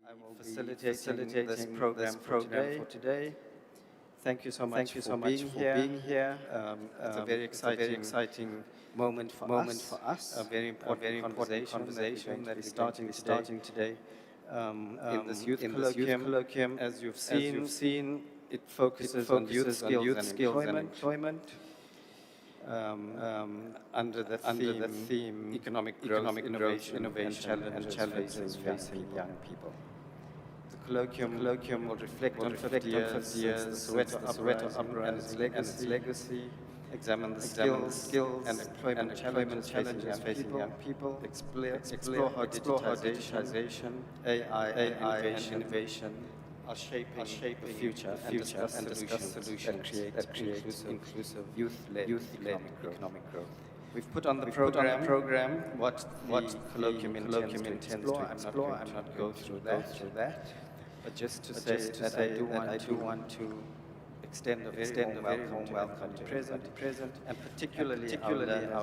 I will be facilitating this program for today. Thank you so much for being here. It's a very exciting moment for us. A very important conversation that we're starting today. In this youth colloquium, as you've seen, it focuses on youth skills and employment. Under the theme economic growth, innovation and challenges facing young people. The colloquium will reflect on 50 years since the Soweto uprising and its legacy, examine the skills and employment challenges facing young people, explore how digitization, AI and innovation are shaping the future and discuss solutions that create inclusive youth-led economic growth. We've put on the program what the colloquium intends to explore. I'm not going to go through that. But just to say that I do want to extend a very warm welcome to present, and particularly our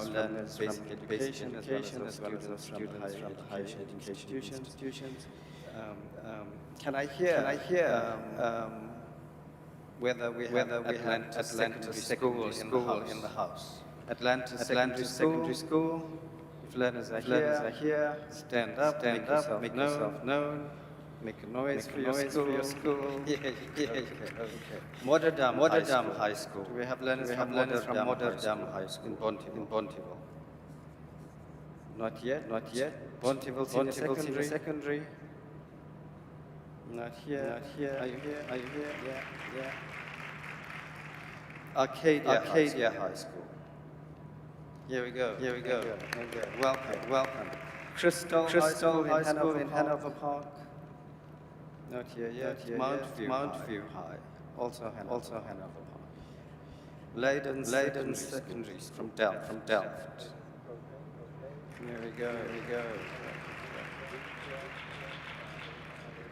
learners from basic education as well as students from higher education institutions. Can I hear whether we have Atlantis Secondary School in the house? Atlantis Secondary School. If learners are here, stand up, make yourself known. Make a noise for your school. Okay. Moderdam High School. Do we have learners from Moderdam High School in Bonteville? Not yet. Bonteville Senior Secondary. Not here. Are you here? Yeah. Arcadia High School. Here we go. Welcome. Crystal High School in Hanover Park. Not here yet. Mountview High, also Hanover Park. Leiden Secondary from Delft. Here we go.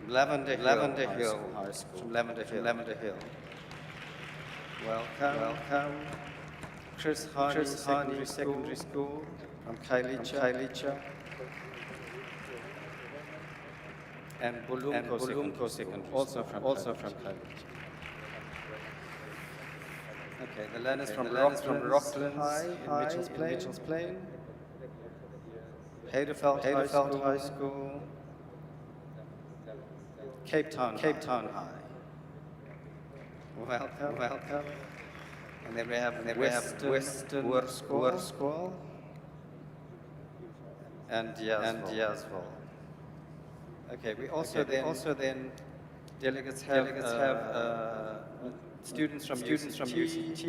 Lavender Hill High School from Lavender Hill. Welcome. Chris Harney Secondary School from Kailicha. And Bulumko Secondary, also from Kailicha. Okay, the learners from Rocklands High in Mitchell's Plain. Heideveld High School. Cape Town High. Welcome. And then we have Western Worskol and Diasville. Okay, we also then delegates have students from UCT,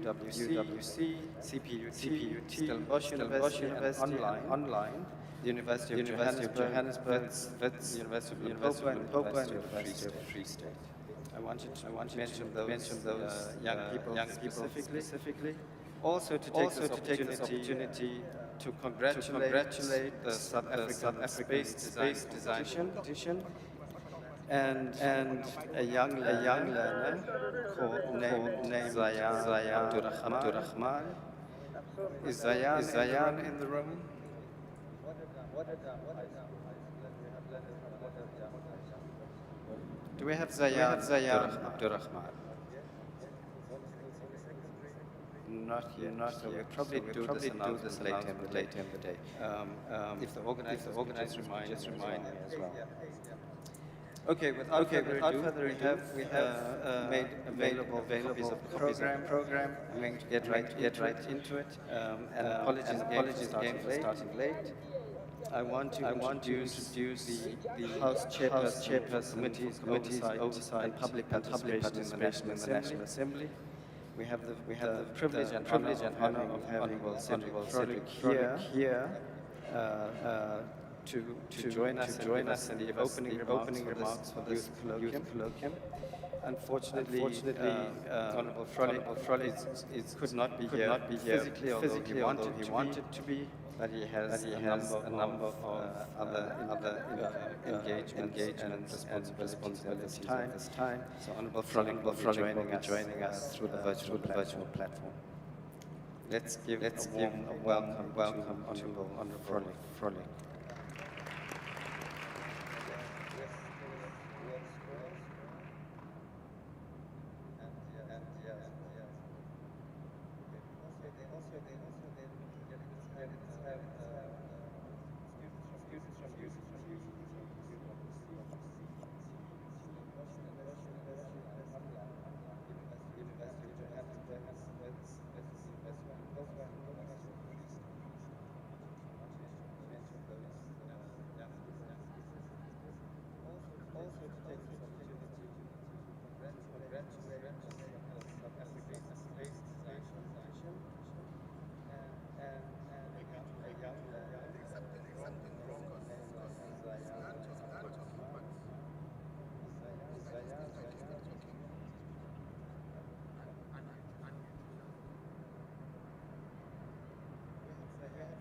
UWC, CPUT, Stellenbosch University, online, the University of Johannesburg, the University of Limpopo, and the University of Free State. I wanted to mention those young people specifically. Also to take this opportunity to congratulate the South African Space Design Competition and a young learner named Zayan Abdurrahman. Is Zayan in the room? Do we have Zayan Abdurrahman? Not yet. So we'll probably do this later in the day. If the organizers just remind me as well. Okay, without further ado, we have made available copies of the program. I'm going to get right into it. And apologies again for starting late. I want to introduce the House Chairperson Committees Oversight and Public Participation in the National Assembly. We have the privilege and honor of having Cedric here to join us in the opening remarks for this colloquium. Unfortunately, Honorable Frolic could not be here physically, although he wanted to be. But he has a number of other engagements and responsibilities at this time. So Honorable Frolic will be joining us through the virtual platform. Let's give a welcome to Honorable Frolic.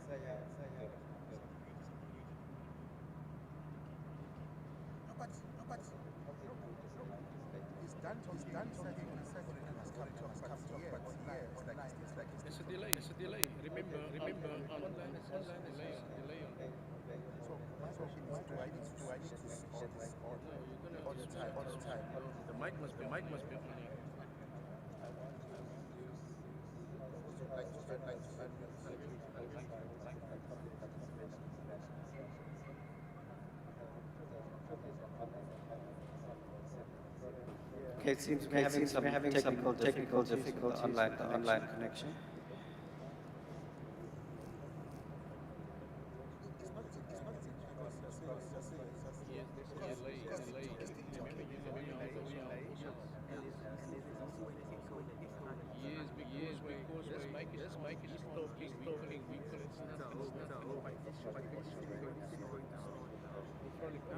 It's a delay. Remember, online is a delay. Do I need to switch this on? No, you're gonna all the time. The mic must be on. Okay, it seems we're having some technical difficulties with the online connection. Yes, because this mic is talking, we call it's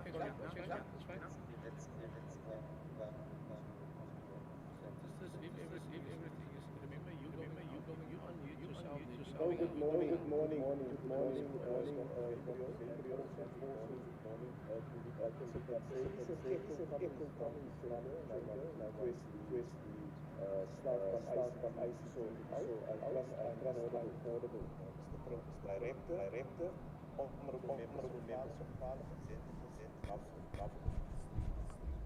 nothing. Okay, it's fine. Just leave everything is, remember you unmute yourself. Oh, good morning. Good morning. Director, honorable members of Parliament,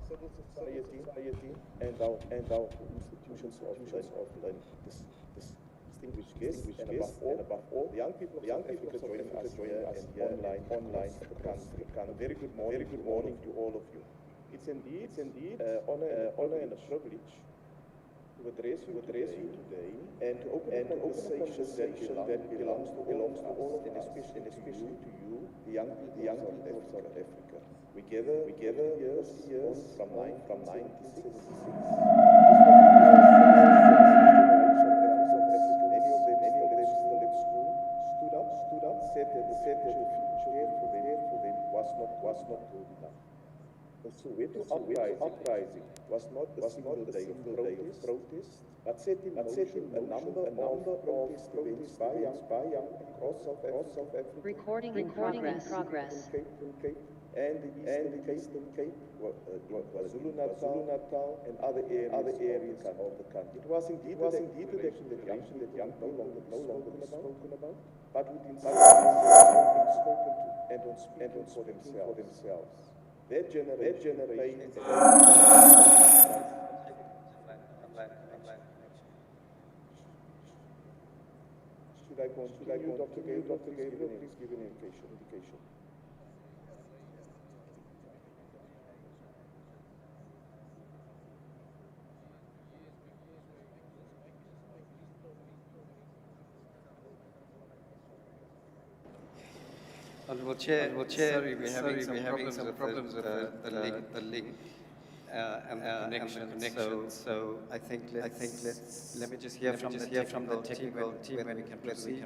civil society, and our institutions of learning. This distinguished guests, and above all, the young people of South Africa joining us here and online across the country. A very good morning to all of you. It's indeed honor and a privilege to address you today and to open a conversation that belongs to all of us, and especially to you, the young people of South Africa. We gather years from 1966. Many of them still at school, stood up, said that the future for them was not good enough. The Soweto uprising was not a single day of protest, but set in motion a number of protest events by young across South Africa. Recording in progress. And the Eastern Cape, KwaZulu-Natal, and other areas of the country. It was indeed a declaration that young people no longer spoken about, but within spoken to and for themselves. That generation Should I continue, Dr. Gabriel? Please give an indication. Honourable Chair, sorry, we're having some problems with the link and the connection. So I think let me just hear from the technical team when we can proceed.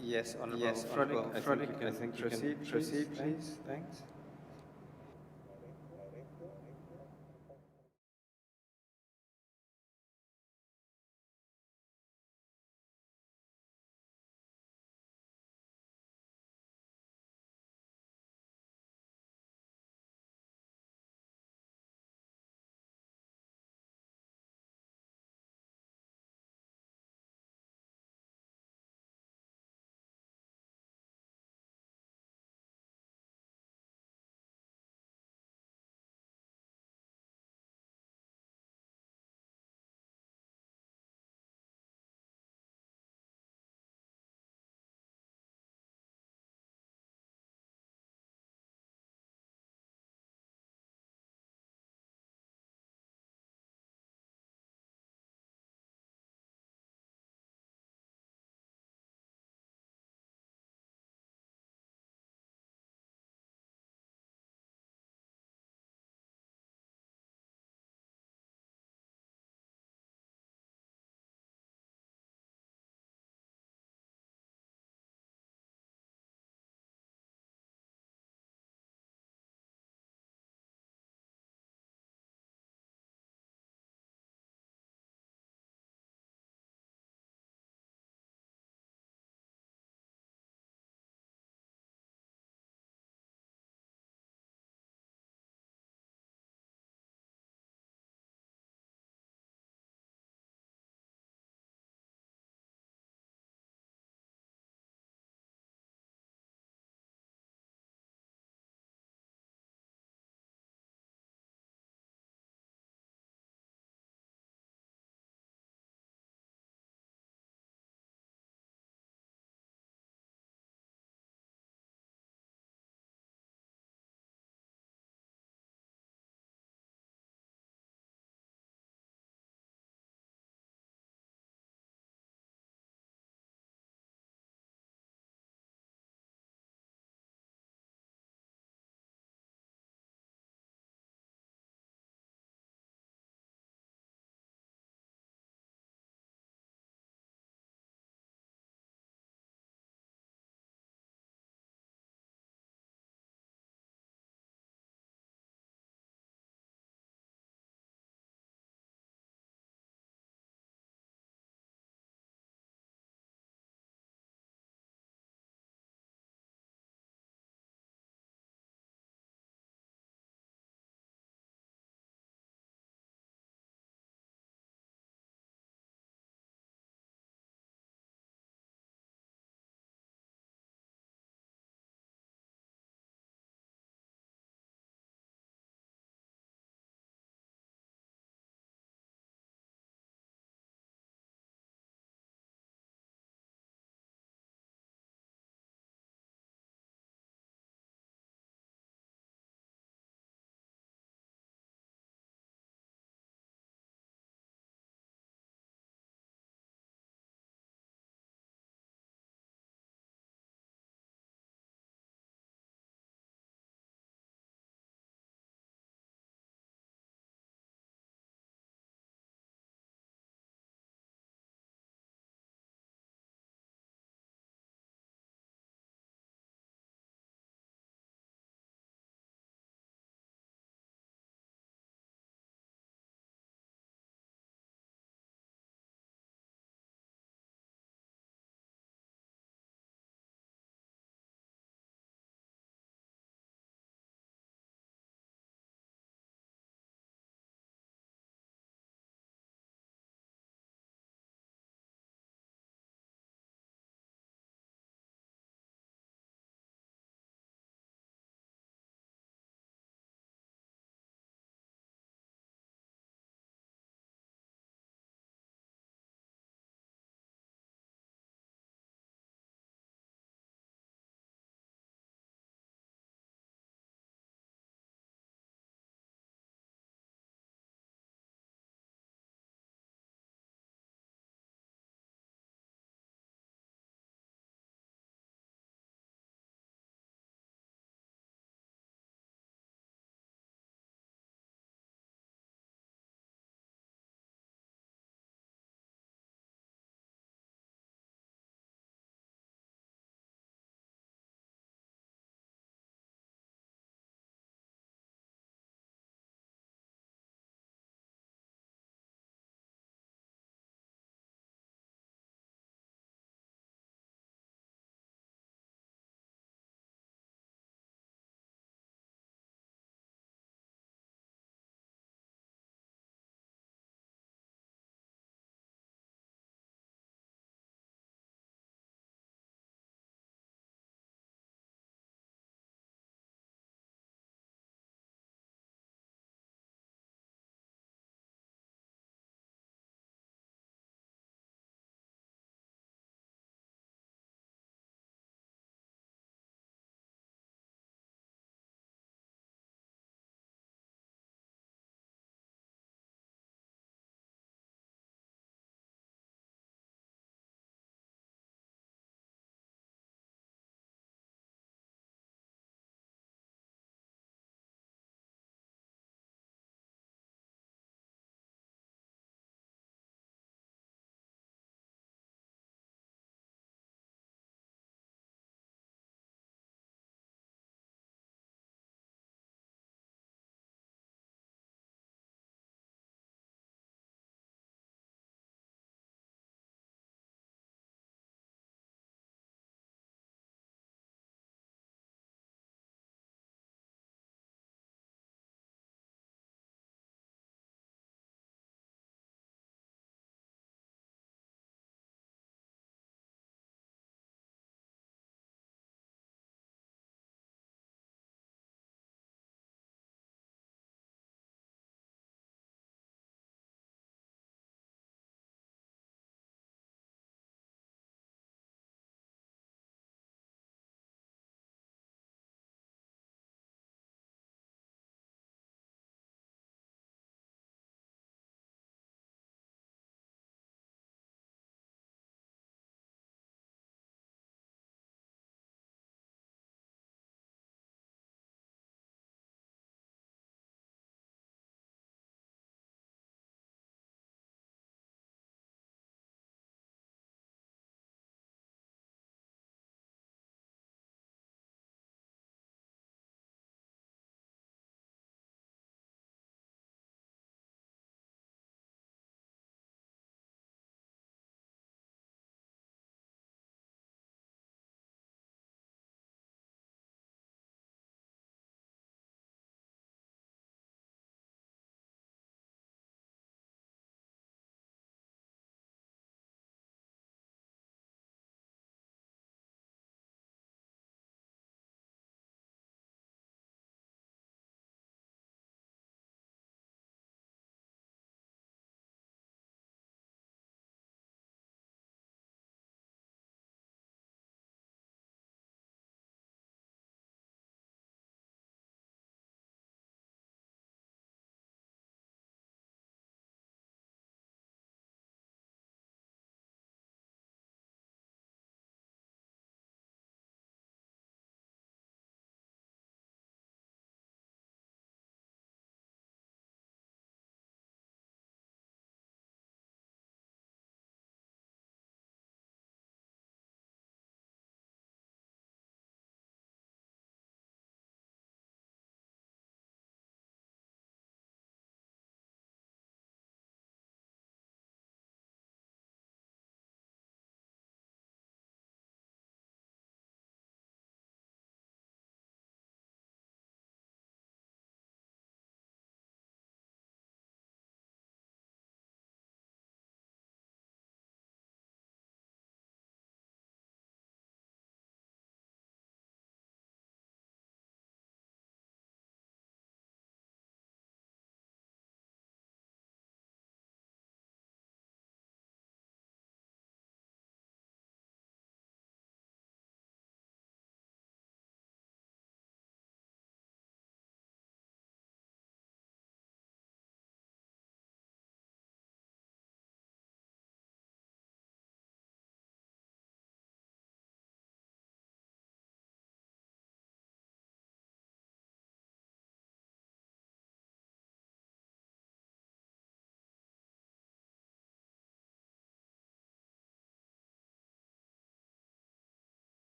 Yes, Honourable Frederick, I think you can proceed, please. Thanks.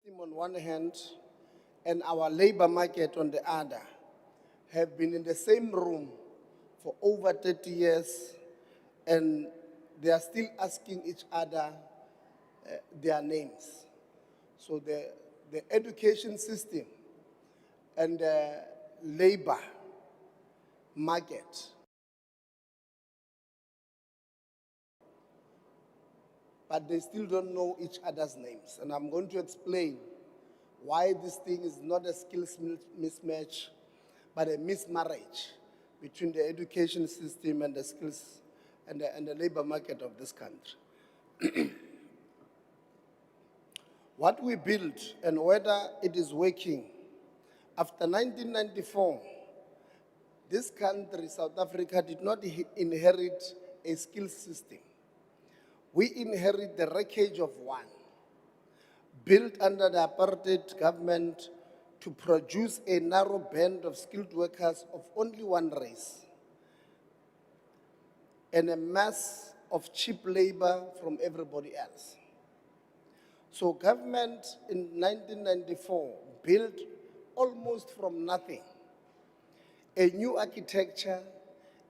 system on one hand and our labor market on the other have been in the same room for over 30 years, and they are still asking each other their names. So the education system and the labor market but they still don't know each other's names. And I'm going to explain why this thing is not a skills mismatch, but a mismarriage between the education system and the skills and the labor market of this country. What we built and whether it is working, after 1994, this country, South Africa, did not inherit a skills system. We inherit the wreckage of one, built under the apartheid government to produce a narrow band of skilled workers of only one race, and a mass of cheap labor from everybody else. So government in 1994 built almost from nothing a new architecture,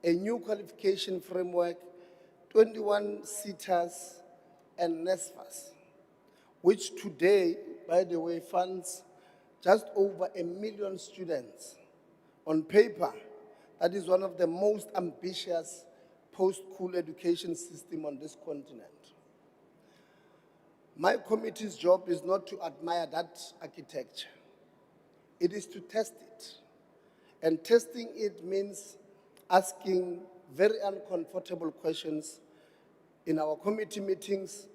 a new qualification framework, 21 SETAs and NSFAs, which today, by the way, funds just over 1 million students. On paper, that is one of the most ambitious post-school education system on this continent. My committee's job is not to admire that architecture. It is to test it. And testing it means asking very uncomfortable questions in our committee meetings,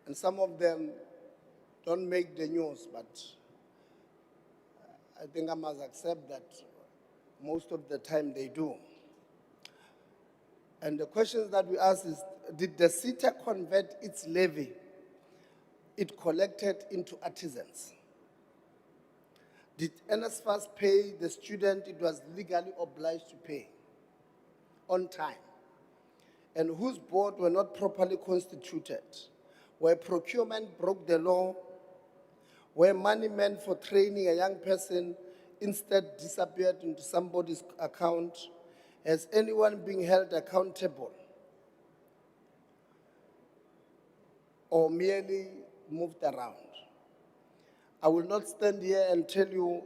and some of them don't make the news, but I think I must accept that most of the time they do. And the questions that we ask is, did the SETA convert its levy it collected into artisans? Did NSFAS pay the student it was legally obliged to pay on time? And whose board were not properly constituted? Where procurement broke the law? Where money meant for training a young person instead disappeared into somebody's account? Has anyone been held accountable? Or merely moved around? I will not stand here and tell you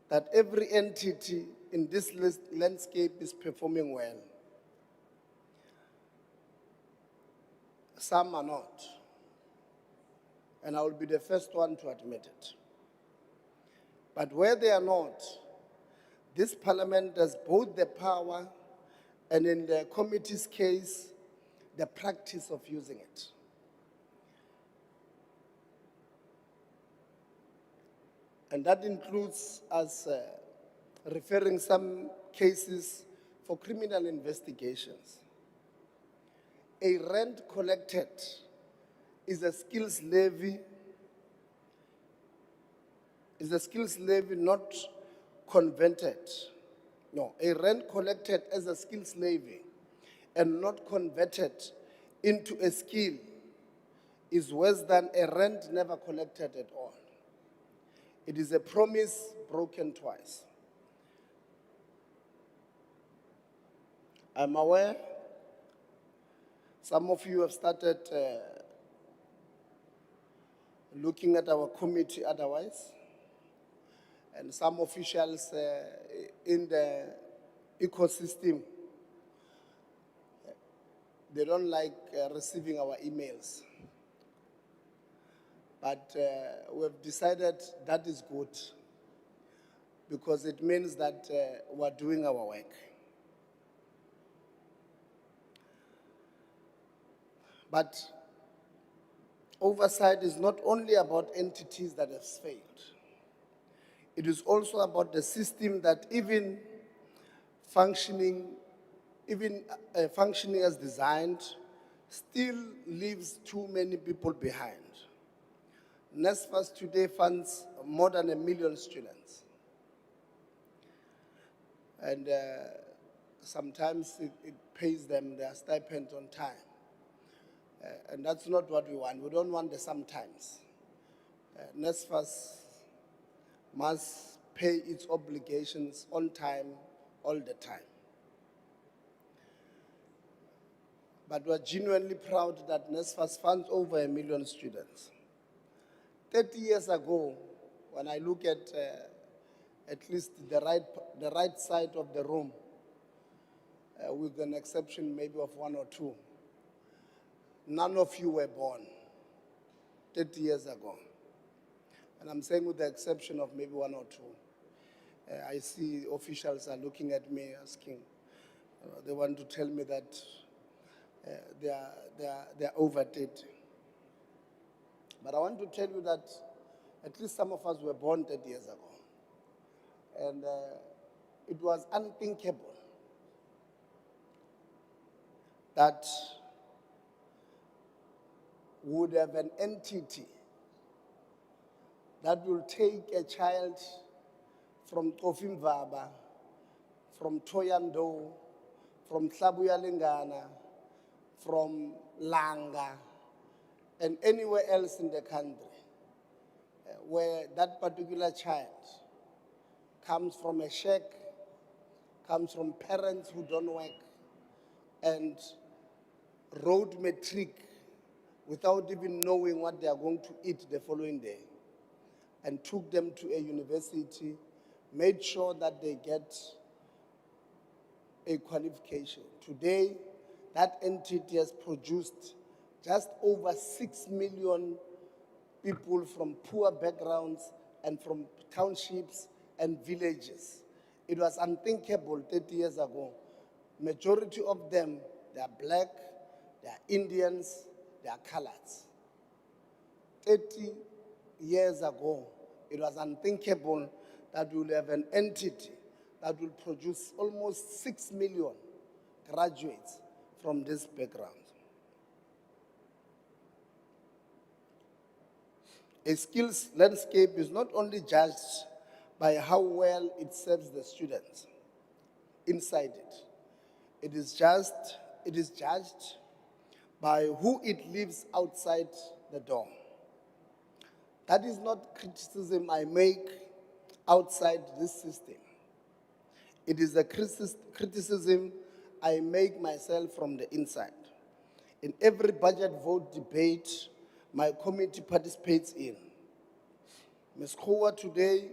that every entity in this landscape is performing well. Some are not. And I will be the first one to admit it. But where they are not, this parliament has both the power and, in the committee's case, the practice of using it. And that includes us referring some cases for criminal investigations. A rent collected is a skills levy, not converted. No, a rent collected as a skills levy and not converted into a skill is worse than a rent never collected at all. It is a promise broken twice. I'm aware some of you have started looking at our committee otherwise, and some officials in the ecosystem, they don't like receiving our emails. But we have decided that is good, because it means that we're doing our work. But oversight is not only about entities that have failed. It is also about the system that even functioning as designed still leaves too many people behind. NSFAS today funds more than 1 million students. And sometimes it pays them their stipend on time. And that's not what we want. We don't want the sometimes. NSFAS must pay its obligations on time, all the time. But we're genuinely proud that NSFAS funds over 1 million students. 30 years ago, when I look at least the right side of the room, with an exception maybe of one or two, none of you were born 30 years ago. And I'm saying with the exception of maybe one or two. I see officials are looking at me asking, they want to tell me that they are overdated. But I want to tell you that at least some of us were born 30 years ago. And it was unthinkable that we would have an entity that will take a child from Kofimvaba, from Toyando, from Tlabuya Lingana, from Langa, and anywhere else in the country where that particular child comes from a shack, comes from parents who don't work, and wrote matric without even knowing what they are going to eat the following day, and took them to a university, made sure that they get a qualification. Today, that entity has produced just over 6 million people from poor backgrounds and from townships and villages. It was unthinkable 30 years ago. Majority of them, they are black, they are Indians, they are coloreds. 30 years ago, it was unthinkable that we will have an entity that will produce almost 6 million graduates from this background. A skills landscape is not only judged by how well it serves the students inside it. It is judged by who it leaves outside the door. That is not criticism I make outside this system. It is a criticism I make myself from the inside. In every budget vote debate my committee participates in. Ms. Kowa today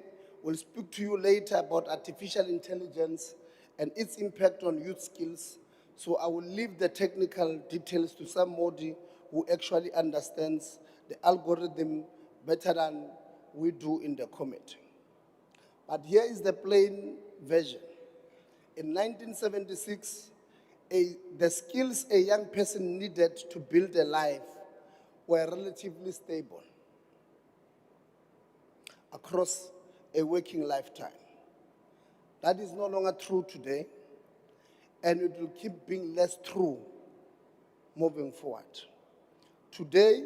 will speak to you later about artificial intelligence and its impact on youth skills, so I will leave the technical details to somebody who actually understands the algorithm better than we do in the committee. But here is the plain version. In 1976, the skills a young person needed to build a life were relatively stable across a working lifetime. That is no longer true today, and it will keep being less true moving forward. Today,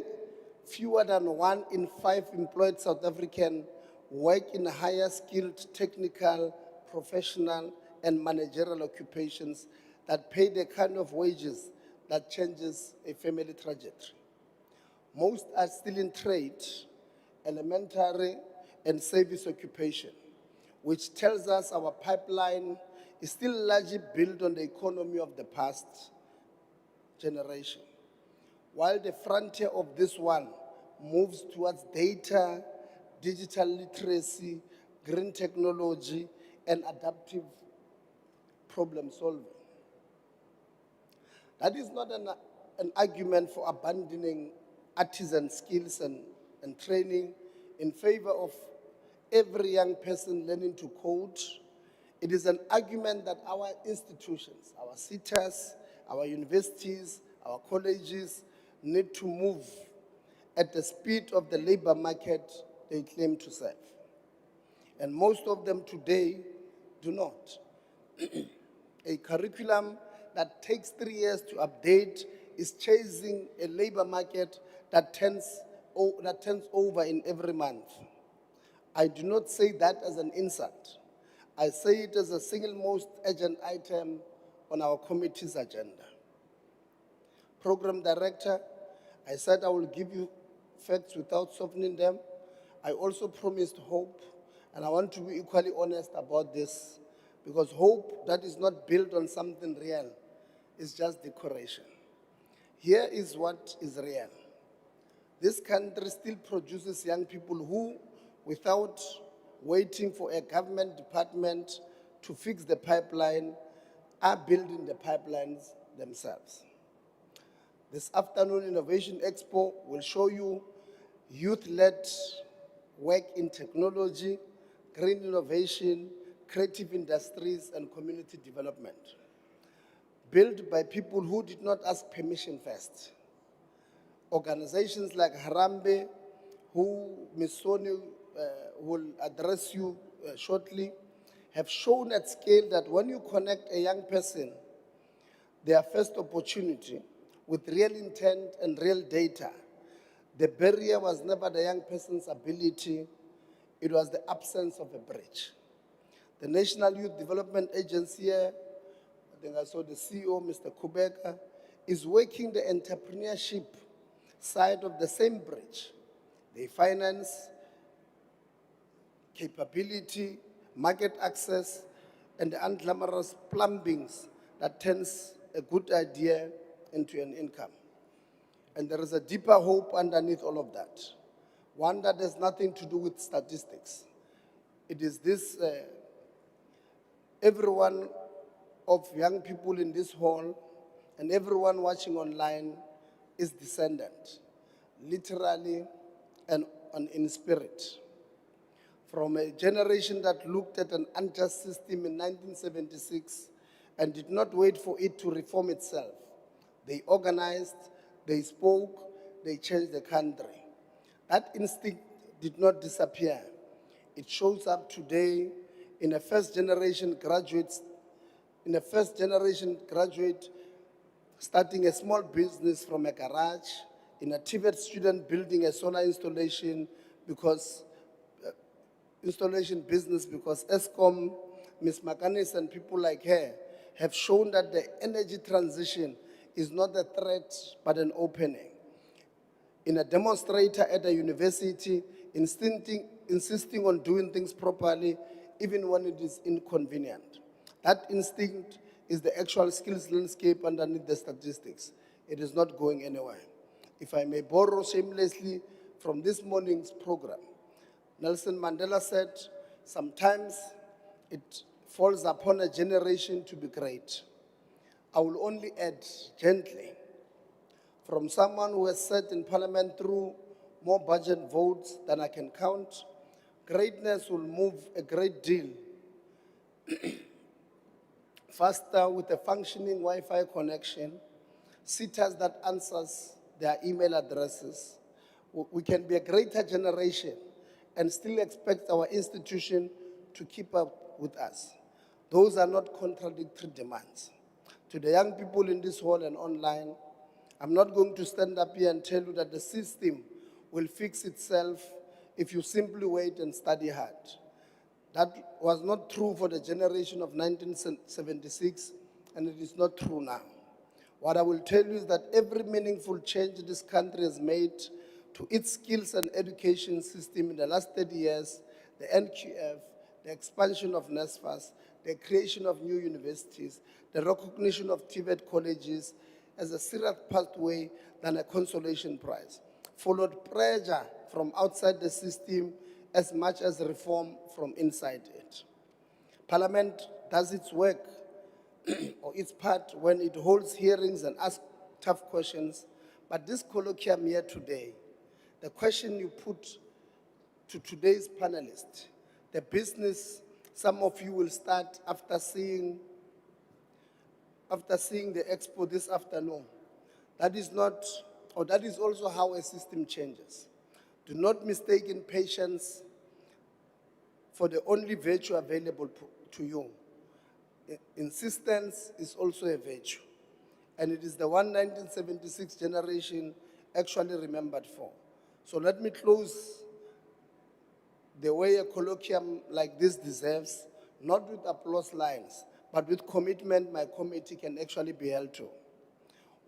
fewer than 1 in 5 employed South Africans work in higher skilled technical, professional, and managerial occupations that pay the kind of wages that changes a family trajectory. Most are still in trade, elementary, and service occupation, which tells us our pipeline is still largely built on the economy of the past generation. While the frontier of this one moves towards data, digital literacy, green technology, and adaptive problem solving. That is not an argument for abandoning artisan skills and training in favor of every young person learning to code. It is an argument that our institutions, our CETAs, our universities, our colleges need to move at the speed of the labor market they claim to serve. And most of them today do not. A curriculum that takes 3 years to update is chasing a labor market that turns over in every month. I do not say that as an insult. I say it as the single most urgent item on our committee's agenda. Program Director, I said I will give you facts without softening them. I also promised hope, and I want to be equally honest about this, because hope that is not built on something real is just decoration. Here is what is real. This country still produces young people who, without waiting for a government department to fix the pipeline, are building the pipelines themselves. This afternoon, Innovation Expo will show you youth-led work in technology, green innovation, creative industries, and community development, built by people who did not ask permission first. Organizations like Harambe, who Ms. Soni will address you shortly, have shown at scale that when you connect a young person, their first opportunity, with real intent and real data, the barrier was never the young person's ability, it was the absence of a bridge. The National Youth Development Agency here, I think I saw the CEO, Mr. Kubeka, is working the entrepreneurship side of the same bridge. They finance capability, market access, and the unglamorous plumbings that turns a good idea into an income. And there is a deeper hope underneath all of that, one that has nothing to do with statistics. It is this, everyone of young people in this hall and everyone watching online is descendant, literally and in spirit, from a generation that looked at an unjust system in 1976 and did not wait for it to reform itself. They organized, they spoke, they changed the country. That instinct did not disappear. It shows up today in a first-generation graduate starting a small business from a garage, in a TVET student building a solar installation business because Eskom, Ms. Makanis and people like her have shown that the energy transition is not a threat, but an opening. In a demonstrator at a university, insisting on doing things properly, even when it is inconvenient. That instinct is the actual skills landscape underneath the statistics. It is not going anywhere. If I may borrow shamelessly from this morning's program, Nelson Mandela said, sometimes it falls upon a generation to be great. I will only add gently, from someone who has sat in parliament through more budget votes than I can count, greatness will move a great deal faster with a functioning Wi-Fi connection, sitters that answers their email addresses. We can be a greater generation and still expect our institution to keep up with us. Those are not contradictory demands. To the young people in this hall and online, I'm not going to stand up here and tell you that the system will fix itself if you simply wait and study hard. That was not true for the generation of 1976, and it is not true now. What I will tell you is that every meaningful change this country has made to its skills and education system in the last 30 years, the NQF, the expansion of NSFAS, the creation of new universities, the recognition of TVET colleges as a serious pathway than a consolation prize, followed pressure from outside the system as much as reform from inside it. Parliament does its work or its part when it holds hearings and asks tough questions, but this colloquium here today, the question you put to today's panelists, the business some of you will start after seeing the expo this afternoon, that is not, or that is also how a system changes. Do not mistake impatience for the only virtue available to you. Insistence is also a virtue, and it is the one 1976 generation actually remembered for. So let me close the way a colloquium like this deserves, not with applause lines, but with commitment my committee can actually be held to.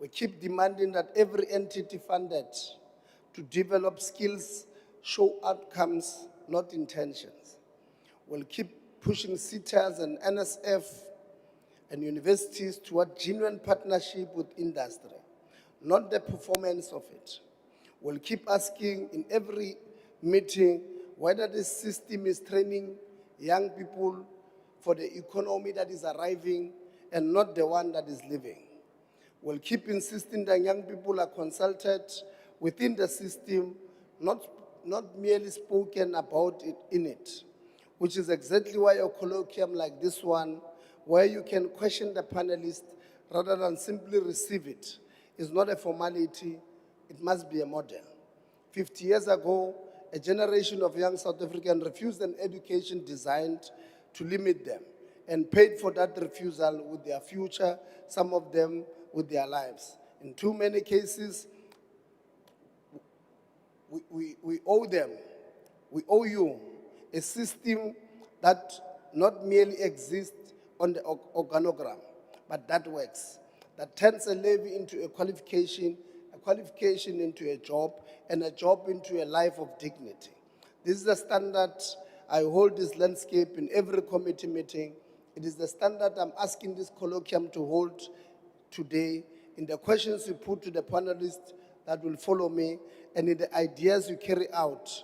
We keep demanding that every entity funded to develop skills show outcomes, not intentions. We'll keep pushing CETAs and NSF and universities toward genuine partnership with industry, not the performance of it. We'll keep asking in every meeting whether this system is training young people for the economy that is arriving and not the one that is leaving. We'll keep insisting that young people are consulted within the system, not merely spoken about it in it, which is exactly why a colloquium like this one, where you can question the panelists rather than simply receive it, is not a formality, it must be a model. 50 years ago, a generation of young South Africans refused an education designed to limit them and paid for that refusal with their future, some of them with their lives. In too many cases, we owe them, we owe you a system that not merely exists on the organogram, but that works, that turns a levy into a qualification into a job, and a job into a life of dignity. This is the standard I hold this landscape in every committee meeting. It is the standard I'm asking this colloquium to hold today in the questions you put to the panelists that will follow me, and in the ideas you carry out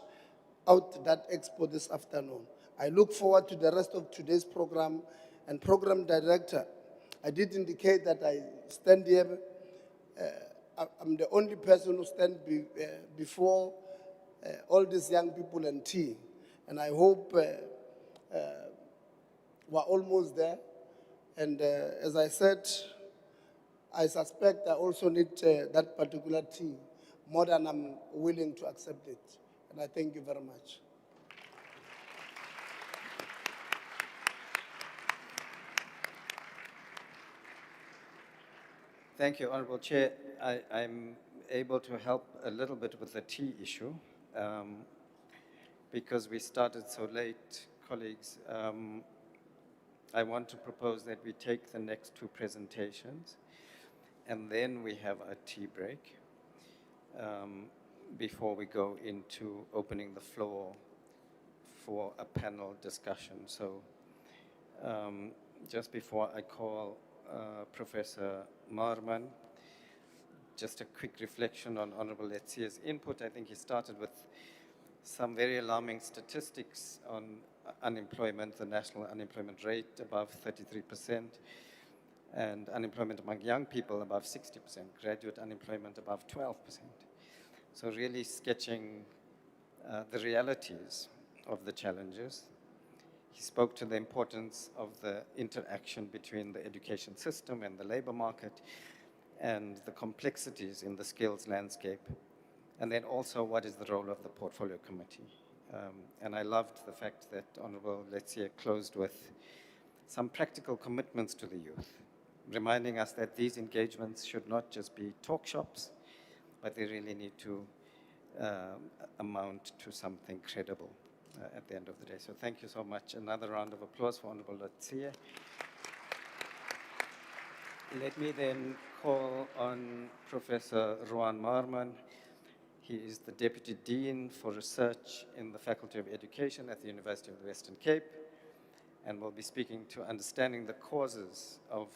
that expo this afternoon. I look forward to the rest of today's program. And program director, I did indicate that I stand here. I'm the only person who stands before all these young people and tea. And I hope we're almost there. And as I said, I suspect I also need that particular tea more than I'm willing to accept it. And I thank you very much. Thank you, Honorable Chair. I'm able to help a little bit with the tea issue because we started so late, colleagues. I want to propose that we take the next two presentations and then we have a tea break before we go into opening the floor for a panel discussion. So just before I call Professor Marman, just a quick reflection on Honorable Letsia's input. I think he started with some very alarming statistics on unemployment, the national unemployment rate above 33%, and unemployment among young people above 60%, graduate unemployment above 12%. So really sketching the realities of the challenges. He spoke to the importance of the interaction between the education system and the labor market and the complexities in the skills landscape. And then also what is the role of the portfolio committee. And I loved the fact that Honorable Letsia closed with some practical commitments to the youth, reminding us that these engagements should not just be talk shops, but they really need to amount to something credible at the end of the day. So thank you so much. Another round of applause for Honorable Letsia. Let me then call on Professor Rowan Marman. He is the Deputy Dean for Research in the Faculty of Education at the University of the Western Cape, and will be speaking to understanding the causes of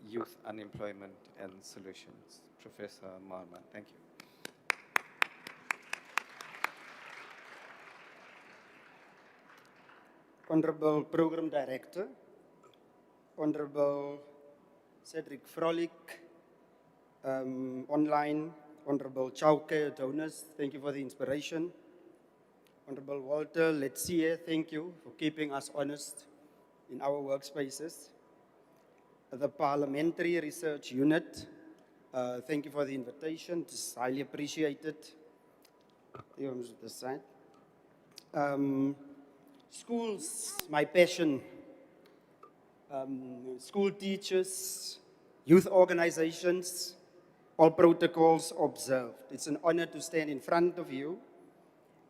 youth unemployment and solutions. Professor Marman, thank you. Honorable Program Director, Honorable Cedric Frolick, online, Honorable Chauke, donors, thank you for the inspiration. Honorable Walter Letsie, thank you for keeping us honest in our workspaces. The Parliamentary Research Unit, thank you for the invitation, it's highly appreciated. This side. Schools, my passion. School teachers, youth organizations, all protocols observed. It's an honor to stand in front of you,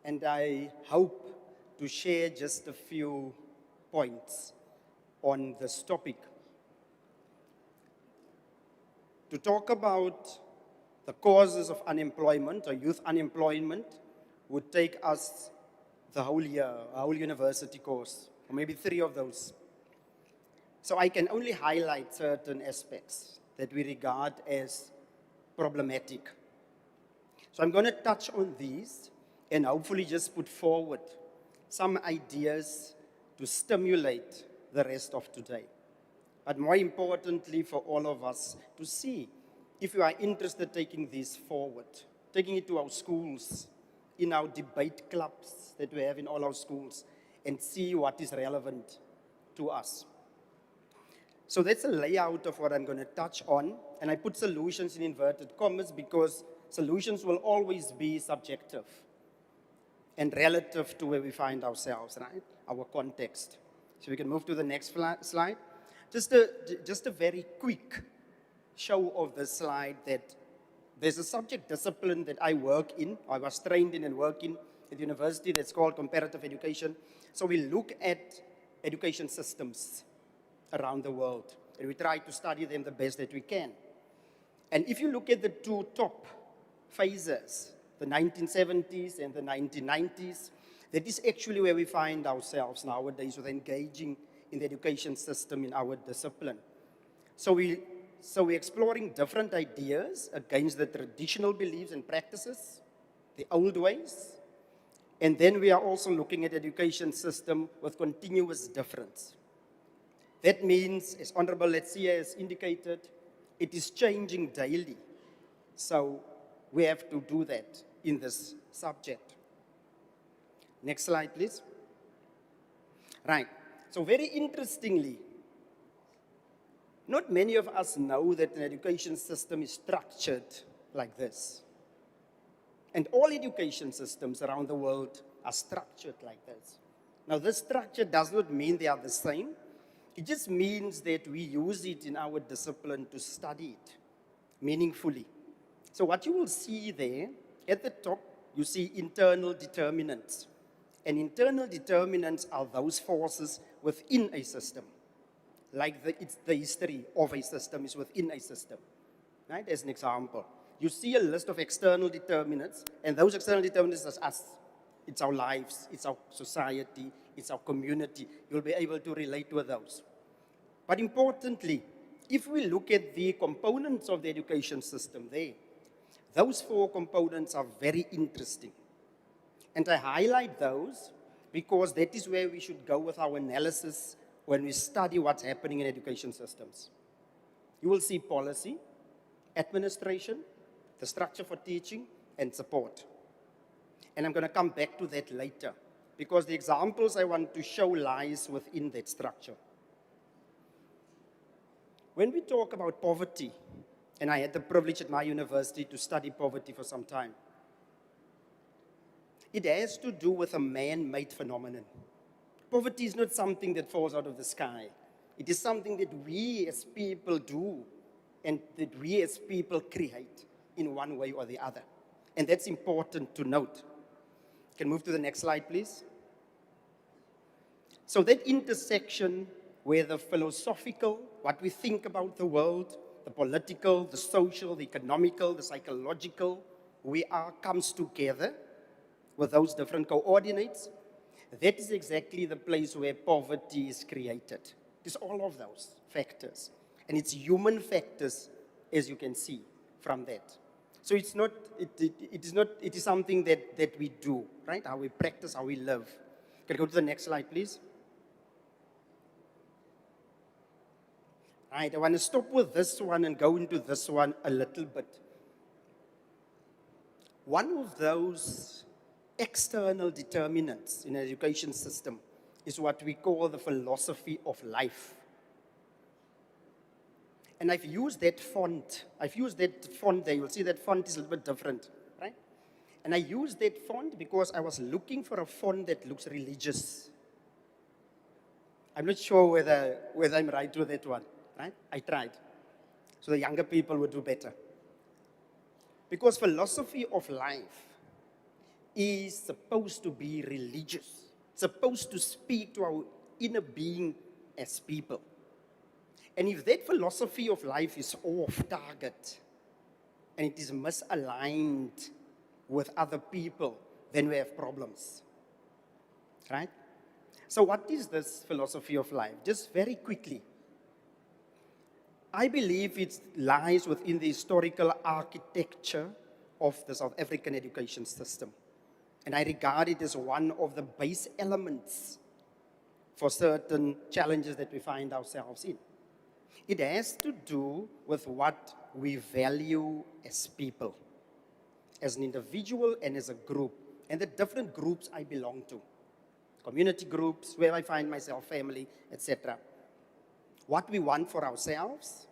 and I hope to share just a few points on this topic. To talk about the causes of unemployment or youth unemployment, would take us the whole year, a whole university course, or maybe 3 of those. So I can only highlight certain aspects that we regard as problematic. So I'm going to touch on these and hopefully just put forward some ideas to stimulate the rest of today. But more importantly for all of us to see if you are interested in taking this forward, taking it to our schools, in our debate clubs that we have in all our schools, and see what is relevant to us. So that's a layout of what I'm going to touch on, and I put solutions in inverted commas because solutions will always be subjective and relative to where we find ourselves, right? Our context. So we can move to the next slide. Just a very quick show of the slide that there's a subject discipline that I work in, I was trained in and work in at university that's called comparative education. So we look at education systems around the world, and we try to study them the best that we can. And if you look at the 2 top phases, the 1970s and the 1990s, that is actually where we find ourselves nowadays with engaging in the education system in our discipline. So we're exploring different ideas against the traditional beliefs and practices, the old ways, and then we are also looking at education system with continuous difference. That means, as Honorable Letsia has indicated, it is changing daily. So we have to do that in this subject. Next slide, please. Right. So very interestingly, not many of us know that an education system is structured like this. And all education systems around the world are structured like this. Now, this structure does not mean they are the same. It just means that we use it in our discipline to study it meaningfully. So what you will see there, at the top, you see internal determinants. And internal determinants are those forces within a system. Like it's the history of a system is within a system. Right? As an example, you see a list of external determinants, and those external determinants are us. It's our lives, it's our society, it's our community. You'll be able to relate with those. But importantly, if we look at the components of the education system there, those 4 components are very interesting. And I highlight those because that is where we should go with our analysis when we study what's happening in education systems. You will see policy, administration, the structure for teaching, and support. And I'm going to come back to that later because the examples I want to show lies within that structure. When we talk about poverty, and I had the privilege at my university to study poverty for some time, it has to do with a man-made phenomenon. Poverty is not something that falls out of the sky. It is something that we as people do and that we as people create in one way or the other. And that's important to note. You can move to the next slide, please. So that intersection where the philosophical, what we think about the world, the political, the social, the economical, the psychological, comes together with those different coordinates. That is exactly the place where poverty is created. It is all of those factors. And it's human factors, as you can see from that. So it's not, it is something that we do, right? How we practice, how we live. Can you go to the next slide, please? All right, I want to stop with this one and go into this one a little bit. One of those external determinants in an education system is what we call the philosophy of life. And I've used that font. There. You'll see that font is a little bit different, right? And I used that font because I was looking for a font that looks religious. I'm not sure whether I'm right with that one, right? I tried. So the younger people would do better. Because philosophy of life is supposed to be religious, supposed to speak to our inner being as people. And if that philosophy of life is off target and it is misaligned with other people, then we have problems, right? So what is this philosophy of life? Just very quickly. I believe it lies within the historical architecture of the South African education system. And I regard it as one of the base elements for certain challenges that we find ourselves in. It has to do with what we value as people, as an individual and as a group, and the different groups I belong to. Community groups, where I find myself, family, etc. What we want for ourselves,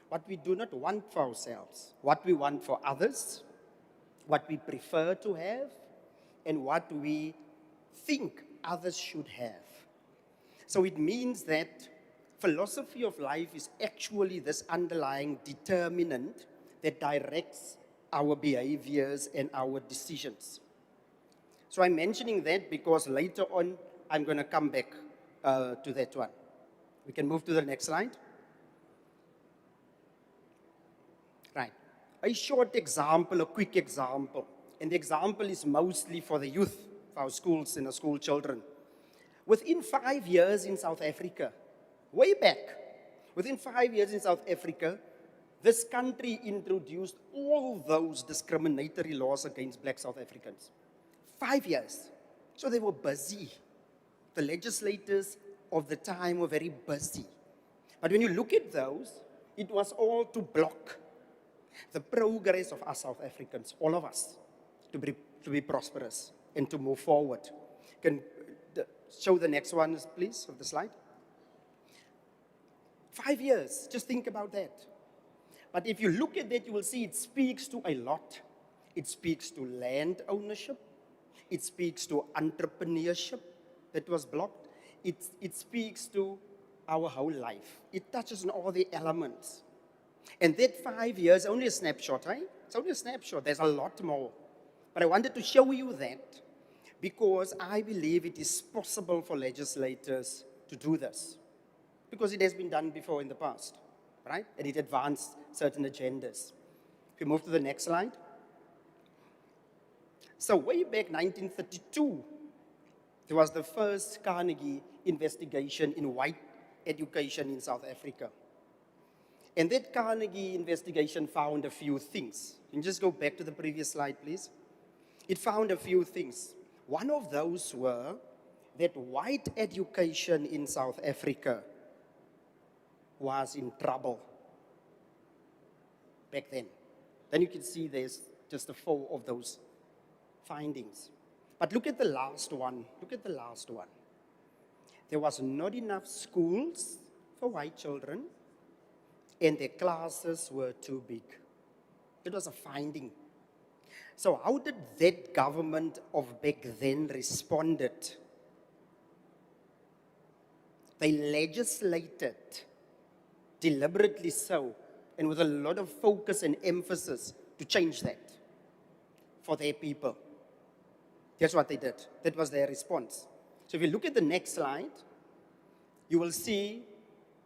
what we do not want for ourselves, what we want for others, what we prefer to have, and what we think others should have. So it means that philosophy of life is actually this underlying determinant that directs our behaviors and our decisions. So I'm mentioning that because later on, I'm going to come back to that one. We can move to the next slide. Right. A short example, a quick example. And the example is mostly for the youth, for our schools and our school children. Within 5 years in South Africa, way back, within 5 years in South Africa, this country introduced all those discriminatory laws against black South Africans. 5 years. So they were busy. The legislators of the time were very busy. But when you look at those, it was all to block the progress of us South Africans, all of us, to be prosperous and to move forward. Can show the next one, please, of the slide. 5 years, just think about that. But if you look at that, you will see it speaks to a lot. It speaks to land ownership. It speaks to entrepreneurship that was blocked. It speaks to our whole life. It touches on all the elements. And that 5 years, only a snapshot, right? It's only a snapshot. There's a lot more. But I wanted to show you that because I believe it is possible for legislators to do this. Because it has been done before in the past, right? And it advanced certain agendas. If we move to the next slide. So way back 1932, there was the first Carnegie investigation in white education in South Africa. And that Carnegie investigation found a few things. You can just go back to the previous slide, please. It found a few things. One of those were that white education in South Africa was in trouble back then. Then you can see there's just a four of those findings. But look at the last one. Look at the last one. There was not enough schools for white children, and their classes were too big. It was a finding. So how did that government of back then responded? They legislated, deliberately so, and with a lot of focus and emphasis to change that for their people. That's what they did. That was their response. So if you look at the next slide, you will see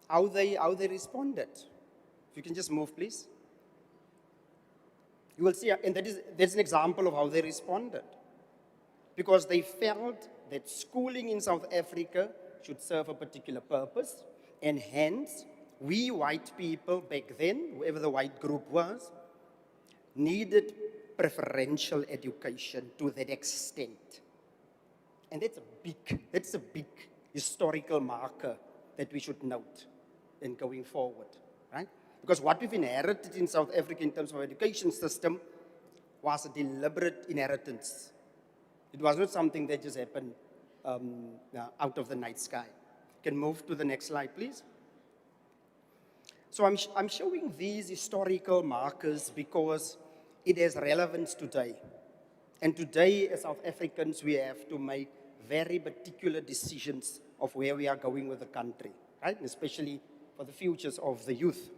how they responded. If you can just move, please. You will see, and that's an example of how they responded. Because they felt that schooling in South Africa should serve a particular purpose, and hence, we white people back then, whoever the white group was, needed preferential education to that extent. And that's a big historical marker that we should note in going forward, right? Because what we've inherited in South Africa in terms of our education system was a deliberate inheritance. It was not something that just happened out of the night sky. Can move to the next slide, please. So I'm showing these historical markers because it has relevance today. And today, as South Africans, we have to make very particular decisions of where we are going with the country, right? And especially for the futures of the youth.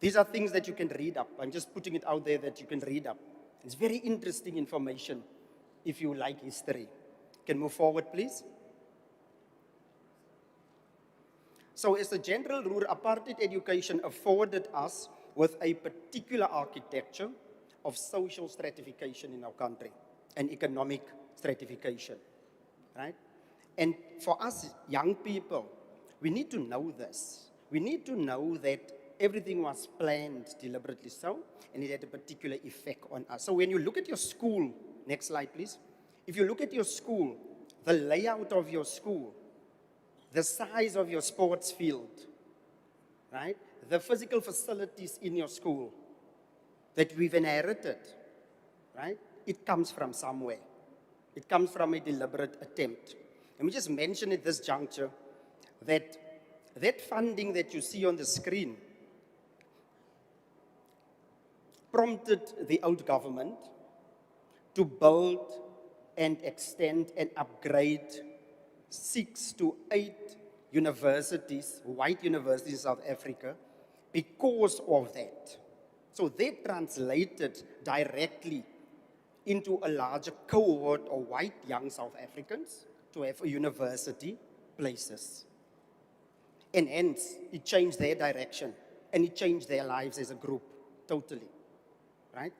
These are things that you can read up. I'm just putting it out there that you can read up. It's very interesting information if you like history. Can move forward, please. So as a general rule, apartheid education afforded us with a particular architecture of social stratification in our country. and economic stratification, right? And for us young people, we need to know this. We need to know that everything was planned deliberately so, and it had a particular effect on us. So when you look at your school, next slide please. If you look at your school, the layout of your school, the size of your sports field, right? The physical facilities in your school that we've inherited, right? It comes from somewhere. It comes from a deliberate attempt. Let me just mention at this juncture that that funding that you see on the screen prompted the old government to build and extend and upgrade 6 to 8 universities, white universities in South Africa, because of that. So they translated directly into a larger cohort of white young South Africans to have university places. And hence, it changed their direction and it changed their lives as a group, totally, right?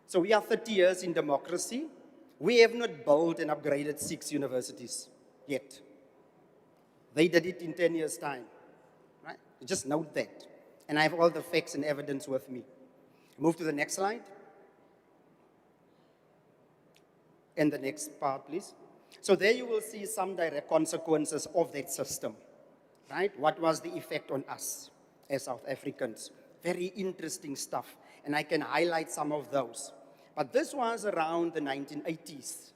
So we are 30 years in democracy. We have not built and upgraded 6 universities yet. They did it in 10 years' time, right? Just note that. And I have all the facts and evidence with me. Move to the next slide. And the next part, please. So there you will see some direct consequences of that system, right? What was the effect on us as South Africans? Very interesting stuff. And I can highlight some of those. But this was around the 1980s.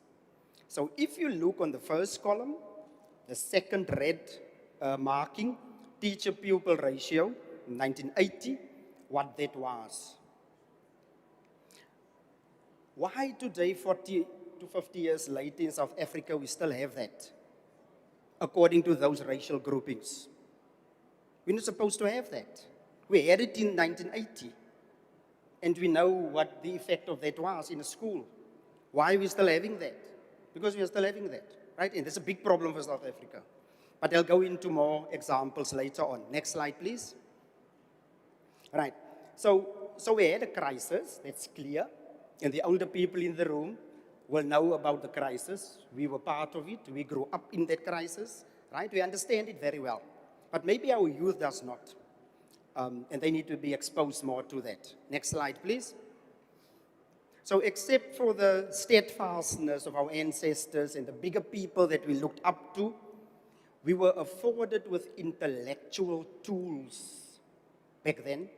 So if you look on the first column, the second red marking, teacher-pupil ratio, 1980, what that was. Why today, 40 to 50 years later in South Africa, we still have that, according to those racial groupings? We're not supposed to have that. We had it in 1980, and we know what the effect of that was in a school. Why are we still having that? Because we are still having that, right? And that's a big problem for South Africa. But I'll go into more examples later on. Next slide, please. Right, so we had a crisis, that's clear. And the older people in the room will know about the crisis. We were part of it. We grew up in that crisis, right? We understand it very well. But maybe our youth does not. And they need to be exposed more to that. Next slide, please. So except for the steadfastness of our ancestors and the bigger people that we looked up to, we were afforded with intellectual tools back then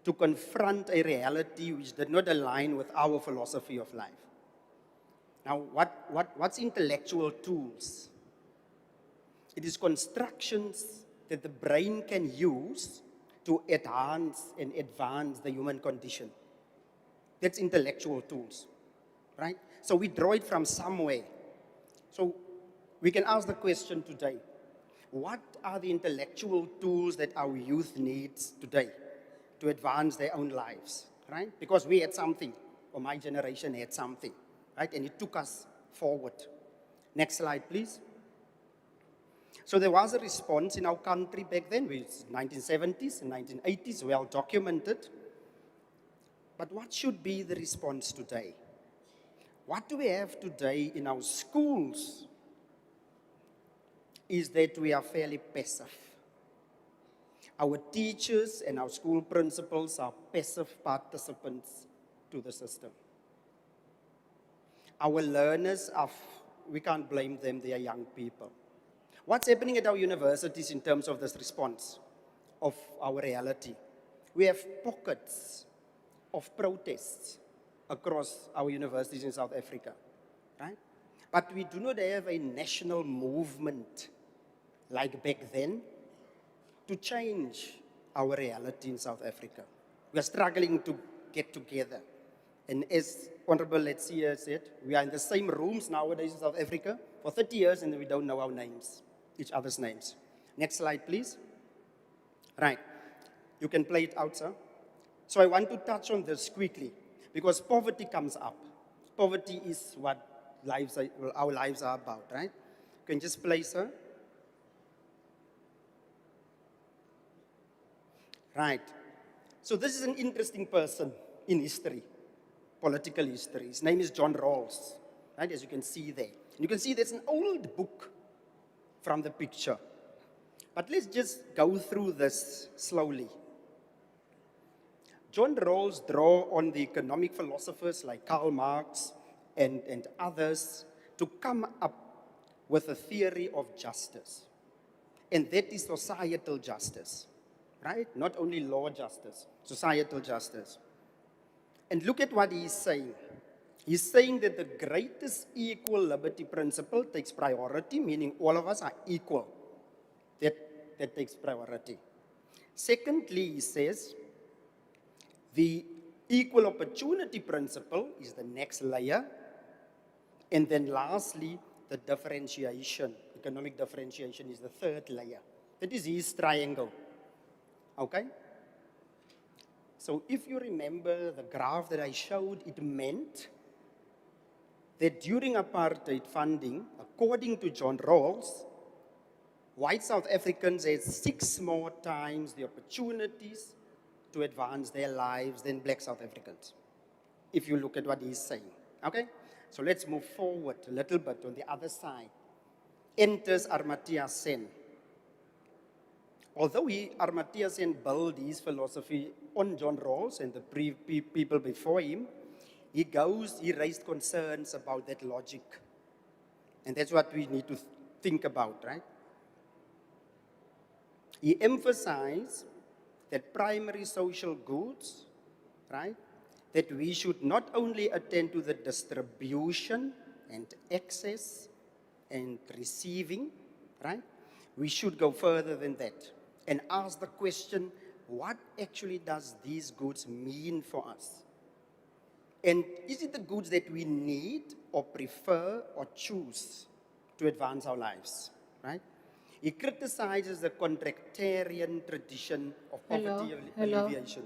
to confront a reality which did not align with our philosophy of life. Now, what's intellectual tools? It is constructions that the brain can use to enhance and advance the human condition. That's intellectual tools, right? So we draw it from somewhere. So we can ask the question today, what are the intellectual tools that our youth needs today to advance their own lives, right? Because we had something, or my generation had something, right? And it took us forward. Next slide, please. So there was a response in our country back then, which is 1970s and 1980s, well documented. But what should be the response today? What do we have today in our schools is that we are fairly passive. Our teachers and our school principals are passive participants to the system. Our learners we can't blame them, they are young people. What's happening at our universities in terms of this response of our reality? We have pockets of protests across our universities in South Africa, right? But we do not have a national movement like back then to change our reality in South Africa. We are struggling to get together. And as Honorable Letsia said, we are in the same rooms nowadays in South Africa for 30 years and we don't know our names, each other's names. Next slide, please. Right, you can play it out, sir. So I want to touch on this quickly because poverty comes up. Poverty is what our lives are about, right? You can just play, sir. Right. So this is an interesting person in history. political history. His name is John Rawls, right, as you can see there. And you can see there's an old book from the picture. But let's just go through this slowly. John Rawls draw on the economic philosophers like Karl Marx and others to come up with a theory of justice. And that is societal justice, right? Not only law justice, societal justice. And look at what he's saying. He's saying that the greatest equal liberty principle takes priority, meaning all of us are equal. That takes priority. Secondly, he says, the equal opportunity principle is the next layer. And then lastly, the differentiation, economic differentiation is the third layer. That is his triangle, okay? So if you remember the graph that I showed, it meant that during apartheid funding, according to John Rawls, white South Africans had 6 more times the opportunities to advance their lives than black South Africans, if you look at what he's saying, okay? So let's move forward a little bit on the other side. Enters Amartya Sen. Although Amartya Sen built his philosophy on John Rawls and the people before him, he raised concerns about that logic. And that's what we need to think about, right? He emphasized that primary social goods, right, that we should not only attend to the distribution and access and receiving, right? We should go further than that and ask the question, what actually does these goods mean for us? And is it the goods that we need or prefer or choose to advance our lives, right? He criticizes the contractarian tradition of poverty alleviation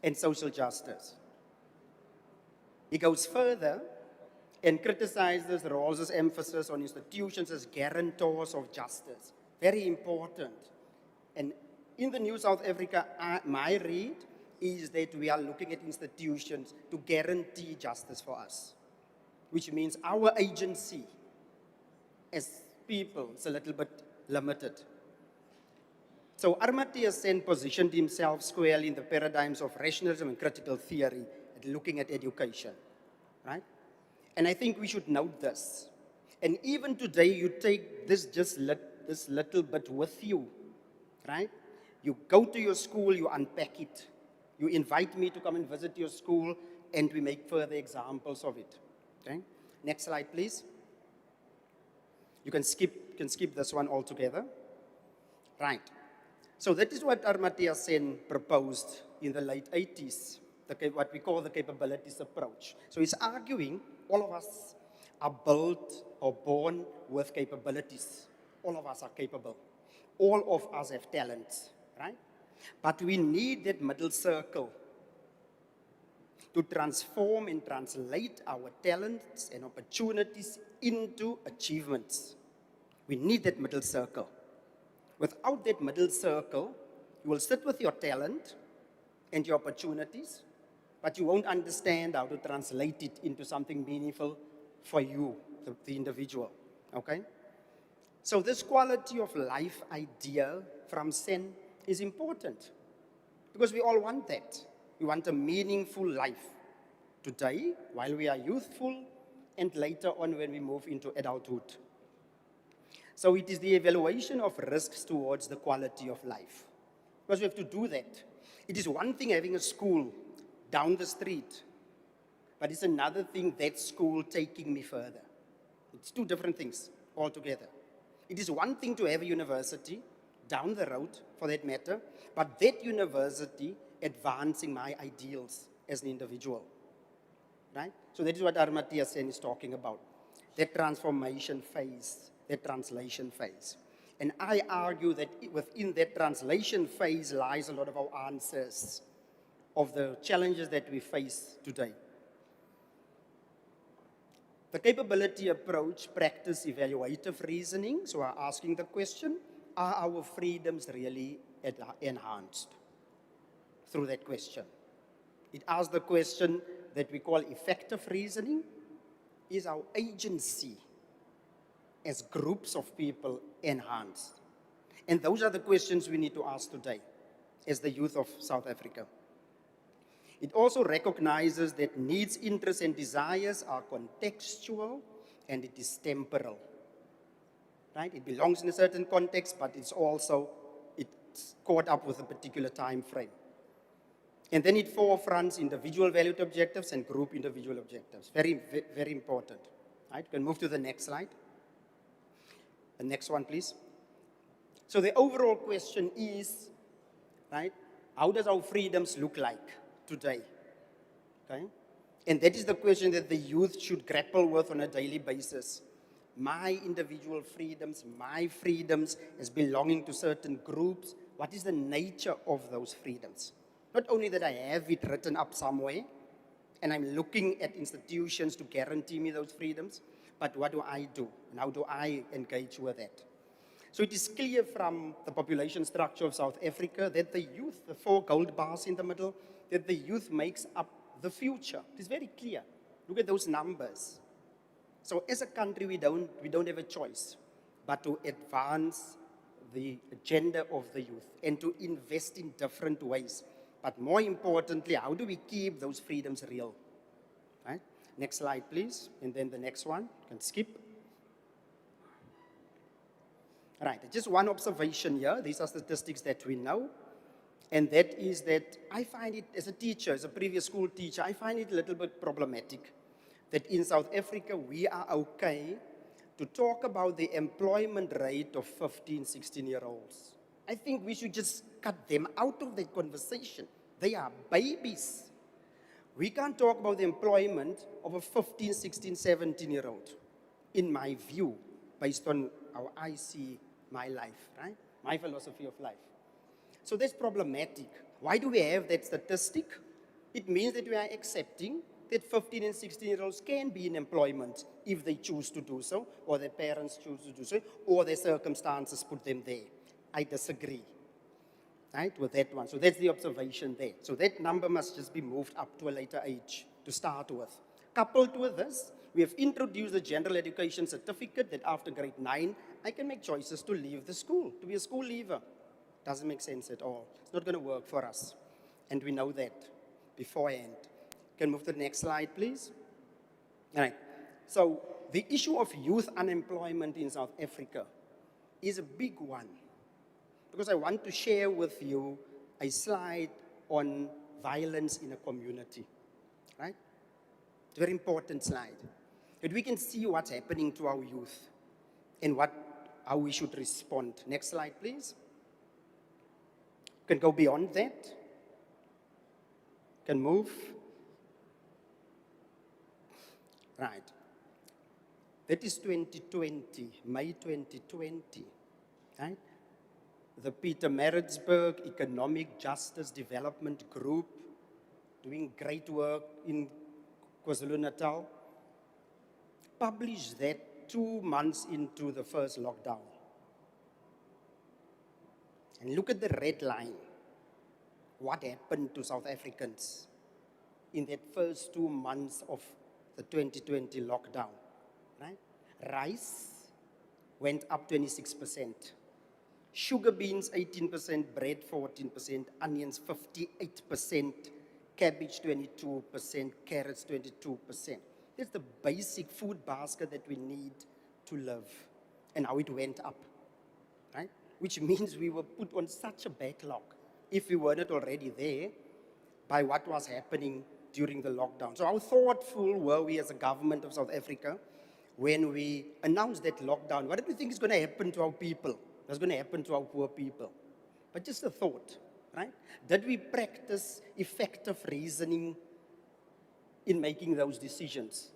and social justice. He goes further and criticizes Rawls's emphasis on institutions as guarantors of justice. Very important. And in the New South Africa, my read is that we are looking at institutions to guarantee justice for us, which means our agency as people is a little bit limited. So Amartya Sen positioned himself squarely in the paradigms of rationalism and critical theory, looking at education, right? And I think we should note this. And even today, you take this this little bit with you, right? You go to your school, you unpack it. You invite me to come and visit your school, and we make further examples of it, okay? Next slide, please. You can skip this one altogether. Right. So that is what Amartya Sen proposed in the late 80s, what we call the capabilities approach. So he's arguing all of us are built or born with capabilities. All of us are capable. All of us have talents, right? But we need that middle circle to transform and translate our talents and opportunities into achievements. We need that middle circle. Without that middle circle, you will sit with your talent and your opportunities, but you won't understand how to translate it into something meaningful for you, the individual, okay? So this quality of life idea from Sen is important because we all want that. We want a meaningful life today while we are youthful and later on when we move into adulthood. So it is the evaluation of risks towards the quality of life. Because we have to do that. It is one thing having a school down the street, but it's another thing that school taking me further. It's 2 different things altogether. It is one thing to have a university down the road, for that matter, but that university advancing my ideals as an individual, right? So that is what Amartya Sen is talking about, that transformation phase, that translation phase. And I argue that within that translation phase lies a lot of our answers of the challenges that we face today. The capability approach practice evaluative reasoning. So we're asking the question, are our freedoms really enhanced through that question? It asks the question that we call effective reasoning. Is our agency as groups of people enhanced? And those are the questions we need to ask today as the youth of South Africa. It also recognizes that needs, interests, and desires are contextual and it is temporal. Right? It belongs in a certain context, but it's caught up with a particular time frame. And then it forefronts individual valued objectives and group individual objectives. Very, very important. Right? You can move to the next slide. The next one, please. So the overall question is, right, how does our freedoms look like today? Okay? And that is the question that the youth should grapple with on a daily basis. My individual freedoms, my freedoms as belonging to certain groups, what is the nature of those freedoms? Not only that I have it written up somewhere, and I'm looking at institutions to guarantee me those freedoms, but what do I do? And how do I engage with that? So it is clear from the population structure of South Africa that the youth, the 4 gold bars in the middle, that the youth makes up the future. It is very clear. Look at those numbers. So as a country, we don't have a choice but to advance the agenda of the youth and to invest in different ways. But more importantly, how do we keep those freedoms real? Right? Next slide, please. And then the next one, you can skip. Right, just one observation here. These are statistics that we know. And that is that I find it, as a teacher, as a previous school teacher, I find it a little bit problematic that in South Africa, we are okay to talk about the employment rate of 15, 16-year-olds. I think we should just cut them out of the conversation. They are babies. We can't talk about the employment of a 15, 16, 17-year-old, in my view, based on how I see my life, right? My philosophy of life. So that's problematic. Why do we have that statistic? It means that we are accepting that 15 and 16-year-olds can be in employment if they choose to do so, or their parents choose to do so, or their circumstances put them there. I disagree, right, with that one. So that's the observation there. So that number must just be moved up to a later age to start with. Coupled with this, we have introduced a general education certificate that after grade 9, I can make choices to leave the school, to be a school leaver. Doesn't make sense at all. It's not going to work for us. And we know that beforehand. Can move to the next slide, please? All right. So the issue of youth unemployment in South Africa is a big one, because I want to share with you a slide on violence in a community, right? It's a very important slide. That we can see what's happening to our youth and how we should respond. Next slide, please. Can go beyond that. Can move. Right. That is 2020, May 2020, right? The Peter Maritzburg Economic Justice Development Group, doing great work in KwaZulu-Natal, published that 2 months into the first lockdown. And look at the red line. What happened to South Africans in that first 2 months of the 2020 lockdown, right? Rice went up 26%. Sugar beans, 18%, bread, 14%, onions, 58%, cabbage, 22%, carrots, 22%. That's the basic food basket that we need to live, and how it went up, right? Which means we were put on such a backlog, if we were not already there, by what was happening during the lockdown. So how thoughtful were we as a government of South Africa when we announced that lockdown? What did we think is going to happen to our people? What's going to happen to our poor people? But just a thought, right? Did we practice effective reasoning in making those decisions,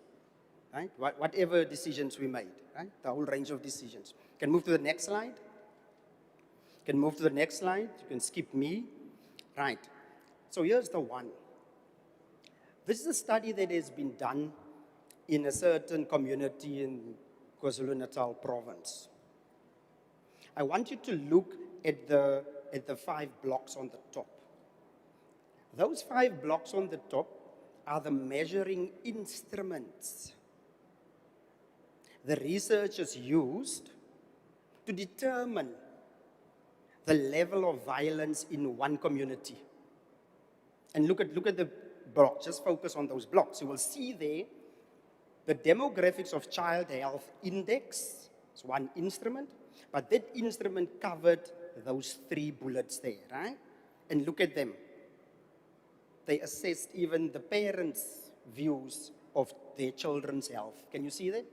right? Whatever decisions we made, right? The whole range of decisions. Can move to the next slide. Can move to the next slide. You can skip me. Right. So here's the one. This is a study that has been done in a certain community in KwaZulu-Natal province. I want you to look at the 5 blocks on the top. Those 5 blocks on the top are the measuring instruments the researchers used to determine the level of violence in one community. And look at the blocks, just focus on those blocks. You will see there the demographics of child health index is one instrument, but that instrument covered those 3 bullets there, right? And look at them. They assessed even the parents' views of their children's health. Can you see that?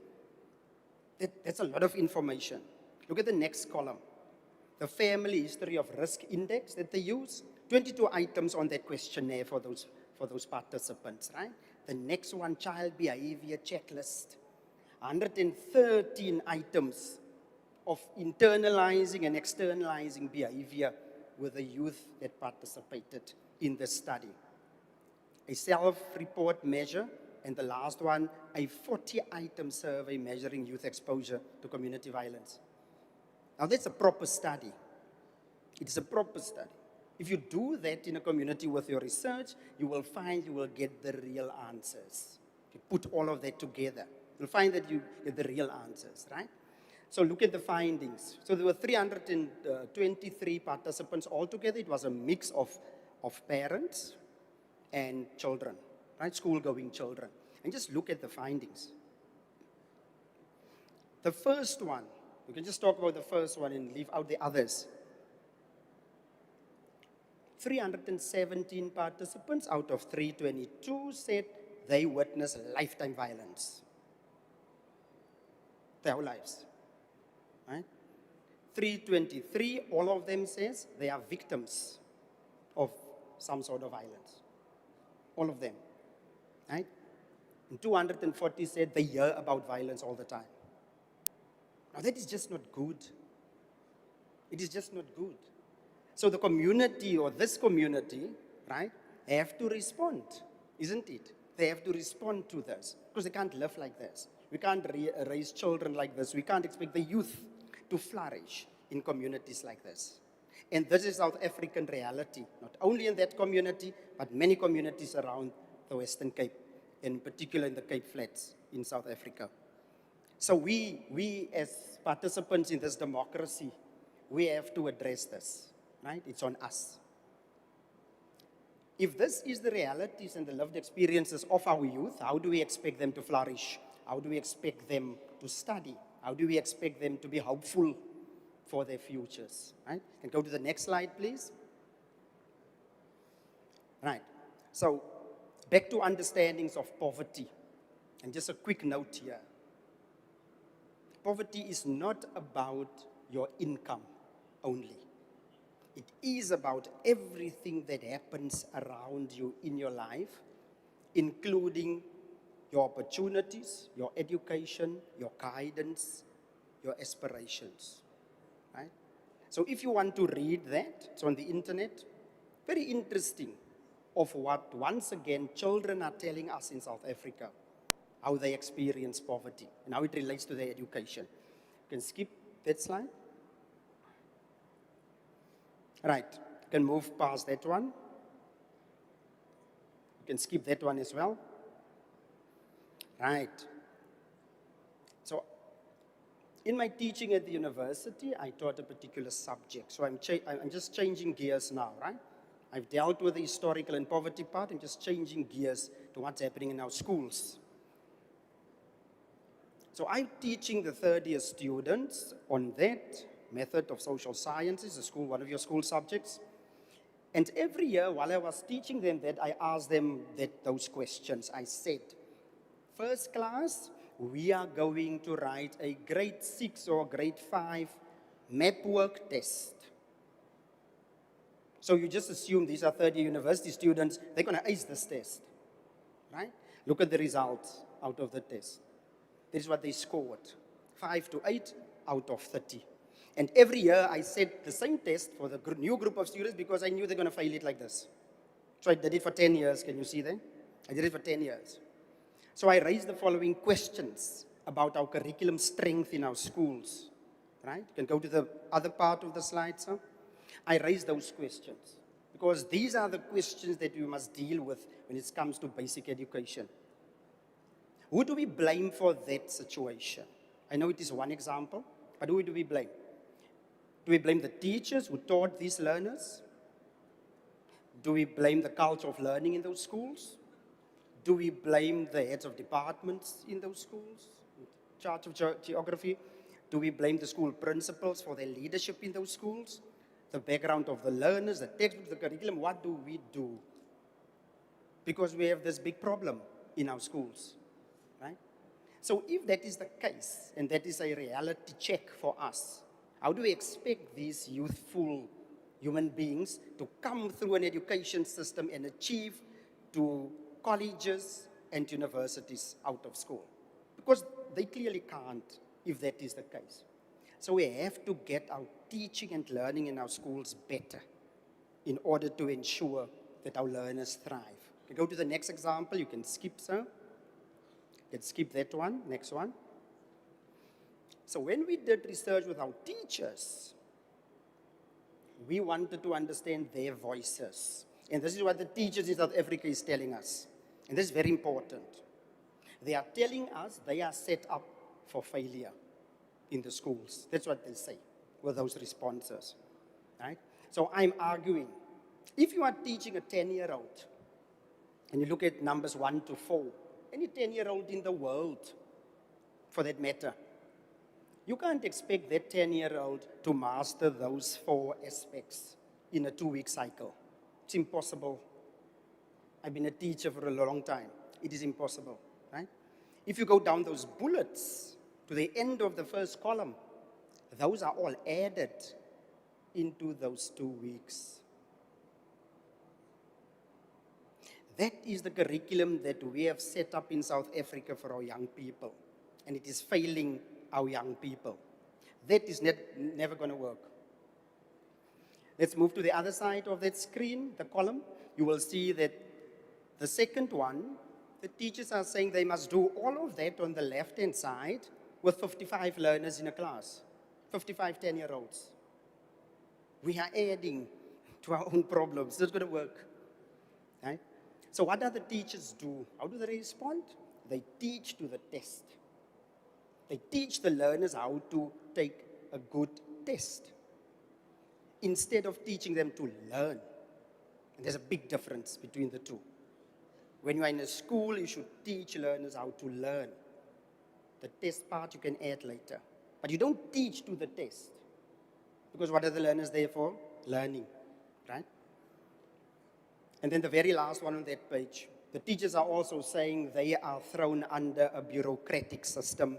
That's a lot of information. Look at the next column. The family history of risk index that they use. 22 items on that questionnaire for those participants, right? The next one, child behavior checklist. 113 items of internalizing and externalizing behavior with the youth that participated in the study. A self-report measure, and the last one, a 40-item survey measuring youth exposure to community violence. Now that's a proper study. It's a proper study. If you do that in a community with your research, you will find you will get the real answers. If you put all of that together, you'll find that you get the real answers, right? So look at the findings. So there were 323 participants altogether. It was a mix of parents and children, right? School-going children. And just look at the findings. The first one, we can just talk about the first one and leave out the others. 317 participants out of 322 said they witnessed lifetime violence. Their whole lives, right? 323, all of them says they are victims of some sort of violence. All of them, right? And 240 said they hear about violence all the time. Now that is just not good. It is just not good. So the community, or this community, right, have to respond, isn't it? They have to respond to this, because they can't live like this. We can't raise children like this. We can't expect the youth to flourish in communities like this. And this is South African reality, not only in that community, but many communities around the Western Cape, in particular in the Cape Flats in South Africa. So we as participants in this democracy, we have to address this, right? It's on us. If this is the realities and the lived experiences of our youth, how do we expect them to flourish? How do we expect them to study? How do we expect them to be hopeful for their futures, right? And go to the next slide, please. Right, so back to understandings of poverty. And just a quick note here. Poverty is not about your income only. It is about everything that happens around you in your life, including your opportunities, your education, your guidance, your aspirations. Right? So if you want to read that, it's on the internet, very interesting of what, once again, children are telling us in South Africa, how they experience poverty and how it relates to their education. You can skip that slide. Right, you can move past that one. You can skip that one as well. Right. So, in my teaching at the university, I taught a particular subject. So I'm just changing gears now, right? I've dealt with the historical and poverty part. I'm just changing gears to what's happening in our schools. So I'm teaching the third-year students on that method of social sciences, one of your school subjects. And every year, while I was teaching them that, I asked them those questions. I said, first class, we are going to write a grade 6 or grade 5 map work test. So you just assume these are third-year university students, they're going to ace this test, right? Look at the results out of the test. This is what they scored, 5 to 8 out of 30. And every year I set the same test for the new group of students because I knew they're going to fail it like this. So I did it for 10 years, can you see that? I did it for 10 years. So I raised the following questions about our curriculum strength in our schools, right? You can go to the other part of the slide, sir. I raised those questions. Because these are the questions that we must deal with when it comes to basic education. Who do we blame for that situation? I know it is one example, but who do we blame? Do we blame the teachers who taught these learners? Do we blame the culture of learning in those schools? Do we blame the heads of departments in those schools, in charge of geography? Do we blame the school principals for their leadership in those schools? The background of the learners, the textbooks, the curriculum, what do we do? Because we have this big problem in our schools, right? So if that is the case, and that is a reality check for us, how do we expect these youthful human beings to come through an education system and achieve to colleges and universities out of school? Because they clearly can't if that is the case. So we have to get our teaching and learning in our schools better in order to ensure that our learners thrive. You can go to the next example. You can skip, sir. You can skip that one. Next one. So when we did research with our teachers, we wanted to understand their voices. And this is what the teachers in South Africa is telling us. And this is very important. They are telling us they are set up for failure in the schools. That's what they say with those responses, right? So I'm arguing, if you are teaching a 10-year-old, and you look at numbers 1 to 4, any 10-year-old in the world, for that matter, you can't expect that 10-year-old to master those 4 aspects in a 2-week cycle. It's impossible. I've been a teacher for a long time. It is impossible, right? If you go down those bullets to the end of the first column, those are all added into those 2 weeks. That is the curriculum that we have set up in South Africa for our young people, and it is failing our young people. That is never going to work. Let's move to the other side of that screen, the column. You will see that the second one, the teachers are saying they must do all of that on the left-hand side with 55 learners in a class, 55 10-year-olds. We are adding to our own problems. It's not going to work, right? So what do the teachers do? How do they respond? They teach to the test. They teach the learners how to take a good test instead of teaching them to learn. And there's a big difference between the two. When you are in a school, you should teach learners how to learn. The test part you can add later. But you don't teach to the test. Because what are the learners there for? Learning, right? And then the very last one on that page, the teachers are also saying they are thrown under a bureaucratic system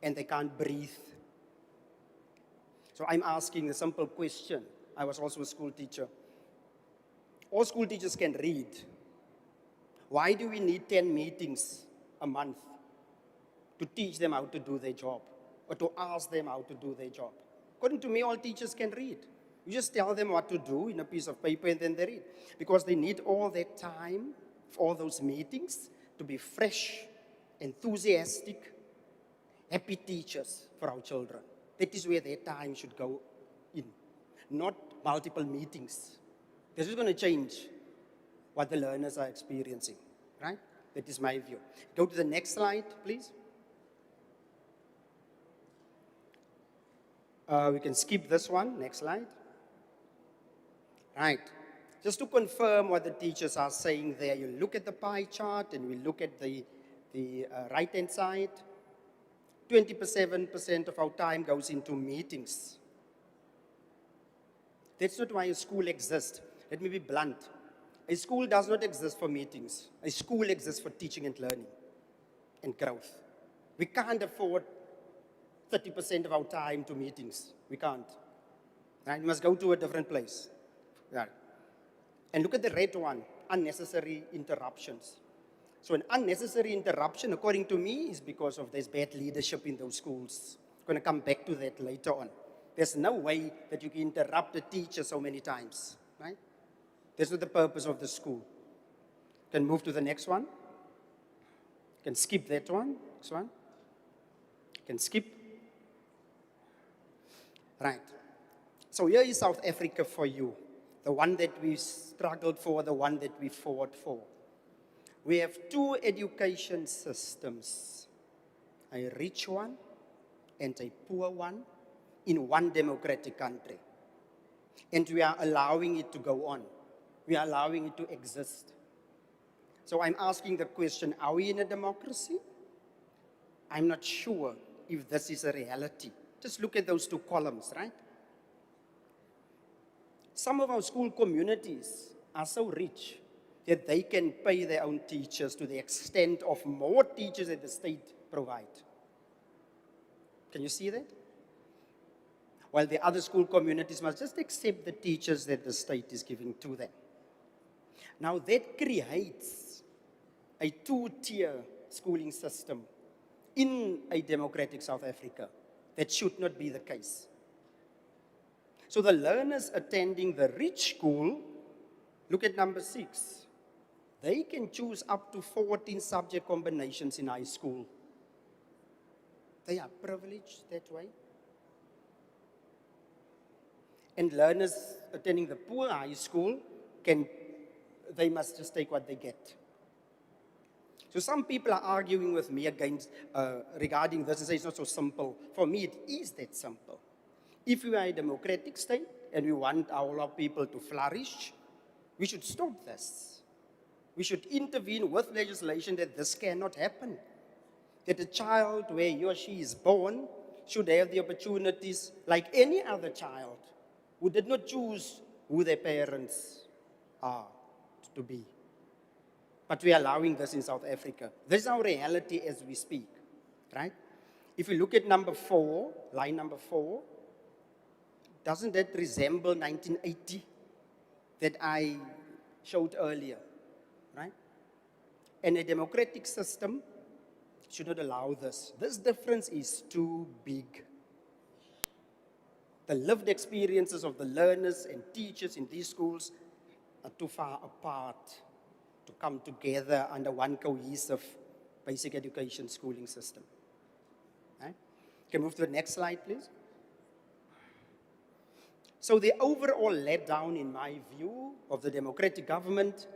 and they can't breathe. So I'm asking a simple question. I was also a school teacher. All school teachers can read. Why do we need 10 meetings a month to teach them how to do their job or to ask them how to do their job? According to me, all teachers can read. You just tell them what to do in a piece of paper and then they read. Because they need all that time for all those meetings to be fresh, enthusiastic, happy teachers for our children. That is where their time should go in, not multiple meetings. This is going to change what the learners are experiencing, right? That is my view. Go to the next slide, please. We can skip this one. Next slide. Right. Just to confirm what the teachers are saying there, you look at the pie chart and we look at the right-hand side. 27% of our time goes into meetings. That's not why a school exists. Let me be blunt. A school does not exist for meetings. A school exists for teaching and learning and growth. We can't afford 30% of our time to meetings. We can't. Right? We must go to a different place. Right. And look at the red one, unnecessary interruptions. So an unnecessary interruption, according to me, is because of there's bad leadership in those schools. I'm going to come back to that later on. There's no way that you can interrupt a teacher so many times, right? That's not the purpose of the school. You can move to the next one. You can skip that one. Next one. You can skip. Right. So here is South Africa for you. the one that we struggled for, the one that we fought for. We have two education systems, a rich one and a poor one in one democratic country. And we are allowing it to go on. We are allowing it to exist. So I'm asking the question, are we in a democracy? I'm not sure if this is a reality. Just look at those two columns, right? Some of our school communities are so rich that they can pay their own teachers to the extent of more teachers that the state provide. Can you see that? While the other school communities must just accept the teachers that the state is giving to them. Now that creates a two-tier schooling system in a democratic South Africa. That should not be the case. So the learners attending the rich school, look at number 6. They can choose up to 14 subject combinations in high school. They are privileged that way. And learners attending the poor high school, they must just take what they get. So some people are arguing with me regarding this and say it's not so simple. For me, it is that simple. If we are a democratic state and we want our people to flourish, we should stop this. We should intervene with legislation that this cannot happen. That a child where he or she is born should have the opportunities like any other child who did not choose who their parents are to be. But we are allowing this in South Africa. This is our reality as we speak, right? If you look at number 4, line number 4, doesn't that resemble 1980 that I showed earlier, right? And a democratic system should not allow this. This difference is too big. The lived experiences of the learners and teachers in these schools are too far apart to come together under one cohesive basic education schooling system. Right? Can we move to the next slide, please? So the overall letdown, in my view, of the democratic government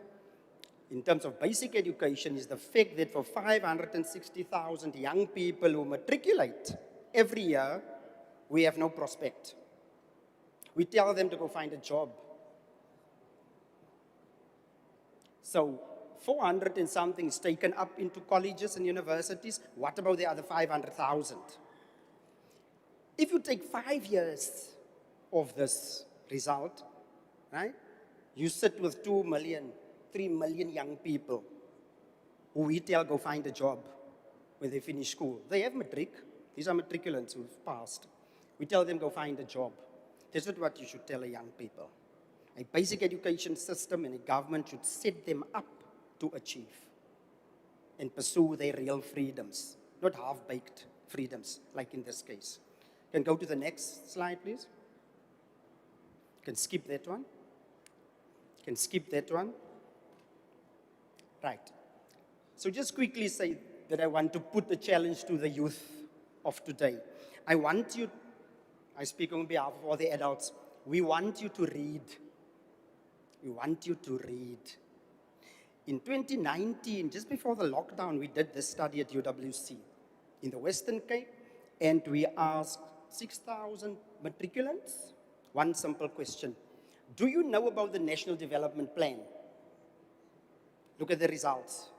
in terms of basic education is the fact that for 560,000 young people who matriculate every year, we have no prospect. We tell them to go find a job. So 400 and something is taken up into colleges and universities. What about the other 500,000? If you take 5 years of this result, right, you sit with 2 million, 3 million young people who we tell go find a job when they finish school. They have matric. These are matriculants who've passed. We tell them go find a job. That's not what you should tell a young people. A basic education system and a government should set them up to achieve and pursue their real freedoms, not half-baked freedoms, like in this case. Can go to the next slide, please? Can skip that one. Can skip that one. Right. So just quickly say that I want to put the challenge to the youth of today. I speak on behalf of all the adults, we want you to read. We want you to read. In 2019, just before the lockdown, we did this study at UWC in the Western Cape, and we asked 6,000 matriculants one simple question. Do you know about the National Development Plan? Look at the results.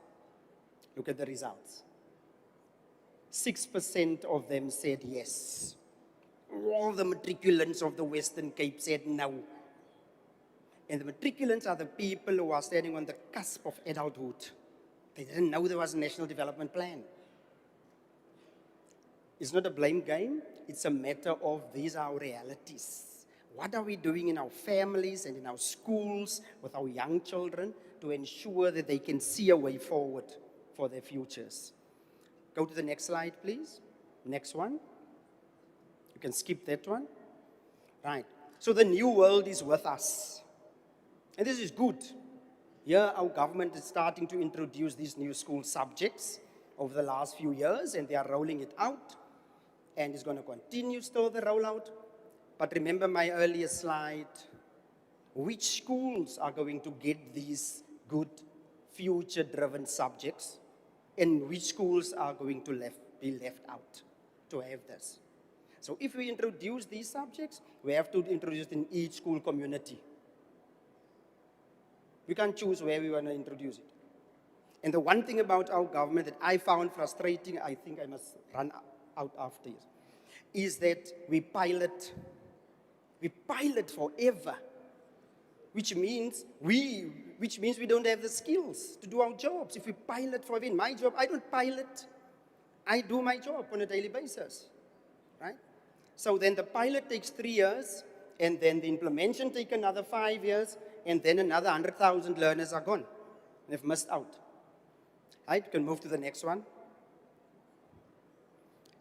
Look at the results. 6% of them said yes. All the matriculants of the Western Cape said no. And the matriculants are the people who are standing on the cusp of adulthood. They didn't know there was a National Development Plan. It's not a blame game. It's a matter of these are our realities. What are we doing in our families and in our schools with our young children to ensure that they can see a way forward for their futures? Go to the next slide, please. Next one. You can skip that one. Right. So the new world is with us. And this is good. Here, our government is starting to introduce these new school subjects over the last few years, and they are rolling it out. And it's going to continue still the rollout. But remember my earlier slide, which schools are going to get these good future-driven subjects and which schools are going to be left out to have this. So if we introduce these subjects, we have to introduce it in each school community. We can't choose where we want to introduce it. And the one thing about our government that I found frustrating, I think I must run out after this, is that we pilot forever, which means we don't have the skills to do our jobs. If we pilot forever, in my job, I don't pilot. I do my job on a daily basis, right? So then the pilot takes 3 years, and then the implementation takes another 5 years, and then another 100,000 learners are gone. They've missed out. Right, you can move to the next one. You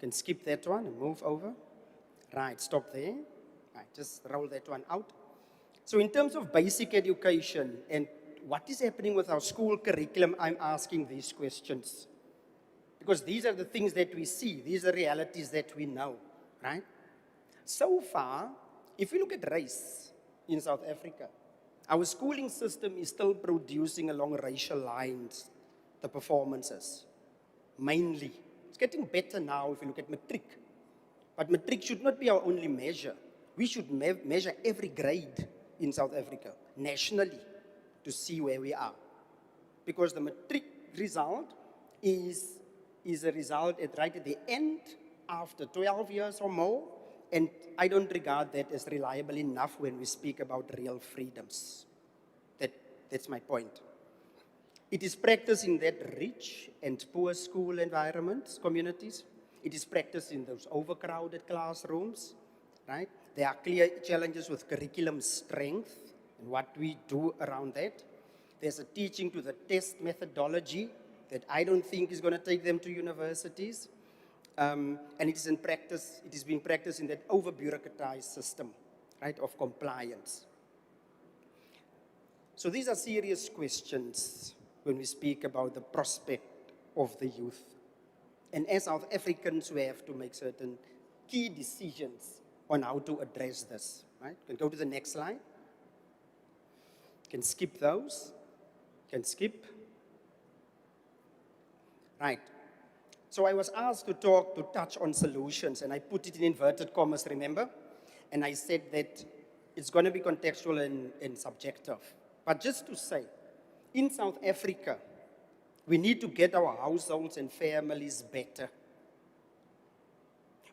can skip that one and move over. Right, stop there. Right, just roll that one out. So in terms of basic education and what is happening with our school curriculum, I'm asking these questions. Because these are the things that we see. These are realities that we know, right? So far, if we look at race in South Africa, our schooling system is still producing along racial lines the performances, mainly. It's getting better now if you look at matric. But matric should not be our only measure. We should measure every grade in South Africa, nationally, to see where we are. Because the matric result is a result right at the end, after 12 years or more, and I don't regard that as reliable enough when we speak about real freedoms. That's my point. It is practiced in that rich and poor school environments, communities. It is practiced in those overcrowded classrooms, right? There are clear challenges with curriculum strength and what we do around that. There's a teaching to the test methodology that I don't think is going to take them to universities. And it is being practiced in that over-bureaucratized system, right, of compliance. So these are serious questions when we speak about the prospect of the youth. And as South Africans, we have to make certain key decisions on how to address this, right? You can go to the next slide. You can skip those. You can skip. Right. So I was asked to touch on solutions, and I put it in inverted commas, remember? And I said that it's going to be contextual and subjective. But just to say, in South Africa, we need to get our households and families better.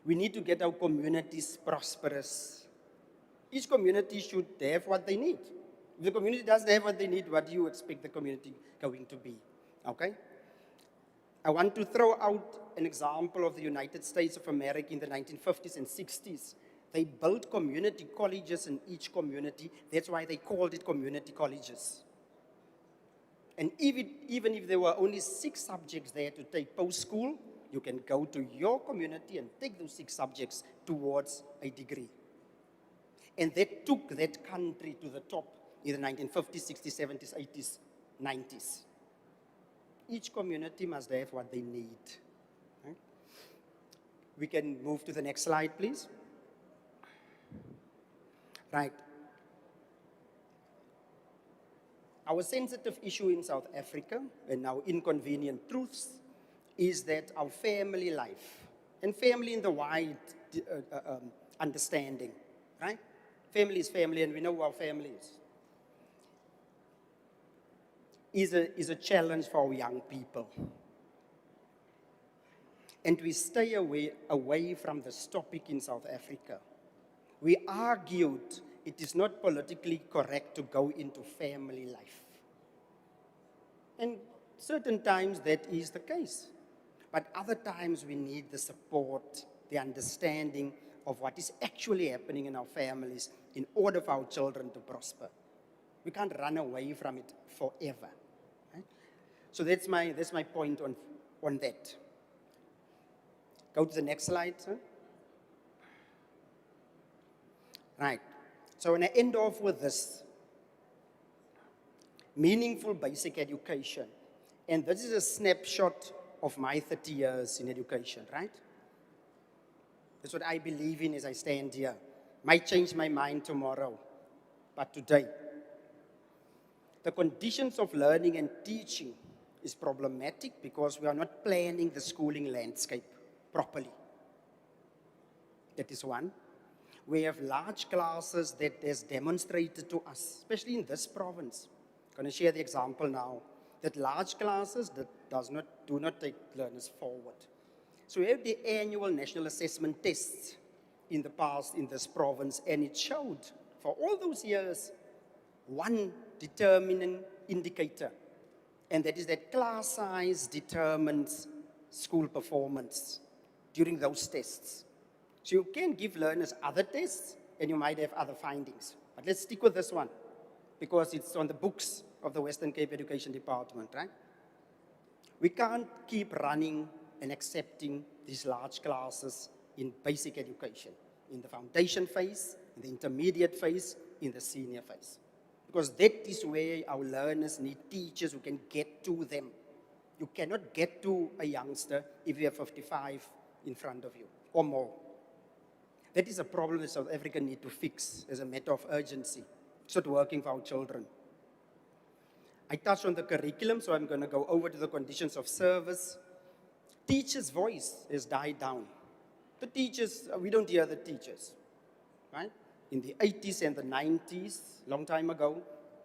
We need to get our communities prosperous. Each community should have what they need. If the community doesn't have what they need, what do you expect the community going to be? Okay? I want to throw out an example of the United States of America in the 1950s and 60s. They built community colleges in each community. That's why they called it community colleges. And even if there were only 6 subjects there to take post-school, you can go to your community and take those 6 subjects towards a degree. And that took that country to the top in the 1950s, 60s, 70s, 80s, 90s. Each community must have what they need. Right? We can move to the next slide, please. Right. Our sensitive issue in South Africa, and our inconvenient truths, is that our family life, and family in the wide understanding, right? Family is family, and we know who our family is a challenge for our young people. And we stay away from this topic in South Africa. We argued it is not politically correct to go into family life. And certain times that is the case. But other times we need the support, the understanding of what is actually happening in our families in order for our children to prosper. We can't run away from it forever. Right? So that's my point on that. Go to the next slide, sir. Right. So when I end off with this, meaningful basic education. And this is a snapshot of my 30 years in education, right? That's what I believe in as I stand here. Might change my mind tomorrow, but today, The conditions of learning and teaching is problematic because we are not planning the schooling landscape properly. That is one. We have large classes that has demonstrated to us, especially in this province. I'm going to share the example now, that large classes that do not take learners forward. So we have the annual national assessment tests in the past in this province, and it showed for all those years one determining indicator, and that is that class size determines school performance during those tests. So you can give learners other tests, and you might have other findings. But let's stick with this one, because it's on the books of the Western Cape Education Department, right? We can't keep running and accepting these large classes in basic education, in the foundation phase, in the intermediate phase, in the senior phase. Because that is where our learners need teachers who can get to them. You cannot get to a youngster if you have 55 in front of you or more. That is a problem that South Africa needs to fix as a matter of urgency. It's not working for our children. I touched on the curriculum, so I'm going to go over to the conditions of service. Teachers' voice has died down. The teachers, we don't hear the teachers, right? In the 80s and the 90s, long time ago,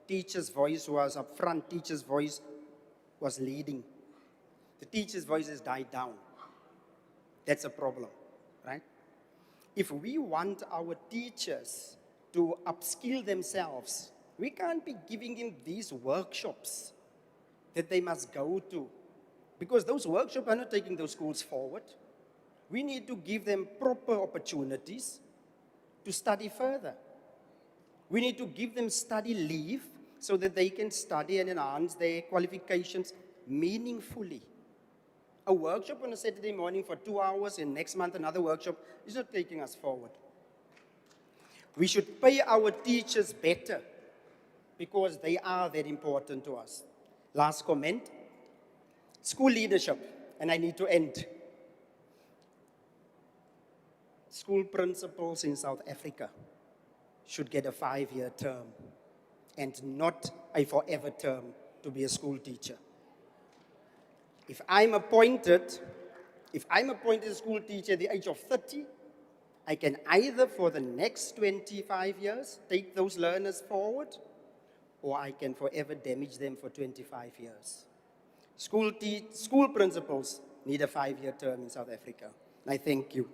teachers' voice was up front, teachers' voice was leading. The teachers' voice has died down. That's a problem, right? If we want our teachers to upskill themselves, we can't be giving them these workshops that they must go to, because those workshops are not taking those schools forward. We need to give them proper opportunities to study further. We need to give them study leave so that they can study and enhance their qualifications meaningfully. A workshop on a Saturday morning for 2 hours and next month another workshop is not taking us forward. We should pay our teachers better because they are that important to us. Last comment, school leadership, and I need to end. School principals in South Africa should get a 5-year term and not a forever term to be a school teacher. If I'm appointed a school teacher at the age of 30, I can either for the next 25 years take those learners forward, or I can forever damage them for 25 years. School principals need a 5-year term in South Africa. And I thank you.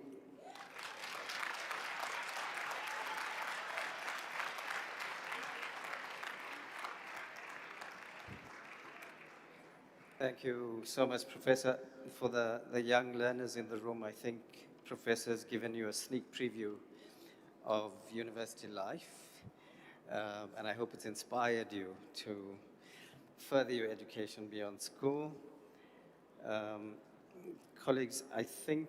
Thank you so much, Professor. For the young learners in the room, I think Professor has given you a sneak preview of university life, and I hope it's inspired you to further your education beyond school. Colleagues, I think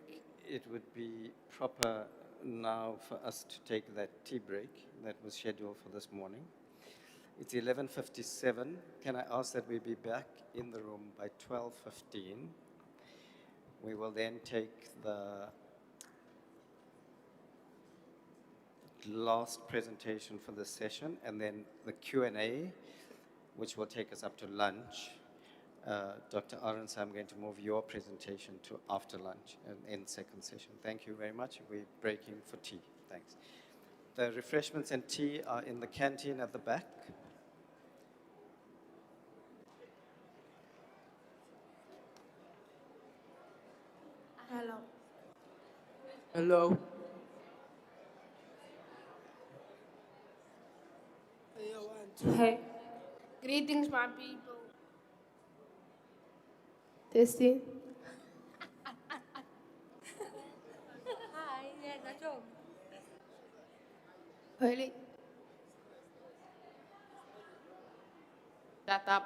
it would be proper now for us to take that tea break that was scheduled for this morning. It's 11:57. Can I ask that we be back in the room by 12:15? We will then take the last presentation for this session and then the Q&A, which will take us up to lunch. Dr. Arons, I'm going to move your presentation to after lunch and end second session. Thank you very much. We're breaking for tea. Thanks. The refreshments and tea are in the canteen at the back. Hello. Hello. Hey. Greetings, my people. Testing. Hi, yeah, that's all. Really? Shut up.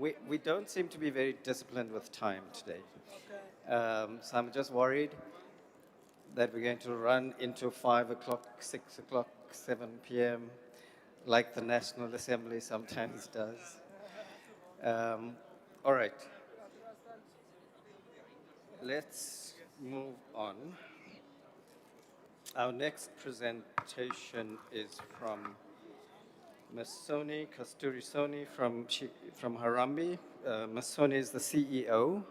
we don't seem to be very disciplined with time today. So I'm just worried that we're going to run into 5 o'clock, 6 o'clock, 7 p.m., like the National Assembly sometimes does. All right. Let's move on. Our next presentation is from Ms. Soni Kasturi Soni from Harambee. Ms. Soni is the CEO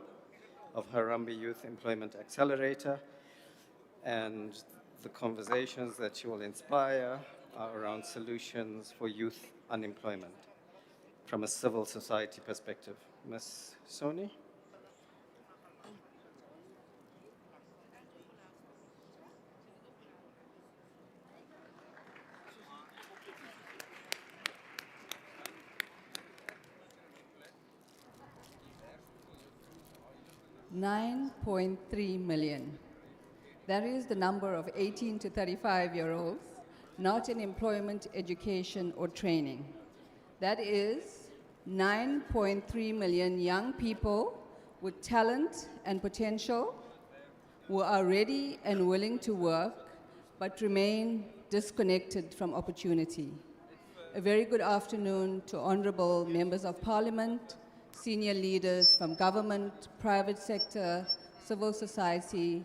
of Harambee Youth Employment Accelerator, and the conversations that she will inspire are around solutions for youth unemployment from a civil society perspective. Ms. Soni? 9.3 million. That is the number of 18 to 35-year-olds not in employment, education, or training. That is 9.3 million young people with talent and potential who are ready and willing to work but remain disconnected from opportunity. A very good afternoon to honorable members of parliament, senior leaders from government, private sector, civil society,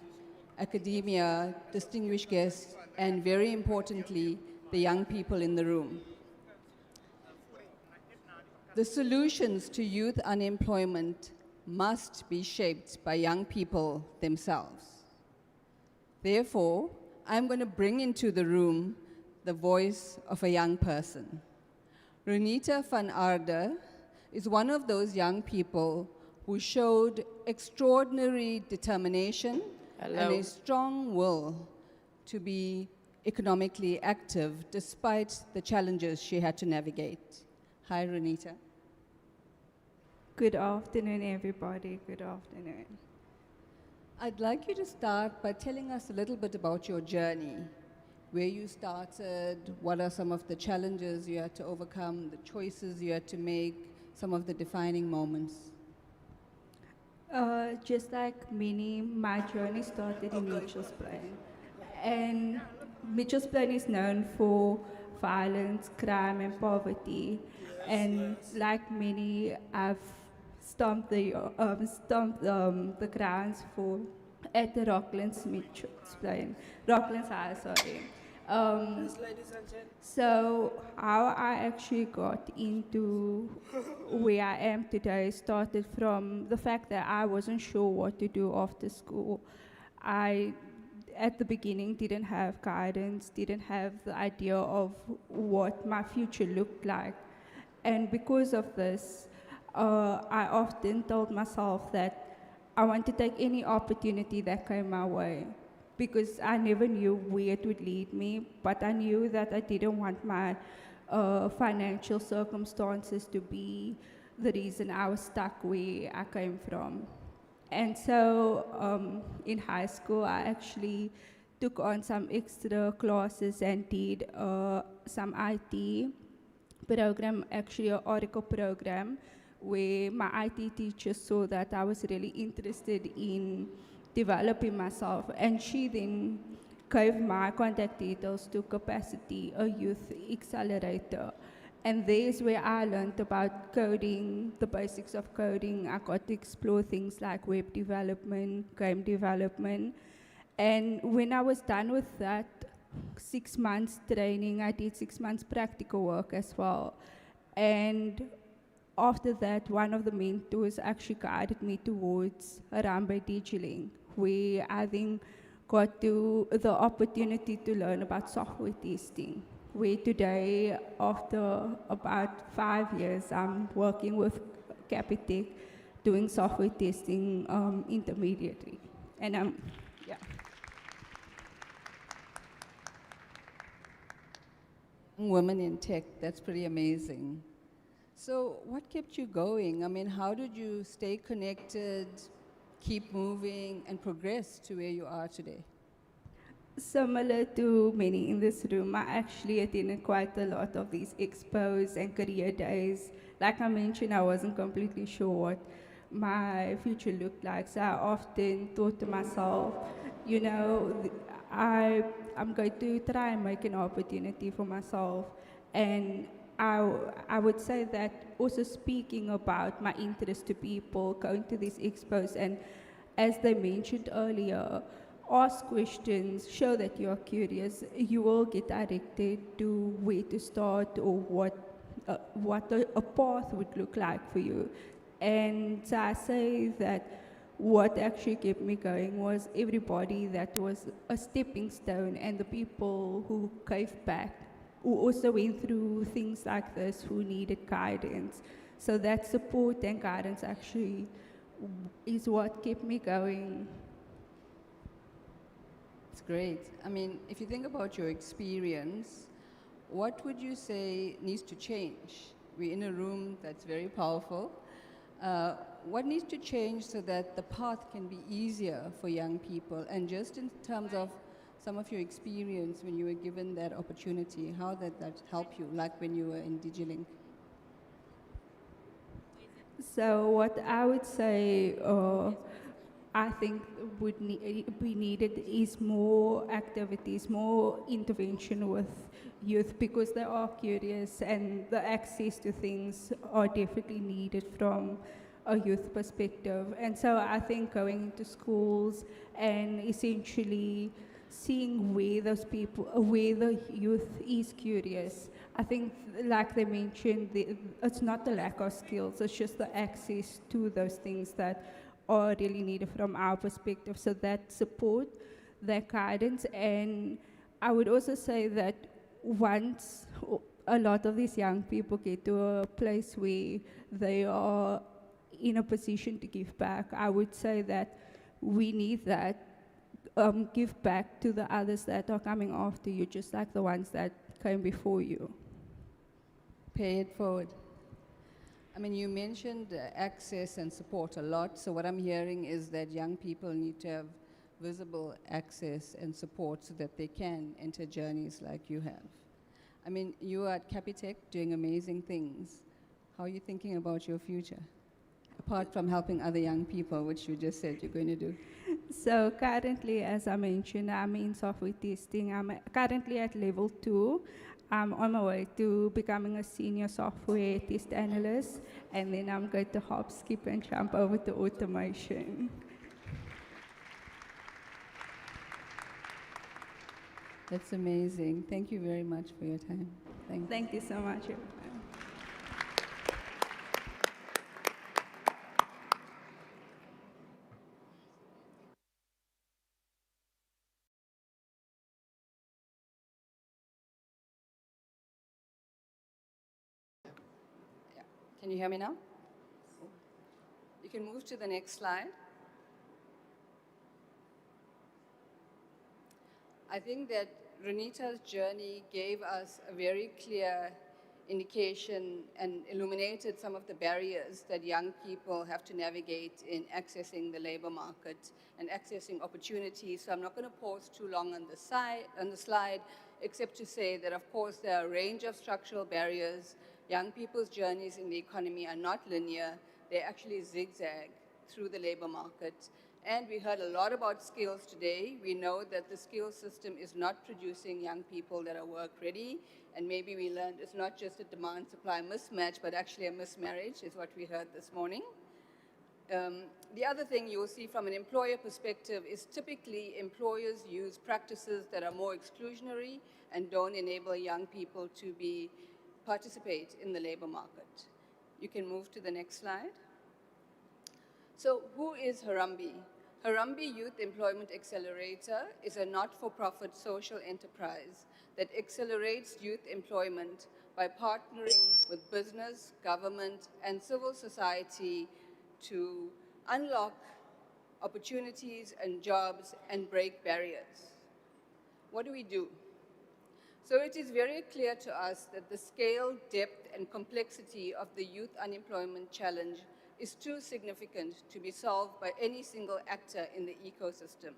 academia, distinguished guests, and very importantly, the young people in the room. The solutions to youth unemployment must be shaped by young people themselves. Therefore, I'm going to bring into the room the voice of a young person. Renita van Aarde is one of those young people who showed extraordinary determination and a strong will to be economically active despite the challenges she had to navigate. Hi, Renita. Good afternoon, everybody. Good afternoon. I'd like you to start by telling us a little bit about your journey, where you started, what are some of the challenges you had to overcome, the choices you had to make, some of the defining moments. Just like many, my journey started in Mitchell's Plain. And Mitchell's Plain is known for violence, crime, and poverty. And like many, I've stomped the grounds for at the Rocklands Mitchell's Plain, Rocklands High, sorry. So how I actually got into where I am today started from the fact that I wasn't sure what to do after school. I, at the beginning, didn't have guidance, didn't have the idea of what my future looked like. And because of this, I often told myself that I want to take any opportunity that came my way, because I never knew where it would lead me, but I knew that I didn't want my financial circumstances to be the reason I was stuck where I came from. And so in high school, I actually took on some extra classes and did some IT program, actually an Oracle program, where my IT teacher saw that I was really interested in developing myself, and she then gave my contact details to Capacity, a youth accelerator. And there's where I learned about coding, the basics of coding. I got to explore things like web development, game development. And when I was done with that 6 months training, I did 6 months practical work as well. And after that, one of the mentors actually guided me towards Harambee DigiLink, where I then got to the opportunity to learn about software testing, where today, after about 5 years, I'm working with Capitec doing software testing intermediately. And yeah. Women in tech, that's pretty amazing. So what kept you going? I mean, how did you stay connected, keep moving, and progress to where you are today? Similar to many in this room, I actually attended quite a lot of these expos and career days. Like I mentioned, I wasn't completely sure what my future looked like, so I often thought to myself, you know, I'm going to try and make an opportunity for myself. And I would say that also speaking about my interest to people, going to these expos, and as they mentioned earlier, ask questions, show that you are curious. You will get directed to where to start or what a path would look like for you. And so I say that what actually kept me going was everybody that was a stepping stone and the people who gave back, who also went through things like this, who needed guidance. So that support and guidance actually is what kept me going. It's great. I mean, if you think about your experience, what would you say needs to change? We're in a room that's very powerful. What needs to change so that the path can be easier for young people? And just in terms of some of your experience when you were given that opportunity, how did that help you, like when you were in DigiLink? So what I would say, I think be needed is more activities, more intervention with youth because they are curious and the access to things are definitely needed from a youth perspective. And so I think going into schools and essentially seeing where those people, where the youth is curious. I think, like they mentioned, it's not the lack of skills, it's just the access to those things that are really needed from our perspective. So that support, that guidance, and I would also say that once a lot of these young people get to a place where they are in a position to give back, I would say that we need that give back to the others that are coming after you, just like the ones that came before you. Pay it forward. I mean, you mentioned access and support a lot. So what I'm hearing is that young people need to have visible access and support so that they can enter journeys like you have. I mean, you are at Capitec doing amazing things. How are you thinking about your future? Apart from helping other young people, which you just said you're going to do. So currently, as I mentioned, I'm in software testing. I'm currently at level 2. I'm on my way to becoming a senior software test analyst, and then I'm going to hop, skip, and jump over to automation. That's amazing. Thank you very much for your time. Thanks. Thank you so much, everyone. Yeah. Can you hear me now? You can move to the next slide. I think that Renita's journey gave us a very clear indication and illuminated some of the barriers that young people have to navigate in accessing the labor market and accessing opportunities. So I'm not going to pause too long on the slide, except to say that, of course, there are a range of structural barriers. Young people's journeys in the economy are not linear. They actually zigzag through the labor market. And we heard a lot about skills today. We know that the skills system is not producing young people that are work ready. And maybe we learned it's not just a demand-supply mismatch, but actually a mismarriage is what we heard this morning. The other thing you'll see from an employer perspective is typically employers use practices that are more exclusionary and don't enable young people to participate in the labor market. You can move to the next slide. So who is Harambee? Harambee Youth Employment Accelerator is a not-for-profit social enterprise that accelerates youth employment by partnering with business, government, and civil society to unlock opportunities and jobs and break barriers. What do we do? So it is very clear to us that the scale, depth, and complexity of the youth unemployment challenge is too significant to be solved by any single actor in the ecosystem.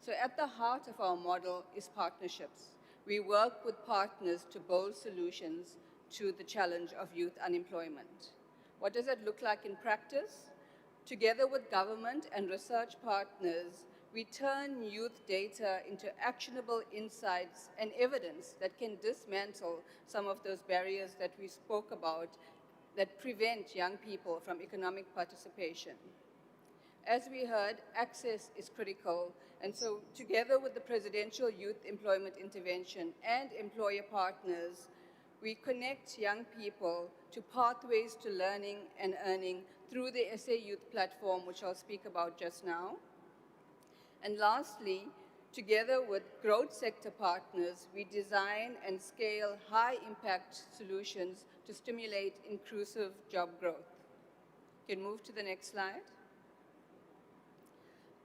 So at the heart of our model is partnerships. We work with partners to build solutions to the challenge of youth unemployment. What does that look like in practice? Together with government and research partners, we turn youth data into actionable insights and evidence that can dismantle some of those barriers that we spoke about that prevent young people from economic participation. As we heard, access is critical, and so together with the Presidential Youth Employment Intervention and employer partners, we connect young people to pathways to learning and earning through the SA Youth platform, which I'll speak about just now. And lastly, together with growth sector partners, we design and scale high-impact solutions to stimulate inclusive job growth. You can move to the next slide.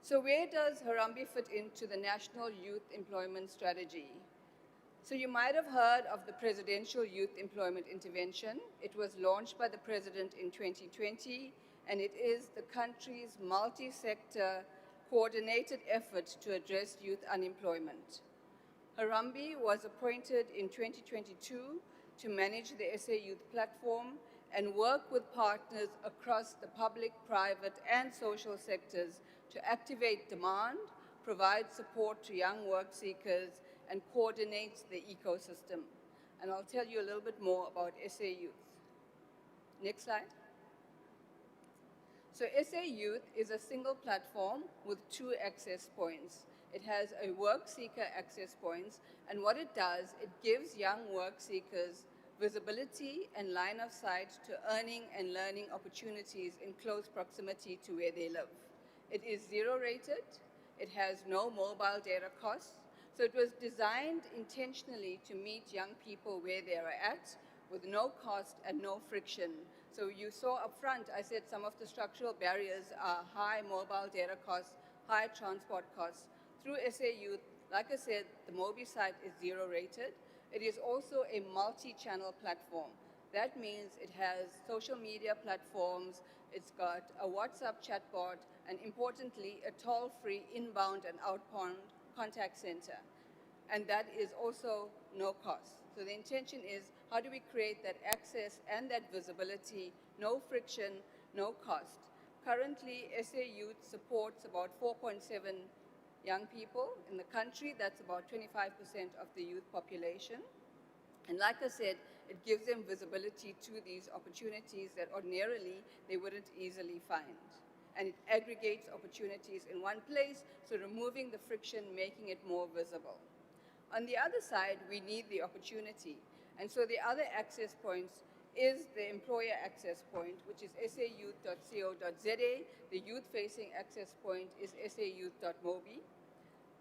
So where does Harambee fit into the National Youth Employment Strategy? So you might have heard of the Presidential Youth Employment Intervention. It was launched by the President in 2020, and it is the country's multi-sector coordinated effort to address youth unemployment. Harambee was appointed in 2022 to manage the SA Youth platform and work with partners across the public, private, and social sectors to activate demand, provide support to young work seekers, and coordinate the ecosystem. And I'll tell you a little bit more about SA Youth. Next slide. So SA Youth is a single platform with 2 access points. It has a work seeker access points, and what it does, it gives young work seekers visibility and line of sight to earning and learning opportunities in close proximity to where they live. It is zero rated, it has no mobile data costs, so it was designed intentionally to meet young people where they are at with no cost and no friction. So you saw up front, I said some of the structural barriers are high mobile data costs, high transport costs. Through SA Youth, like I said, the Mobi site is zero rated. It is also a multi-channel platform. That means it has social media platforms, it's got a WhatsApp chatbot, and importantly, a toll-free inbound and outbound contact center. And that is also no cost. So the intention is, how do we create that access and that visibility, no friction, no cost? Currently, SA Youth supports about 4.7 young people in the country. That's about 25% of the youth population. And like I said, it gives them visibility to these opportunities that ordinarily they wouldn't easily find. And it aggregates opportunities in one place, so removing the friction, making it more visible. On the other side, we need the opportunity. And so the other access points is the employer access point, which is sayouth.co.za. The youth-facing access point is sayouth.mobi.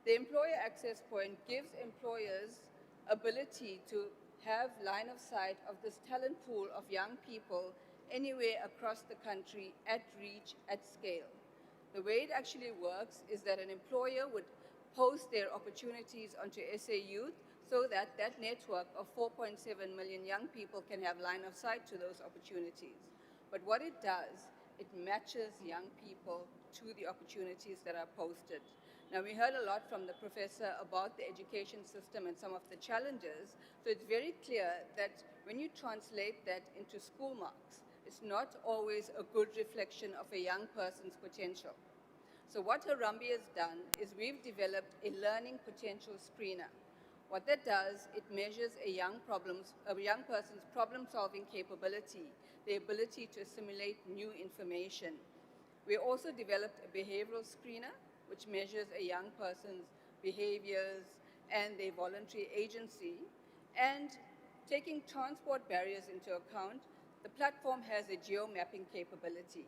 The employer access point gives employers ability to have line of sight of this talent pool of young people anywhere across the country at reach, at scale. The way it actually works is that an employer would post their opportunities onto SA Youth so that that network of 4.7 million young people can have line of sight to those opportunities. But what it does, it matches young people to the opportunities that are posted. Now, we heard a lot from the professor about the education system and some of the challenges, so it's very clear that when you translate that into school marks, it's not always a good reflection of a young person's potential. So what Harambee has done is we've developed a learning potential screener. What that does, it measures a young person's problem-solving capability, the ability to assimilate new information. We also developed a behavioral screener, which measures a young person's behaviors and their voluntary agency. And taking transport barriers into account, the platform has a geo-mapping capability.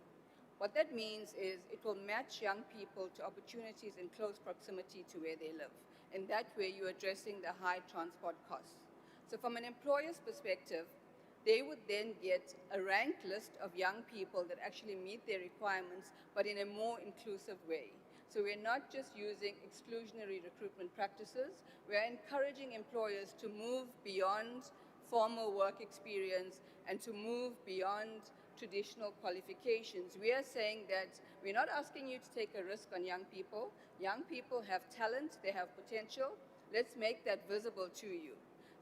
What that means is it will match young people to opportunities in close proximity to where they live. In that way, you're addressing the high transport costs. So from an employer's perspective, they would then get a ranked list of young people that actually meet their requirements, but in a more inclusive way. So we're not just using exclusionary recruitment practices, we're encouraging employers to move beyond formal work experience and to move beyond traditional qualifications. We are saying that we're not asking you to take a risk on young people. Young people have talent, they have potential. Let's make that visible to you.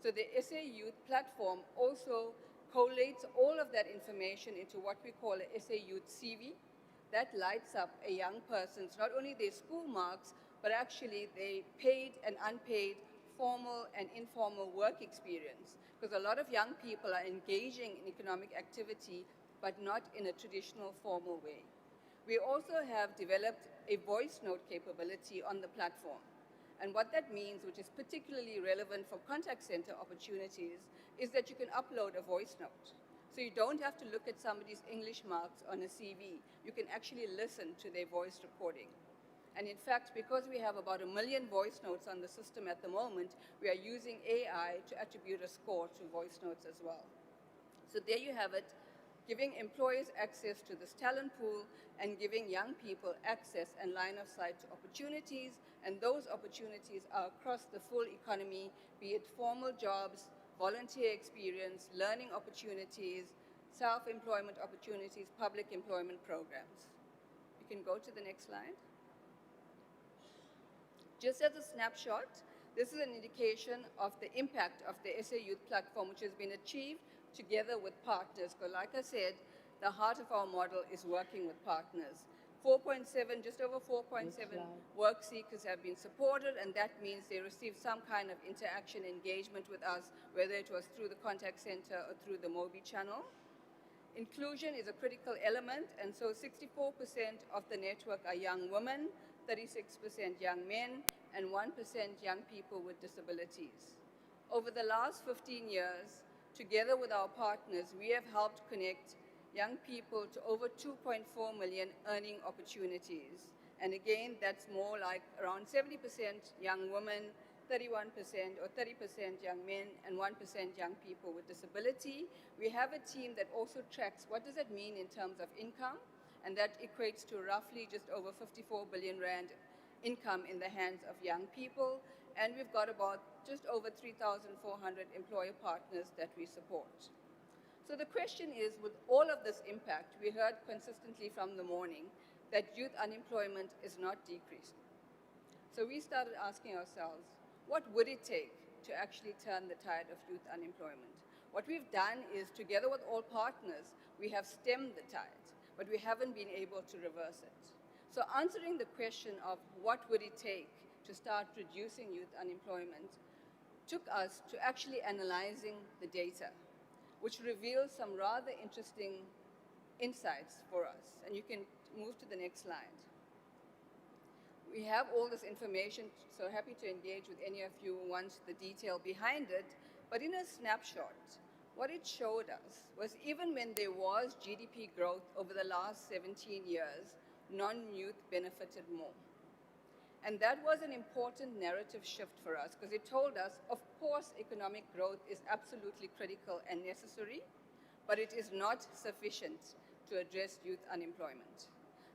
So the SA Youth platform also collates all of that information into what we call a SA Youth CV. That lights up a young person's, not only their school marks, but actually their paid and unpaid formal and informal work experience. Because a lot of young people are engaging in economic activity, but not in a traditional formal way. We also have developed a voice note capability on the platform. And what that means, which is particularly relevant for contact center opportunities, is that you can upload a voice note. So you don't have to look at somebody's English marks on a CV. You can actually listen to their voice recording. And in fact, because we have about 1 million voice notes on the system at the moment, we are using AI to attribute a score to voice notes as well. So there you have it, giving employers access to this talent pool and giving young people access and line of sight to opportunities. And those opportunities are across the full economy, be it formal jobs, volunteer experience, learning opportunities, self-employment opportunities, public employment programs. You can go to the next slide. Just as a snapshot, this is an indication of the impact of the SA Youth platform, which has been achieved together with partners. Because like I said, the heart of our model is working with partners. 4.7, just over 4.7 work seekers have been supported, and that means they received some kind of interaction engagement with us, whether it was through the contact center or through the Mobi channel. Inclusion is a critical element, and so 64% of the network are young women, 36% young men, and 1% young people with disabilities. Over the last 15 years, together with our partners, we have helped connect young people to over 2.4 million earning opportunities. And again, that's more like around 70% young women, 31% or 30% young men, and 1% young people with disability. We have a team that also tracks what does it mean in terms of income, and that equates to roughly just over 54 billion rand income in the hands of young people. And we've got about just over 3,400 employer partners that we support. So the question is, with all of this impact, we heard consistently from the morning that youth unemployment is not decreasing. So we started asking ourselves, what would it take to actually turn the tide of youth unemployment? What we've done is, together with all partners, we have stemmed the tide, but we haven't been able to reverse it. So answering the question of what would it take to start reducing youth unemployment took us to actually analyzing the data, which reveals some rather interesting insights for us. And you can move to the next slide. We have all this information, so happy to engage with any of you who want the detail behind it. But in a snapshot, what it showed us was even when there was GDP growth over the last 17 years, non-youth benefited more. And that was an important narrative shift for us, because it told us, of course, economic growth is absolutely critical and necessary, but it is not sufficient to address youth unemployment.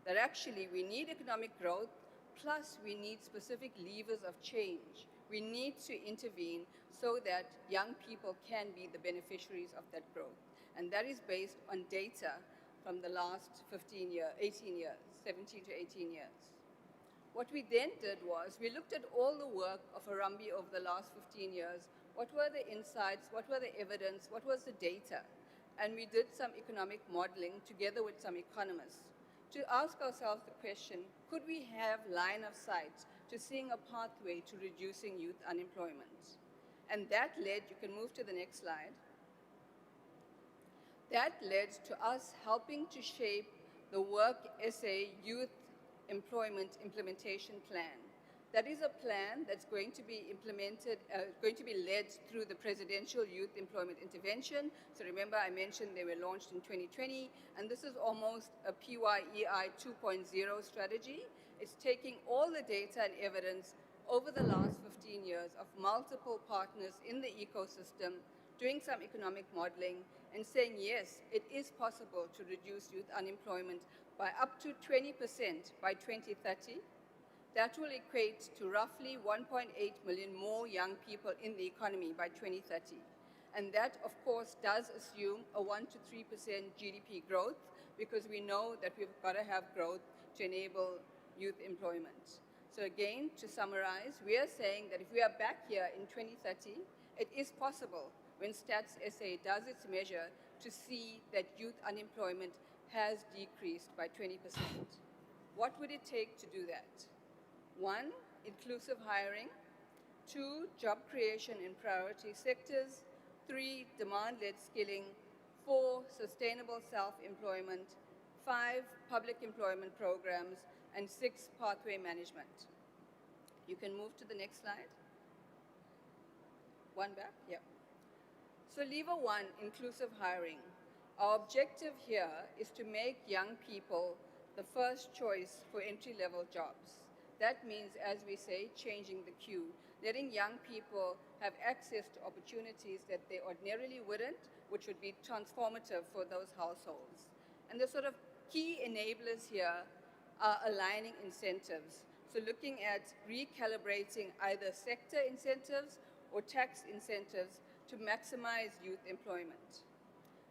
That actually we need economic growth, plus we need specific levers of change. We need to intervene so that young people can be the beneficiaries of that growth. And that is based on data from the last 18 years, 17 to 18 years. What we then did was we looked at all the work of Harambee over the last 15 years. What were the insights? What were the evidence? What was the data? And we did some economic modeling together with some economists to ask ourselves the question, could we have line of sight to seeing a pathway to reducing youth unemployment? And that led, you can move to the next slide, that led to us helping to shape the Work SA Youth Employment Implementation Plan. That is a plan that's going to be implemented, going to be led through the Presidential Youth Employment Intervention. So remember, I mentioned they were launched in 2020, and this is almost a PYEI 2.0 strategy. It's taking all the data and evidence over the last 15 years of multiple partners in the ecosystem, doing some economic modeling, and saying, yes, it is possible to reduce youth unemployment by up to 20% by 2030. That will equate to roughly 1.8 million more young people in the economy by 2030. And that, of course, does assume a 1 to 3% GDP growth, because we know that we've got to have growth to enable youth employment. So again, to summarize, we are saying that if we are back here in 2030, it is possible, when Stats SA does its measure, to see that youth unemployment has decreased by 20%. What would it take to do that? 1, inclusive hiring. 2, job creation in priority sectors. 3, demand-led skilling. 4, sustainable self-employment. 5, public employment programs. And 6, pathway management. You can move to the next slide. One back, yeah. So lever 1, inclusive hiring. Our objective here is to make young people the first choice for entry-level jobs. That means, as we say, changing the queue, letting young people have access to opportunities that they ordinarily wouldn't, which would be transformative for those households. And the sort of key enablers here are aligning incentives. So looking at recalibrating either sector incentives or tax incentives to maximize youth employment.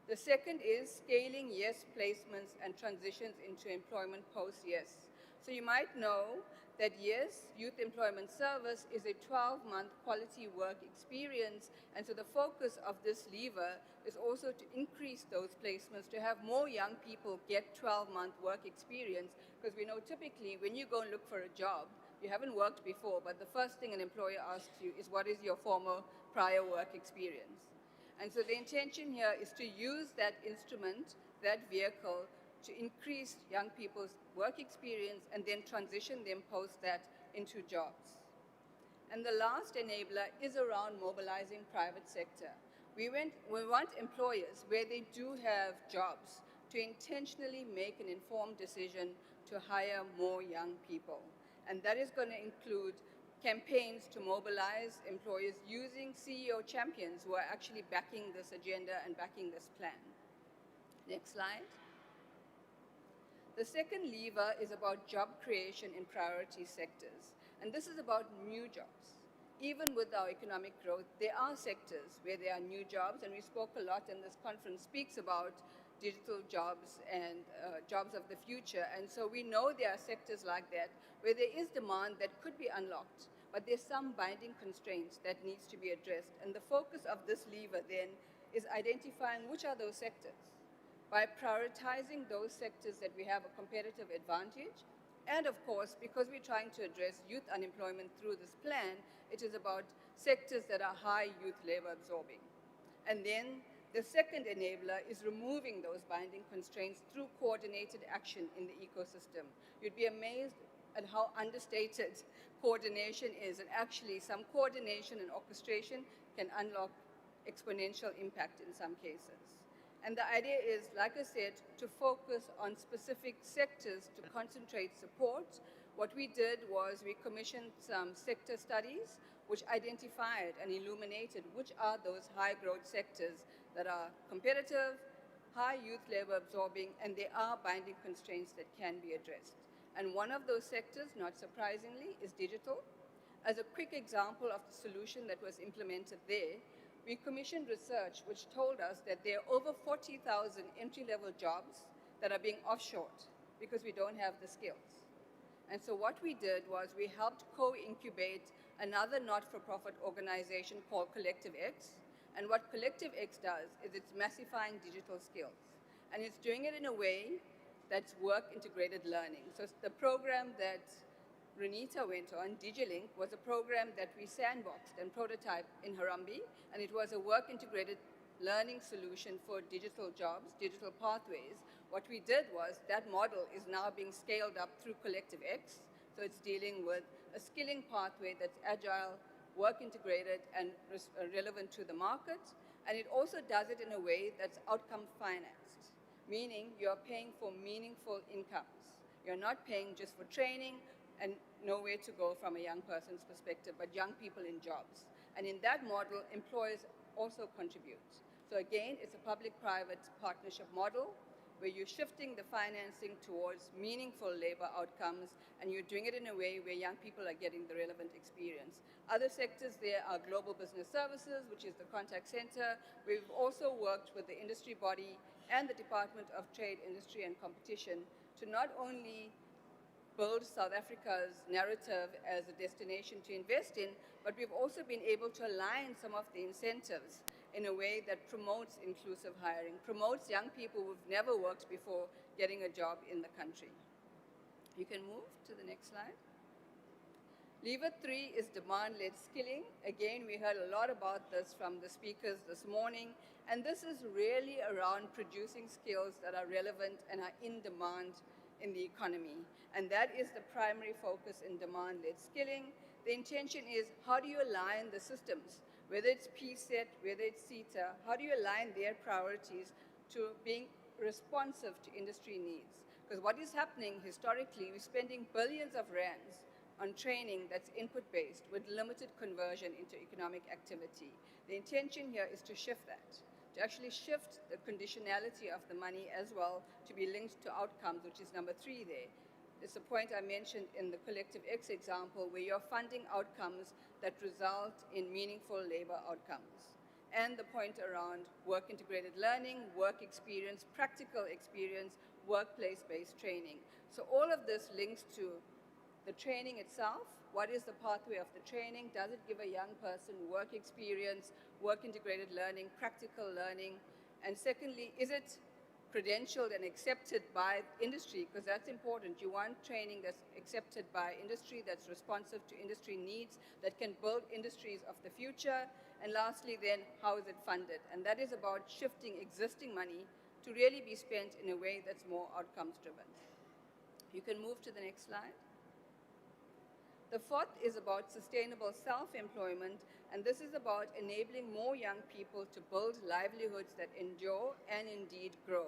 The second is scaling yes placements and transitions into employment post-yes. So you might know that yes, Youth Employment Service is a 12-month quality work experience, and so the focus of this lever is also to increase those placements, to have more young people get 12-month work experience, because we know typically when you go and look for a job, you haven't worked before, but the first thing an employer asks you is, what is your former prior work experience? And so the intention here is to use that instrument, that vehicle, to increase young people's work experience and then transition them post that into jobs. And the last enabler is around mobilizing private sector. We want employers, where they do have jobs, to intentionally make an informed decision to hire more young people. And that is going to include campaigns to mobilize employers using CEO champions who are actually backing this agenda and backing this plan. Next slide. The second lever is about job creation in priority sectors. And this is about new jobs. Even with our economic growth, there are sectors where there are new jobs, and we spoke a lot, and this conference speaks about digital jobs and jobs of the future. And so we know there are sectors like that where there is demand that could be unlocked, but there's some binding constraints that needs to be addressed. And the focus of this lever then is identifying which are those sectors. By prioritizing those sectors that we have a competitive advantage, and of course, because we're trying to address youth unemployment through this plan, it is about sectors that are high youth labor absorbing. And then the second enabler is removing those binding constraints through coordinated action in the ecosystem. You'd be amazed at how understated coordination is, and actually some coordination and orchestration can unlock exponential impact in some cases. And the idea is, like I said, to focus on specific sectors to concentrate support. What we did was we commissioned some sector studies which identified and illuminated which are those high growth sectors that are competitive, high youth labor absorbing, and there are binding constraints that can be addressed. And one of those sectors, not surprisingly, is digital. As a quick example of the solution that was implemented there, we commissioned research which told us that there are over 40,000 entry-level jobs that are being offshored because we don't have the skills. And so what we did was we helped co-incubate another not-for-profit organization called Collective X. And what Collective X does is it's massifying digital skills. And it's doing it in a way that's work-integrated learning. So the program that Renita went on, DigiLink, was a program that we sandboxed and prototyped in Harambee, and it was a work-integrated learning solution for digital jobs, digital pathways. What we did was that model is now being scaled up through Collective X, so it's dealing with a skilling pathway that's agile, work-integrated, and relevant to the market, and it also does it in a way that's outcome financed, meaning you're paying for meaningful incomes. You're not paying just for training and nowhere to go from a young person's perspective, but young people in jobs. And in that model, employers also contribute. So again, it's a public-private partnership model. where you're shifting the financing towards meaningful labor outcomes, and you're doing it in a way where young people are getting the relevant experience. Other sectors there are global business services, which is the contact center. We've also worked with the industry body and the Department of Trade, Industry and Competition to not only build South Africa's narrative as a destination to invest in, but we've also been able to align some of the incentives in a way that promotes inclusive hiring, promotes young people who've never worked before getting a job in the country. You can move to the next slide. Lever 3 is demand-led skilling. Again, we heard a lot about this from the speakers this morning, and this is really around producing skills that are relevant and are in demand in the economy. And that is the primary focus in demand-led skilling. The intention is, how do you align the systems, whether it's PSET, whether it's CETA, how do you align their priorities to being responsive to industry needs? Because what is happening historically, we're spending billions of rands on training that's input-based with limited conversion into economic activity. The intention here is to shift that, to actually shift the conditionality of the money as well to be linked to outcomes, which is number 3 there. It's the point I mentioned in the Collective X example, where you're funding outcomes that result in meaningful labor outcomes. And the point around work-integrated learning, work experience, practical experience, workplace-based training. So all of this links to the training itself. What is the pathway of the training? Does it give a young person work experience, work-integrated learning, practical learning? And secondly, is it credentialed and accepted by industry? Because that's important. You want training that's accepted by industry, that's responsive to industry needs, that can build industries of the future. And lastly, then, how is it funded? And that is about shifting existing money to really be spent in a way that's more outcomes driven. You can move to the next slide. The 4th is about sustainable self-employment, and this is about enabling more young people to build livelihoods that endure and indeed grow.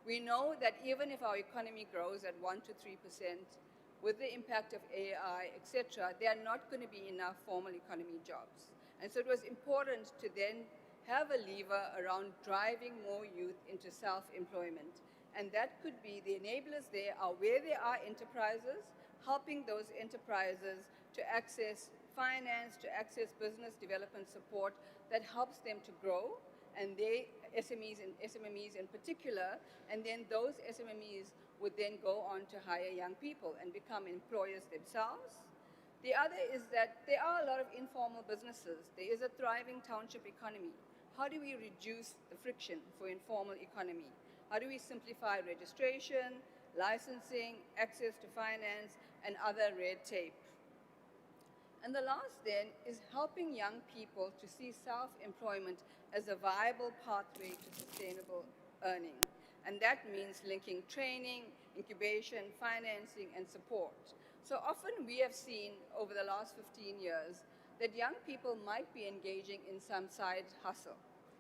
We know that even if our economy grows at 1 to 3%, with the impact of AI, etc., there are not going to be enough formal economy jobs. And so it was important to then have a lever around driving more youth into self-employment. And that could be the enablers there are where there are enterprises, helping those enterprises to access finance, to access business development support that helps them to grow, and they, SMEs and SMMEs in particular, and then those SMMEs would then go on to hire young people and become employers themselves. The other is that there are a lot of informal businesses. There is a thriving township economy. How do we reduce the friction for informal economy? How do we simplify registration, licensing, access to finance, and other red tape? And the last then is helping young people to see self-employment as a viable pathway to sustainable earning. And that means linking training, incubation, financing, and support. So often we have seen over the last 15 years that young people might be engaging in some side hustle,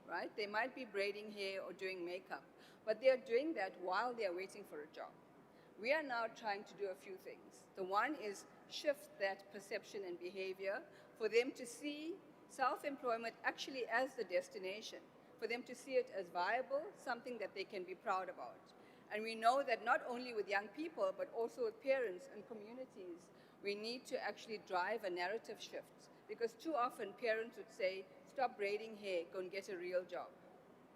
right? They might be braiding hair or doing makeup, but they're doing that while they're waiting for a job. We are now trying to do a few things. The one is shift that perception and behavior for them to see self-employment actually as the destination, for them to see it as viable, something that they can be proud about. And we know that not only with young people, but also with parents and communities, we need to actually drive a narrative shift, because too often parents would say, stop braiding hair, go and get a real job,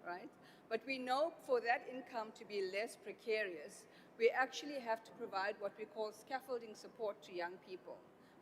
right? But we know for that income to be less precarious, we actually have to provide what we call scaffolding support to young people.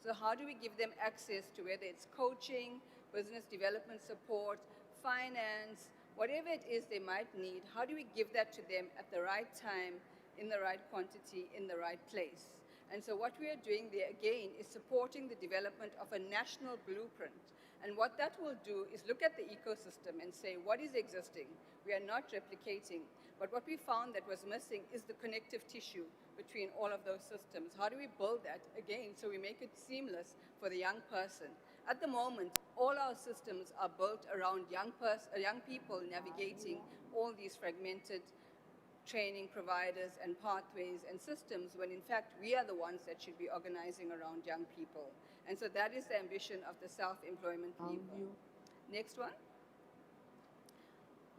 So how do we give them access to whether it's coaching, business development support, finance, whatever it is they might need, how do we give that to them at the right time, in the right quantity, in the right place? And so what we are doing there, again, is supporting the development of a national blueprint. And what that will do is look at the ecosystem and say, what is existing? We are not replicating. But what we found that was missing is the connective tissue between all of those systems. How do we build that, again, so we make it seamless for the young person? At the moment, all our systems are built around young people navigating all these fragmented training providers and pathways and systems, when in fact we are the ones that should be organizing around young people. And so that is the ambition of the self-employment lever. Next one.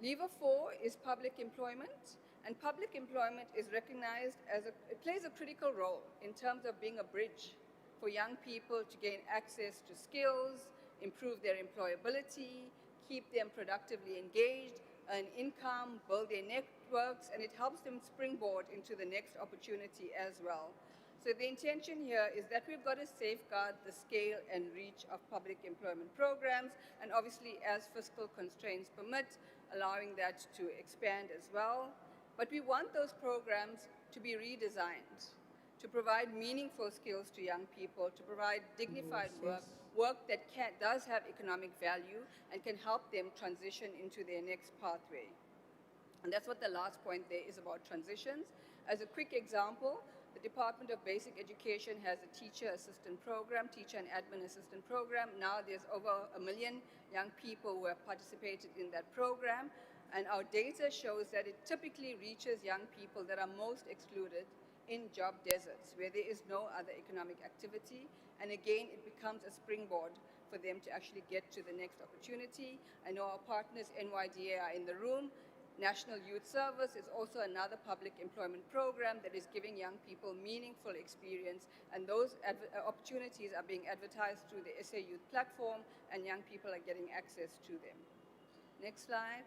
Lever 4 is public employment, And public employment is recognized it plays a critical role in terms of being a bridge for young people to gain access to skills, improve their employability, keep them productively engaged, earn income, build their networks, and it helps them springboard into the next opportunity as well. So the intention here is that we've got to safeguard the scale and reach of public employment programs, and obviously as fiscal constraints permit, allowing that to expand as well. But we want those programs to be redesigned, to provide meaningful skills to young people, to provide dignified work that does have economic value and can help them transition into their next pathway. And that's what the last point there is about transitions. As a quick example, the Department of Basic Education has a teacher assistant program, teacher and admin assistant program. Now there's over 1 million young people who have participated in that program. And our data shows that it typically reaches young people that are most excluded in job deserts, where there is no other economic activity. And again, it becomes a springboard for them to actually get to the next opportunity. I know our partners, NYDA, are in the room. National Youth Service is also another public employment program that is giving young people meaningful experience, and those opportunities are being advertised through the SA Youth platform, and young people are getting access to them. Next slide.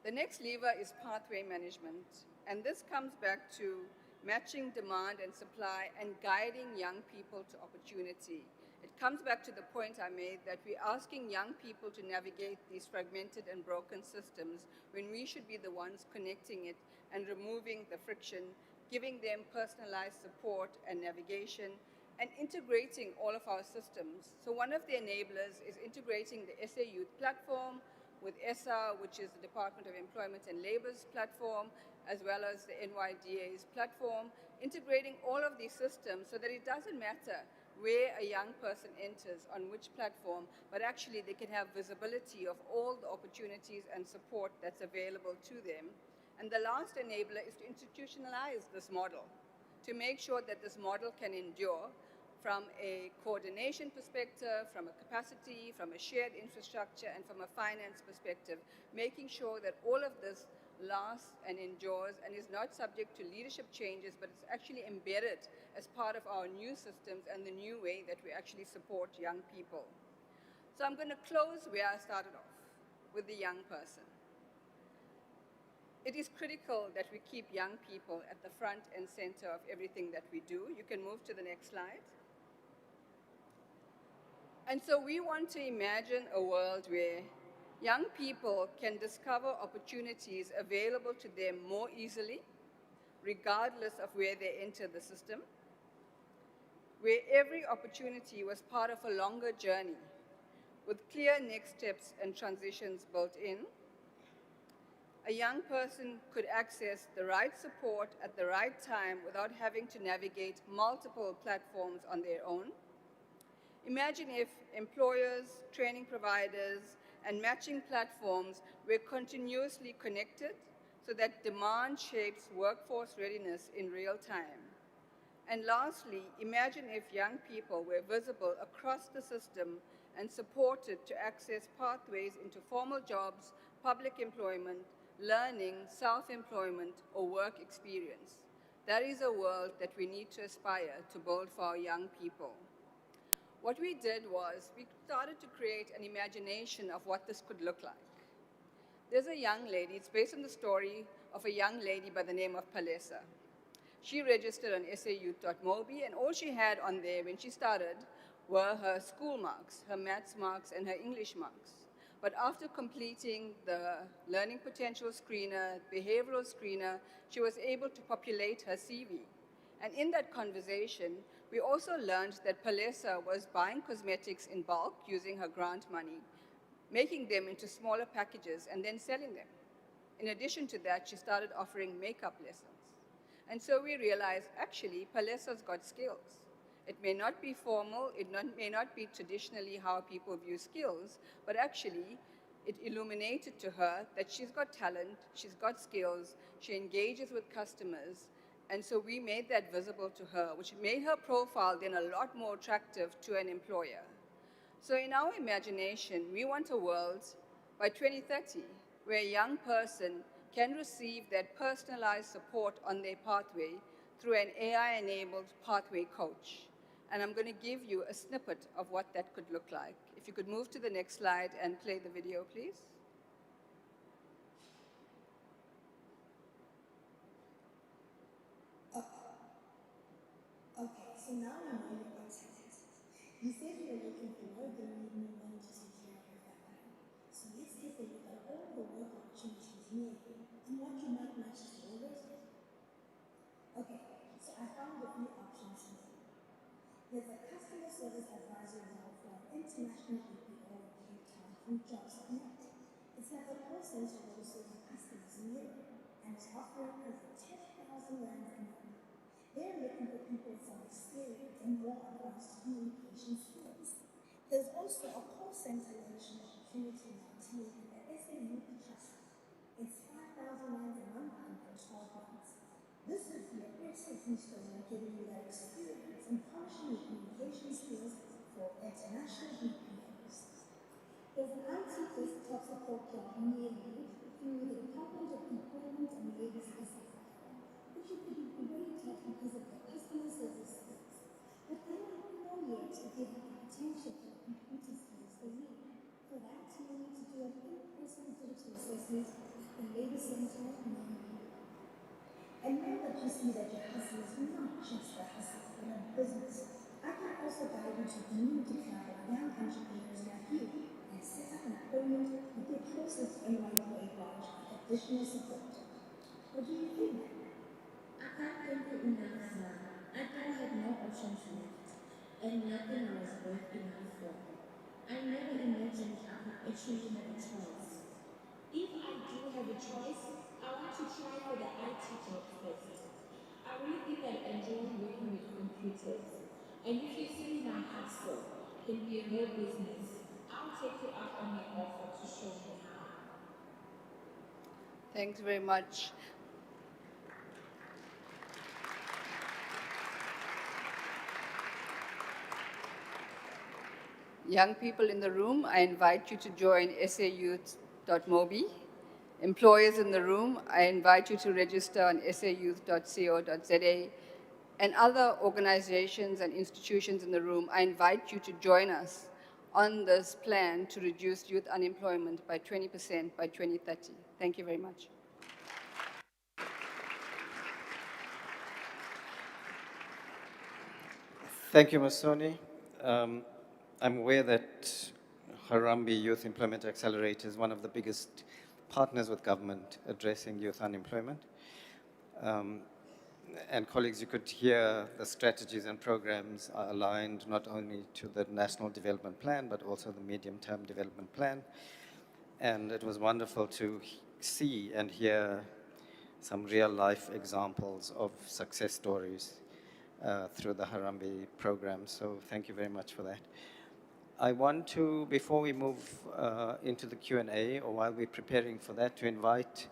The next lever is pathway management, and this comes back to matching demand and supply and guiding young people to opportunity. It comes back to the point I made that we're asking young people to navigate these fragmented and broken systems when we should be the ones connecting it and removing the friction, giving them personalized support and navigation, and integrating all of our systems. So one of the enablers is integrating the SA Youth platform with ESSA, which is the Department of Employment and Labor's platform, as well as the NYDA's platform, integrating all of these systems so that it doesn't matter where a young person enters on which platform, but actually they can have visibility of all the opportunities and support that's available to them. And the last enabler is to institutionalize this model, to make sure that this model can endure from a coordination perspective, from a capacity, from a shared infrastructure, and from a finance perspective, making sure that all of this lasts and endures and is not subject to leadership changes, but it's actually embedded as part of our new systems and the new way that we actually support young people. So I'm going to close where I started off, with the young person. It is critical that we keep young people at the front and center of everything that we do. You can move to the next slide. And so we want to imagine a world where young people can discover opportunities available to them more easily, regardless of where they enter the system, where every opportunity was part of a longer journey with clear next steps and transitions built in. A young person could access the right support at the right time without having to navigate multiple platforms on their own. Imagine if employers, training providers, and matching platforms were continuously connected so that demand shapes workforce readiness in real time. And lastly, imagine if young people were visible across the system and supported to access pathways into formal jobs, public employment, learning, self-employment, or work experience. That is a world that we need to aspire to build for our young people. What we did was we started to create an imagination of what this could look like. There's a young lady, it's based on the story of a young lady by the name of Palesa. She registered on sayouth.mobi, and all she had on there when she started were her school marks, her maths marks, and her English marks. But after completing the learning potential screener, behavioral screener, she was able to populate her CV. And in that conversation, we also learned that Palesa was buying cosmetics in bulk using her grant money, making them into smaller packages and then selling them. In addition to that, she started offering makeup lessons. And so we realized, actually, Palesa's got skills. It may not be formal, may not be traditionally how people view skills, but actually, it illuminated to her that she's got talent, she's got skills, she engages with customers, and so we made that visible to her, which made her profile then a lot more attractive to an employer. So in our imagination, we want a world by 2030 where a young person can receive that personalized support on their pathway through an AI-enabled pathway coach. And I'm going to give you a snippet of what that could look like. If you could move to the next slide and play the video, please. Okay, so now I know your content. You said you were looking for work and you need more money to take care of your family. So let's take a look at all the work opportunities near you and what you might match to your resume. Okay, so I found a few options here. There's a customer service advisory role for an international BPO in Cape Town from Jobs.net. It's like a call center role serving customers in Europe and it's offering over 10,000 rand a month. They're looking for people with some experience and more advanced communication skills. There's also a call center relation opportunity now here in the SAU Trust. It's 5,000 rand a month and for 12 months. This would be a great stepping stone in giving you that experience and polishing your communication skills for international BPOs. There's an IT desktop support job near you through the Department of Employment and Labor Statistics, which you could be great at because of the customer service skills. But they don't know yet if you have the potential for the computer skills they need. For that, you will need to do an in-person digital assessment at the Labor Center near you. And now that you see that your hustle is not just a hustle, but a business, I can also guide you to community club of young entrepreneurs like you and set up an appointment with your closest NYPA branch with additional support. What do you think? I can't thank you enough now. I thought I had no options left, and nothing I was worth enough for. I never imagined I could actually have a choice. If I do have a choice, I want to try for the IT job first. I really think I enjoy working with computers. And if you see my hustle can be a real business, I'll take you up on your offer to show me how. Thanks very much. Young people in the room, I invite you to join sayouth.mobi. Employers in the room, I invite you to register on sayouth.co.za. And other organizations and institutions in the room, I invite you to join us on this plan to reduce youth unemployment by 20% by 2030. Thank you very much. Thank you, Masoni. I'm aware that Harambee Youth Employment Accelerator is one of the biggest partners with government addressing youth unemployment. And colleagues, you could hear the strategies and programs are aligned not only to the National Development Plan, but also the Medium-Term Development Plan. And it was wonderful to see and hear some real-life examples of success stories through the Harambee program. So thank you very much for that. I want to, before we move into the Q&A, or while we're preparing for that, to invite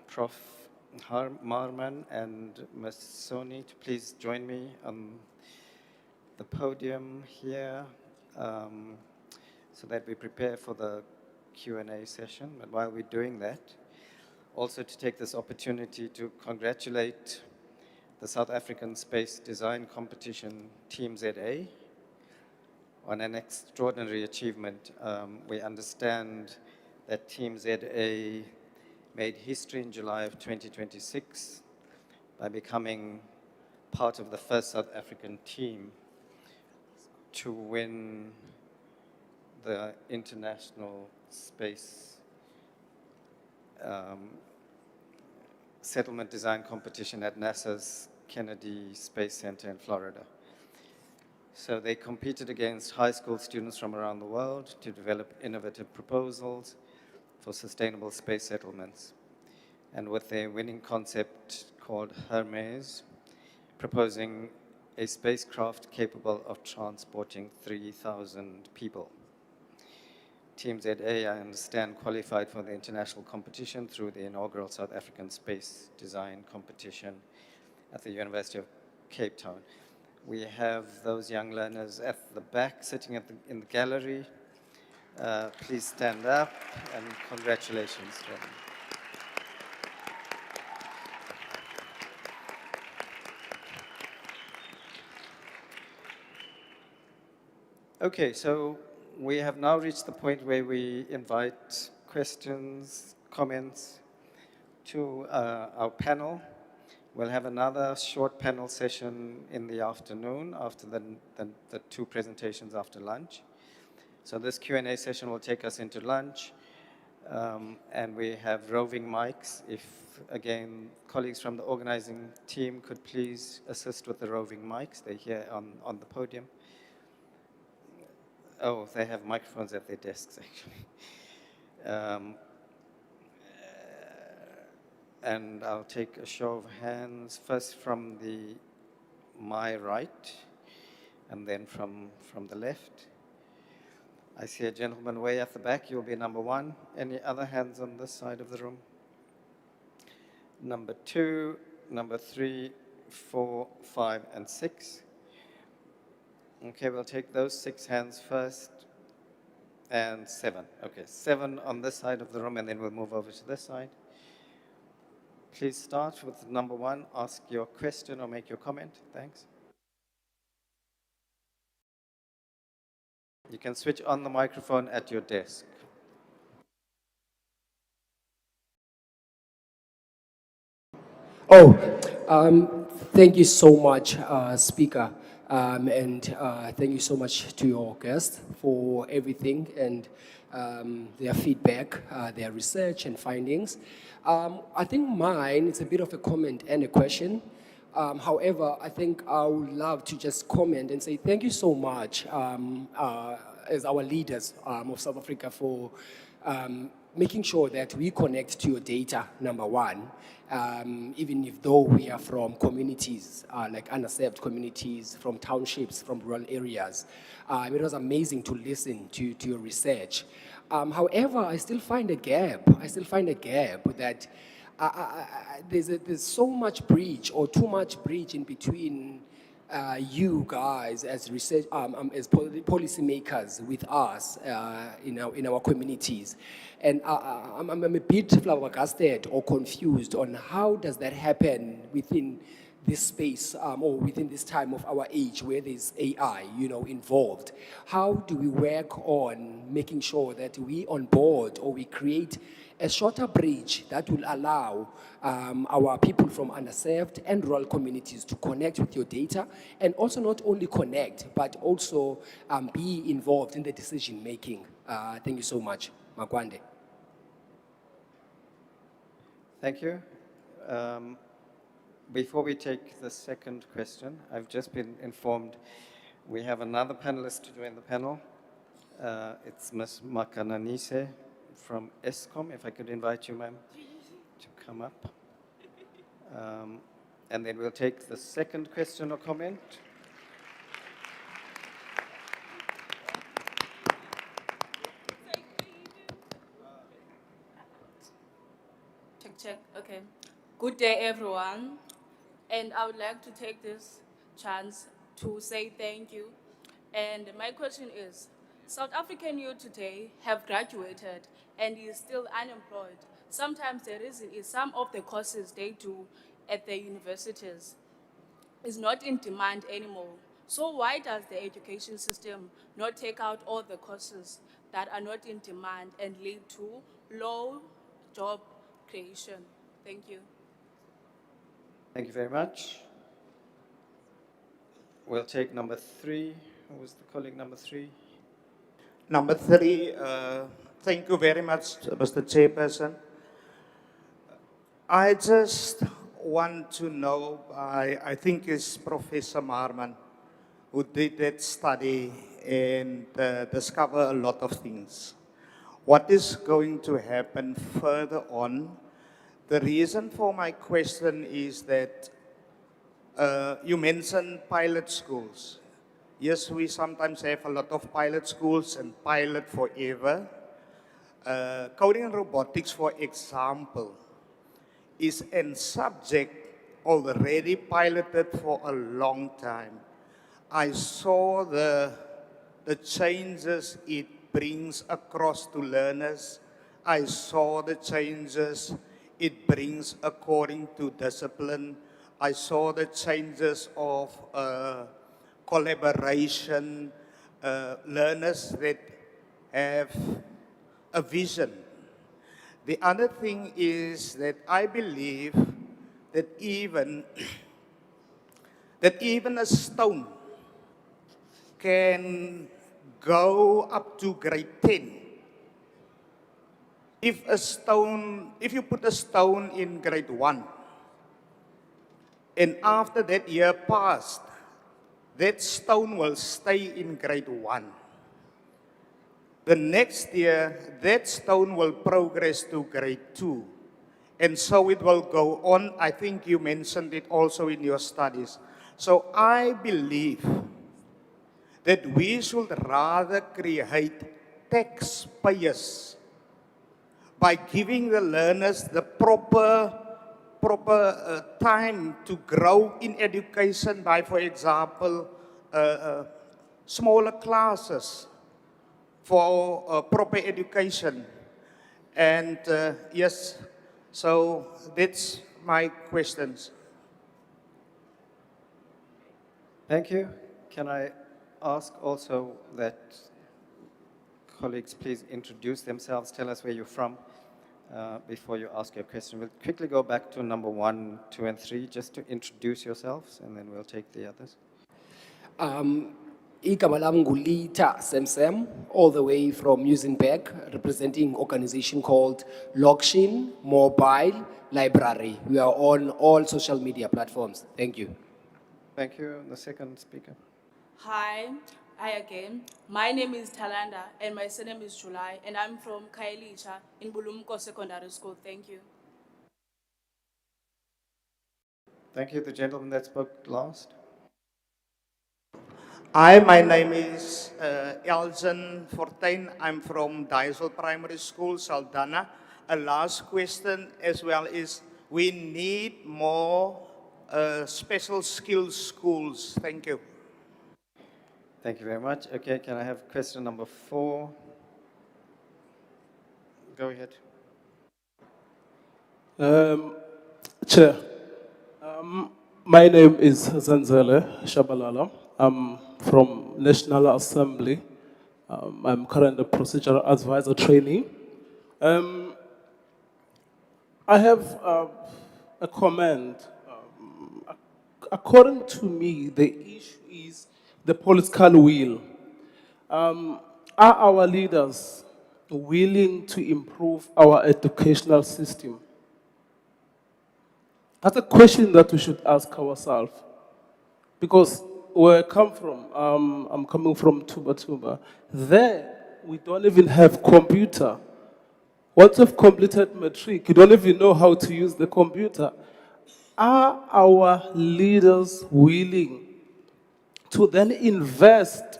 Prof. Marman and Ms. Soni to please join me on the podium here so that we prepare for the Q&A session. But while we're doing that, also to take this opportunity to congratulate the South African Space Design Competition Team ZA on an extraordinary achievement. We understand that Team ZA made history in July of 2026 by becoming part of the first South African team to win the International Space Settlement Design Competition at NASA's Kennedy Space Center in Florida. So they competed against high school students from around the world to develop innovative proposals for sustainable space settlements. And with their winning concept called Hermes, proposing a spacecraft capable of transporting 3,000 people. Team ZA, I understand, qualified for the international competition through the inaugural South African Space Design Competition at the University of Cape Town. We have those young learners at the back, sitting in the gallery. Please stand up and congratulations to them. Okay, so we have now reached the point where we invite questions, comments to our panel. We'll have another short panel session in the afternoon after the two presentations after lunch. So this Q&A session will take us into lunch. And we have roving mics. If, again, colleagues from the organizing team could please assist with the roving mics. They're here on the podium. Oh, they have microphones at their desks, actually. And I'll take a show of hands, first from my right, and then from the left. I see a gentleman way at the back. You'll be number 1. Any other hands on this side of the room? Number 2, number 3, 4, 5, and 6. Okay, we'll take those 6 hands first. And 7. Okay, 7 on this side of the room, and then we'll move over to this side. Please start with number 1. Ask your question or make your comment. Thanks. You can switch on the microphone at your desk. Oh, thank you so much, Speaker. And thank you so much to your guests for everything and their feedback, their research and findings. I think mine is a bit of a comment and a question. However, I think I would love to just comment and say thank you so much as our leaders of South Africa for making sure that we connect to your data, number 1, even if though we are from communities, like underserved communities, from townships, from rural areas. It was amazing to listen to your research. However, I still find a gap. That there's so much bridge or too much bridge in between you guys as research, as policymakers with us in our communities. And I'm a bit flabbergasted or confused on how does that happen within this space or within this time of our age where there's AI, involved. How do we work on making sure that we on board or we create a shorter bridge that will allow our people from underserved and rural communities to connect with your data, and also not only connect, but also be involved in the decision making. Thank you so much. Magwande. Thank you. Before we take the second question, I've just been informed we have another panelist to join the panel. It's Ms. Makananise from Eskom. If I could invite you, ma'am, to come up. And then we'll take the second question or comment. Check. Okay. Good day, everyone. And I would like to take this chance to say thank you. And my question is, South African youth today have graduated and is still unemployed. Sometimes the reason is some of the courses they do at the universities is not in demand anymore. So why does the education system not take out all the courses that are not in demand and lead to low job creation? Thank you. Thank you very much. We'll take number 3. Who was the colleague number 3? Number 3, thank you very much, Mr. Chairperson. I just want to know, I think it's Professor Marman, who did that study and discovered a lot of things. What is going to happen further on? The reason for my question is that you mentioned pilot schools. Yes, we sometimes have a lot of pilot schools and pilot forever. Coding and robotics, for example, is a subject already piloted for a long time. I saw the changes it brings across to learners. I saw the changes it brings according to discipline. I saw the changes of collaboration, learners that have a vision. The other thing is that I believe that even that even a stone can go up to grade 10. If you put a stone in grade 1, and after that year passed, that stone will stay in grade 1. The next year, that stone will progress to grade 2. And so it will go on. I think you mentioned it also in your studies. So I believe that we should rather create taxpayers by giving the learners the proper time to grow in education by, for example, smaller classes for proper education. And yes, so that's my questions. Thank you. Can I ask also that colleagues please introduce themselves, tell us where you're from before you ask your question. We'll quickly go back to number 1, 2, and 3 just to introduce yourselves, and then we'll take the others. Igama lami nguLitha Semsem, all the way from Muizenberg, representing organization called Logshin Mobile Library. We are on all social media platforms. Thank you. Thank you. The second speaker. Hi again. My name is Talanda and my surname is July and I'm from Khayelitsha in Bulumko Secondary School. Thank you. Thank you. The gentleman that spoke last. Hi, my name is Elgin Fortuin. I'm from Diesel Primary School, Saldanha. A last question as well is, we need more special skills schools. Thank you. Thank you very much. Okay, can I have question number 4? Go ahead. Chair, my name is Zanzele Shabalala. I'm from National Assembly. I'm currently procedural advisor trainee. I have a comment. According to me, the issue is the political will. Are our leaders willing to improve our educational system? That's a question that we should ask ourselves. Because where I come from, I'm coming from Tuba. There, we don't even have computer. Once you've completed matric, you don't even know how to use the computer. Are our leaders willing to then invest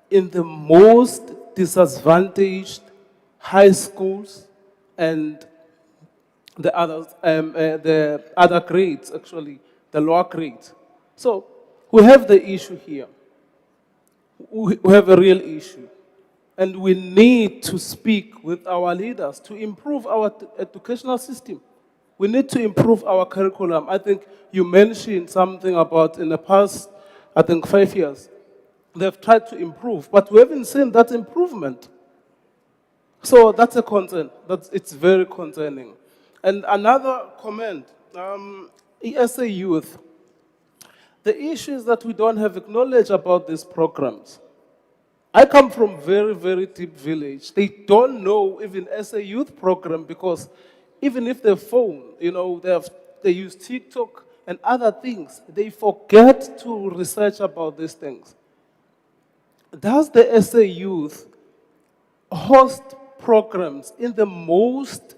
in the most disadvantaged high schools and the other grades, actually, the lower grades? So we have the issue here. We have a real issue. And we need to speak with our leaders to improve our educational system. We need to improve our curriculum. I think you mentioned something about in the past, I think 5 years, they've tried to improve, but we haven't seen that improvement. So that's a concern. It's very concerning. And another comment, ESA youth, the issue is that we don't have knowledge about these programs. I come from very, very deep village. They don't know even SA youth program because even if they phone, they use TikTok and other things, they forget to research about these things. Does the SA youth host programs in the most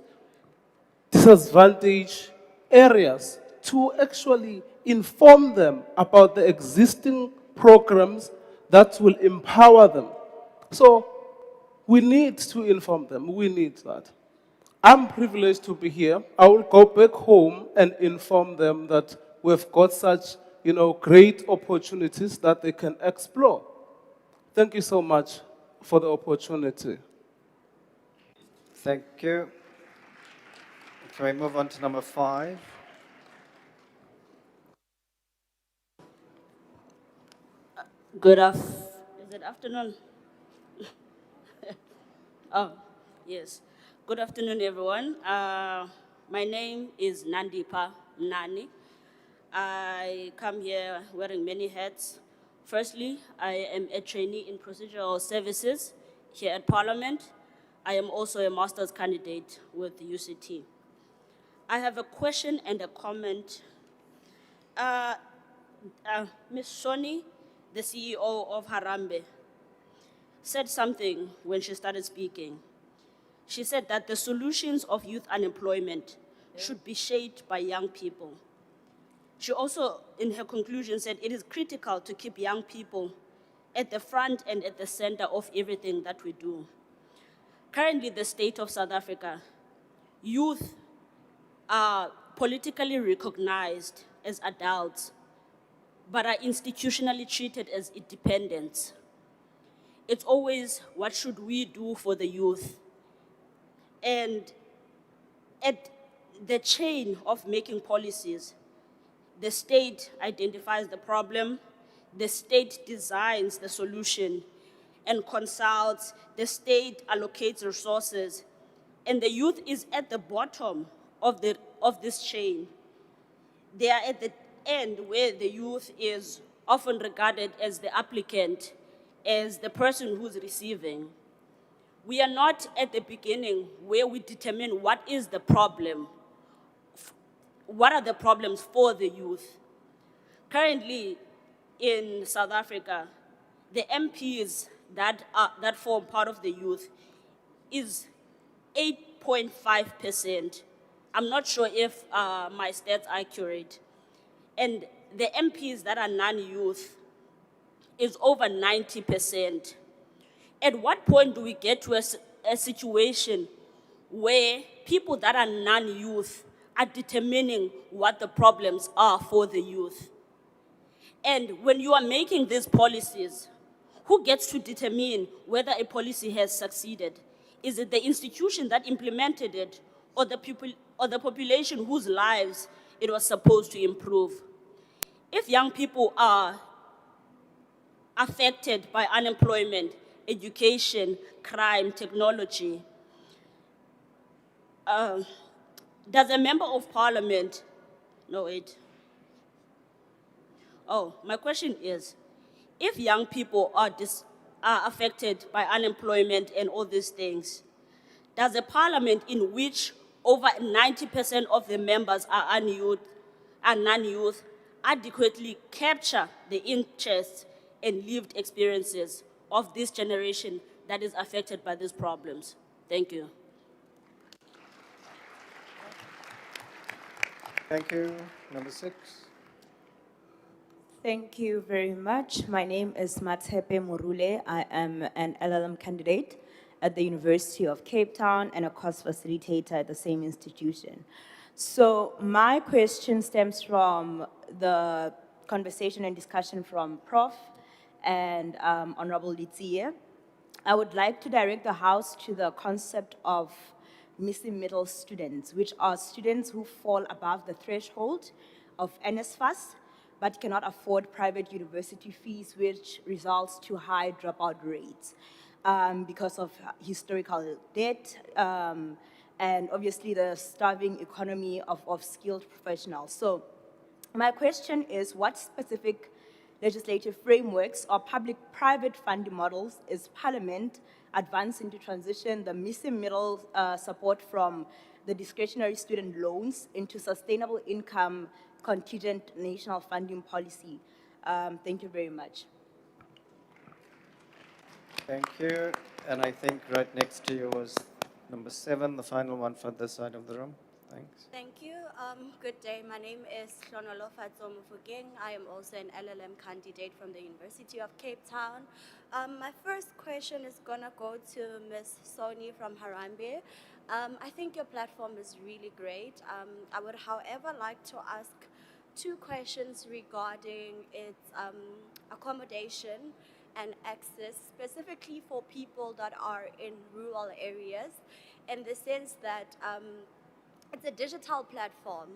disadvantaged areas to actually inform them about the existing programs that will empower them? So we need to inform them. We need that. I'm privileged to be here. I will go back home and inform them that we've got such, great opportunities that they can explore. Thank you so much for the opportunity. Thank you. Can we move on to number 5? Is it afternoon. Oh, yes. Good afternoon, everyone. My name is Nandipa Nani. I come here wearing many hats. Firstly, I am a trainee in procedural services here at Parliament. I am also a master's candidate with the UCT. I have a question and a comment. Ms. Shoni, the CEO of Harambe, said something when she started speaking. She said that the solutions of youth unemployment should be shaped by young people. She also, in her conclusion, said it is critical to keep young people at the front and at the center of everything that we do. Currently, the state of South Africa, youth are politically recognized as adults, but are institutionally treated as independents. It's always, what should we do for the youth? And at the chain of making policies, the state identifies the problem, the state designs the solution and consults, the state allocates resources, and the youth is at the bottom of this chain. They are at the end where the youth is often regarded as the applicant, as the person who's receiving. We are not at the beginning where we determine what is the problem. What are the problems for the youth? Currently, in South Africa, the MPs that form part of the youth is 8.5%. I'm not sure if my stats are accurate. And the MPs that are non-youth is over 90%. At what point do we get to a situation where people that are non-youth are determining what the problems are for the youth? And when you are making these policies, who gets to determine whether a policy has succeeded? Is it the institution that implemented it, or the people, or the population whose lives it was supposed to improve? If young people are affected by unemployment, education, crime, technology, does a member of parliament, no wait. Oh, my question is, if young people are affected by unemployment and all these things, does a parliament in which over 90% of the members are non-youth adequately capture the interests and lived experiences of this generation that is affected by these problems? Thank you. Thank you. Number 6. Thank you very much. My name is Matshepe Morule. I am an LLM candidate at the University of Cape Town and a course facilitator at the same institution. So my question stems from the conversation and discussion from Prof. and Honorable Litsie. I would like to direct the House to the concept of missing middle students, which are students who fall above the threshold of NSFAS, but cannot afford private university fees, which results to high dropout rates because of historical debt and obviously the starving economy of skilled professionals. So my question is, what specific legislative frameworks or public-private funding models is Parliament advancing to transition the missing middle support from the discretionary student loans into sustainable income contingent national funding policy? Thank you very much. Thank you. And I think right next to you was number 7, the final one for this side of the room. Thanks. Thank you. Good day. My name is Hlonolofa Tsomufukeng. I am also an LLM candidate from the University of Cape Town. My first question is going to go to Ms. Soni from Harambe. I think your platform is really great. I would, however, like to ask 2 questions regarding its accommodation and access, specifically for people that are in rural areas, in the sense that it's a digital platform,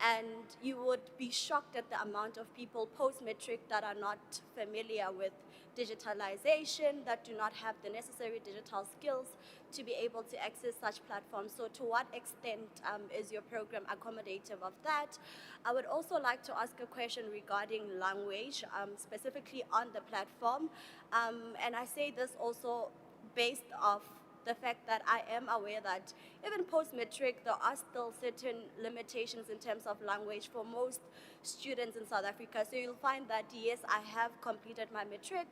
And you would be shocked at the amount of people post-matric that are not familiar with digitalization, that do not have the necessary digital skills to be able to access such platforms. So to what extent is your program accommodative of that? I would also like to ask a question regarding language, specifically on the platform. And I say this also based off the fact that I am aware that even post-matric, there are still certain limitations in terms of language for most students in South Africa. So you'll find that, yes, I have completed my matric,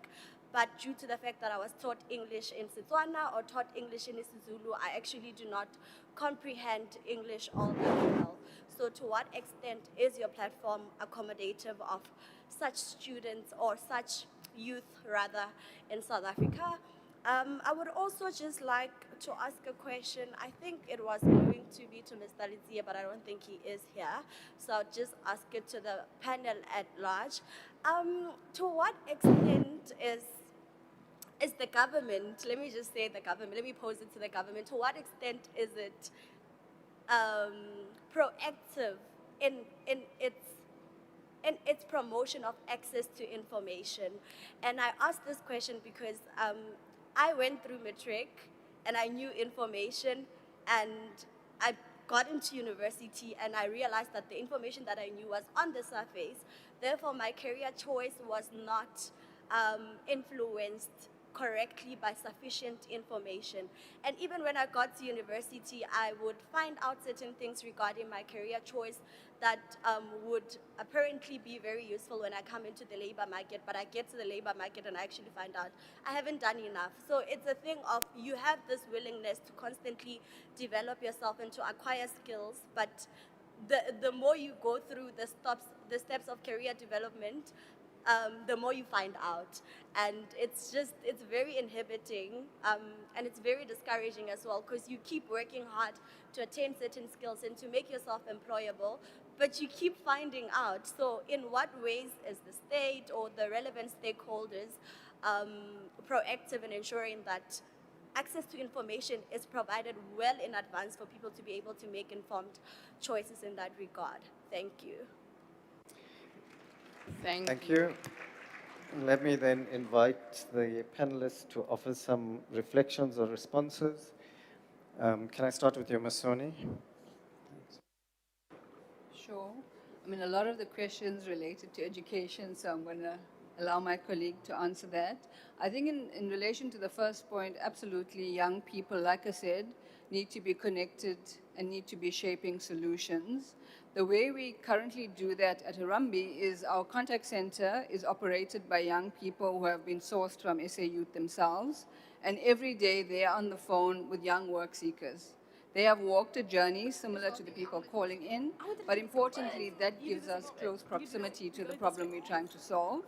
but due to the fact that I was taught English in Setswana or taught English in isiZulu, I actually do not comprehend English all that well. So to what extent is your platform accommodative of such students or such youth, rather, in South Africa? I would also just like to ask a question. I think it was going to be to Mr. Lizia, but I don't think he is here. So I'll just ask it to the panel at large. To what extent is the government, let me just say the government, let me pose it to the government, to what extent is it proactive in its promotion of access to information? And I ask this question because I went through matric and I knew information, and I got into university and I realized that the information that I knew was on the surface. Therefore, my career choice was not influenced correctly by sufficient information. And even when I got to university, I would find out certain things regarding my career choice that would apparently be very useful when I come into the labor market, but I get to the labor market and I actually find out I haven't done enough. So it's a thing of you have this willingness to constantly develop yourself and to acquire skills, but the more you go through the steps of career development, the more you find out. And it's very inhibiting, and it's very discouraging as well, because you keep working hard to attain certain skills and to make yourself employable, but you keep finding out. So in what ways is the state or the relevant stakeholders proactive in ensuring that access to information is provided well in advance for people to be able to make informed choices in that regard? Thank you. Thank you. Let me then invite the panelists to offer some reflections or responses. Can I start with you, Masoni? Sure. I mean, a lot of the questions related to education, so I'm going to allow my colleague to answer that. I think in relation to the first point, absolutely, young people, like I said, need to be connected and need to be shaping solutions. The way we currently do that at Harambee is our contact center is operated by young people who have been sourced from SA Youth themselves, and every day they are on the phone with young work seekers. They have walked a journey similar to the people calling in, but importantly, that gives us close proximity to the problem we're trying to solve.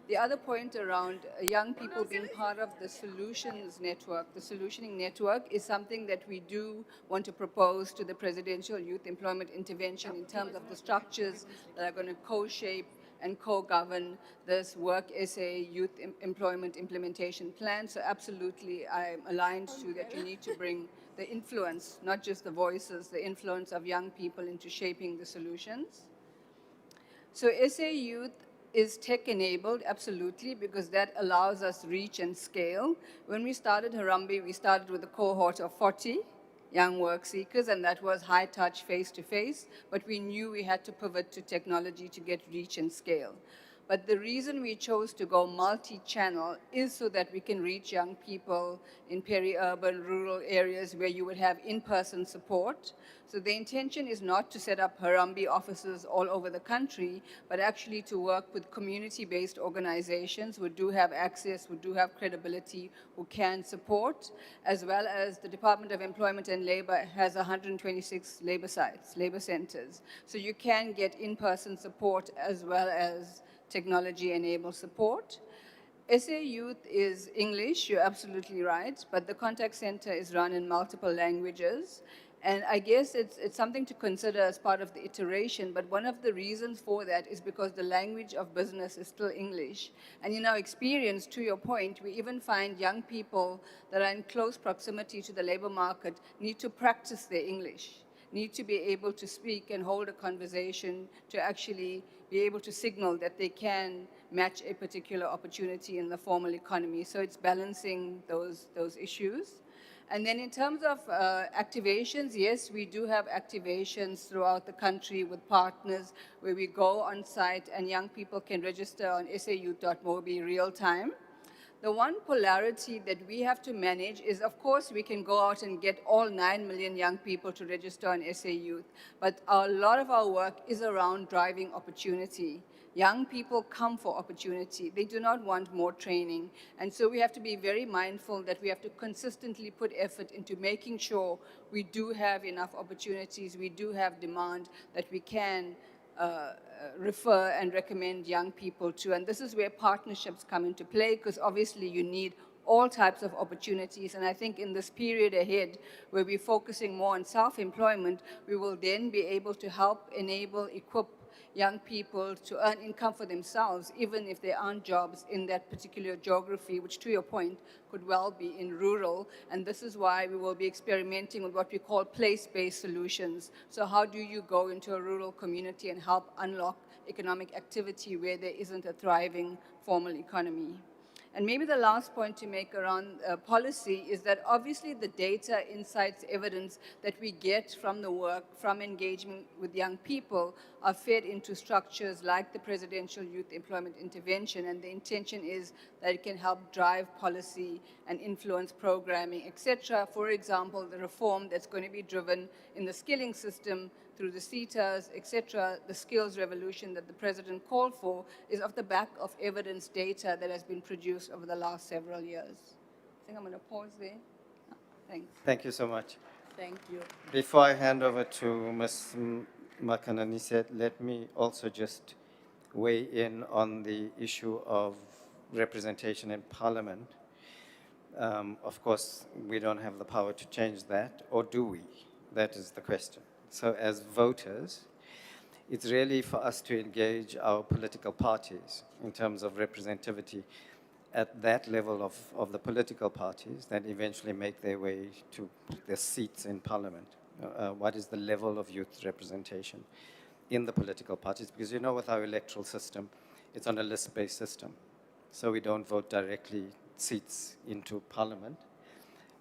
The other point around young people being part of the solutions network, the solutioning network is something that we do want to propose to the Presidential Youth Employment Intervention in terms of the structures that are going to co-shape and co-govern this Work SA Youth Employment Implementation Plan. So absolutely, I'm aligned to that you need to bring the influence, not just the voices, the influence of young people into shaping the solutions. So SA Youth is tech-enabled, absolutely, because that allows us reach and scale. When we started Harambee, we started with a cohort of 40 young work seekers, and that was high-touch, face-to-face, but we knew we had to pivot to technology to get reach and scale. But the reason we chose to go multi-channel is so that we can reach young people in peri-urban, rural areas where you would have in-person support. So the intention is not to set up Harambee offices all over the country, but actually to work with community-based organizations who do have access, who do have credibility, who can support, as well as the Department of Employment and Labor has 126 labor sites, labor centers. So you can get in-person support as well as technology-enabled support. SA Youth is English, you're absolutely right, but the contact center is run in multiple languages. And I guess it's something to consider as part of the iteration, but one of the reasons for that is because the language of business is still English. And in our experience, to your point, we even find young people that are in close proximity to the labor market need to practice their English. need to be able to speak and hold a conversation to actually be able to signal that they can match a particular opportunity in the formal economy. So it's balancing those issues. And then in terms of activations, yes, we do have activations throughout the country with partners where we go on site and young people can register on sayouth.mobi real time. The one polarity that we have to manage is, of course, we can go out and get all 9 million young people to register on SA Youth, but a lot of our work is around driving opportunity. Young people come for opportunity. They do not want more training. And so we have to be very mindful that we have to consistently put effort into making sure we do have enough opportunities, we do have demand, that we can refer and recommend young people to. And this is where partnerships come into play, because obviously you need all types of opportunities. And I think in this period ahead, where we're focusing more on self-employment, we will then be able to help enable, equip young people to earn income for themselves, even if there aren't jobs in that particular geography, which, to your point, could well be in rural. And this is why we will be experimenting with what we call place-based solutions. So how do you go into a rural community and help unlock economic activity where there isn't a thriving formal economy? And maybe the last point to make around policy is that obviously the data, insights, evidence that we get from the work, from engagement with young people, are fed into structures like the Presidential Youth Employment Intervention, and the intention is that it can help drive policy and influence programming, etc. For example, the reform that's going to be driven in the skilling system through the CETAs, etc., the skills revolution that the President called for is off the back of evidence data that has been produced over the last several years. I think I'm going to pause there. Thanks. Thank you so much. Thank you. Before I hand over to Ms. Makanani, let me also just weigh in on the issue of representation in Parliament. Of course, we don't have the power to change that, or do we? That is the question. So as voters, it's really for us to engage our political parties in terms of representativity at that level of the political parties that eventually make their way to their seats in Parliament. What is the level of youth representation in the political parties? Because you know, with our electoral system, it's on a list-based system. So we don't vote directly seats into Parliament.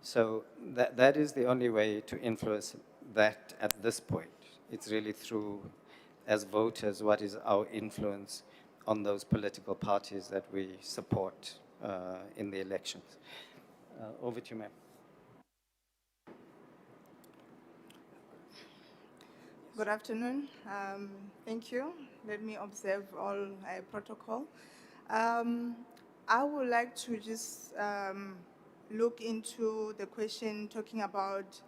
So that is the only way to influence that at this point. It's really through, as voters, what is our influence on those political parties that we support in the elections. Over to you, ma'am. Good afternoon. Thank you. Let me observe all protocol. I would like to just look into the question talking about,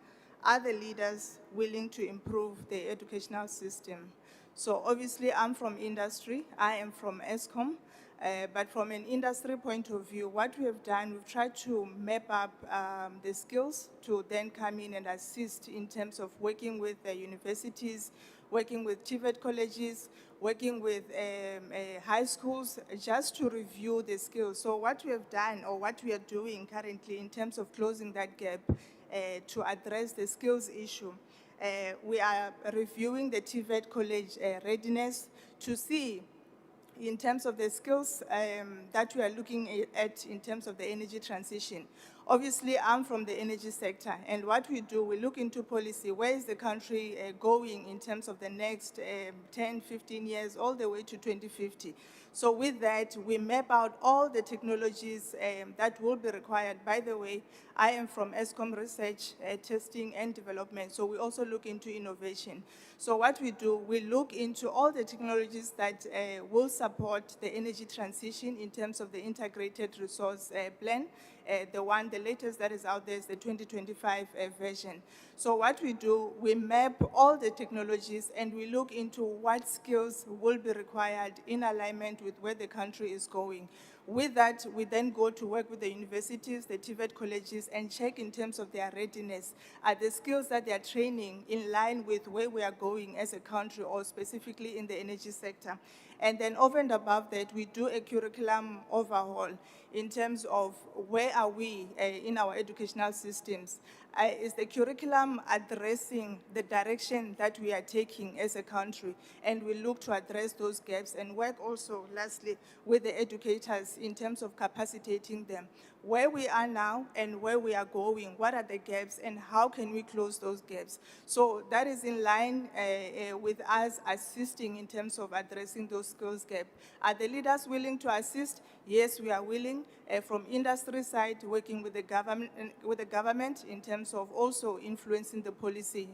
are the leaders willing to improve the educational system? So obviously I'm from industry, I am from ESCOM, but from an industry point of view, what we have done, we've tried to map up the skills to then come in and assist in terms of working with the universities, working with TVET colleges, working with high schools, just to review the skills. So what we have done, or what we are doing currently in terms of closing that gap to address the skills issue, we are reviewing the TVET college readiness to see in terms of the skills that we are looking at in terms of the energy transition. Obviously, I'm from the energy sector, and what we do, we look into policy. Where is the country going in terms of the next 10, 15 years, all the way to 2050? So with that, we map out all the technologies that will be required. By the way, I am from ESCOM Research, Testing and Development, so we also look into innovation. So what we do, we look into all the technologies that will support the energy transition in terms of the integrated resource plan. The latest that is out there is the 2025 version. So what we do, we map all the technologies and we look into what skills will be required in alignment with where the country is going. With that, we then go to work with the universities, the TVET colleges, and check in terms of their readiness. Are the skills that they are training in line with where we are going as a country, or specifically in the energy sector? And then over and above that, we do a curriculum overhaul in terms of where are we in our educational systems. Is the curriculum addressing the direction that we are taking as a country? And we look to address those gaps and work also, lastly, with the educators in terms of capacitating them. Where we are now and where we are going, what are the gaps and how can we close those gaps? So that is in line with us assisting in terms of addressing those skills gaps. Are the leaders willing to assist? Yes, we are willing. From industry side, working with the government in terms of also influencing the policy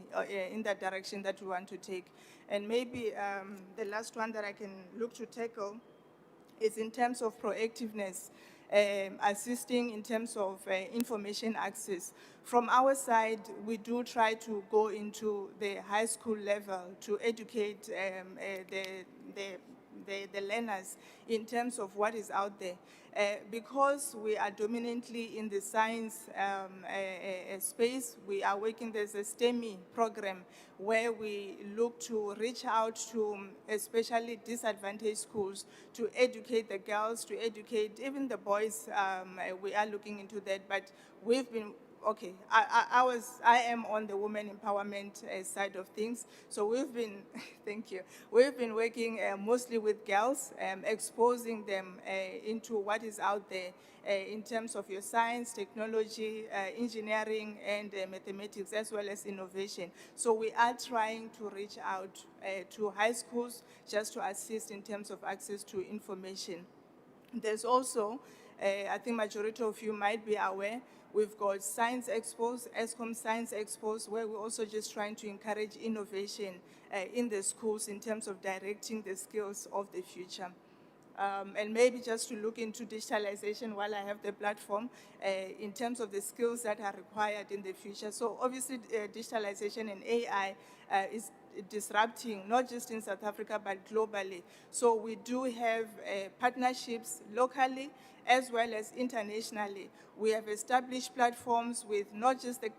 in that direction that we want to take. And maybe the last one that I can look to tackle is in terms of proactiveness, assisting in terms of information access. From our side, we do try to go into the high school level to educate the learners in terms of what is out there. Because we are dominantly in the science space, we are working, there's a STEMI program where we look to reach out to especially disadvantaged schools to educate the girls, to educate even the boys. We are looking into that, but we've been okay, I am on the women empowerment side of things. So we've been, thank you. We've been working mostly with girls, exposing them into what is out there in terms of your science, technology, engineering, and mathematics, as well as innovation. So we are trying to reach out to high schools just to assist in terms of access to information. There's also, I think majority of you might be aware, we've got science expos, ESCOM science expos, where we're also just trying to encourage innovation in the schools in terms of directing the skills of the future. And maybe just to look into digitalization while I have the platform, in terms of the skills that are required in the future. So obviously digitalization and AI is disrupting, not just in South Africa, but globally. So we do have partnerships locally as well as internationally. We have established platforms with not just the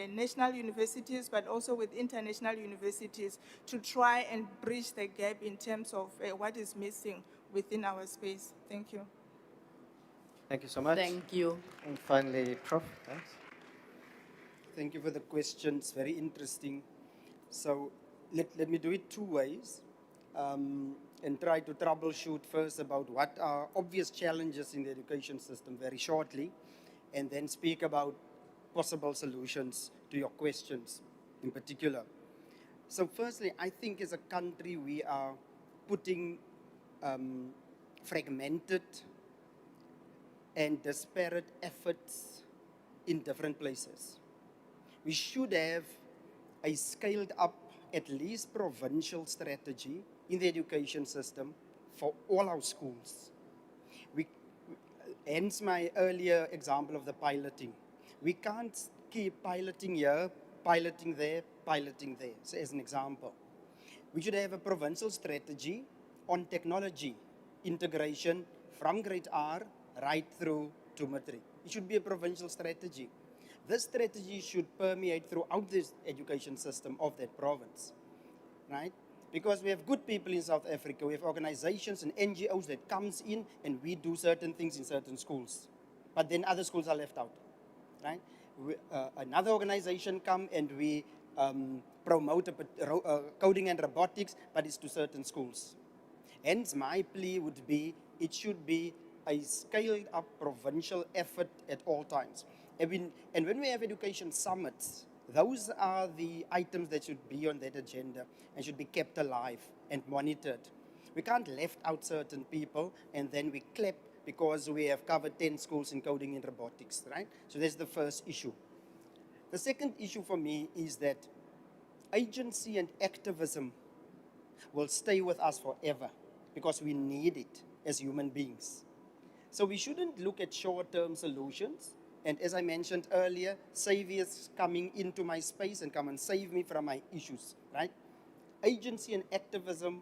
national universities, but also with international universities to try and bridge the gap in terms of what is missing within our space. Thank you. Thank you so much. Thank you. And finally, Prof. Thanks. Thank you for the questions, very interesting. So let me do it two ways and try to troubleshoot first about what are obvious challenges in the education system very shortly, and then speak about possible solutions to your questions in particular. So firstly, I think as a country we are putting fragmented and disparate efforts in different places. We should have a scaled up, at least provincial strategy in the education system for all our schools. Hence my earlier example of the piloting. We can't keep piloting here, piloting there, so as an example. We should have a provincial strategy on technology integration from grade R right through to matric. It should be a provincial strategy. This strategy should permeate throughout the education system of that province, right? Because we have good people in South Africa. We have organizations and NGOs that comes in and we do certain things in certain schools. But then other schools are left out, right? Another organization come and we promote coding and robotics, but it's to certain schools. Hence, my plea would be, it should be a scaled up provincial effort at all times. And when we have education summits, those are the items that should be on that agenda and should be kept alive and monitored. We can't left out certain people and then we clap because we have covered 10 schools in coding and robotics, right? So that's the first issue. The second issue for me is that agency and activism will stay with us forever because we need it as human beings. So we shouldn't look at short-term solutions. And as I mentioned earlier, saviors coming into my space and come and save me from my issues, right? Agency and activism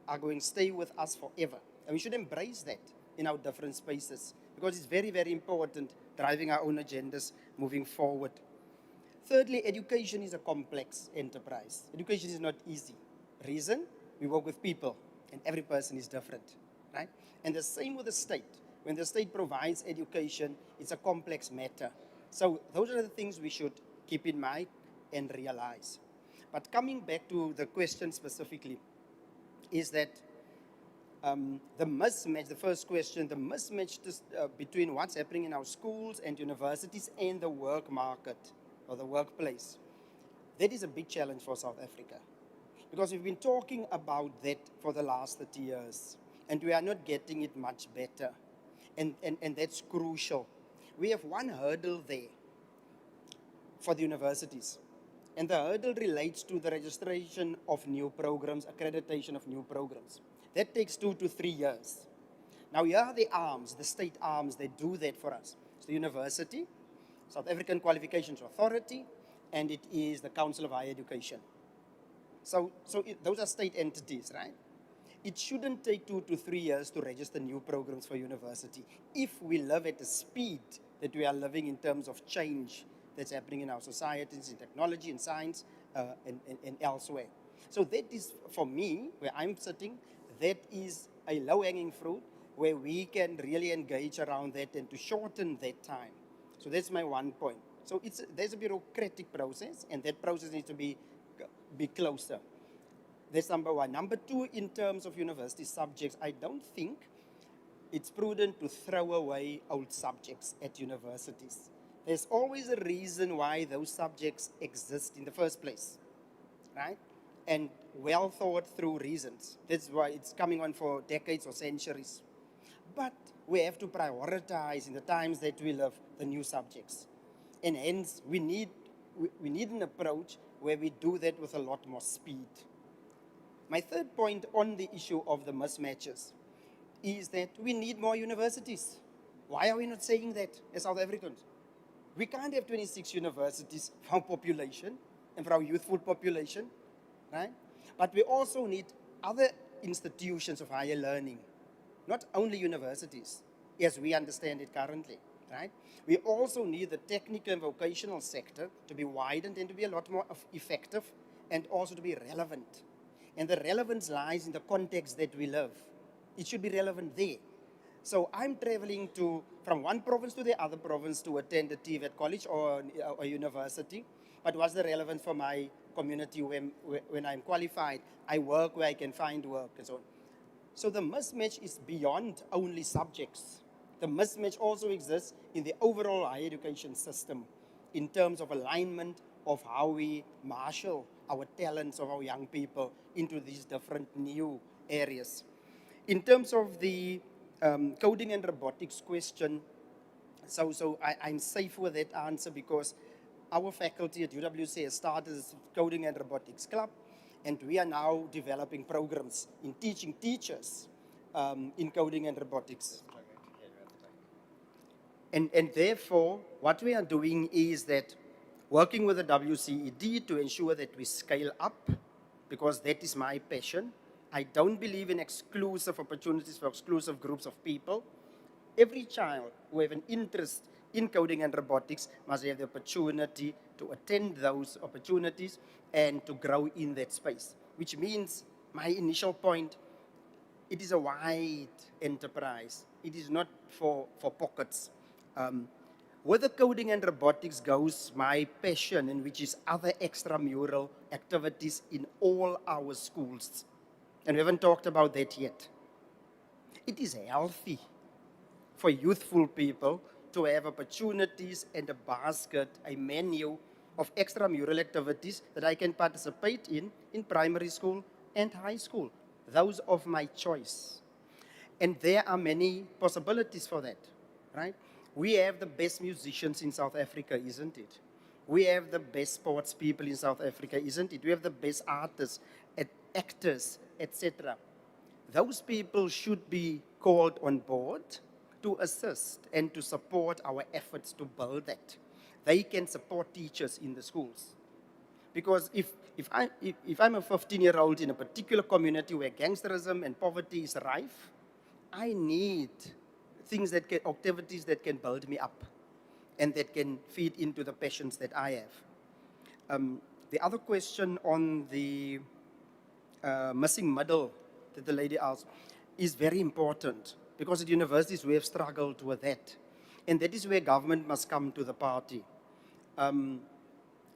are going to stay with us forever. And we should embrace that in our different spaces because it's very, very important driving our own agendas moving forward. Thirdly, education is a complex enterprise. Education is not easy. Reason? We work with people and every person is different, right? And the same with the state. When the state provides education, it's a complex matter. So those are the things we should keep in mind and realize. But coming back to the question specifically, is that the mismatch, the first question, the mismatch between what's happening in our schools and universities and the work market or the workplace. That is a big challenge for South Africa. Because we've been talking about that for the last 30 years, and we are not getting it much better. And that's crucial. We have one hurdle there for the universities. And the hurdle relates to the registration of new programs, accreditation of new programs. That takes 2 to 3 years. Now, here are the arms, the state arms that do that for us. It's the university, South African Qualifications Authority, and it is the Council of Higher Education. Those are state entities, right? It shouldn't take 2 to 3 years to register new programs for university if we live at the speed that we are living in terms of change that's happening in our societies, in technology, in science, and elsewhere. So that is, for me, where I'm sitting, that is a low-hanging fruit where we can really engage around that and to shorten that time. So that's my one point. So there's a bureaucratic process, and that process needs to be closer. That's number one. Number two, in terms of university subjects, I don't think it's prudent to throw away old subjects at universities. There's always a reason why those subjects exist in the first place, right? And well thought through reasons. That's why it's coming on for decades or centuries. But we have to prioritize in the times that we live the new subjects. And hence, we need an approach where we do that with a lot more speed. My third point on the issue of the mismatches is that we need more universities. Why are we not saying that as South Africans? We can't have 26 universities for our population and for our youthful population, right? But we also need other institutions of higher learning, not only universities, as we understand it currently, right? We also need the technical and vocational sector to be widened and to be a lot more effective and also to be relevant. And the relevance lies in the context that we live. It should be relevant there. So I'm traveling from one province to the other province to attend a TVET college or a university. But what's the relevance for my community when I'm qualified? I work where I can find work and so on. So the mismatch is beyond only subjects. The mismatch also exists in the overall higher education system in terms of alignment of how we marshal our talents of our young people into these different new areas. In terms of the coding and robotics question, I'm safe with that answer because our faculty at UWC has started this coding and robotics club, and we are now developing programs in teaching teachers in coding and robotics. And therefore, what we are doing is that working with the WCED to ensure that we scale up, because that is my passion. I don't believe in exclusive opportunities for exclusive groups of people. Every child who have an interest in coding and robotics must have the opportunity to attend those opportunities and to grow in that space, which means my initial point, it is a wide enterprise. It is not for pockets. Where the coding and robotics goes, my passion, and which is other extramural activities in all our schools. And we haven't talked about that yet. It is healthy for youthful people to have opportunities and a basket, a menu of extramural activities that I can participate in primary school and high school, those of my choice. And there are many possibilities for that, right? We have the best musicians in South Africa, isn't it? We have the best sports people in South Africa, isn't it? We have the best artists, actors, etc. Those people should be called on board to assist and to support our efforts to build that. They can support teachers in the schools. Because if I'm a 15-year-old in a particular community where gangsterism and poverty is rife, I need activities that can build me up and that can feed into the passions that I have. The other question on the missing middle that the lady asked is very important because at universities we have struggled with that. And that is where government must come to the party.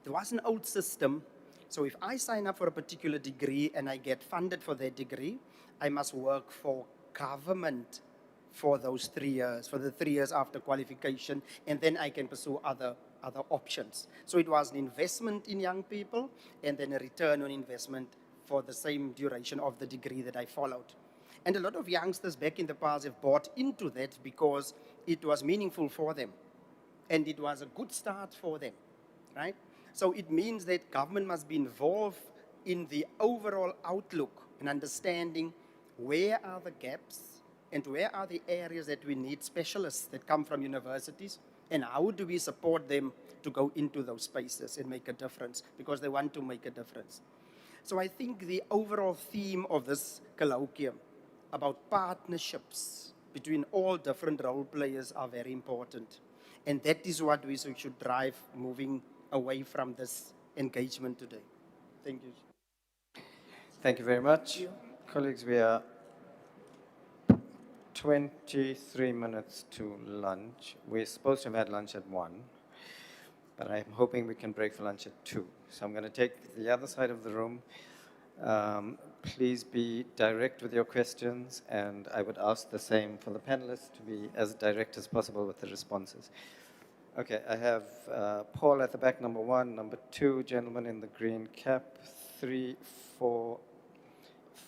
There was an old system. So if I sign up for a particular degree and I get funded for that degree, I must work for government for those 3 years, for the 3 years after qualification, and then I can pursue other options. So it was an investment in young people and then a return on investment for the same duration of the degree that I followed. And a lot of youngsters back in the past have bought into that because it was meaningful for them. And it was a good start for them, right? So it means that government must be involved in the overall outlook and understanding where are the gaps and where are the areas that we need specialists that come from universities, and how do we support them to go into those spaces and make a difference, because they want to make a difference. So I think the overall theme of this colloquium about partnerships between all different role players are very important. And that is what we should drive moving away from this engagement today. Thank you. Thank you very much. Colleagues, we are 23 minutes to lunch. We're supposed to have had lunch at 1, but I'm hoping we can break for lunch at 2. So I'm going to take the other side of the room. Please be direct with your questions, and I would ask the same for the panelists to be as direct as possible with the responses. Okay, I have Paul at the back, number 1, number 2, gentleman in the green cap, 3, 4,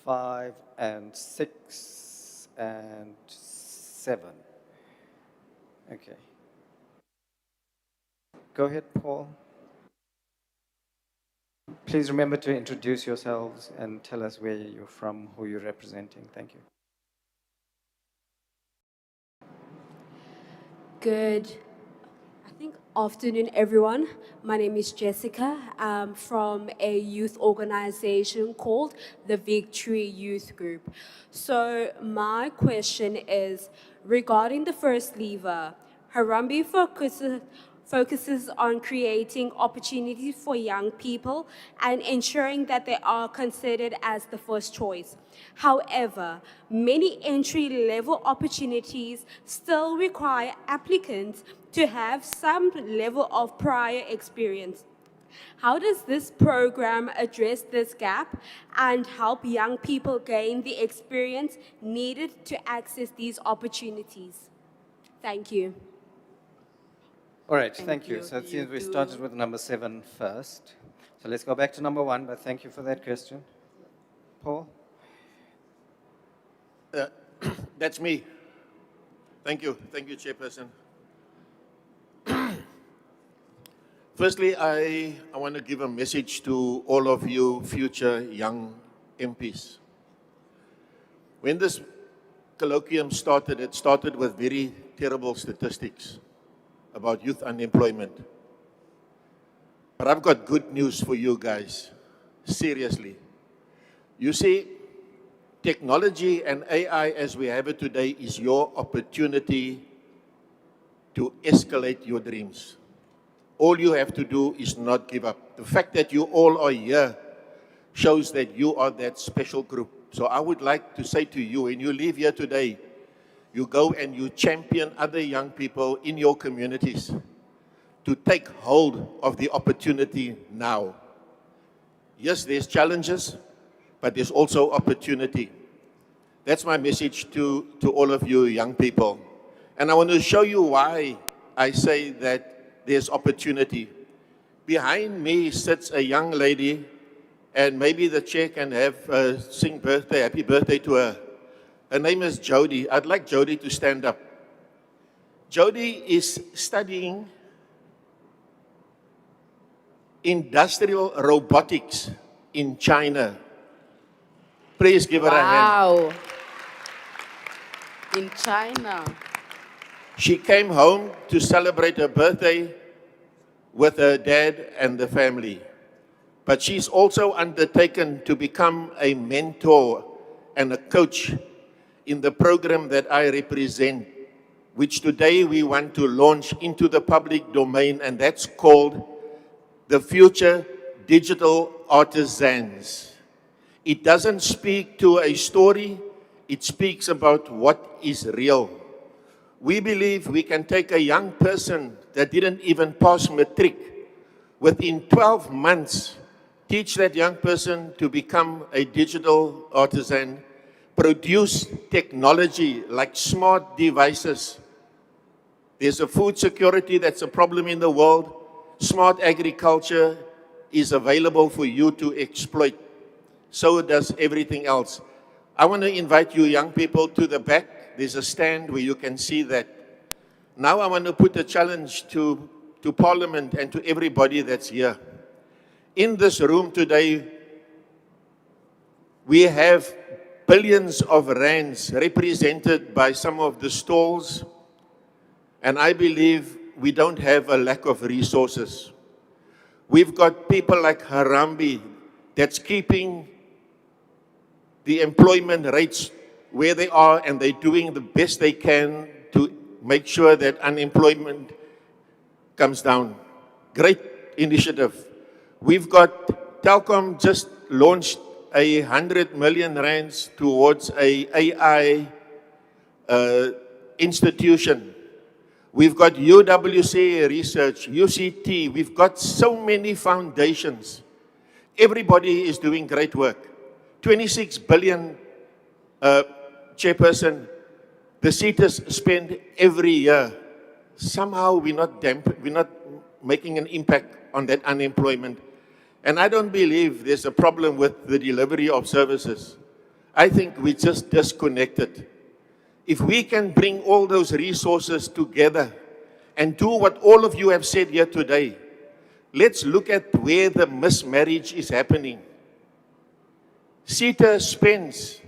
5, and 6, and 7. Okay. Go ahead, Paul. Please remember to introduce yourselves and tell us where you're from, who you're representing. Thank you. Good, afternoon, everyone. My name is Jessica. I'm from a youth organization called the Victory Youth Group. So my question is regarding the first lever. Harambee focuses on creating opportunities for young people and ensuring that they are considered as the first choice. However, many entry-level opportunities still require applicants to have some level of prior experience. How does this program address this gap and help young people gain the experience needed to access these opportunities? Thank you. All right, thank you. So it seems we started with number 7 first. So let's go back to number 1, but thank you for that question. Paul? That's me. Thank you, Chairperson. Firstly, I want to give a message to all of you future young MPs. When this colloquium started, it started with very terrible statistics about youth unemployment. But I've got good news for you guys, seriously. You see, technology and AI as we have it today is your opportunity to escalate your dreams. All you have to do is not give up. The fact that you all are here shows that you are that special group. So I would like to say to you, when you leave here today, you go and you champion other young people in your communities to take hold of the opportunity now. Yes, there's challenges, but there's also opportunity. That's my message to all of you young people. And I want to show you why I say that there's opportunity. Behind me sits a young lady, and maybe the chair can have sing happy birthday to her. Her name is Jody. I'd like Jody to stand up. Jody is studying industrial robotics in China. Please give her a hand. Wow. In China. She came home to celebrate her birthday with her dad and the family. But she's also undertaken to become a mentor and a coach in the program that I represent, which today we want to launch into the public domain, and that's called the Future Digital Artisans. It doesn't speak to a story, it speaks about what is real. We believe we can take a young person that didn't even pass matric, within 12 months, teach that young person to become a digital artisan, produce technology like smart devices. There's a food security that's a problem in the world. Smart agriculture is available for you to exploit. So does everything else. I want to invite you young people to the back. There's a stand where you can see that. Now I want to put a challenge to Parliament and to everybody that's here. In this room today, we have billions of rands represented by some of the stalls, and I believe we don't have a lack of resources. We've got people like Harambee that's keeping the employment rates where they are, and they're doing the best they can to make sure that unemployment comes down. Great initiative. We've got Telkom just launched 100 million rands towards a AI institution. We've got UWC Research, UCT. We've got so many foundations. Everybody is doing great work. 26 billion, Chairperson, the CETAs spend every year. Somehow we're not making an impact on that unemployment. And I don't believe there's a problem with the delivery of services. I think we're just disconnected. If we can bring all those resources together and do what all of you have said here today, let's look at where the mismarriage is happening. CETA spends.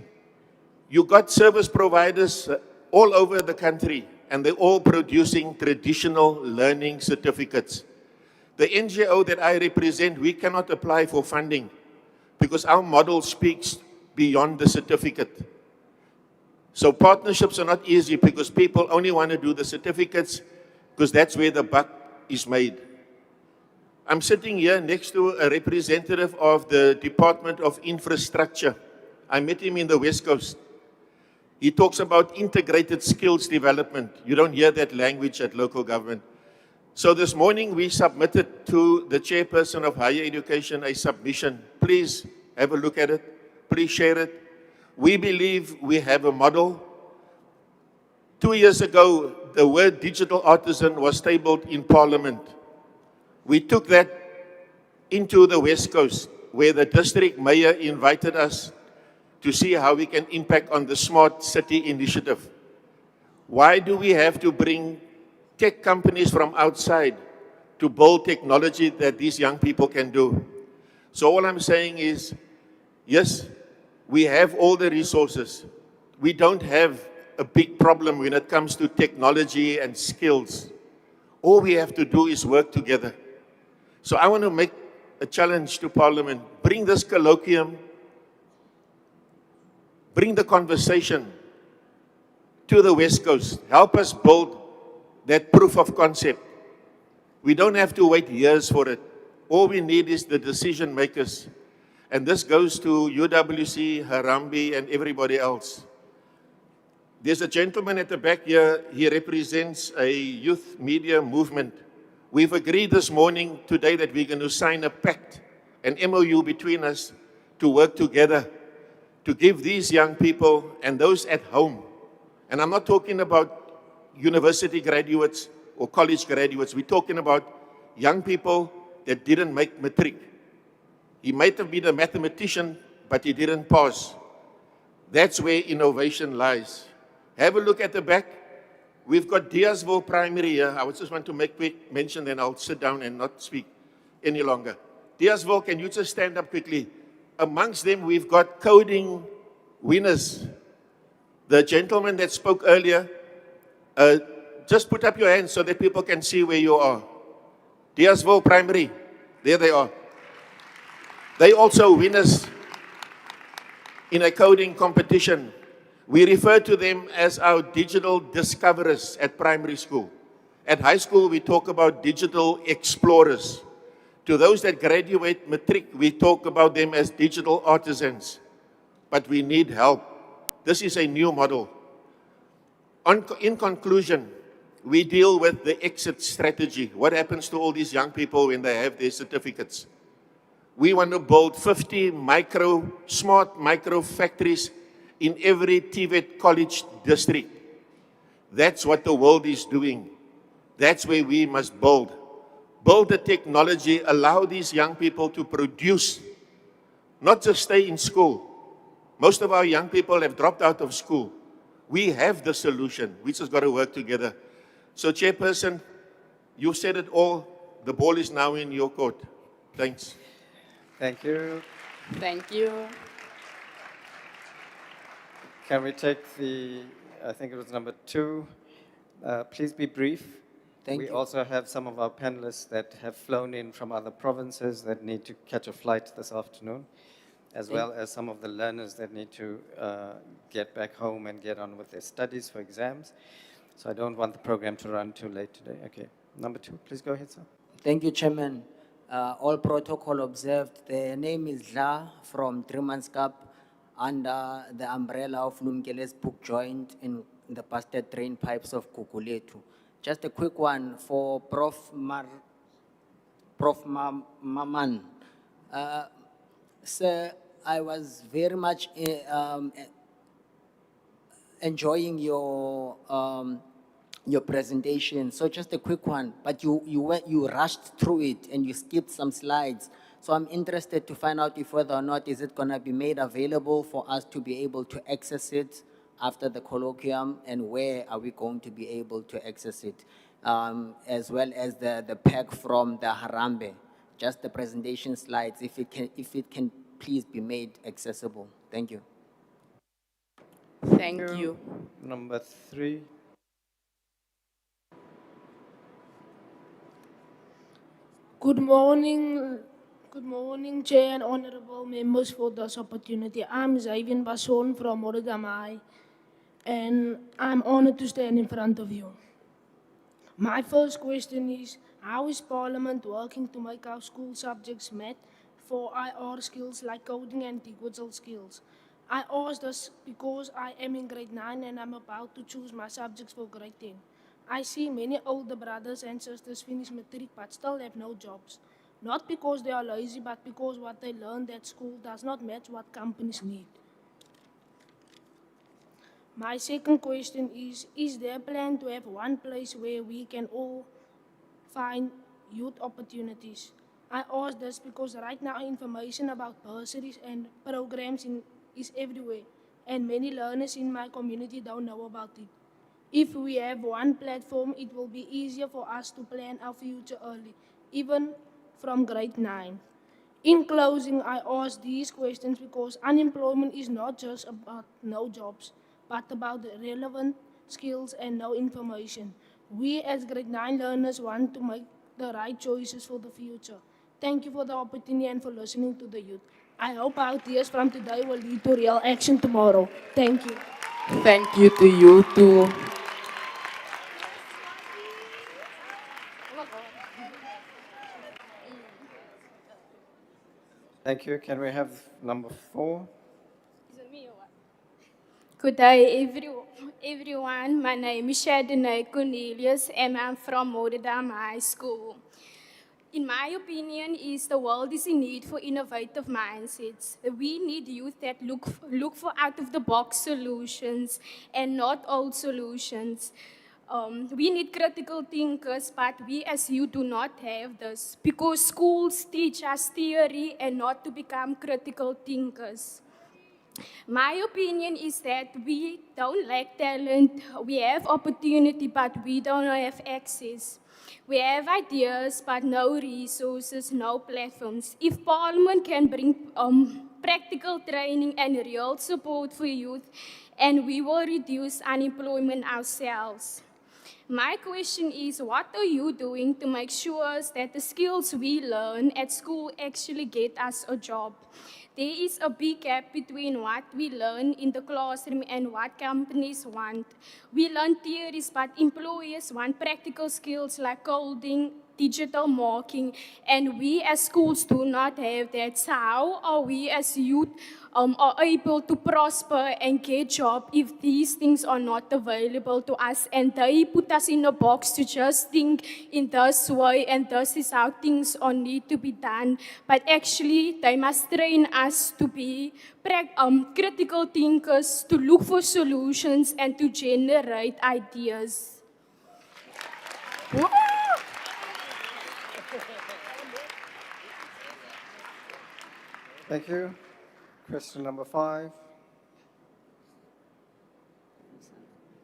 You got service providers all over the country, and they're all producing traditional learning certificates. The NGO that I represent, we cannot apply for funding because our model speaks beyond the certificate. So partnerships are not easy because people only want to do the certificates because that's where the buck is made. I'm sitting here next to a representative of the Department of Infrastructure. I met him in the West Coast. He talks about integrated skills development. You don't hear that language at local government. So this morning we submitted to the Chairperson of Higher Education a submission. Please have a look at it. Please share it. We believe we have a model. 2 years ago, the word digital artisan was tabled in Parliament. We took that into the West Coast, where the district mayor invited us to see how we can impact on the Smart City initiative. Why do we have to bring tech companies from outside to build technology that these young people can do? So all I'm saying is, yes, we have all the resources. We don't have a big problem when it comes to technology and skills. All we have to do is work together. So I want to make a challenge to Parliament. Bring this colloquium, bring the conversation to the West Coast. Help us build that proof of concept. We don't have to wait years for it. All we need is the decision makers. And this goes to UWC, Harambee, and everybody else. There's a gentleman at the back here. He represents a youth media movement. We've agreed this morning, today, that we're going to sign a pact, an MOU between us to work together to give these young people and those at home, and I'm not talking about university graduates or college graduates, we're talking about young people that didn't make matric. He might have been a mathematician, but he didn't pass. That's where innovation lies. Have a look at the back. We've got Deersville Primary here. I just want to make quick mention, then I'll sit down and not speak any longer. Deersville, can you just stand up quickly? Amongst them, we've got coding winners. The gentleman that spoke earlier, just put up your hands so that people can see where you are. Deersville Primary, there they are. They also winners in a coding competition. We refer to them as our digital discoverers at primary school. At high school, we talk about digital explorers. To those that graduate matric, we talk about them as digital artisans. But we need help. This is a new model. In conclusion, We deal with the exit strategy. What happens to all these young people when they have their certificates? We want to build 50 smart micro factories in every TVET college district. That's what the world is doing. That's where we must build. Build the technology, allow these young people to produce, not just stay in school. Most of our young people have dropped out of school. We have the solution. We just got to work together. So, Chairperson, you said it all. The ball is now in your court. Thanks. Thank you. Thank you. Can we take I think it was number 2. Please be brief. We also have some of our panelists that have flown in from other provinces that need to catch a flight this afternoon, as well as some of the learners that need to get back home and get on with their studies for exams. So I don't want the program to run too late today. Okay, number 2, please go ahead, sir. Thank you, Chairman. All protocol observed. The name is Dla from 3 Months Cup under the umbrella of Lumkele's book joint in the busted drain pipes of Kukuletu. Just a quick one for Prof. Maman. Sir, I was very much enjoying your presentation. So just a quick one, but you rushed through it and you skipped some slides. So I'm interested to find out if whether or not is it gonna be made available for us to be able to access it after the colloquium, and where are we going to be able to access it, as well as the pack from the Harambe, just the presentation slides, if it can please be made accessible. Thank you. Thank you. Number 3. Good morning, Chair and honorable members for this opportunity. I'm Xavier Basson from Oregamai, and I'm honored to stand in front of you. My first question is, how is Parliament working to make our school subjects met for IR skills like coding and digital skills? I ask this because I am in grade 9 and I'm about to choose my subjects for grade 10. I see many older brothers and sisters finish matric but still have no jobs. Not because they are lazy, but because what they learned at school does not match what companies need. My second question is there a plan to have one place where we can all find youth opportunities? I ask this because right now information about bursaries and programs is everywhere, and many learners in my community don't know about it. If we have one platform, it will be easier for us to plan our future early, even from grade 9. In closing, I ask these questions because unemployment is not just about no jobs, but about the relevant skills and no information. We as grade 9 learners want to make the right choices for the future. Thank you for the opportunity and for listening to the youth. I hope our ideas from today will lead to real action tomorrow. Thank you. Thank you to you too. Thank you. Can we have number 4? Good day, everyone. My name is Shadinay Cornelius, and I'm from Moderdam High School. In my opinion, the world is in need for innovative mindsets. We need youth that look for out-of-the-box solutions and not old solutions. We need critical thinkers, but we as youth do not have this because schools teach us theory and not to become critical thinkers. My opinion is that we don't lack talent. We have opportunity, but we don't have access. We have ideas, but no resources, no platforms. If Parliament can bring practical training and real support for youth, and we will reduce unemployment ourselves. My question is, what are you doing to make sure that the skills we learn at school actually get us a job? There is a big gap between what we learn in the classroom and what companies want. We learn theories, but employers want practical skills like coding, digital marking, and we as schools do not have that. So how are we as youth are able to prosper and get job if these things are not available to us? And they put us in a box to just think in this way, and this is how things are need to be done. But actually, they must train us to be critical thinkers, to look for solutions, and to generate ideas. Thank you. Question number 5.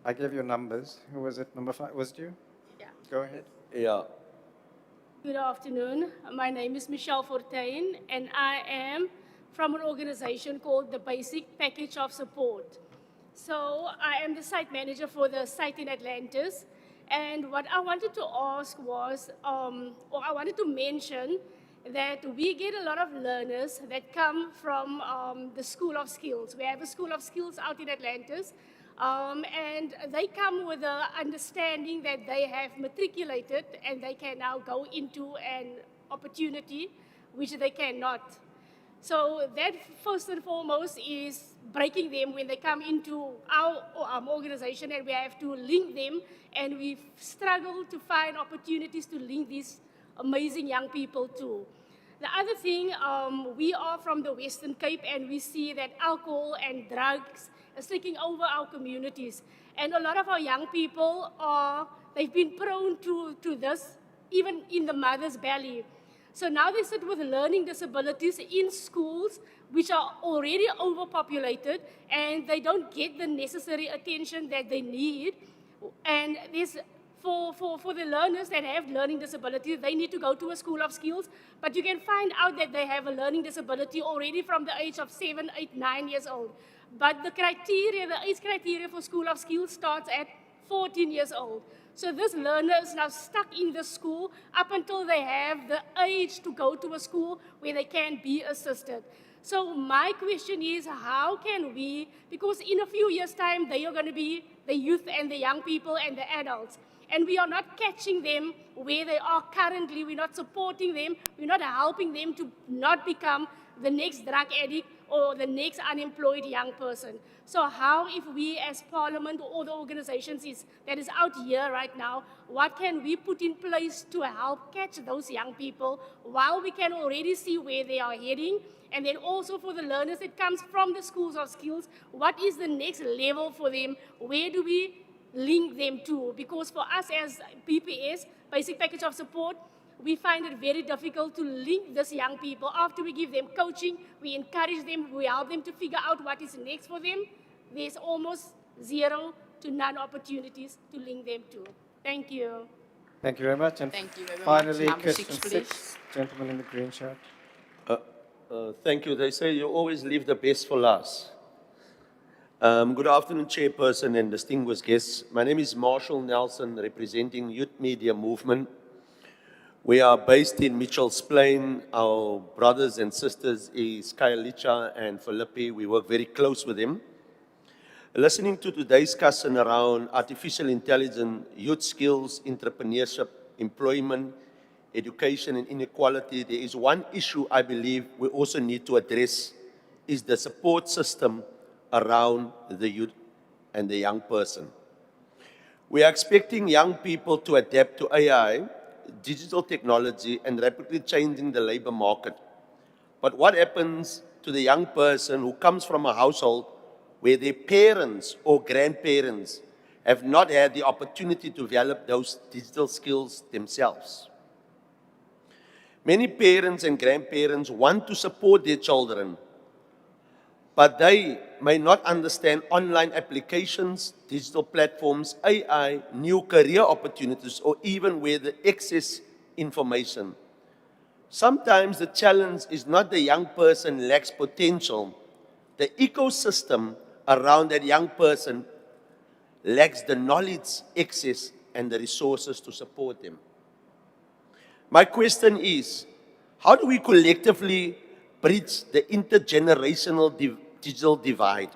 I gave you numbers. Who was it? Number 5. Was it you? Yeah. Go ahead. Yeah. Good afternoon. My name is Michelle Fortuin, and I am from an organization called the Basic Package of Support. So I am the site manager for the site in Atlantis. And what I wanted to ask was, or I wanted to mention that we get a lot of learners that come from the School of Skills. We have a School of Skills out in Atlantis. And they come with the understanding that they have matriculated and they can now go into an opportunity which they cannot. So that first and foremost is breaking them when they come into our organization, and we have to link them, and we struggle to find opportunities to link these amazing young people too. The other thing, we are from the Western Cape, and we see that alcohol and drugs is taking over our communities. And a lot of our young people they've been prone to this, even in the mother's belly. So now they sit with learning disabilities in schools which are already overpopulated, and they don't get the necessary attention that they need. And there's, for the learners that have learning disabilities, they need to go to a school of skills, but you can find out that they have a learning disability already from the age of 7, 8, 9 years old. But the criteria, the age criteria for school of skills starts at 14 years old. So this learner is now stuck in the school up until they have the age to go to a school where they can be assisted. So my question is, how can we, because in a few years' time, they are going to be the youth and the young people and the adults, and we are not catching them where they are currently, we're not supporting them, we're not helping them to not become the next drug addict or the next unemployed young person. So how, if we as Parliament or the organizations that is out here right now, what can we put in place to help catch those young people while we can already see where they are heading? And then also for the learners that comes from the schools of skills, what is the next level for them? Where do we link them to? Because for us as BPS, Basic Package of Support, we find it very difficult to link these young people. After we give them coaching, we encourage them, we help them to figure out what is next for them. There's almost zero to none opportunities to link them to. Thank you. Thank you very much. And Thank you very finally, much. Number question 6, 6, please. gentleman in the green shirt. Thank you. They say you always leave the best for last. Good afternoon, Chairperson and distinguished guests. My name is Marshall Nelson, representing Youth Media Movement. We are based in Mitchell's Plain. Our brothers and sisters is Kyalicha and Philippi. We work very close with them. Listening to today's discussion around artificial intelligence, youth skills, entrepreneurship, employment, education and inequality, there is one issue I believe we also need to address, is the support system around the youth and the young person. We are expecting young people to adapt to AI, digital technology, and rapidly changing the labor market. But what happens to the young person who comes from a household where their parents or grandparents have not had the opportunity to develop those digital skills themselves? Many parents and grandparents want to support their children, but they may not understand online applications, digital platforms, AI, new career opportunities, or even where the access information. Sometimes the challenge is not the young person lacks potential. The ecosystem around that young person lacks the knowledge, access, and the resources to support them. My question is, how do we collectively bridge the intergenerational digital divide?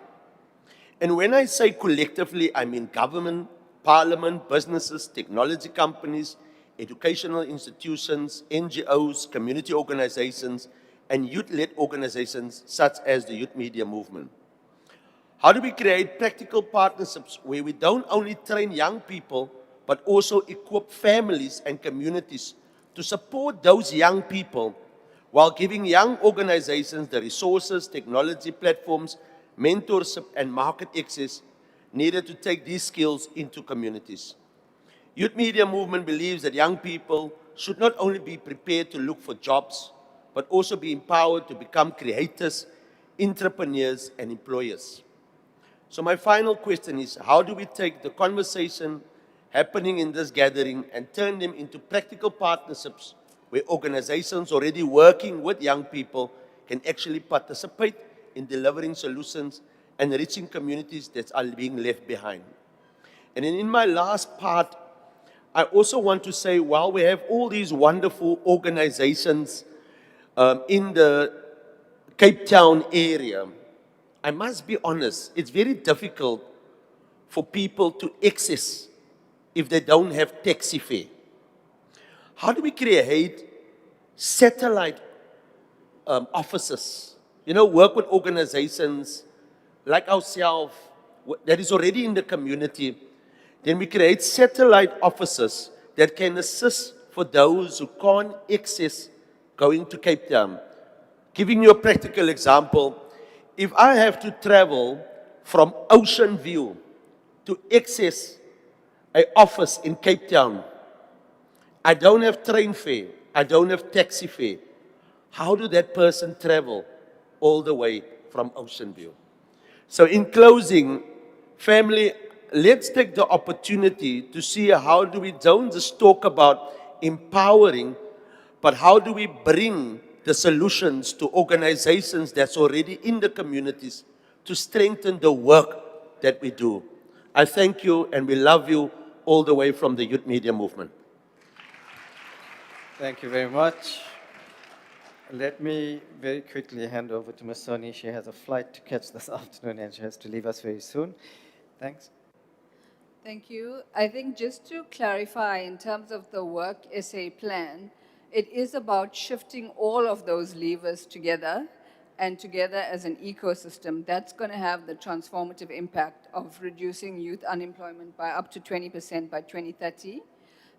And when I say collectively, I mean government, parliament, businesses, technology companies, educational institutions, NGOs, community organizations, and youth-led organizations such as the Youth Media Movement. How do we create practical partnerships where we don't only train young people, but also equip families and communities to support those young people while giving young organizations the resources, technology platforms, mentorship, and market access needed to take these skills into communities? Youth Media Movement believes that young people should not only be prepared to look for jobs, but also be empowered to become creators, entrepreneurs, and employers. So my final question is, how do we take the conversation happening in this gathering and turn them into practical partnerships where organizations already working with young people can actually participate in delivering solutions and reaching communities that are being left behind? And then in my last part, I also want to say, while we have all these wonderful organizations in the Cape Town area, I must be honest, it's very difficult for people to access if they don't have taxi fare. How do we create satellite offices? You know, work with organizations like ourselves that is already in the community. Then we create satellite offices that can assist for those who can't access going to Cape Town. Giving you a practical example, if I have to travel from Ocean View to access an office in Cape Town, I don't have train fare, I don't have taxi fare. How do that person travel all the way from Ocean View? So in closing, family, let's take the opportunity to see how do we don't just talk about empowering, but how do we bring the solutions to organizations that's already in the communities to strengthen the work that we do. I thank you and we love you all the way from the Youth Media Movement. Thank you very much. Let me very quickly hand over to Ms. Soni. She has a flight to catch this afternoon and she has to leave us very soon. Thanks. Thank you. I think just to clarify in terms of the work essay plan, it is about shifting all of those levers together and together as an ecosystem. That's going to have the transformative impact of reducing youth unemployment by up to 20% by 2030.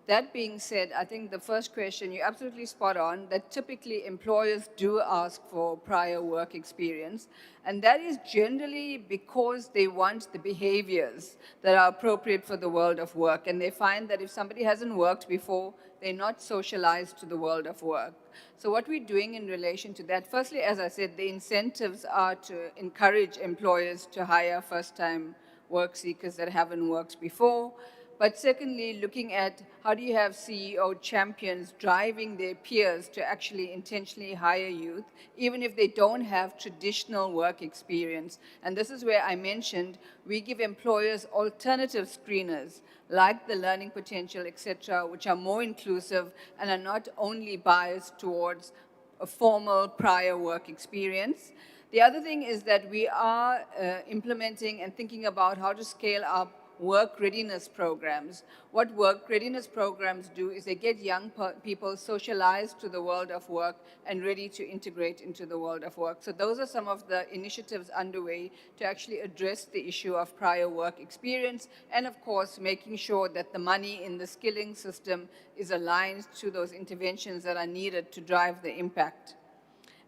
That being said, I think the first question, you're absolutely spot on, that typically employers do ask for prior work experience. And that is generally because they want the behaviors that are appropriate for the world of work. And they find that if somebody hasn't worked before, they're not socialized to the world of work. So what we're doing in relation to that, firstly, as I said, the incentives are to encourage employers to hire first-time work seekers that haven't worked before. But secondly, looking at how do you have CEO champions driving their peers to actually intentionally hire youth, even if they don't have traditional work experience. And this is where I mentioned we give employers alternative screeners, like the learning potential, etc., which are more inclusive and are not only biased towards a formal prior work experience. The other thing is that we are implementing and thinking about how to scale up work readiness programs. What work readiness programs do is they get young people socialized to the world of work and ready to integrate into the world of work. So those are some of the initiatives underway to actually address the issue of prior work experience and, of course, making sure that the money in the skilling system is aligned to those interventions that are needed to drive the impact.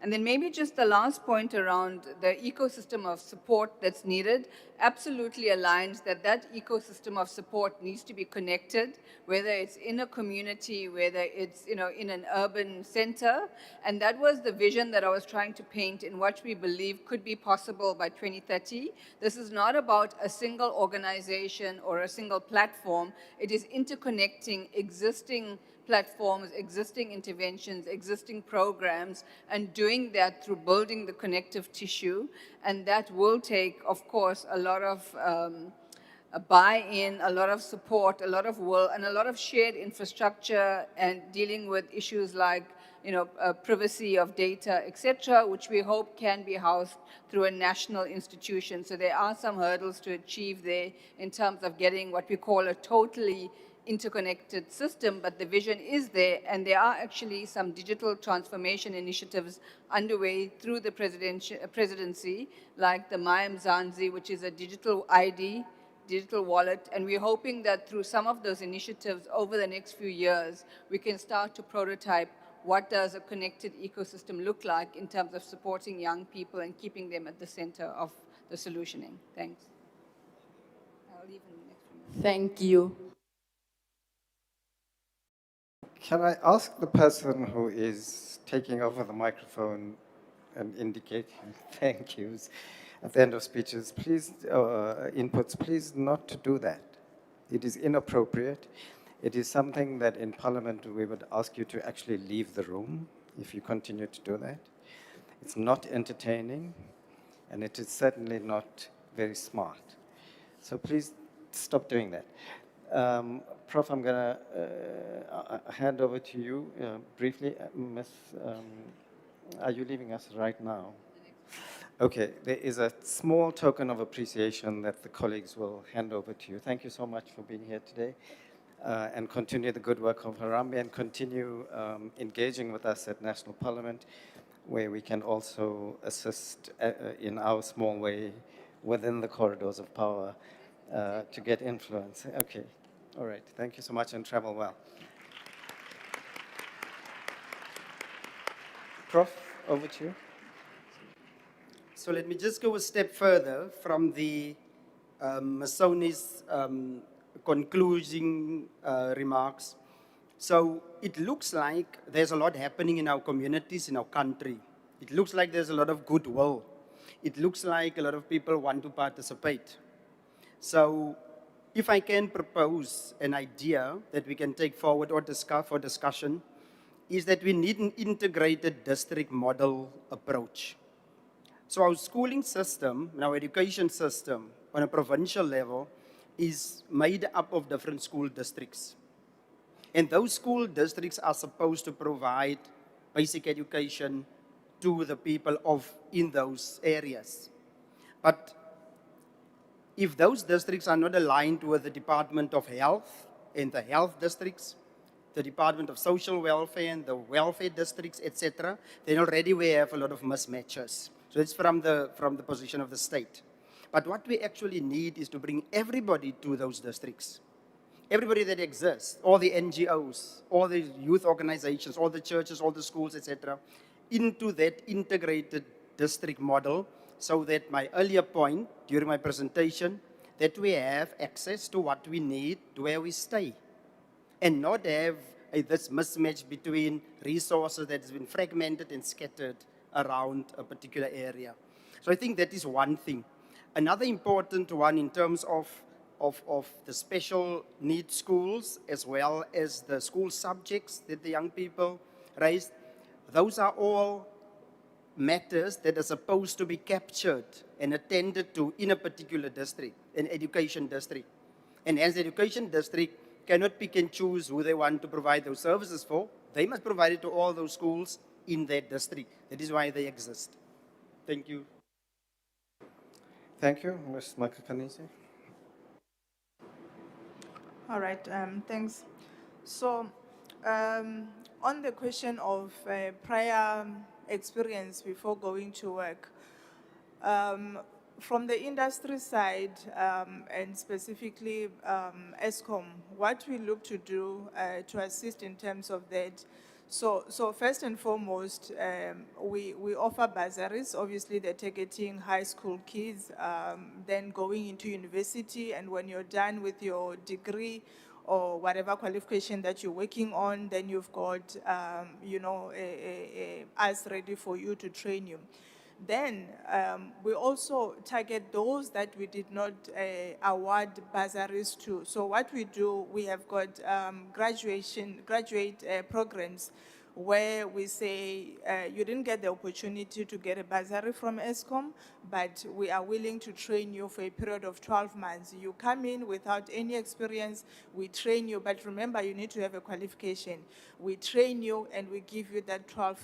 And then maybe just the last point around the ecosystem of support that's needed absolutely aligns that that ecosystem of support needs to be connected, whether it's in a community, whether it's in an urban center. And that was the vision that I was trying to paint in what we believe could be possible by 2030. This is not about a single organization or a single platform. It is interconnecting existing platforms, existing interventions, existing programs, and doing that through building the connective tissue. And that will take, of course, a lot of buy-in, a lot of support, a lot of will, and a lot of shared infrastructure and dealing with issues like privacy of data, etc., which we hope can be housed through a national institution. So there are some hurdles to achieve there in terms of getting what we call a totally interconnected system, but the vision is there, and there are actually some digital transformation initiatives underway through the presidency, like the My Mzansi, which is a digital ID, digital wallet, and we're hoping that through some of those initiatives over the next few years, we can start to prototype what does a connected ecosystem look like in terms of supporting young people and keeping them at the center of the solutioning. Thanks. I'll leave in the next few minutes. Thank you. Can I ask the person who is taking over the microphone and indicating thank yous at the end of speeches, please, inputs, please not to do that. It is inappropriate. It is something that in Parliament we would ask you to actually leave the room if you continue to do that. It's not entertaining, and it is certainly not very smart. So please stop doing that. Prof, I'm going to hand over to you briefly. Miss, are you leaving us right now? Okay, there is a small token of appreciation that the colleagues will hand over to you. Thank you so much for being here today. And continue the good work of Harambee, and continue engaging with us at National Parliament, where we can also assist in our small way within the corridors of power to get influence. Okay, all right. Thank you so much, and travel well. Prof, over to you. So let me just go a step further from the Masoni's concluding remarks. So it looks like there's a lot happening in our communities, in our country. It looks like there's a lot of goodwill. It looks like a lot of people want to participate. So if I can propose an idea that we can take forward or discuss for discussion, is that we need an integrated district model approach. So our schooling system, and our education system on a provincial level is made up of different school districts. And those school districts are supposed to provide basic education to the people in those areas. But if those districts are not aligned with the Department of Health and the health districts, the Department of Social Welfare and the welfare districts, etc., then already we have a lot of mismatches. So it's from the position of the state. But what we actually need is to bring everybody to those districts. Everybody that exists, all the NGOs, all the youth organizations, all the churches, all the schools, etc., into that integrated district model, so that my earlier point during my presentation, that we have access to what we need to where we stay, and not have this mismatch between resources that has been fragmented and scattered around a particular area. So I think that is one thing. Another important one in terms of the special needs schools, as well as the school subjects that the young people raised, those are all matters that are supposed to be captured and attended to in a particular district, an education district. And as the education district cannot pick and choose who they want to provide those services for, they must provide it to all those schools in that district. That is why they exist. Thank you. Thank you, Ms. Makakanisi. All right, thanks. So, on the question of prior experience before going to work, from the industry side, and specifically ESCOM, what we look to do to assist in terms of that. So first and foremost, we offer bursaries. Obviously, they're targeting high school kids, then going into university, and when you're done with your degree or whatever qualification that you're working on, then you've got, us ready for you to train you. Then we also target those that we did not award bursaries to. So what we do, we have got graduate programs where we say you didn't get the opportunity to get a bursary from ESCOM, but we are willing to train you for a period of 12 months. You come in without any experience, we train you, but remember you need to have a qualification. We train you and we give you that 12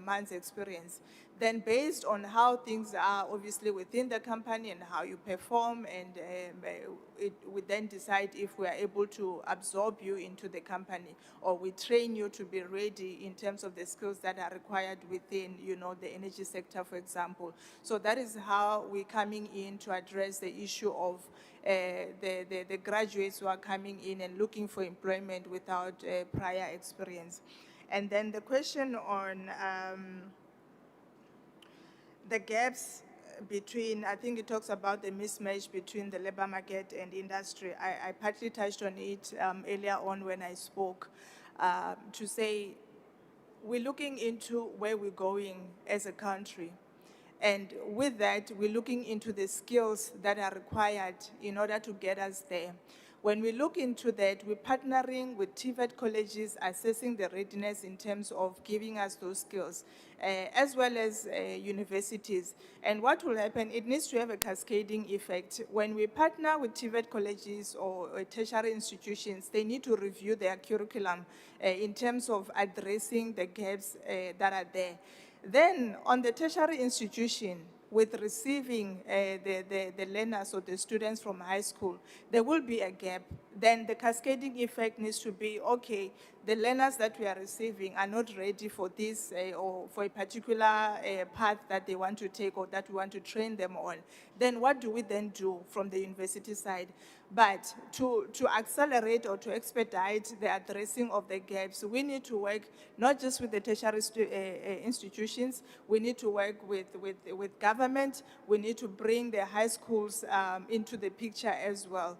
months experience. Then based on how things are obviously within the company and how you perform, and we then decide if we are able to absorb you into the company, or we train you to be ready in terms of the skills that are required within, the energy sector, for example. So that is how we're coming in to address the issue of the graduates who are coming in and looking for employment without prior experience. And then the question on the gaps between, I think it talks about the mismatch between the labor market and industry. I partly touched on it earlier on when I spoke, to say we're looking into where we're going as a country. And with that, we're looking into the skills that are required in order to get us there. When we look into that, we're partnering with TVET colleges, assessing the readiness in terms of giving us those skills, as well as universities. And what will happen, it needs to have a cascading effect. When we partner with TVET colleges or tertiary institutions, they need to review their curriculum in terms of addressing the gaps that are there. Then on the tertiary institution, with receiving the learners or the students from high school, there will be a gap. Then the cascading effect needs to be, okay, the learners that we are receiving are not ready for this or for a particular path that they want to take or that we want to train them on. Then what do we then do from the university side? But to accelerate or to expedite the addressing of the gaps, we need to work not just with the tertiary institutions, we need to work with government, we need to bring the high schools into the picture as well.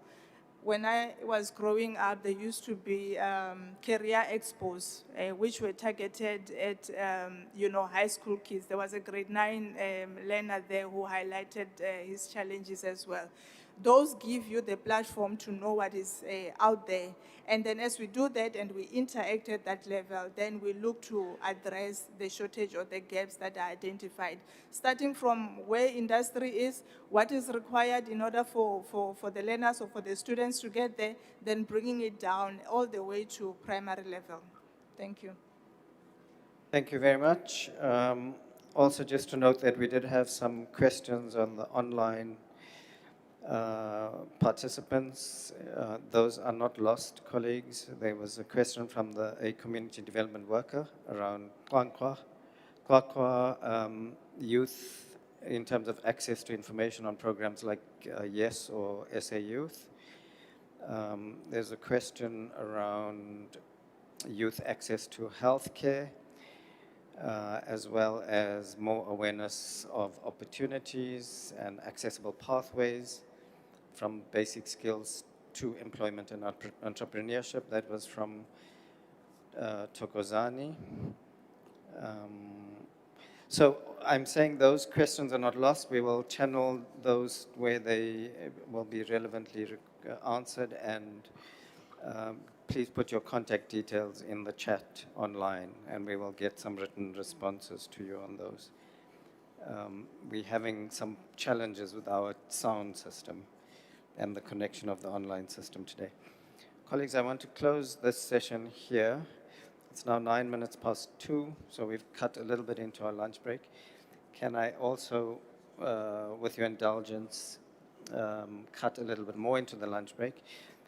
When I was growing up, there used to be career expos, which were targeted at, high school kids. There was a grade 9 learner there who highlighted his challenges as well. Those give you the platform to know what is out there. And then as we do that and we interact at that level, then we look to address the shortage or the gaps that are identified. Starting from where industry is, what is required in order for the learners or for the students to get there, then bringing it down all the way to primary level. Thank you. Thank you very much. Also, just to note that we did have some questions on the online participants. Those are not lost, colleagues. There was a question from a community development worker around Kwakwa youth in terms of access to information on programs like YES or SA Youth. There's a question around youth access to healthcare, as well as more awareness of opportunities and accessible pathways from basic skills to employment and entrepreneurship. That was from Tokozani. So I'm saying those questions are not lost. We will channel those where they will be relevantly answered, and please put your contact details in the chat online, and we will get some written responses to you on those. We're having some challenges with our sound system and the connection of the online system today. Colleagues, I want to close this session here. It's now 2:09, so we've cut a little bit into our lunch break. Can I also, with your indulgence, cut a little bit more into the lunch break?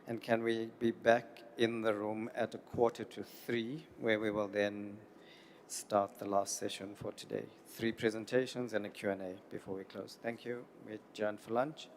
And can we be back in the room at 2:45, where we will then start the last session for today? 3 presentations and a Q&A before we close. Thank you. We adjourn for lunch.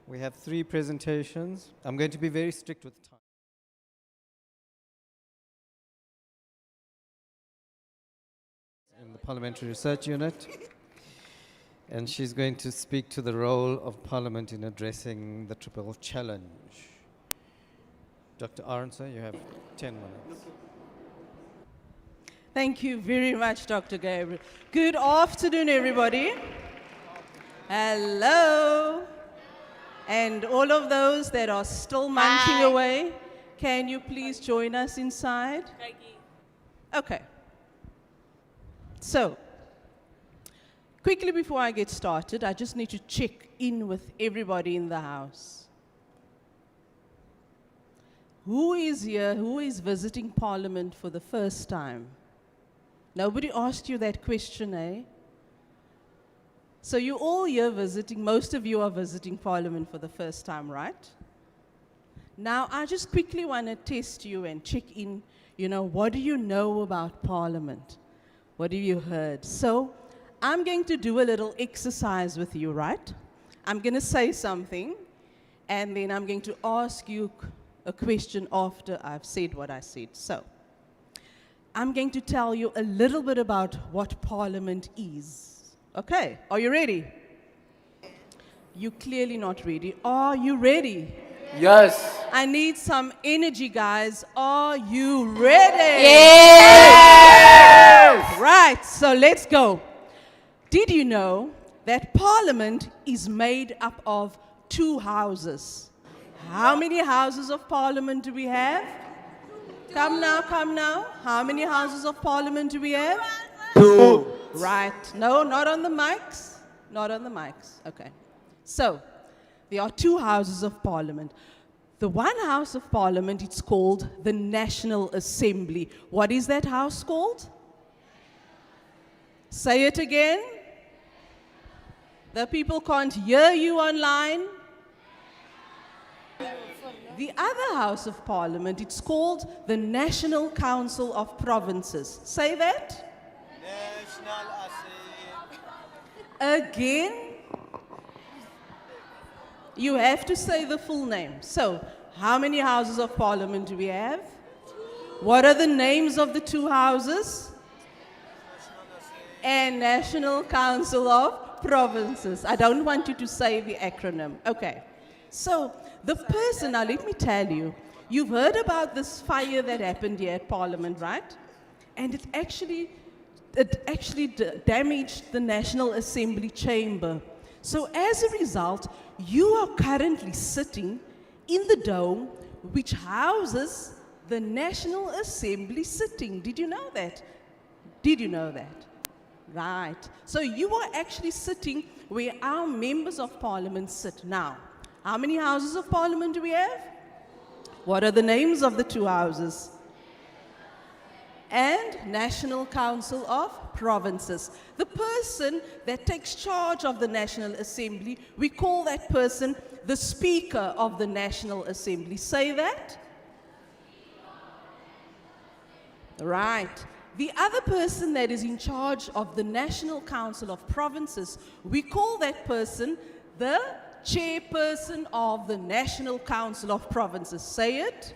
We have 3 presentations. I'm going to be very strict with time. In the Parliamentary Research Unit. And she's going to speak to the role of Parliament in addressing the triple challenge. Dr. Arnser, you have 10 minutes. Thank you very much, Dr. Gabriel. Good afternoon, everybody. Hello. And all of those that are still munching away, can you please join us inside? Okay. So, quickly before I get started, I just need to check in with everybody in the house. Who is here, who is visiting Parliament for the first time? Nobody asked you that question, eh? So you're all here visiting, most of you are visiting Parliament for the first time, right? Now, I just quickly want to test you and check in, what do you know about Parliament? What have you heard? So, I'm going to do a little exercise with you, right? I'm going to say something, and then I'm going to ask you a question after I've said what I said. So, I'm going to tell you a little bit about what Parliament is. Okay, are you ready? You're clearly not ready. Are you ready? Yes. I need some energy, guys. Are you ready? Yes! Right, so let's go. Did you know that Parliament is made up of 2 houses? How many houses of Parliament do we have? Come now, come now. How many houses of Parliament do we have? 2. Right. No, not on the mics. Not on the mics. Okay. So, there are 2 houses of Parliament. The one house of Parliament, it's called the National Assembly. What is that house called? Say it again. The people can't hear you online. The other House of Parliament, it's called the National Council of Provinces. Say that. National Assembly. Again. You have to say the full name. So, how many Houses of Parliament do we have? What are the names of the 2 houses? And National Council of Provinces. I don't want you to say the acronym. Okay. So, the person, now let me tell you, you've heard about this fire that happened here at Parliament, right? And it actually damaged the National Assembly chamber. So as a result, you are currently sitting in the dome which houses the National Assembly sitting. Did you know that? Did you know that? Right. So you are actually sitting where our members of Parliament sit now. How many houses of Parliament do we have? What are the names of the 2 houses? And National Council of Provinces. The person that takes charge of the National Assembly, we call that person the Speaker of the National Assembly. Say that. Right. The other person that is in charge of the National Council of Provinces, we call that person the Chairperson of the National Council of Provinces. Say it.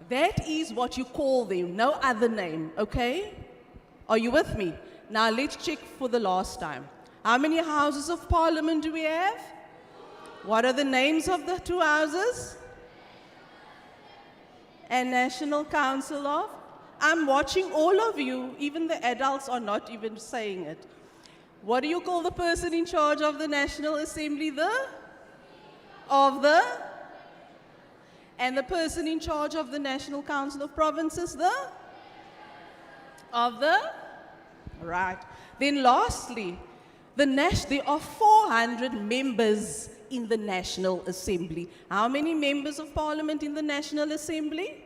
That is what you call them, no other name, okay? Are you with me? Now let's check for the last time. How many Houses of Parliament do we have? What are the names of the 2 houses? And National Council of? I'm watching all of you, even the adults are not even saying it. What do you call the person in charge of the National Assembly? And the person in charge of the National Council of Provinces? Right. Then lastly, there are 400 members in the National Assembly. How many members of Parliament in the National Assembly?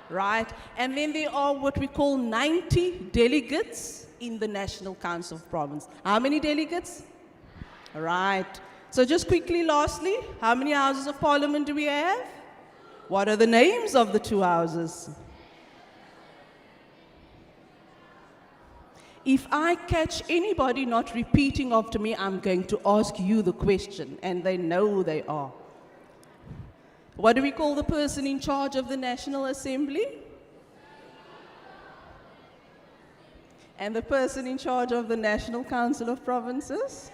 Right. And then there are what we call 90 delegates in the National Council of Province. How many delegates? Right. So just quickly, lastly, how many Houses of Parliament do we have? What are the names of the 2 houses? if I catch anybody not repeating after me, I'm going to ask you the question, and they know who they are. What do we call the person in charge of the National Assembly? And the person in charge of the National Council of Provinces?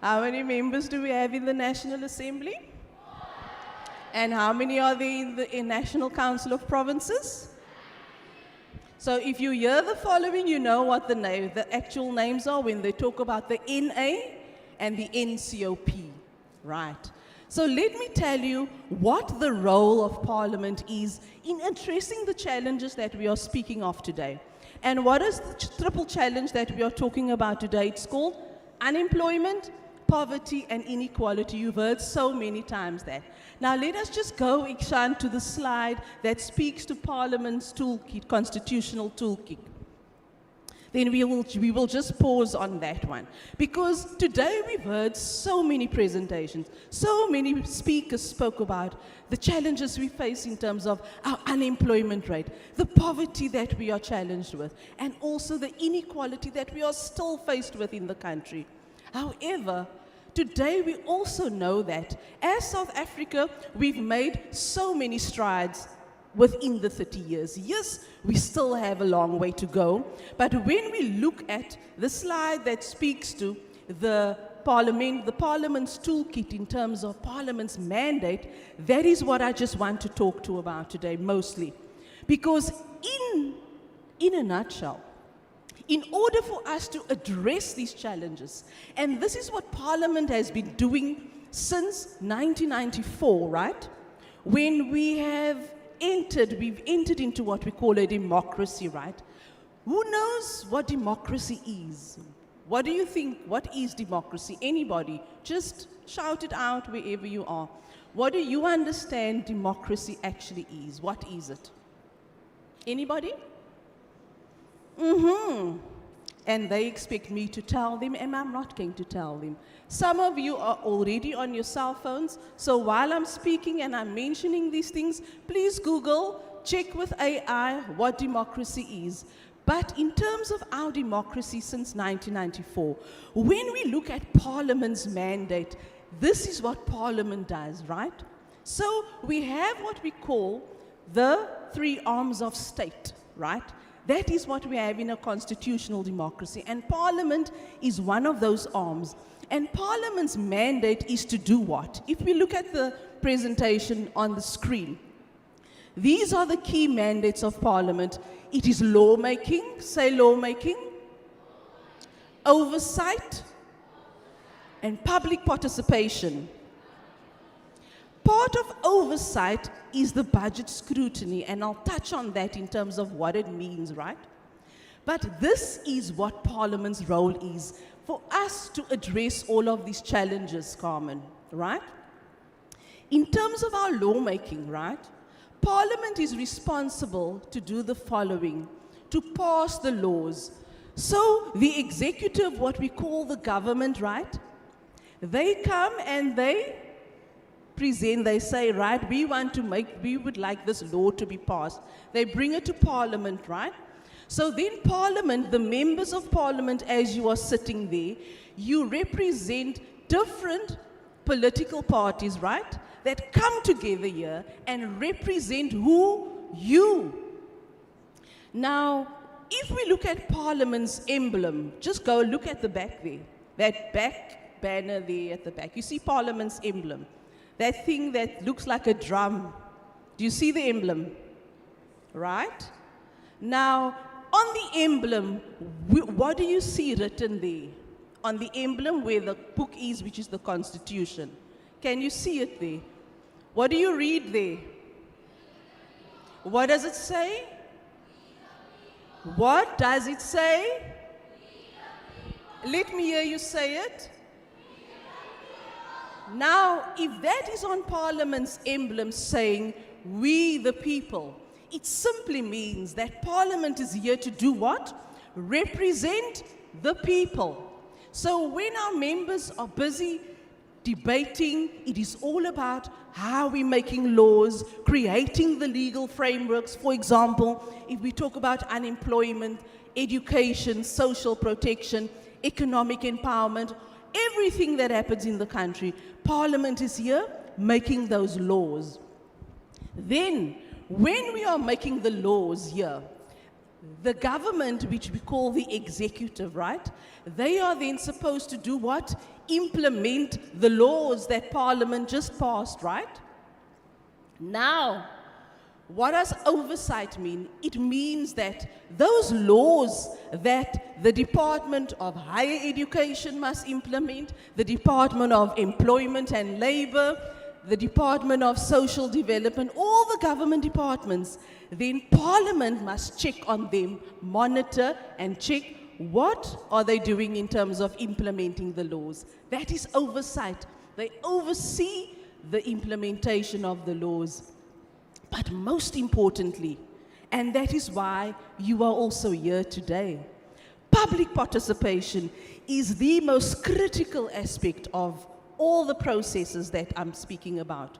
How many members do we have in the National Assembly? And how many are there in the National Council of Provinces? So if you hear the following, you know what the actual names are when they talk about the NA and the NCOP, right? So let me tell you what the role of Parliament is in addressing the challenges that we are speaking of today. And what is the triple challenge that we are talking about today? It's called unemployment, poverty, and inequality. You've heard so many times that. Now let us just go, Ikshan, to the slide that speaks to Parliament's toolkit, constitutional toolkit. Then we will just pause on that one. Because today we've heard so many presentations, so many speakers spoke about the challenges we face in terms of our unemployment rate, the poverty that we are challenged with, and also the inequality that we are still faced with in the country. However, today we also know that as South Africa, we've made so many strides within the 30 years. Yes, we still have a long way to go, but when we look at the slide that speaks to the Parliament's toolkit in terms of Parliament's mandate, that is what I just want to talk to about today mostly. Because in a nutshell, in order for us to address these challenges, and this is what Parliament has been doing since 1994, right? When we've entered into what we call a democracy, right? Who knows what democracy is? What do you think? What is democracy? Anybody? Just shout it out wherever you are. What do you understand democracy actually is? What is it? Anybody? And they expect me to tell them, and I'm not going to tell them. Some of you are already on your cell phones, so while I'm speaking and I'm mentioning these things, please Google, check with AI what democracy is. But in terms of our democracy since 1994, when we look at Parliament's mandate, this is what Parliament does, right? So we have what we call the three arms of state, right? That is what we have in a constitutional democracy. And Parliament is one of those arms. And Parliament's mandate is to do what? If we look at the presentation on the screen, these are the key mandates of Parliament. It is lawmaking, say lawmaking, oversight, and public participation. Part of oversight is the budget scrutiny, and I'll touch on that in terms of what it means, right? But this is what Parliament's role is for us to address all of these challenges, Carmen, right? In terms of our lawmaking, right? Parliament is responsible to do the following, to pass the laws. So the executive, what we call the government, right? They come and they present, they say, right, we would like this law to be passed. They bring it to Parliament, right? So then Parliament, the members of Parliament, as you are sitting there, you represent different political parties, right? That come together here and represent who? You. Now, if we look at Parliament's emblem, just go look at the back there, that back banner there at the back. You see Parliament's emblem, that thing that looks like a drum. Do you see the emblem? Right? Now, on the emblem, what do you see written there? On the emblem where the book is, which is the Constitution. Can you see it there? What do you read there? What does it say? What does it say? Let me hear you say it. Now, if that is on Parliament's emblem saying, we the people, it simply means that Parliament is here to do what? Represent the people. So when our members are busy debating, it is all about how we're making laws, creating the legal frameworks. For example, if we talk about unemployment, education, social protection, economic empowerment, everything that happens in the country. Parliament is here making those laws. Then, when we are making the laws here, the government, which we call the executive, right? They are then supposed to do what? Implement the laws that Parliament just passed, right? Now, what does oversight mean? It means that those laws that the Department of Higher Education must implement, the Department of Employment and Labor, the Department of Social Development, all the government departments, then Parliament must check on them, monitor and check what are they doing in terms of implementing the laws. That is oversight. They oversee the implementation of the laws. But most importantly, and that is why you are also here today, public participation is the most critical aspect of all the processes that I'm speaking about.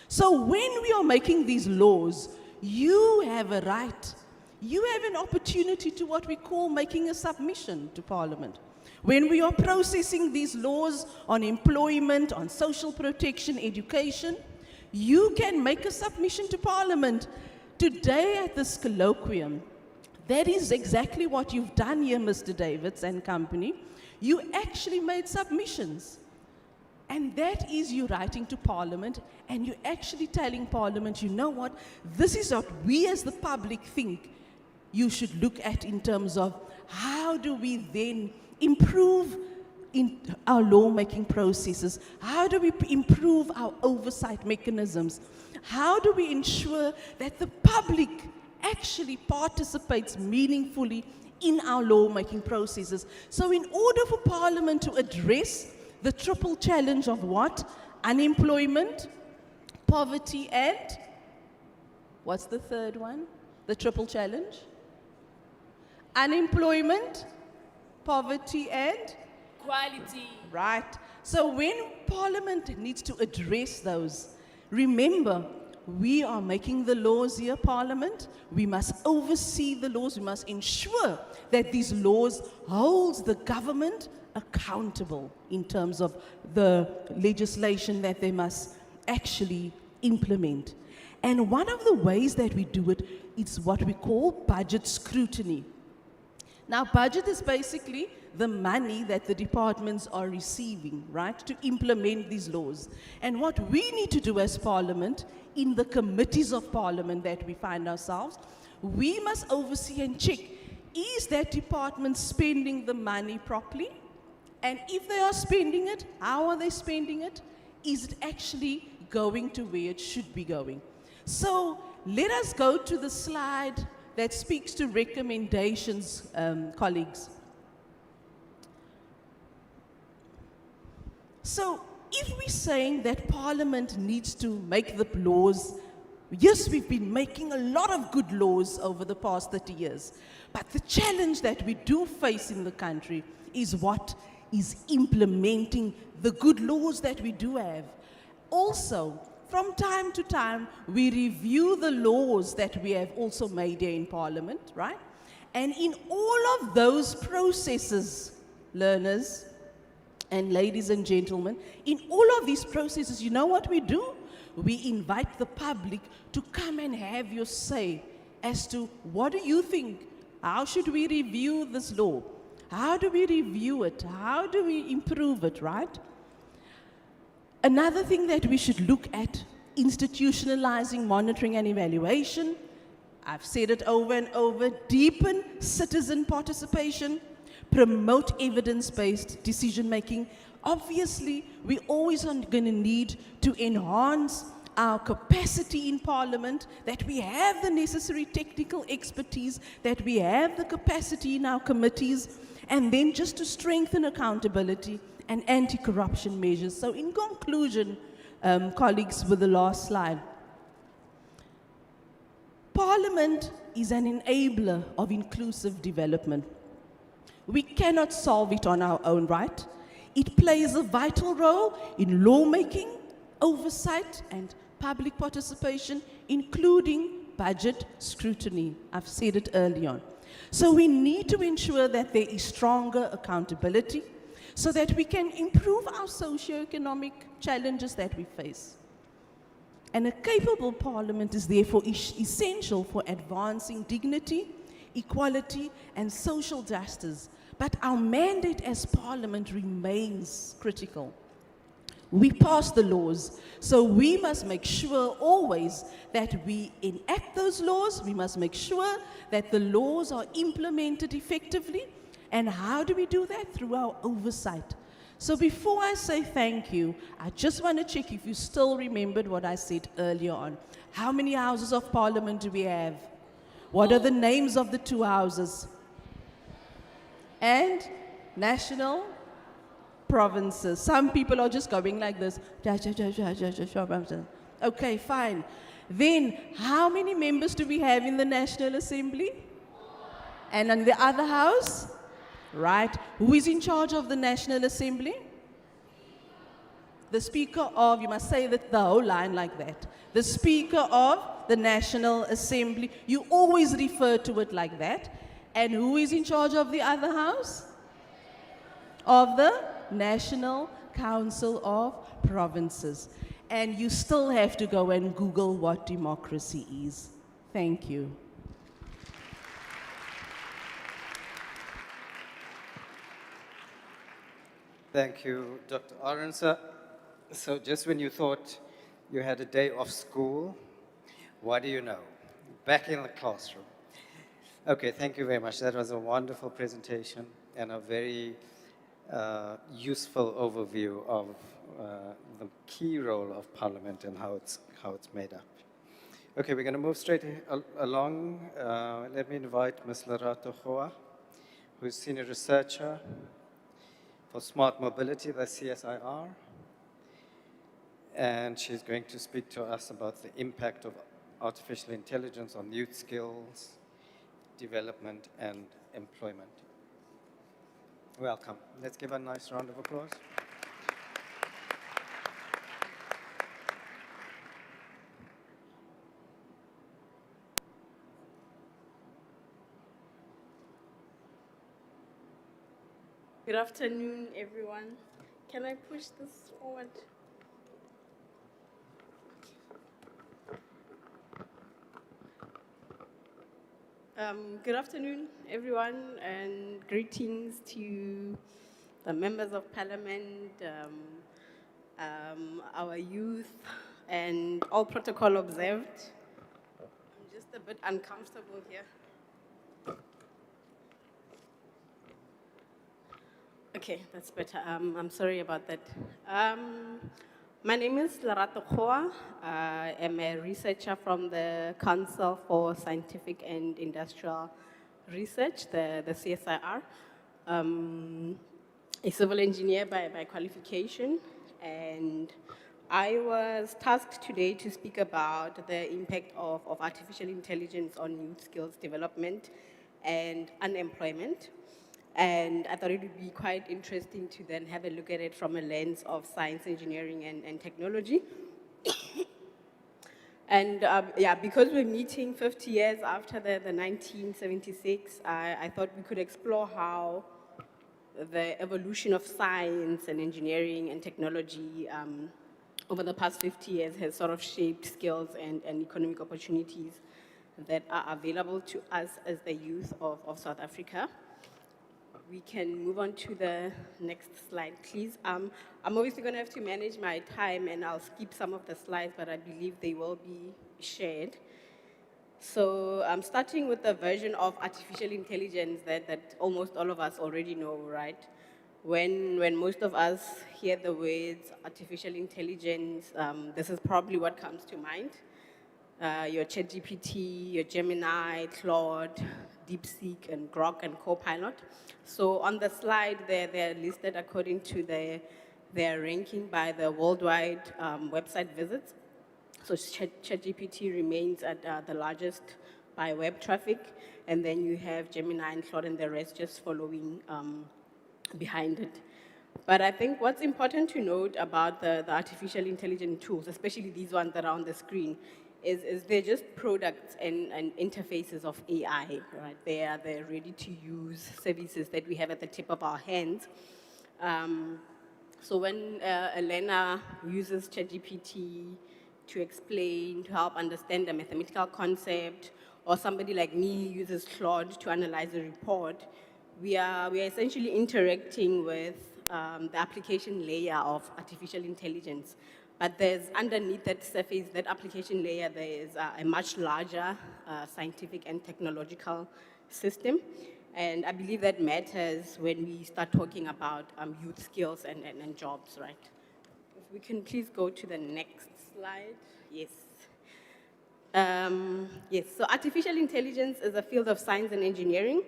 So when we are making these laws, you have a right, you have an opportunity to what we call making a submission to Parliament. When we are processing these laws on employment, on social protection, education, you can make a submission to Parliament. Today at this colloquium, that is exactly what you've done here, Mr. Davids and company. You actually made submissions. And that is you writing to Parliament, and you're actually telling Parliament, you know what, this is what we as the public think you should look at in terms of how do we then improve in our lawmaking processes? How do we improve our oversight mechanisms? How do we ensure that the public actually participates meaningfully in our lawmaking processes? So in order for Parliament to address the triple challenge of what? Unemployment, poverty, and what's the third one? The triple challenge? Unemployment, poverty, and Quality. right. So when Parliament needs to address those, remember, we are making the laws here, Parliament. We must oversee the laws. We must ensure that these laws hold the government accountable in terms of the legislation that they must actually implement. And one of the ways that we do it is what we call budget scrutiny. Now, budget is basically the money that the departments are receiving, right, to implement these laws. And what we need to do as Parliament, in the committees of Parliament that we find ourselves, we must oversee and check, is that department spending the money properly? And if they are spending it, how are they spending it? Is it actually going to where it should be going? So let us go to the slide that speaks to recommendations, colleagues. So if we're saying that Parliament needs to make the laws, yes, we've been making a lot of good laws over the past 30 years, but the challenge that we do face in the country is what is implementing the good laws that we do have. Also, from time to time, we review the laws that we have also made here in Parliament, right? And in all of those processes, learners and ladies and gentlemen, in all of these processes, you know what we do? We invite the public to come and have your say as to what do you think? How should we review this law? How do we review it? How do we improve it, right? Another thing that we should look at, institutionalizing monitoring and evaluation. I've said it over and over, deepen citizen participation, promote evidence-based decision-making. Obviously, we always are going to need to enhance our capacity in Parliament, that we have the necessary technical expertise, that we have the capacity in our committees, and then just to strengthen accountability and anti-corruption measures. So in conclusion, colleagues, with the last slide, Parliament is an enabler of inclusive development. We cannot solve it on our own, right? It plays a vital role in lawmaking, oversight, and public participation, including budget scrutiny. I've said it early on. So we need to ensure that there is stronger accountability so that we can improve our socio-economic challenges that we face. And a capable parliament is therefore essential for advancing dignity, equality, and social justice. But our mandate as parliament remains critical. We pass the laws, so we must make sure always that we enact those laws. We must make sure that the laws are implemented effectively. And how do we do that? Through our oversight. So before I say thank you, I just want to check if you still remembered what I said earlier on. How many houses of parliament do we have? What are the names of the two houses? And national provinces. Some people are just going like this. Okay, fine. Then, how many members do we have in the National Assembly? And in the other house? Right. Who is in charge of the National Assembly? The Speaker of, you must say that the whole line like that. The Speaker of the National Assembly. You always refer to it like that. And who is in charge of the other house? Of the National Council of Provinces. And you still have to go and Google what democracy is. Thank you. Thank you, Dr. Arendse. So just when you thought you had a day off school, what do you know? Back in the classroom. Okay, thank you very much. That was a wonderful presentation and a very useful overview of the key role of Parliament and how it's made up. Okay, we're going to move straight along. Let me invite Ms. Lerato Khoa, who is Senior Researcher for Smart Mobility, the CSIR. And she's going to speak to us about the impact of artificial intelligence on youth skills, development, and employment. Welcome. Let's give her a nice round of applause. Good afternoon, everyone. Can I push this forward? Good afternoon, everyone, and greetings to the members of Parliament, our youth, and all protocol observed. I'm just a bit uncomfortable here. Okay, that's better. I'm sorry about that. My name is Lerato Khoa. I am a researcher from the Council for Scientific and Industrial Research, the CSIR. A civil engineer by qualification, and I was tasked today to speak about the impact of artificial intelligence on youth skills development and unemployment. And I thought it would be quite interesting to then have a look at it from a lens of science, engineering, and technology. And yeah, because we're meeting 50 years after the 1976, I thought we could explore how the evolution of science and engineering and technology over the past 50 years has sort of shaped skills and economic opportunities that are available to us as the youth of South Africa. We can move on to the next slide, please. I'm obviously going to have to manage my time, and I'll skip some of the slides, but I believe they will be shared. So I'm starting with the version of artificial intelligence that almost all of us already know, right? When most of us hear the words artificial intelligence, this is probably what comes to mind. Your ChatGPT, your Gemini, Claude, DeepSeek, and Grok, and Copilot. So on the slide, they're listed according to their ranking by the worldwide website visits. So ChatGPT remains at the largest by web traffic, and then you have Gemini and Claude and the rest just following behind it. But I think what's important to note about the artificial intelligence tools, especially these ones that are on the screen, is they're just products and interfaces of AI, right? They are the ready-to-use services that we have at the tip of our hands. So when Elena uses ChatGPT to explain, to help understand a mathematical concept, or somebody like me uses Claude to analyze a report, we are essentially interacting with the application layer of artificial intelligence. But there's underneath that surface, that application layer, there is a much larger scientific and technological system. And I believe that matters when we start talking about youth skills and jobs, right? If we can please go to the next slide. Yes. Yes, so artificial intelligence is a field of science and engineering,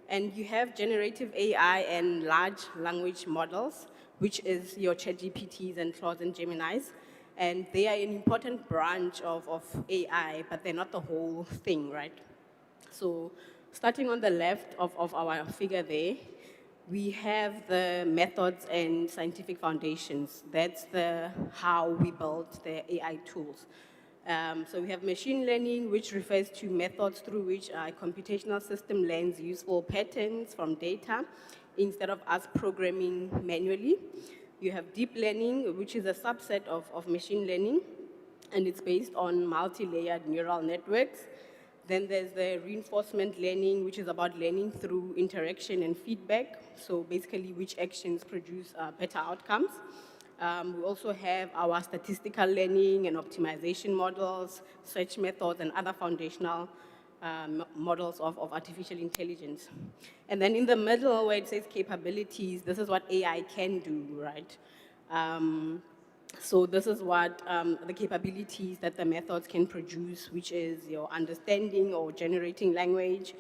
and you have generative AI and large language models, which is your ChatGPTs and Claudes and Geminis, and they are an important branch of AI, but they're not the whole thing, right? So starting on the left of our figure there, we have the methods and scientific foundations. That's the how we build the AI tools. So we have machine learning, which refers to methods through which a computational system learns useful patterns from data instead of us programming manually. You have deep learning, which is a subset of machine learning, and it's based on multi-layered neural networks. Then there's the reinforcement learning, which is about learning through interaction and feedback. So basically, which actions produce better outcomes. We also have our statistical learning and optimization models, search methods, and other foundational models of artificial intelligence. And then in the middle, where it says capabilities, this is what AI can do, right? So this is what the capabilities that the methods can produce, which is your understanding or generating language,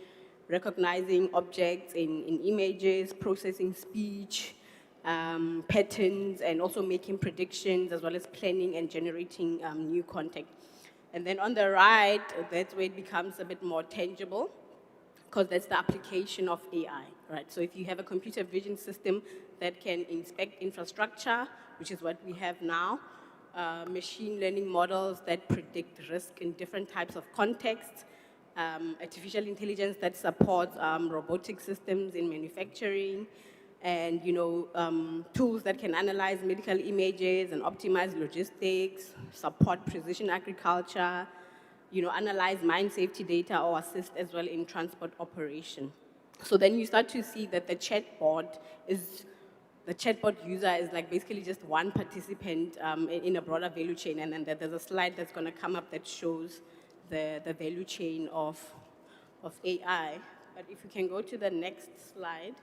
recognizing objects in images, processing speech, patterns, and also making predictions, as well as planning and generating new content. And then on the right, that's where it becomes a bit more tangible, because that's the application of AI, right? So if you have a computer vision system that can inspect infrastructure, which is what we have now, machine learning models that predict risk in different types of contexts, artificial intelligence that supports robotic systems in manufacturing, and tools that can analyze medical images and optimize logistics, support precision agriculture, analyze mine safety data or assist as well in transport operation. So then you start to see that the chatbot user is like basically just one participant in a broader value chain, and then there's a slide that's going to come up that shows the value chain of AI. But if you can go to the next slide.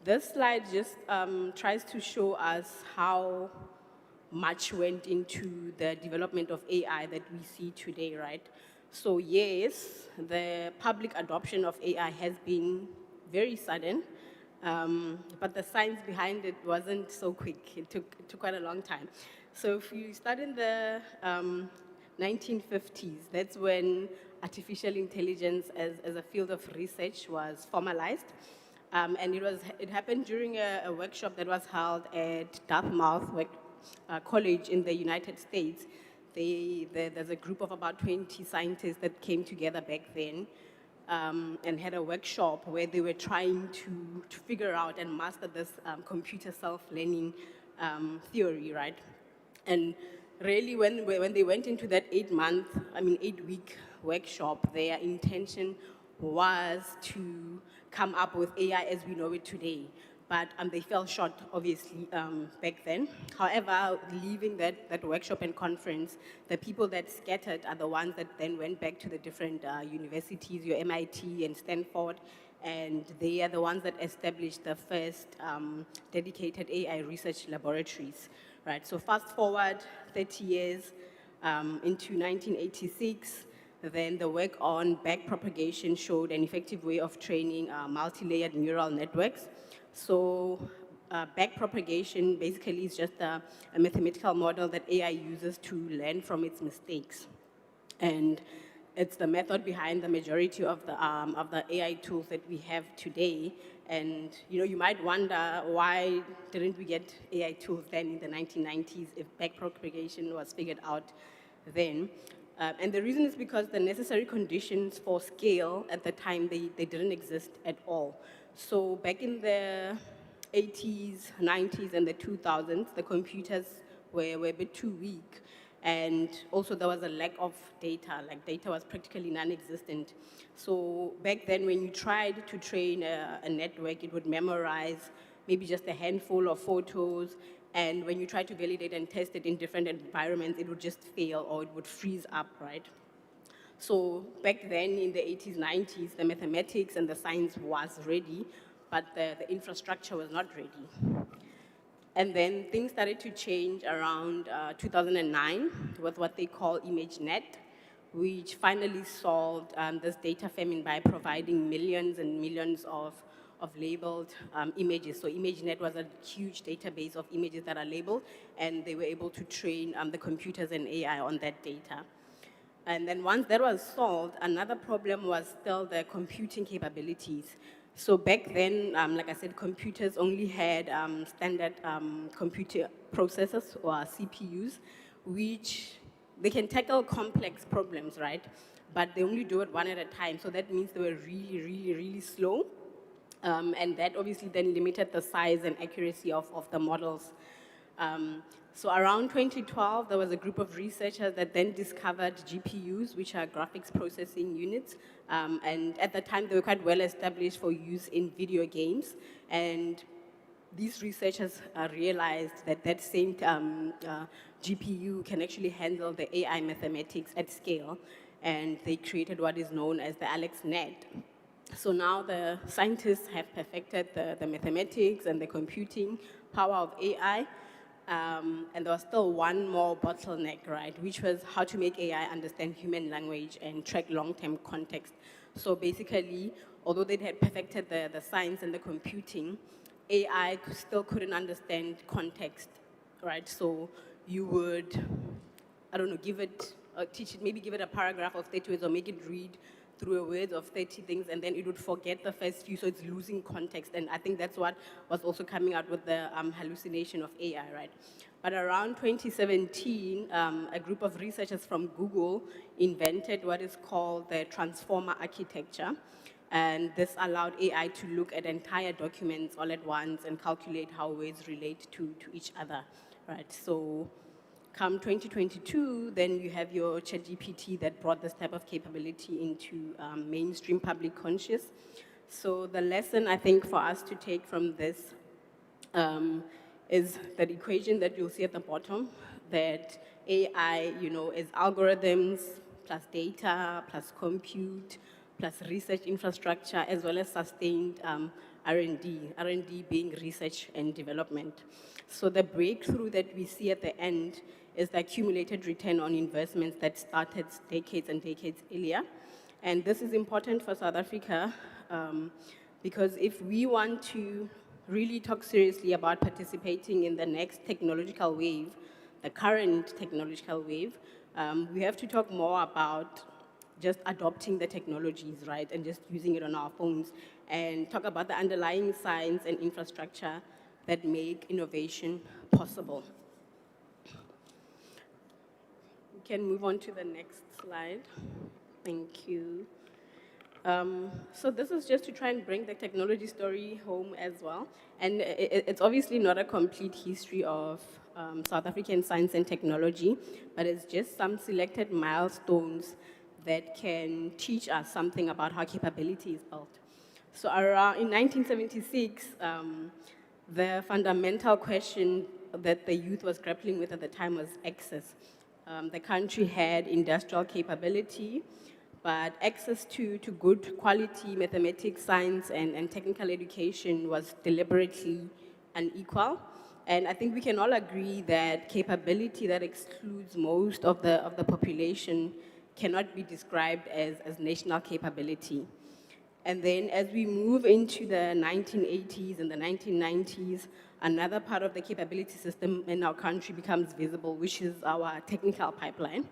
This slide just tries to show us how much went into the development of AI that we see today, right? So yes, the public adoption of AI has been very sudden, but the science behind it wasn't so quick. It took quite a long time. So if you start in the 1950s, that's when artificial intelligence as a field of research was formalized. And it happened during a workshop that was held at Dartmouth College in the United States. There's a group of about 20 scientists that came together back then and had a workshop where they were trying to figure out and master this computer self-learning theory, right? And really, when they went into that 8-week workshop, their intention was to come up with AI as we know it today. But they fell short, obviously, back then. However, leaving that workshop and conference, the people that scattered are the ones that then went back to the different universities, your MIT and Stanford, and they are the ones that established the first dedicated AI research laboratories, right? So fast forward 30 years into 1986, then the work on backpropagation showed an effective way of training multi-layered neural networks. So backpropagation basically is just a mathematical model that AI uses to learn from its mistakes. And it's the method behind the majority of the AI tools that we have today. And you might wonder, why didn't we get AI tools then in the 1990s if backpropagation was figured out then? And the reason is because the necessary conditions for scale at the time, they didn't exist at all. So back in the 80s, 90s, and the 2000s, the computers were a bit too weak. And also there was a lack of data, like data was practically non-existent. So back then when you tried to train a network, it would memorize maybe just a handful of photos, and when you try to validate and test it in different environments, it would just fail or it would freeze up, right? So back then in the 80s, 90s, the mathematics and the science was ready, but the infrastructure was not ready. And then things started to change around 2009 with what they call ImageNet, which finally solved this data famine by providing millions and millions of labeled images. So ImageNet was a huge database of images that are labeled, and they were able to train the computers and AI on that data. And then once that was solved, another problem was still the computing capabilities. So back then, like I said, computers only had standard computer processors or CPUs, which they can tackle complex problems, right? But they only do it one at a time. So that means they were really, really, really slow. And that obviously then limited the size and accuracy of the models. So around 2012, there was a group of researchers that then discovered GPUs, which are graphics processing units. And at the time, they were quite well established for use in video games. And these researchers realized that that same GPU can actually handle the AI mathematics at scale. And they created what is known as the AlexNet. So now the scientists have perfected the mathematics and the computing power of AI. And there was still one more bottleneck, right, which was how to make AI understand human language and track long-term context. So basically, although they had perfected the science and the computing, AI still couldn't understand context, right? So you would, I don't know, give it, teach it, maybe give it a paragraph of 30 words or make it read through a word of 30 things, and then it would forget the first few, so it's losing context. And I think that's what was also coming out with the hallucination of AI, right? But around 2017, a group of researchers from Google invented what is called the transformer architecture. And this allowed AI to look at entire documents all at once and calculate how words relate to each other, right? So come 2022, then you have your ChatGPT that brought this type of capability into mainstream public conscious. So the lesson I think for us to take from this is that equation that you'll see at the bottom, that AI, is algorithms plus data plus compute plus research infrastructure, as well as sustained R&D being research and development. So the breakthrough that we see at the end is the accumulated return on investments that started decades and decades earlier. And this is important for South Africa because if we want to really talk seriously about participating in the next technological wave, the current technological wave, we have to talk more about just adopting the technologies, right, and just using it on our phones, and talk about the underlying science and infrastructure that make innovation possible. We can move on to the next slide. Thank you. So this is just to try and bring the technology story home as well. And it's obviously not a complete history of South African science and technology, but it's just some selected milestones that can teach us something about how capability is built. So around in 1976, the fundamental question that the youth was grappling with at the time was access. The country had industrial capability, but access to good quality mathematics, science, and technical education was deliberately unequal. And I think we can all agree that capability that excludes most of the population cannot be described as national capability. And then as we move into the 1980s and the 1990s, another part of the capability system in our country becomes visible, which is our technical pipeline.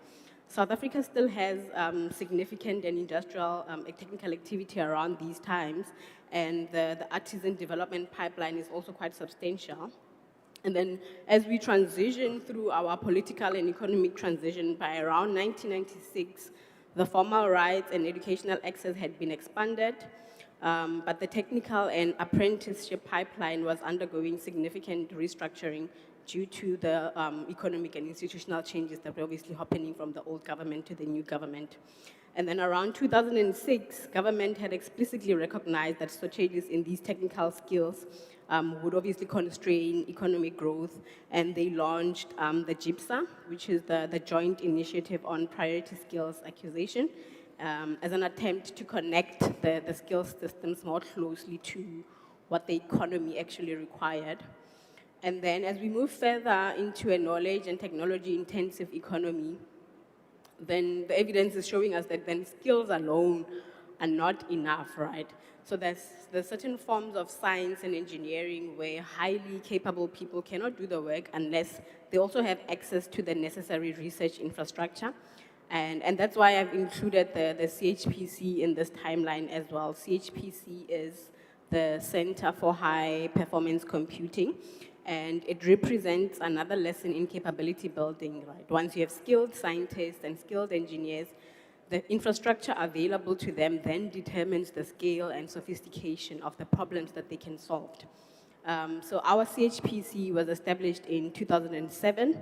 South Africa still has significant and industrial technical activity around these times, and the artisan development pipeline is also quite substantial. And then as we transition through our political and economic transition, by around 1996, the formal rights and educational access had been expanded, but the technical and apprenticeship pipeline was undergoing significant restructuring due to the economic and institutional changes that were obviously happening from the old government to the new government. And then around 2006, government had explicitly recognized that shortages in these technical skills would obviously constrain economic growth, and they launched the GIPSA, which is the Joint Initiative on Priority Skills Acquisition, as an attempt to connect the skills systems more closely to what the economy actually required. And then as we move further into a knowledge and technology intensive economy, then the evidence is showing us that then skills alone are not enough, right? So there's certain forms of science and engineering where highly capable people cannot do the work unless they also have access to the necessary research infrastructure. And that's why I've included the CHPC in this timeline as well. CHPC is the Center for High Performance Computing, and it represents another lesson in capability building, right? Once you have skilled scientists and skilled engineers, the infrastructure available to them then determines the scale and sophistication of the problems that they can solve. So our CHPC was established in 2007,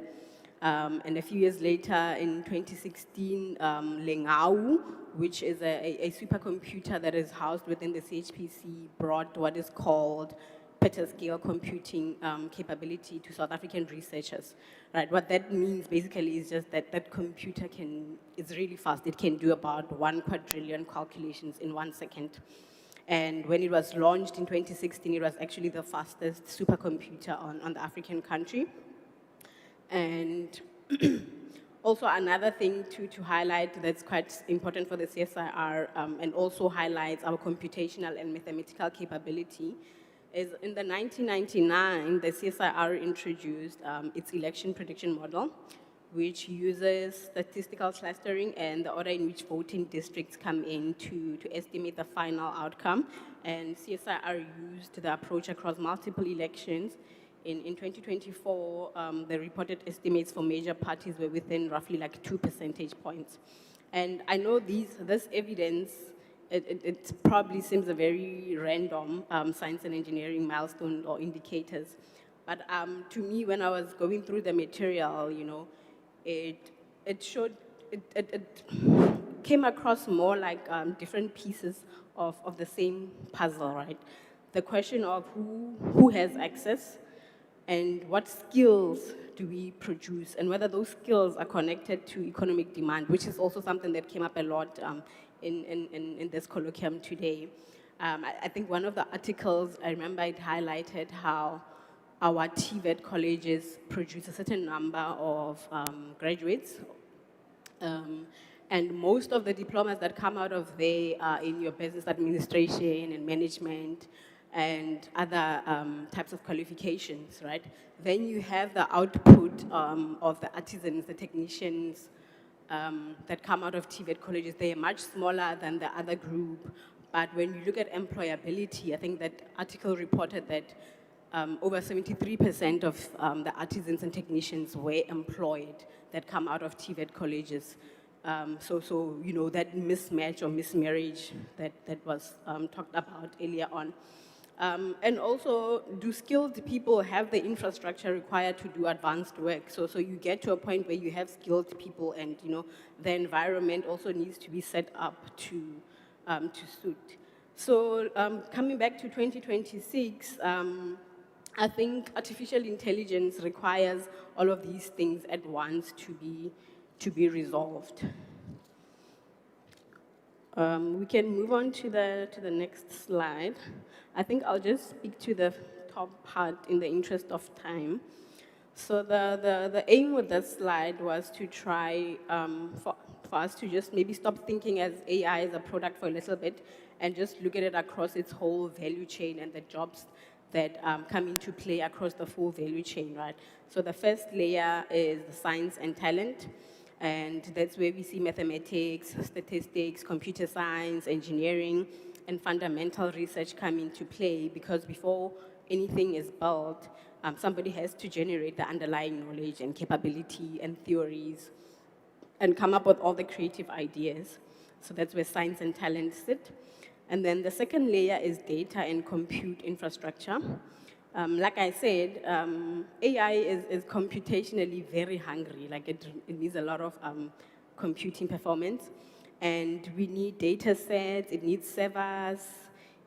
and a few years later, in 2016, Lengau, which is a supercomputer that is housed within the CHPC, brought what is called petascale computing capability to South African researchers, right? What that means basically is just that that computer is really fast. It can do about 1 quadrillion calculations in 1 second. And when it was launched in 2016, it was actually the fastest supercomputer on the African country. And also another thing to highlight that's quite important for the CSIR and also highlights our computational and mathematical capability is in the 1999, the CSIR introduced its election prediction model, which uses statistical clustering and the order in which voting districts come in to estimate the final outcome. And CSIR used the approach across multiple elections. In 2024, the reported estimates for major parties were within roughly like 2 percentage points. And I know this evidence, it probably seems a very random science and engineering milestone or indicators. But to me, when I was going through the material, you know, it came across more like different pieces of the same puzzle, right? The question of who has access and what skills do we produce, and whether those skills are connected to economic demand, which is also something that came up a lot in this colloquium today. I think one of the articles, I remember it highlighted how our TVET colleges produce a certain number of graduates. And most of the diplomas that come out of there are in your business administration and management and other types of qualifications, right? Then you have the output of the artisans, the technicians that come out of TVET colleges. They are much smaller than the other group. But when you look at employability, I think that article reported that over 73% of the artisans and technicians were employed that come out of TVET colleges. So you know, that mismatch or mismarriage that was talked about earlier on. And also, do skilled people have the infrastructure required to do advanced work? So you get to a point where you have skilled people, and you know the environment also needs to be set up to suit. So coming back to 2026, I think artificial intelligence requires all of these things at once to be resolved. We can move on to the next slide. I think I'll just speak to the top part in the interest of time. So the aim with this slide was to try for us to just maybe stop thinking as AI as a product for a little bit and just look at it across its whole value chain and the jobs that come into play across the full value chain, right? So the first layer is the science and talent. And that's where we see mathematics, statistics, computer science, engineering, and fundamental research come into play, because before anything is built, somebody has to generate the underlying knowledge and capability and theories and come up with all the creative ideas. So that's where science and talent sit. And then the second layer is data and compute infrastructure. Like I said, AI is computationally very hungry. Like it needs a lot of computing performance. And we need data sets, it needs servers,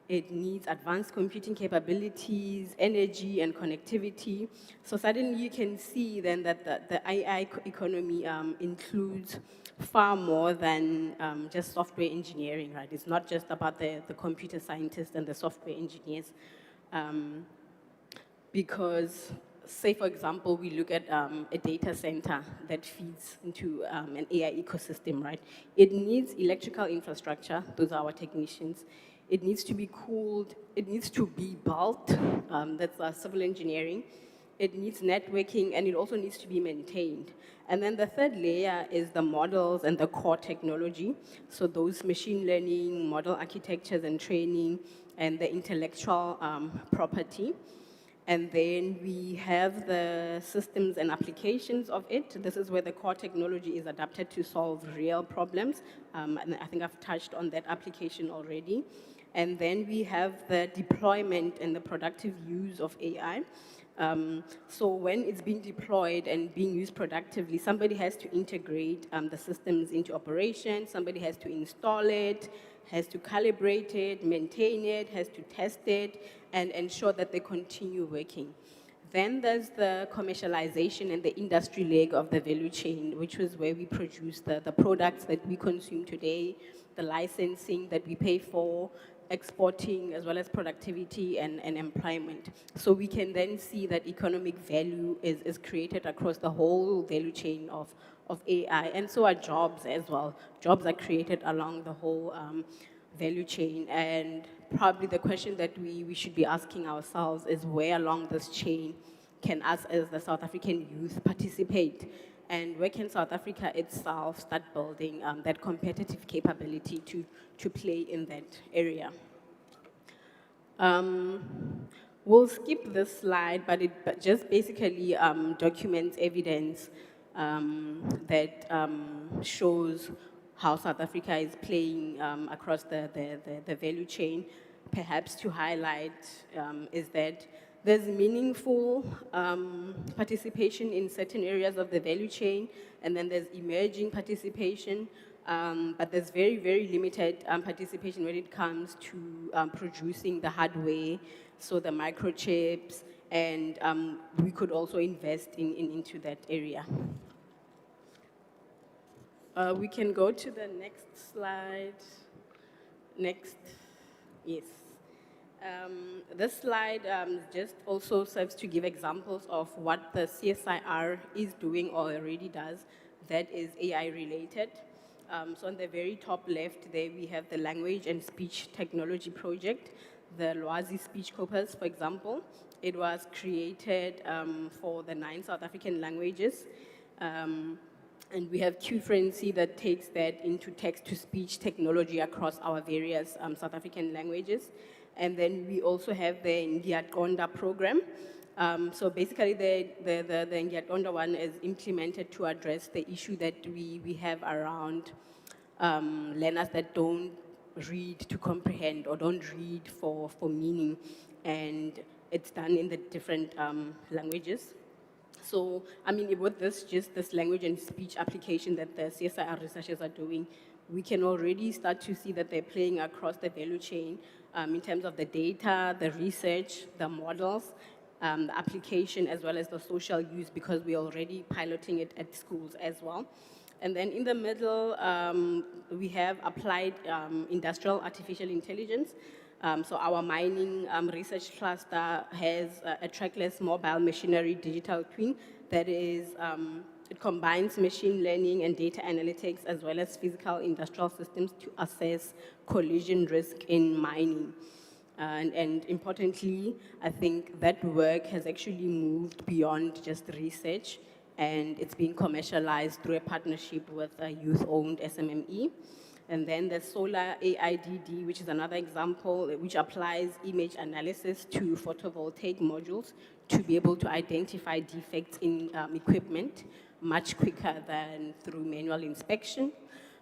it needs advanced computing capabilities, energy, and connectivity. So suddenly you can see then that the AI economy includes far more than just software engineering, right? It's not just about the computer scientists and the software engineers. Because, say for example, we look at a data center that feeds into an AI ecosystem, right? It needs electrical infrastructure, those are our technicians. It needs to be cooled, it needs to be built, that's civil engineering. It needs networking, and it also needs to be maintained. And then the third layer is the models and the core technology. So those machine learning, model architectures and training, and the intellectual property. And then we have the systems and applications of it. This is where the core technology is adapted to solve real problems. And I think I've touched on that application already. And then we have the deployment and the productive use of AI. So when it's being deployed and being used productively, somebody has to integrate the systems into operation, somebody has to install it, has to calibrate it, maintain it, has to test it, and ensure that they continue working. Then there's the commercialization and the industry leg of the value chain, which was where we produce the products that we consume today, the licensing that we pay for, exporting, as well as productivity and employment. So we can then see that economic value is created across the whole value chain of AI, and so are jobs as well. Jobs are created along the whole value chain, and probably the question that we should be asking ourselves is where along this chain can us as the South African youth participate, and where can South Africa itself start building that competitive capability to play in that area. We'll skip this slide, but it just basically documents evidence that shows how South Africa is playing across the value chain. Perhaps to highlight is that there's meaningful participation in certain areas of the value chain, and then there's emerging participation, but there's very, very limited participation when it comes to producing the hardware, so the microchips, and we could also invest into that area. We can go to the next slide. Next, yes. This slide just also serves to give examples of what the CSIR is doing or already does that is AI related. So on the very top left there we have the Language and Speech Technology Project, the Lwazi Speech Corpus, for example. It was created for the 9 South African languages. And we have Q-Fluency that takes that into text-to-speech technology across our various South African languages. And then we also have the Ngiaqonda program. So basically the Ngiaqonda one is implemented to address the issue that we have around learners that don't read to comprehend or don't read for meaning. And it's done in the different languages. So, I mean, with this language and speech application that the CSIR researchers are doing, we can already start to see that they're playing across the value chain in terms of the data, the research, the models, the application, as well as the social use, because we're already piloting it at schools as well. And then in the middle, we have applied industrial artificial intelligence. So our mining research cluster has a trackless mobile machinery digital twin that is, it combines machine learning and data analytics as well as physical industrial systems to assess collision risk in mining. And importantly, I think that work has actually moved beyond just research and it's being commercialized through a partnership with a youth-owned SMME. And then there's Solar AIDD, which is another example, which applies image analysis to photovoltaic modules to be able to identify defects in equipment much quicker than through manual inspection.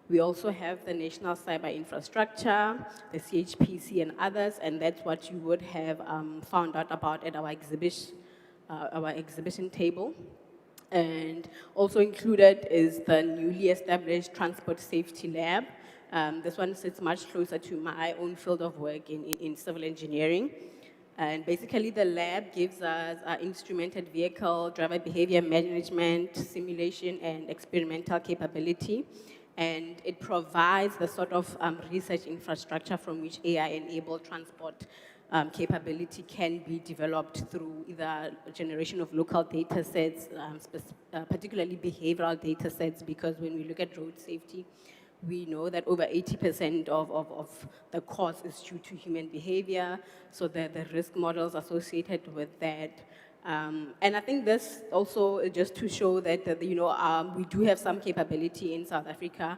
We also have the National Cyber Infrastructure, the CHPC, and others, and that's what you would have found out about at our exhibition table. And also included is the newly established Transport Safety Lab. This one sits much closer to my own field of work in civil engineering. And basically the lab gives us instrumented vehicle, driver behavior management, simulation, and experimental capability. And it provides the sort of research infrastructure from which AI-enabled transport capability can be developed through either generation of local data sets, particularly behavioral data sets, because when we look at road safety, we know that over 80% of the cause is due to human behavior, so the risk models associated with that. And I think this also just to show that, we do have some capability in South Africa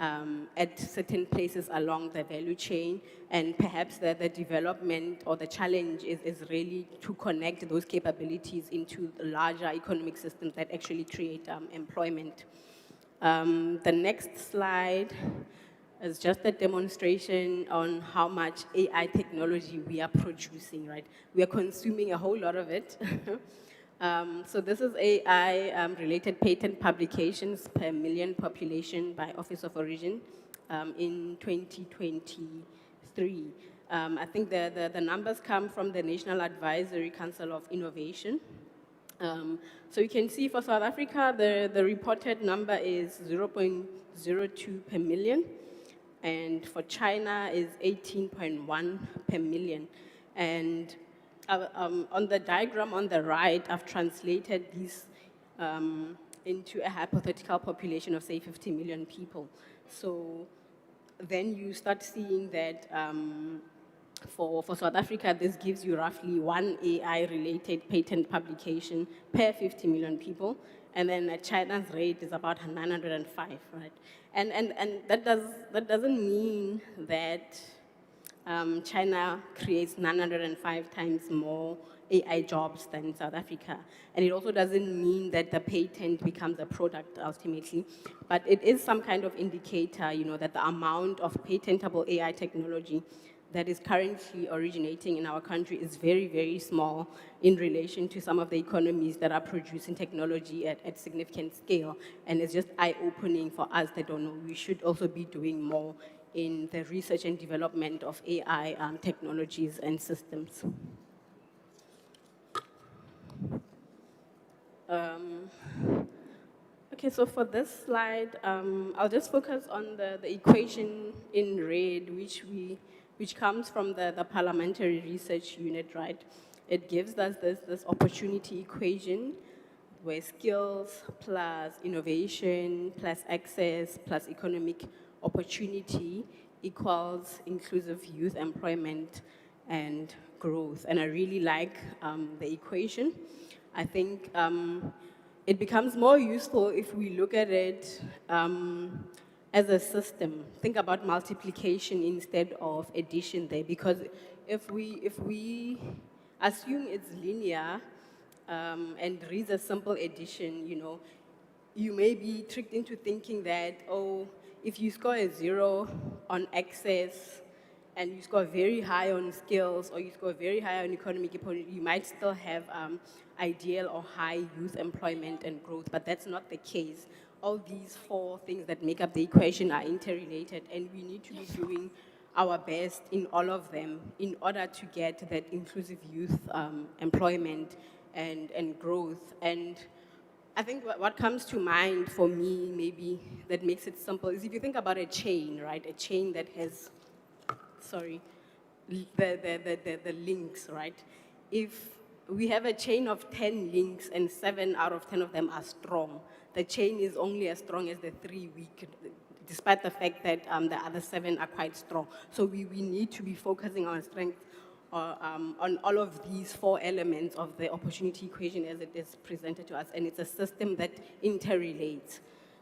at certain places along the value chain, and perhaps the development or the challenge is really to connect those capabilities into larger economic systems that actually create employment. The next slide is just a demonstration on how much AI technology we are producing, right? We are consuming a whole lot of it. So this is AI-related patent publications per million population by Office of Origin in 2023. I think the numbers come from the National Advisory Council of Innovation. So you can see for South Africa, the reported number is 0.02 per million, and for China is 18.1 per million. And on the diagram on the right, I've translated these into a hypothetical population of, say, 50 million people. So then you start seeing that for South Africa, this gives you roughly one AI-related patent publication per 50 million people. And then China's rate is about 905, right? And that doesn't mean that China creates 905 times more AI jobs than South Africa. And it also doesn't mean that the patent becomes a product ultimately, but it is some kind of indicator, that the amount of patentable AI technology that is currently originating in our country is very, very small in relation to some of the economies that are producing technology at significant scale. And it's just eye-opening for us that we should also be doing more in the research and development of AI technologies and systems. Okay, so for this slide, I'll just focus on the equation in red, which comes from the Parliamentary Research Unit, right? It gives us this opportunity equation where skills plus innovation plus access plus economic opportunity equals inclusive youth employment and growth. And I really like the equation. I think it becomes more useful if we look at it as a system. Think about multiplication instead of addition there, because if we assume it's linear and reads a simple addition, you may be tricked into thinking that, if you score a 0 on access and you score very high on skills or you score very high on economic opportunity, you might still have ideal or high youth employment and growth, but that's not the case. All these four things that make up the equation are interrelated, and we need to be doing our best in all of them in order to get that inclusive youth employment and growth. And I think what comes to mind for me, maybe, that makes it simple, is if you think about a chain, right? A chain that has, the links, right? If we have a chain of 10 links and 7 out of 10 of them are strong, the chain is only as strong as the 3 weak, despite the fact that the other 7 are quite strong. So we need to be focusing our strength on all of these four elements of the opportunity equation as it is presented to us, and it's a system that interrelates.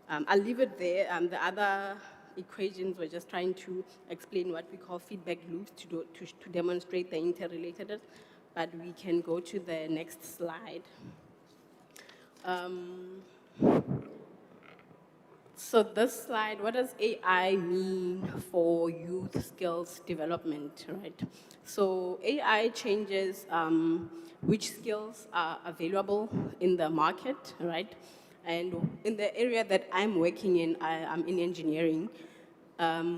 I'll leave it there. The other equations were just trying to explain what we call feedback loops to demonstrate the interrelatedness, but we can go to the next slide. So this slide, what does AI mean for youth skills development, right? So AI changes which skills are available in the market, right? And in the area that I'm working in, I'm in engineering,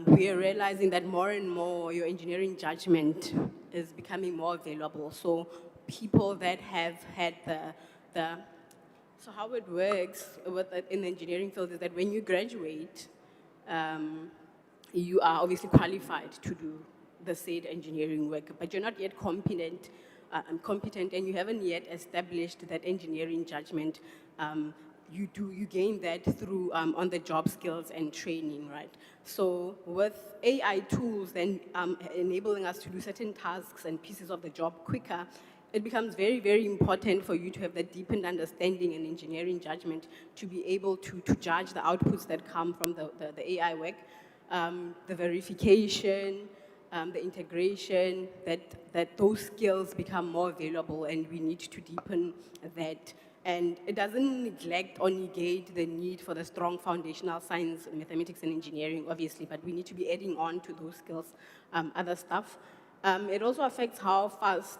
we are realizing that more and more your engineering judgment is becoming more available. So people that have had so how it works in the engineering field is that when you graduate, you are obviously qualified to do the said engineering work, but you're not yet competent, and you haven't yet established that engineering judgment. You gain that through on-the-job skills and training, right? So with AI tools then enabling us to do certain tasks and pieces of the job quicker, it becomes very, very important for you to have that deepened understanding and engineering judgment to be able to judge the outputs that come from the AI work, the verification, the integration, that those skills become more available, and we need to deepen that. And it doesn't neglect or negate the need for the strong foundational science, mathematics, and engineering, obviously, but we need to be adding on to those skills, other stuff. It also affects how fast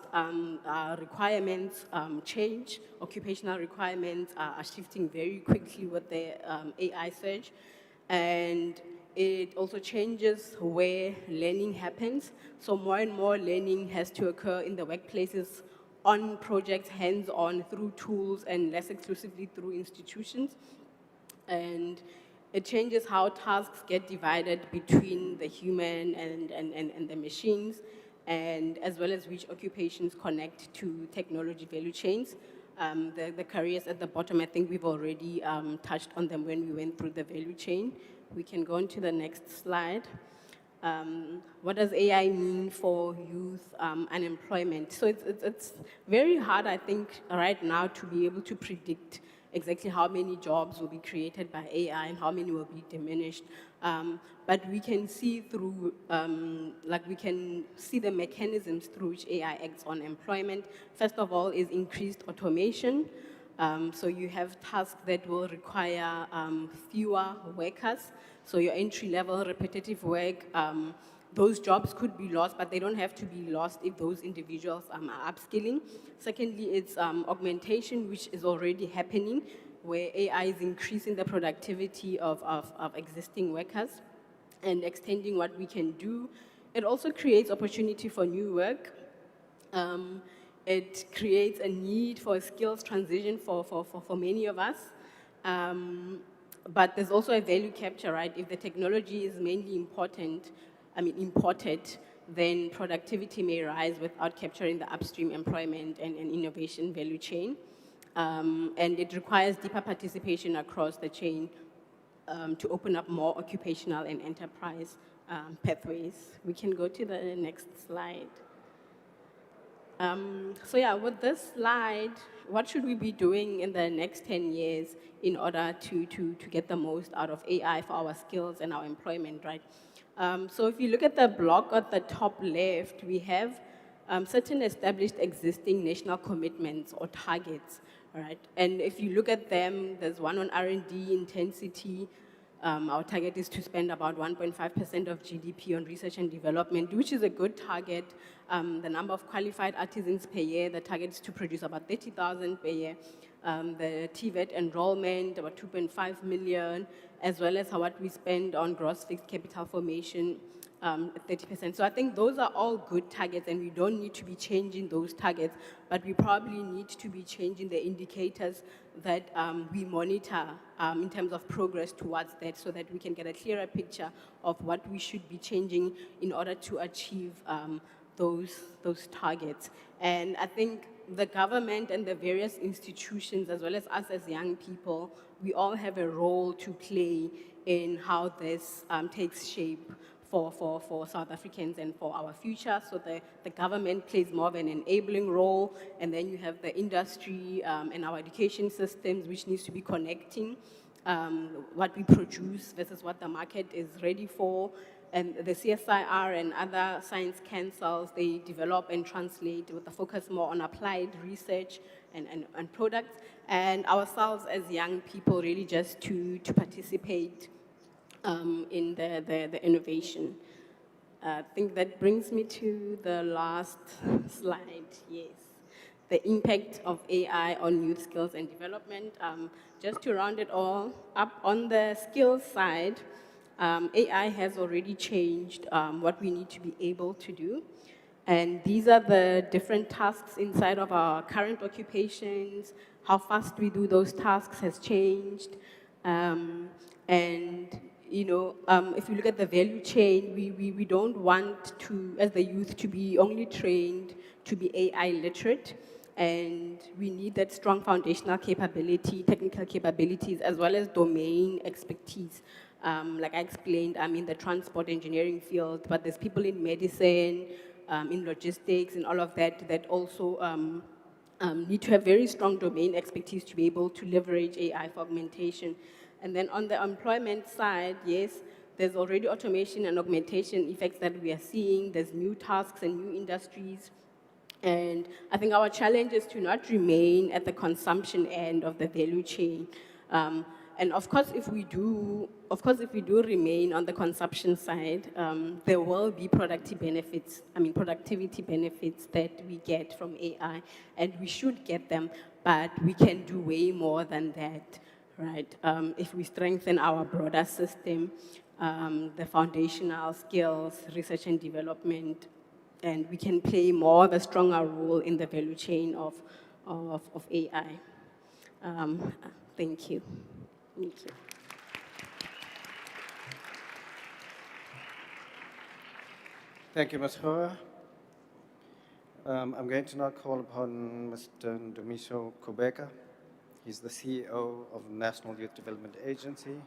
requirements change. Occupational requirements are shifting very quickly with the AI surge. And it also changes where learning happens. So more and more learning has to occur in the workplaces, on projects, hands-on, through tools, and less exclusively through institutions. And it changes how tasks get divided between the human and the machines, and as well as which occupations connect to technology value chains. The careers at the bottom, I think we've already touched on them when we went through the value chain. We can go on to the next slide. What does AI mean for youth unemployment? So it's very hard, I think, right now to be able to predict exactly how many jobs will be created by AI and how many will be diminished. But we can see through, we can see the mechanisms through which AI acts on employment. First of all is increased automation. So you have tasks that will require fewer workers. So your entry-level repetitive work, those jobs could be lost, but they don't have to be lost if those individuals are upskilling. Secondly, it's augmentation, which is already happening, where AI is increasing the productivity of existing workers and extending what we can do. It also creates opportunity for new work. It creates a need for a skills transition for many of us. But there's also a value capture, right? If the technology is mainly imported, then productivity may rise without capturing the upstream employment and innovation value chain. And it requires deeper participation across the chain to open up more occupational and enterprise pathways. We can go to the next slide. So yeah, with this slide, what should we be doing in the next 10 years in order to get the most out of AI for our skills and our employment, right? So if you look at the block at the top left, we have certain established existing national commitments or targets, right? And if you look at them, there's one on R&D intensity. Our target is to spend about 1.5% of GDP on research and development, which is a good target. The number of qualified artisans per year, the target is to produce about 30,000 per year. The TVET enrollment, about 2.5 million, as well as what we spend on gross fixed capital formation, 30%. So I think those are all good targets, and we don't need to be changing those targets, but we probably need to be changing the indicators that we monitor in terms of progress towards that, so that we can get a clearer picture of what we should be changing in order to achieve those targets. And I think the government and the various institutions, as well as us as young people, we all have a role to play in how this takes shape for South Africans and for our future. So the government plays more of an enabling role, and then you have the industry and our education systems, which needs to be connecting what we produce versus what the market is ready for. And the CSIR and other science councils, they develop and translate with a focus more on applied research and products. And ourselves as young people really just to participate in the innovation. I think that brings me to the last slide, yes. The impact of AI on youth skills and development. Just to round it all up, on the skills side, AI has already changed what we need to be able to do. And these are the different tasks inside of our current occupations. How fast we do those tasks has changed. And if you look at the value chain, we don't want to, as the youth, to be only trained to be AI literate. And we need that strong foundational capability, technical capabilities, as well as domain expertise. Like I explained, I'm in the transport engineering field, but there's people in medicine, in logistics, and all of that, that also need to have very strong domain expertise to be able to leverage AI for augmentation. And then on the employment side, yes, there's already automation and augmentation effects that we are seeing. There's new tasks and new industries. And I think our challenge is to not remain at the consumption end of the value chain. And of course, if we do remain on the consumption side, there will be productivity benefits that we get from AI, and we should get them, but we can do way more than that, right? If we strengthen our broader system, the foundational skills, research and development, and we can play more of a stronger role in the value chain of AI. Thank you. Thank you. Thank you, Ms. Hora. I'm going to now call upon Mr. Ndumiso Kubeka. He's the CEO of the National Youth Development Agency,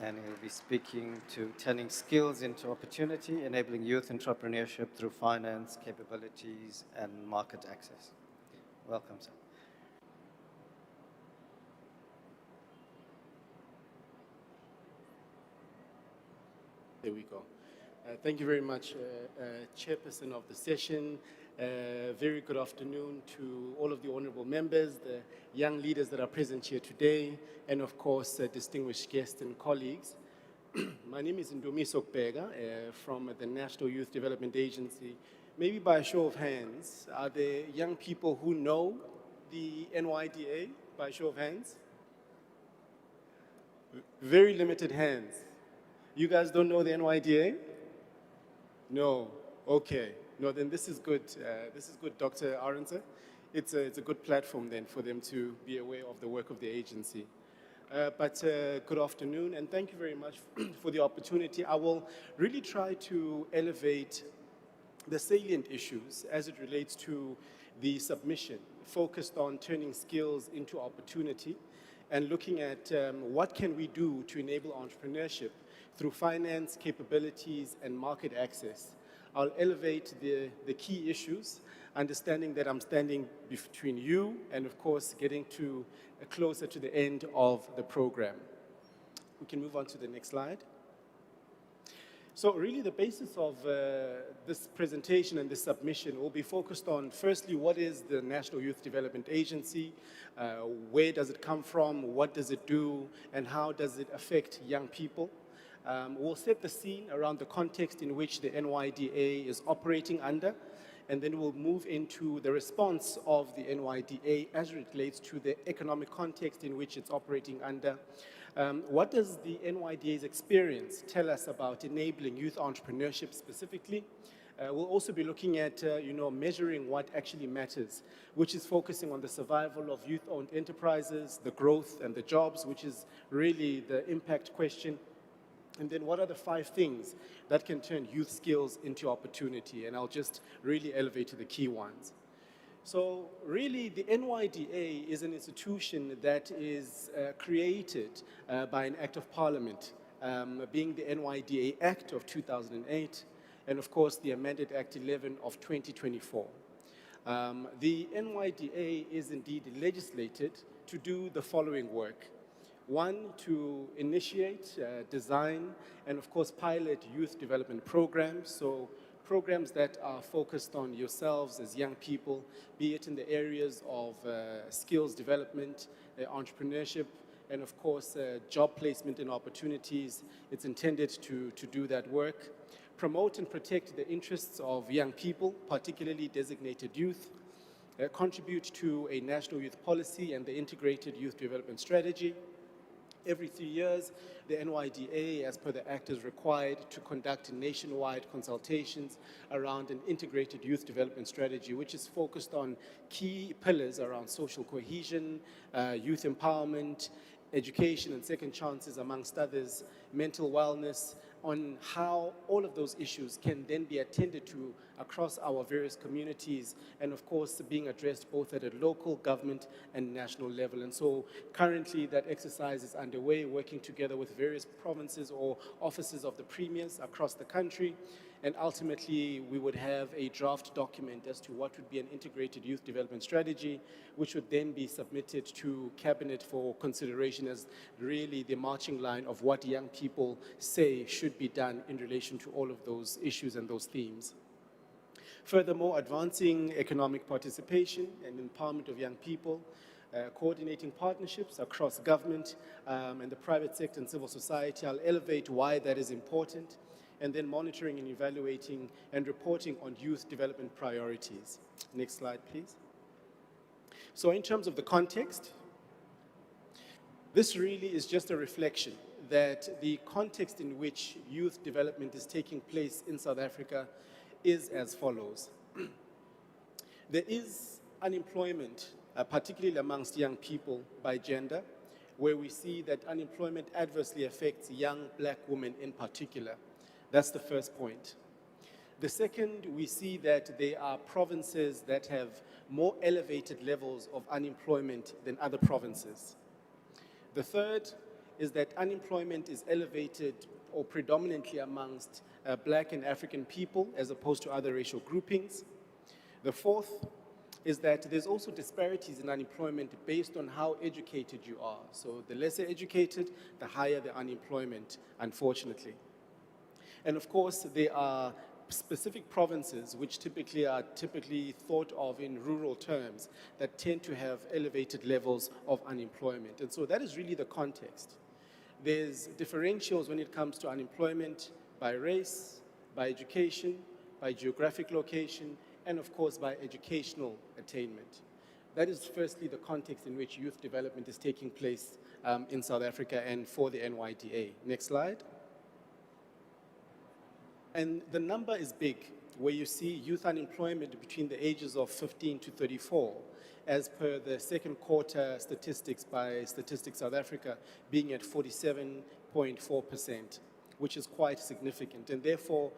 and he'll be speaking to turning skills into opportunity, enabling youth entrepreneurship through finance, capabilities, and market access. Welcome, sir. There we go. Thank you very much, Chairperson of the session. Very good afternoon to all of the honorable members, the young leaders that are present here today, and of course, distinguished guests and colleagues. My name is Ndumiso Kubeka from the National Youth Development Agency. Maybe by a show of hands, are there young people who know the NYDA? By a show of hands? Very limited hands. You guys don't know the NYDA? No. Okay. No, then this is good. This is good, Dr. Arendse. It's a good platform then for them to be aware of the work of the agency. But good afternoon, and thank you very much for the opportunity. I will really try to elevate the salient issues as it relates to the submission, focused on turning skills into opportunity and looking at what can we do to enable entrepreneurship through finance, capabilities, and market access. I'll elevate the key issues, understanding that I'm standing between you and, of course, getting to closer to the end of the program. We can move on to the next slide. So really the basis of this presentation and this submission will be focused on, firstly, what is the National Youth Development Agency? Where does it come from? What does it do? And how does it affect young people? We'll set the scene around the context in which the NYDA is operating under, and then we'll move into the response of the NYDA as it relates to the economic context in which it's operating under. What does the NYDA's experience tell us about enabling youth entrepreneurship specifically? We'll also be looking at, measuring what actually matters, which is focusing on the survival of youth-owned enterprises, the growth and the jobs, which is really the impact question. And then what are the 5 things that can turn youth skills into opportunity? And I'll just really elevate to the key ones. So really, the NYDA is an institution that is created by an act of parliament being the NYDA Act of 2008, and of course the amended Act 11 of 2024. The NYDA is indeed legislated to do the following work. One, to initiate, design, and of course pilot youth development programs. So programs that are focused on yourselves as young people, be it in the areas of skills development, entrepreneurship, and of course job placement and opportunities. It's intended to do that work. Promote and protect the interests of young people, particularly designated youth. Contribute to a national youth policy and the integrated youth development strategy. Every 3 years, the NYDA, as per the Act, is required to conduct nationwide consultations around an integrated youth development strategy, which is focused on key pillars around social cohesion, youth empowerment, education and second chances, amongst others, mental wellness, on how all of those issues can then be attended to across our various communities, and of course being addressed both at a local, government and national level. And so currently that exercise is underway, working together with various provinces or offices of the premiers across the country. And ultimately, we would have a draft document as to what would be an integrated youth development strategy, which would then be submitted to Cabinet for consideration as really the marching line of what young people say should be done in relation to all of those issues and those themes. Furthermore, advancing economic participation and empowerment of young people, coordinating partnerships across government and the private sector and civil society. I'll elevate why that is important, and then monitoring and evaluating and reporting on youth development priorities. Next slide, please. So in terms of the context, this really is just a reflection that the context in which youth development is taking place in South Africa is as follows. There is unemployment, particularly amongst young people by gender, where we see that unemployment adversely affects young black women in particular. That's the first point. The second, we see that there are provinces that have more elevated levels of unemployment than other provinces. The third is that unemployment is elevated or predominantly amongst black and African people as opposed to other racial groupings. The fourth is that there's also disparities in unemployment based on how educated you are. So the lesser educated, the higher the unemployment, unfortunately. And of course, there are specific provinces which are typically thought of in rural terms that tend to have elevated levels of unemployment. And so that is really the context. There's differentials when it comes to unemployment by race, by education, by geographic location, and of course by educational attainment. That is firstly the context in which youth development is taking place in South Africa and for the NYDA. Next slide. And the number is big, where you see youth unemployment between the ages of 15 to 34, as per the second quarter statistics by Statistics South Africa, being at 47.4%, which is quite significant. And therefore,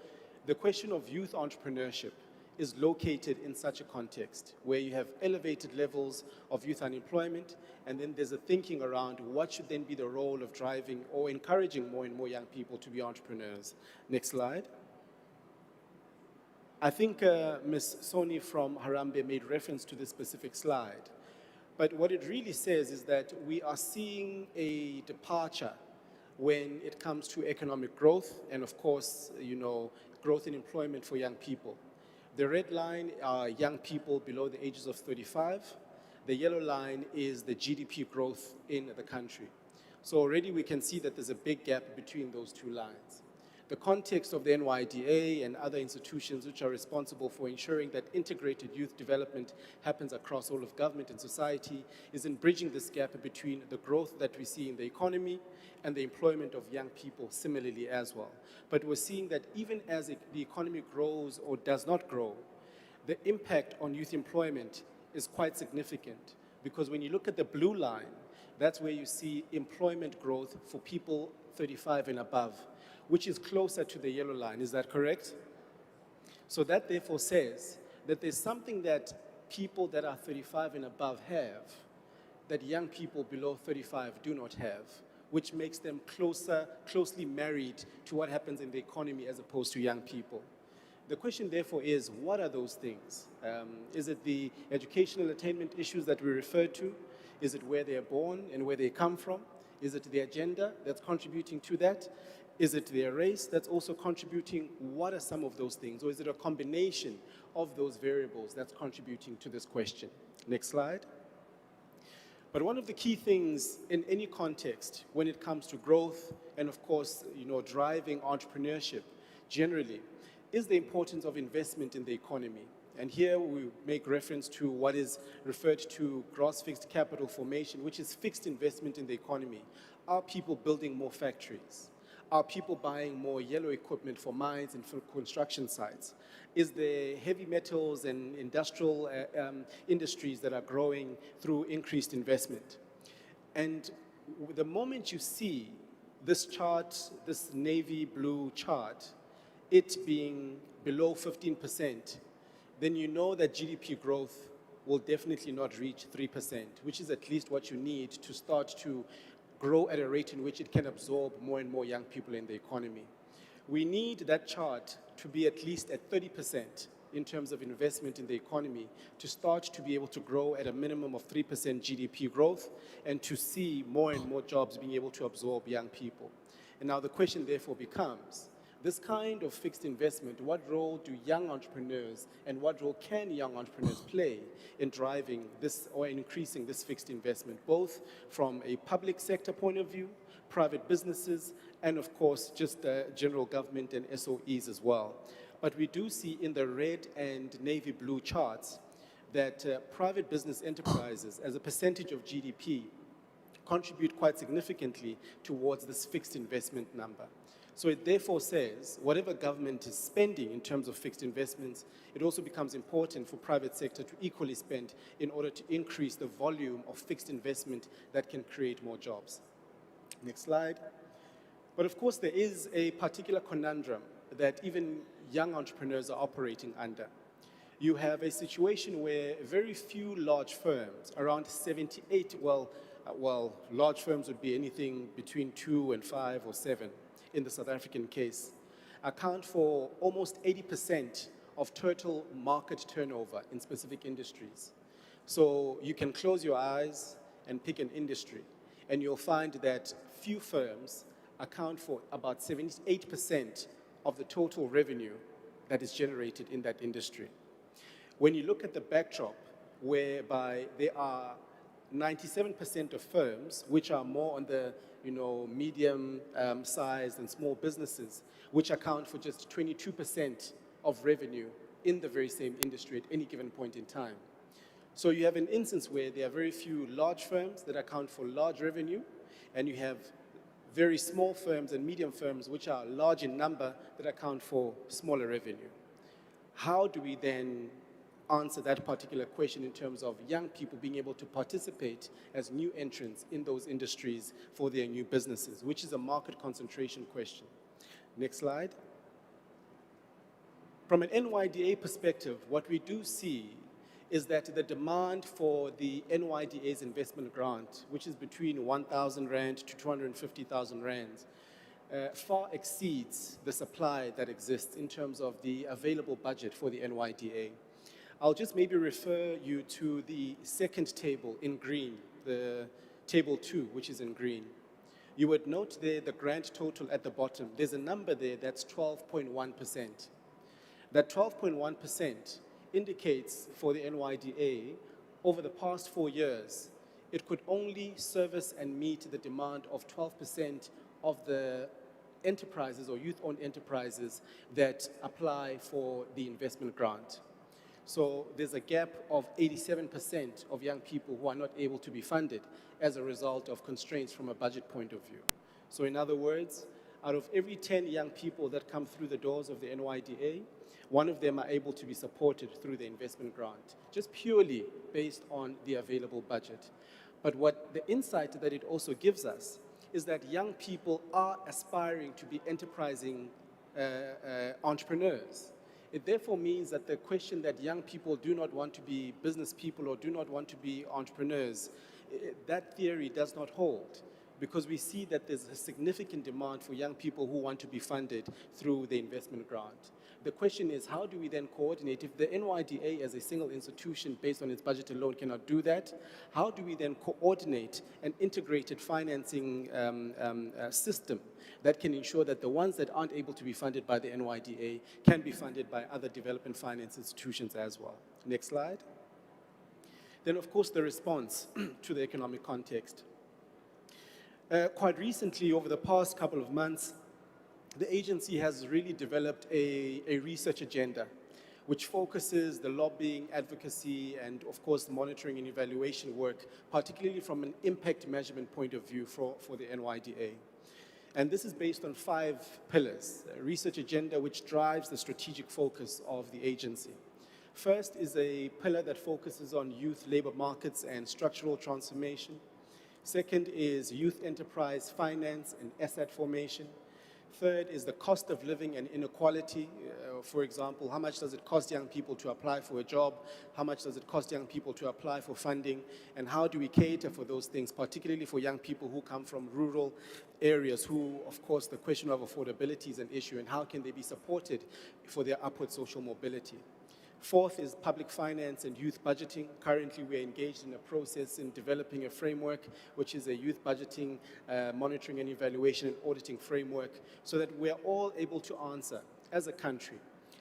the question of youth entrepreneurship is located in such a context, where you have elevated levels of youth unemployment, and then there's a thinking around what should then be the role of driving or encouraging more and more young people to be entrepreneurs. Next slide. I think Ms. Soni from Harambee made reference to this specific slide. But what it really says is that we are seeing a departure when it comes to economic growth and, of course, growth in employment for young people. The red line are young people below the ages of 35. The yellow line is the GDP growth in the country. So already we can see that there's a big gap between those two lines. The context of the NYDA and other institutions which are responsible for ensuring that integrated youth development happens across all of government and society is in bridging this gap between the growth that we see in the economy and the employment of young people similarly as well. But we're seeing that even as the economy grows or does not grow, the impact on youth employment is quite significant, because when you look at the blue line, that's where you see employment growth for people 35 and above, which is closer to the yellow line. Is that correct? So that therefore says that there's something that people that are 35 and above have that young people below 35 do not have, which makes them closely married to what happens in the economy as opposed to young people. The question, therefore, is what are those things? Is it the educational attainment issues that we referred to? Is it where they are born and where they come from? Is it their gender that's contributing to that? Is it their race that's also contributing? What are some of those things? Or is it a combination of those variables that's contributing to this question? Next slide. But one of the key things in any context when it comes to growth and, of course, driving entrepreneurship generally is the importance of investment in the economy. And here we make reference to what is referred to gross fixed capital formation, which is fixed investment in the economy. Are people building more factories? Are people buying more yellow equipment for mines and for construction sites? Is there heavy metals and industrial industries that are growing through increased investment? And the moment you see this chart, this navy blue chart, it being below 15%, then you know that GDP growth will definitely not reach 3%, which is at least what you need to start to grow at a rate in which it can absorb more and more young people in the economy. We need that chart to be at least at 30% in terms of investment in the economy to start to be able to grow at a minimum of 3% GDP growth and to see more and more jobs being able to absorb young people. And now the question therefore becomes, this kind of fixed investment, what role do young entrepreneurs and what role can young entrepreneurs play in driving this or increasing this fixed investment, both from a public sector point of view, private businesses, and of course, just general government and SOEs as well. But we do see in the red and navy blue charts that private business enterprises, as a percentage of GDP, contribute quite significantly towards this fixed investment number. So it therefore says, whatever government is spending in terms of fixed investments, it also becomes important for private sector to equally spend in order to increase the volume of fixed investment that can create more jobs. Next slide. But of course, there is a particular conundrum that even young entrepreneurs are operating under. You have a situation where very few large firms, around 78, large firms would be anything between 2 and 5 or 7, in the South African case, account for almost 80% of total market turnover in specific industries. So you can close your eyes and pick an industry, and you'll find that few firms account for about 78% of the total revenue that is generated in that industry. When you look at the backdrop, whereby there are 97% of firms which are more on the medium sized and small businesses, which account for just 22% of revenue in the very same industry at any given point in time. So you have an instance where there are very few large firms that account for large revenue, and you have very small firms and medium firms which are large in number that account for smaller revenue. How do we then answer that particular question in terms of young people being able to participate as new entrants in those industries for their new businesses, which is a market concentration question. Next slide. From an NYDA perspective, what we do see is that the demand for the NYDA's investment grant, which is between 1,000 Rand to 250,000 Rands, far exceeds the supply that exists in terms of the available budget for the NYDA. I'll just maybe refer you to the second table in green, the table 2, which is in green. You would note there the grant total at the bottom. There's a number there that's 12.1%. That 12.1% indicates for the NYDA, over the past 4 years, it could only service and meet the demand of 12% of the enterprises or youth-owned enterprises that apply for the investment grant. So there's a gap of 87% of young people who are not able to be funded as a result of constraints from a budget point of view. So in other words, out of every 10 young people that come through the doors of the NYDA, 1 of them are able to be supported through the investment grant, just purely based on the available budget. But what the insight that it also gives us is that young people are aspiring to be enterprising entrepreneurs. It therefore means that the question that young people do not want to be business people or do not want to be entrepreneurs, that theory does not hold. because we see that there's a significant demand for young people who want to be funded through the investment grant. The question is, how do we then coordinate? If the NYDA as a single institution based on its budget alone cannot do that, how do we then coordinate an integrated financing system that can ensure that the ones that aren't able to be funded by the NYDA can be funded by other development finance institutions as well? Next slide. Then, of course, the response to the economic context. Quite recently, over the past couple of months, the agency has really developed a research agenda which focuses the lobbying, advocacy, and of course, monitoring and evaluation work, particularly from an impact measurement point of view for the NYDA. And this is based on 5 pillars, a research agenda which drives the strategic focus of the agency. First is a pillar that focuses on youth labor markets and structural transformation. Second is youth enterprise finance and asset formation. Third is the cost of living and inequality. For example, how much does it cost young people to apply for a job? How much does it cost young people to apply for funding? And how do we cater for those things, particularly for young people who come from rural areas who, of course, the question of affordability is an issue, and how can they be supported for their upward social mobility? Fourth is public finance and youth budgeting. Currently, we're engaged in a process in developing a framework, which is a youth budgeting, monitoring and evaluation and auditing framework, so that we're all able to answer, as a country,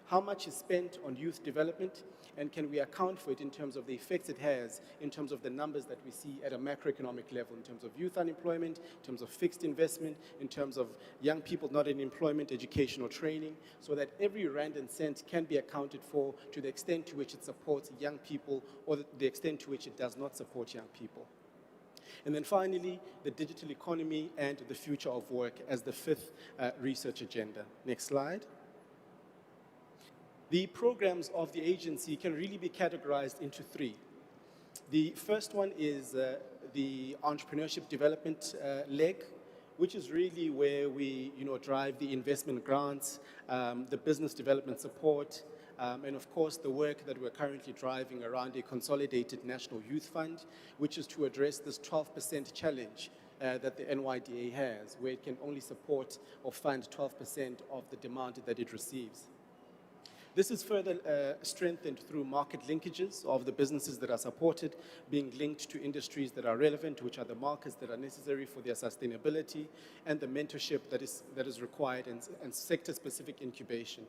how much is spent on youth development, and can we account for it in terms of the effects it has, in terms of the numbers that we see at a macroeconomic level, in terms of youth unemployment, in terms of fixed investment, in terms of young people not in employment, education, or training, so that every rand and cent can be accounted for to the extent to which it supports young people or the extent to which it does not support young people. And then finally, the digital economy and the future of work as the 5th research agenda. Next slide. The programs of the agency can really be categorized into 3. The first one is the entrepreneurship development leg, which is really where we drive the investment grants, the business development support, and of course the work that we're currently driving around a consolidated national youth fund, which is to address this 12% challenge that the NYDA has, where it can only support or fund 12% of the demand that it receives. This is further strengthened through market linkages of the businesses that are supported, being linked to industries that are relevant, which are the markets that are necessary for their sustainability, and the mentorship that is required and sector-specific incubation.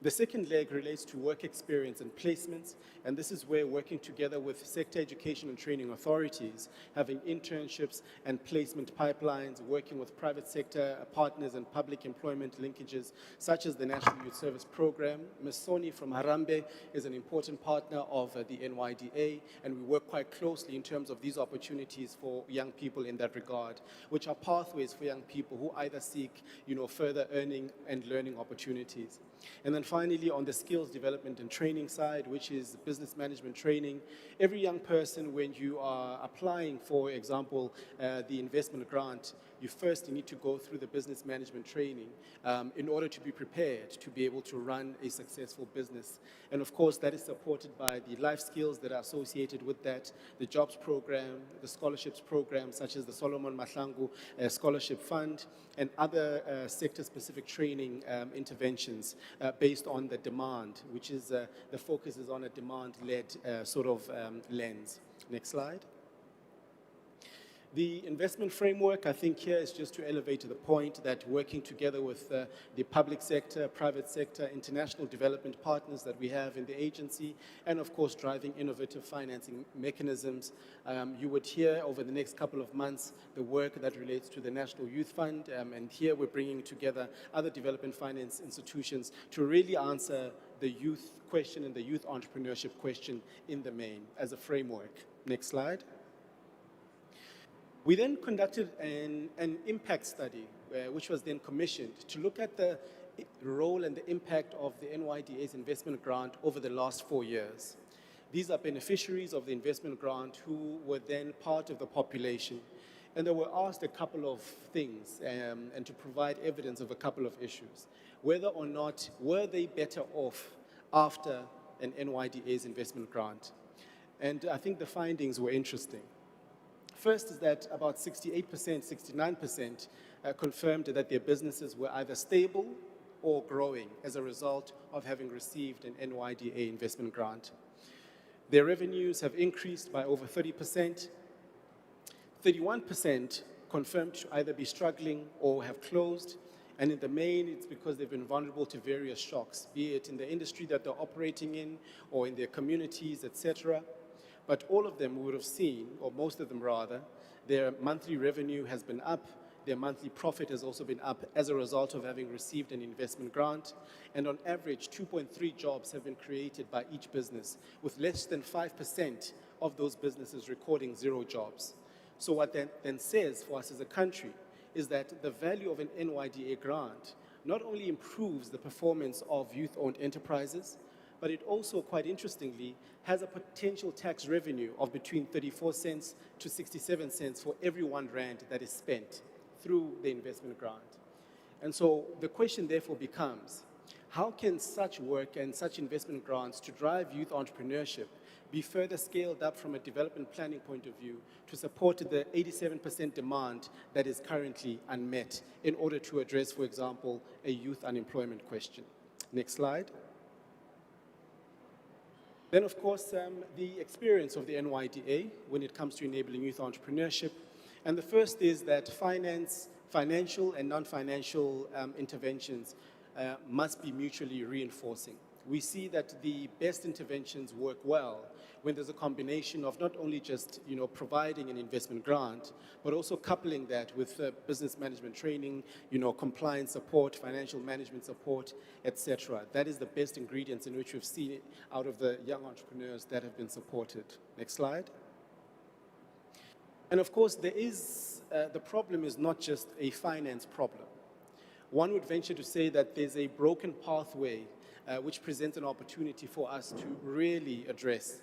The second leg relates to work experience and placements, and this is where working together with sector education and training authorities, having internships and placement pipelines, working with private sector partners and public employment linkages, such as the National Youth Service Program. Ms. Soni from Harambee is an important partner of the NYDA, and we work quite closely in terms of these opportunities for young people in that regard, which are pathways for young people who either seek further earning and learning opportunities. And then finally, on the skills development and training side, which is business management training, every young person, when you are applying, for example, the investment grant, you first need to go through the business management training in order to be prepared to be able to run a successful business. And of course, that is supported by the life skills that are associated with that, the jobs program, the scholarships program, such as the Solomon Mahlangu Scholarship Fund, and other sector-specific training interventions based on the demand, which is the focus is on a demand-led lens. Next slide. The investment framework, I think here is just to elevate to the point that working together with the public sector, private sector, international development partners that we have in the agency, and of course driving innovative financing mechanisms. You would hear over the next couple of months the work that relates to the National Youth Fund, and here we're bringing together other development finance institutions to really answer the youth question and the youth entrepreneurship question in the main as a framework. Next slide. We then conducted an impact study, which was then commissioned to look at the role and the impact of the NYDA's investment grant over the last 4 years. These are beneficiaries of the investment grant who were then part of the population. And they were asked a couple of things and to provide evidence of a couple of issues. Whether or not were they better off after an NYDA's investment grant. And I think the findings were interesting. first is that about 68%, 69% confirmed that their businesses were either stable or growing as a result of having received an NYDA investment grant. Their revenues have increased by over 30%. 31% confirmed to either be struggling or have closed, and in the main, it's because they've been vulnerable to various shocks, be it in the industry that they're operating in or in their communities, etc. But all of them would have seen, or most of them rather, their monthly revenue has been up, their monthly profit has also been up as a result of having received an investment grant, and on average, 2.3 jobs have been created by each business, with less than 5% of those businesses recording 0 jobs. So what that then says for us as a country is that the value of an NYDA grant not only improves the performance of youth-owned enterprises, but it also, quite interestingly, has a potential tax revenue of between 34 cents to 67 cents for every R1 that is spent through the investment grant. And so the question therefore becomes, how can such work and such investment grants to drive youth entrepreneurship be further scaled up from a development planning point of view to support the 87% demand that is currently unmet in order to address, for example, a youth unemployment question? Next slide. Then, of course, the experience of the NYDA when it comes to enabling youth entrepreneurship. And the first is that financial and non-financial interventions must be mutually reinforcing. We see that the best interventions work well when there's a combination of not only just providing an investment grant, but also coupling that with business management training, compliance support, financial management support, etc. That is the best ingredients in which we've seen it out of the young entrepreneurs that have been supported. Next slide. And of course, there is the problem is not just a finance problem. One would venture to say that there's a broken pathway which presents an opportunity for us to really address.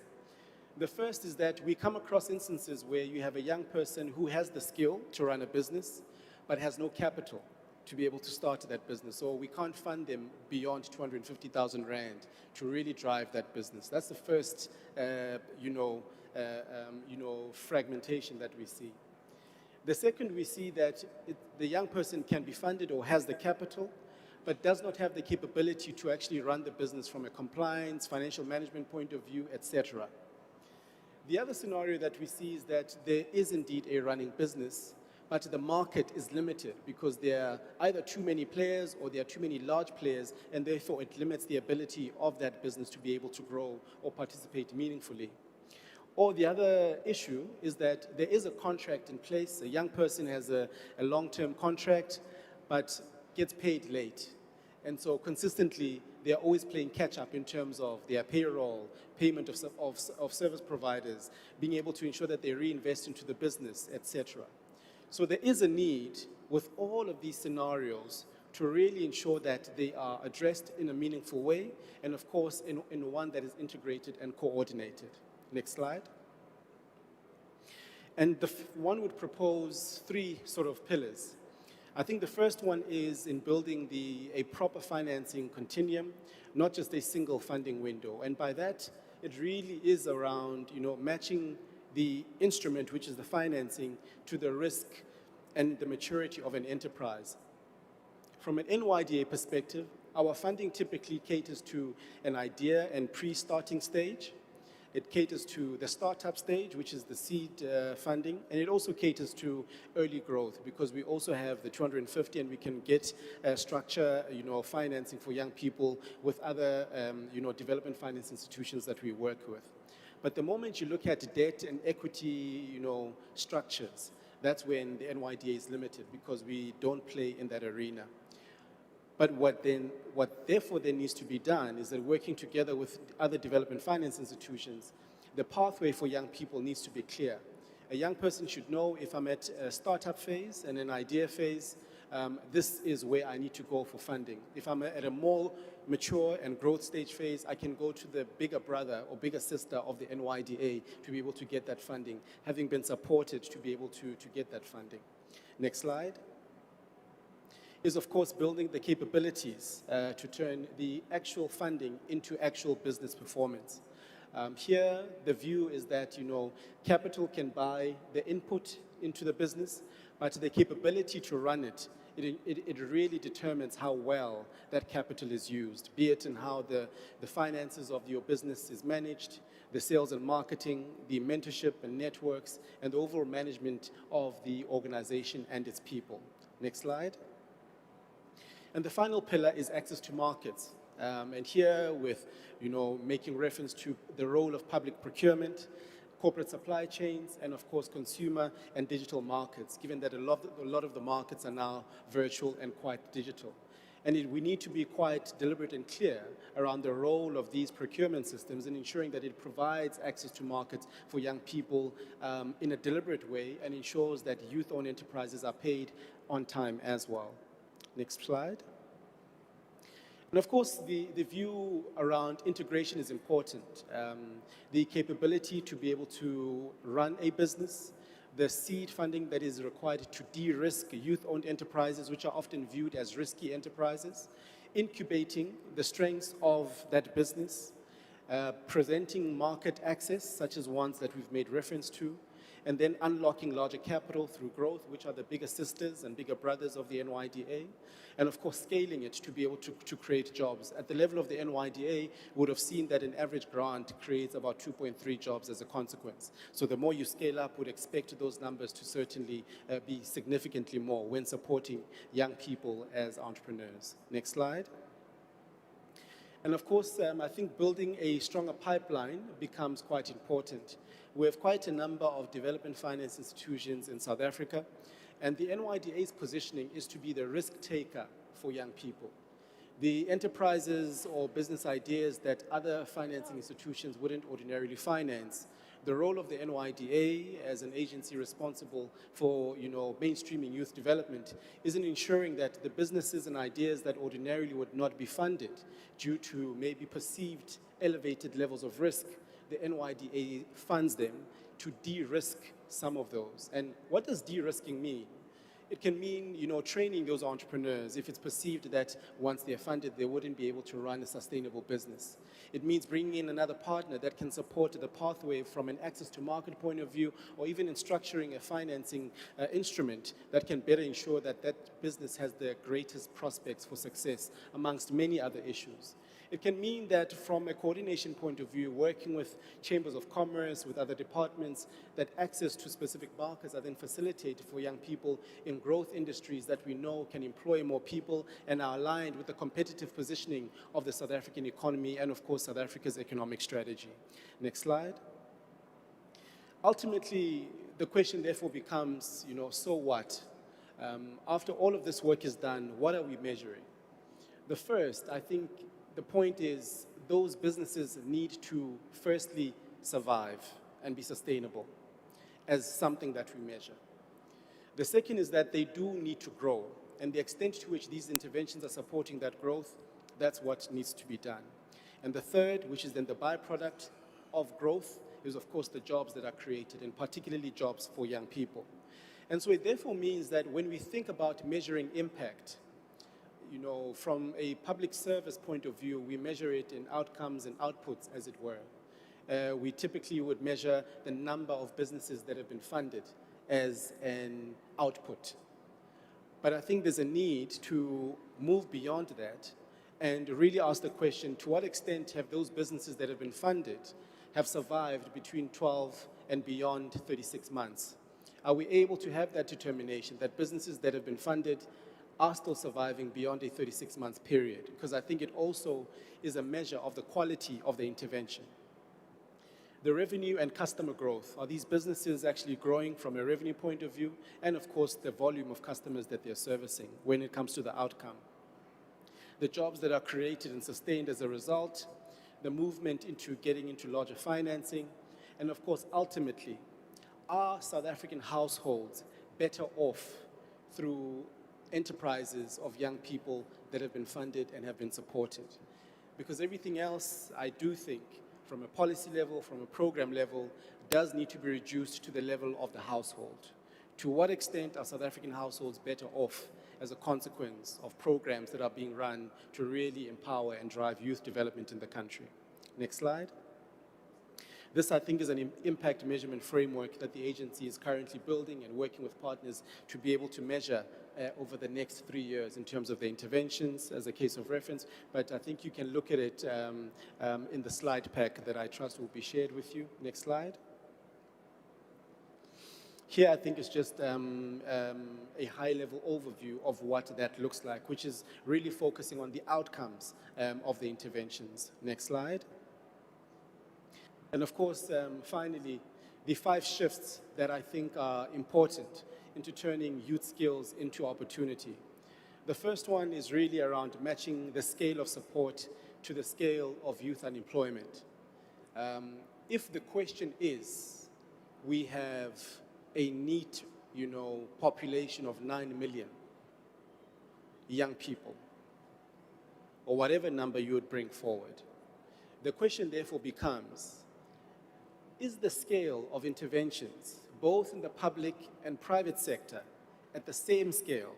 The first is that we come across instances where you have a young person who has the skill to run a business, but has no capital to be able to start that business. So we can't fund them beyond 250,000 Rand to really drive that business. That's the first, fragmentation that we see. The second, we see that the young person can be funded or has the capital, but does not have the capability to actually run the business from a compliance, financial management point of view, etc. The other scenario that we see is that there is indeed a running business, but the market is limited because there are either too many players or there are too many large players, and therefore it limits the ability of that business to be able to grow or participate meaningfully. Or the other issue is that there is a contract in place. A young person has a long-term contract, but gets paid late. And so consistently, they're always playing catch-up in terms of their payroll, payment of service providers, being able to ensure that they reinvest into the business, etc. So there is a need with all of these scenarios to really ensure that they are addressed in a meaningful way, and of course, in one that is integrated and coordinated. Next slide. And one would propose 3 sort of pillars. I think the first one is in building a proper financing continuum, not just a single funding window. And by that, it really is around matching the instrument, which is the financing, to the risk and the maturity of an enterprise. From an NYDA perspective, our funding typically caters to an idea and pre-starting stage. It caters to the startup stage, which is the seed funding, and it also caters to early growth because we also have the 250 and we can get structure, financing for young people with other, development finance institutions that we work with. But the moment you look at debt and equity, structures, that's when the NYDA is limited because we don't play in that arena. But what therefore needs to be done is that working together with other development finance institutions, the pathway for young people needs to be clear. A young person should know if I'm at a startup phase and an idea phase, this is where I need to go for funding. If I'm at a more mature and growth stage phase, I can go to the bigger brother or bigger sister of the NYDA to be able to get that funding, having been supported to be able to get that funding. Next slide. Is of course building the capabilities to turn the actual funding into actual business performance. Here, the view is that, capital can buy the input into the business, but the capability to run it really determines how well that capital is used, be it in how the finances of your business is managed, the sales and marketing, the mentorship and networks, and the overall management of the organization and its people. Next slide. And the final pillar is access to markets. And here with, making reference to the role of public procurement, corporate supply chains, and of course consumer and digital markets, given that a lot of the markets are now virtual and quite digital. And we need to be quite deliberate and clear around the role of these procurement systems in ensuring that it provides access to markets for young people in a deliberate way and ensures that youth-owned enterprises are paid on time as well. Next slide. And of course, the view around integration is important. The capability to be able to run a business, the seed funding that is required to de-risk youth-owned enterprises, which are often viewed as risky enterprises, incubating the strengths of that business, presenting market access, such as ones that we've made reference to, and then unlocking larger capital through growth, which are the bigger sisters and bigger brothers of the NYDA, and of course scaling it to be able to create jobs. At the level of the NYDA, we would have seen that an average grant creates about 2.3 jobs as a consequence. So the more you scale up, we'd expect those numbers to certainly be significantly more when supporting young people as entrepreneurs. Next slide. And of course, I think building a stronger pipeline becomes quite important. We have quite a number of development finance institutions in South Africa, and the NYDA's positioning is to be the risk taker for young people. The enterprises or business ideas that other financing institutions wouldn't ordinarily finance, the role of the NYDA as an agency responsible for, mainstreaming youth development is in ensuring that the businesses and ideas that ordinarily would not be funded due to maybe perceived elevated levels of risk, the NYDA funds them to de-risk some of those. And what does de-risking mean? It can mean, training those entrepreneurs if it's perceived that once they're funded, they wouldn't be able to run a sustainable business. It means bringing in another partner that can support the pathway from an access to market point of view, or even in structuring a financing instrument that can better ensure that that business has the greatest prospects for success, amongst many other issues. It can mean that from a coordination point of view, working with chambers of commerce, with other departments, that access to specific markets are then facilitated for young people in growth industries that we know can employ more people and are aligned with the competitive positioning of the South African economy and, of course, South Africa's economic strategy. Next slide. Ultimately, the question therefore becomes, so what? After all of this work is done, what are we measuring? The first, I think, the point is those businesses need to firstly survive and be sustainable as something that we measure. The second is that they do need to grow, and the extent to which these interventions are supporting that growth, that's what needs to be done. And the third, which is then the byproduct of growth, is of course the jobs that are created, and particularly jobs for young people. And so it therefore means that when we think about measuring impact, from a public service point of view, we measure it in outcomes and outputs, as it were. We typically would measure the number of businesses that have been funded as an output. But I think there's a need to move beyond that and really ask the question, to what extent have those businesses that have been funded have survived between 12 and beyond 36 months? Are we able to have that determination that businesses that have been funded are still surviving beyond a 36-month period? Because I think it also is a measure of the quality of the intervention. The revenue and customer growth. Are these businesses actually growing from a revenue point of view? And of course, the volume of customers that they're servicing when it comes to the outcome. The jobs that are created and sustained as a result, the movement into getting into larger financing, and of course, ultimately, are South African households better off through enterprises of young people that have been funded and have been supported? Because everything else, I do think, from a policy level, from a program level, does need to be reduced to the level of the household. To what extent are South African households better off as a consequence of programs that are being run to really empower and drive youth development in the country? Next slide. This, I think, is an impact measurement framework that the agency is currently building and working with partners to be able to measure over the next 3 years in terms of the interventions as a case of reference. But I think you can look at it in the slide pack that I trust will be shared with you. Next slide. Here, I think, is just a high-level overview of what that looks like, which is really focusing on the outcomes of the interventions. Next slide. And of course, finally, the 5 shifts that I think are important into turning youth skills into opportunity. The first one is really around matching the scale of support to the scale of youth unemployment. If the question is, we have a neat, population of 9 million young people, or whatever number you would bring forward, the question therefore becomes, is the scale of interventions, both in the public and private sector, at the same scale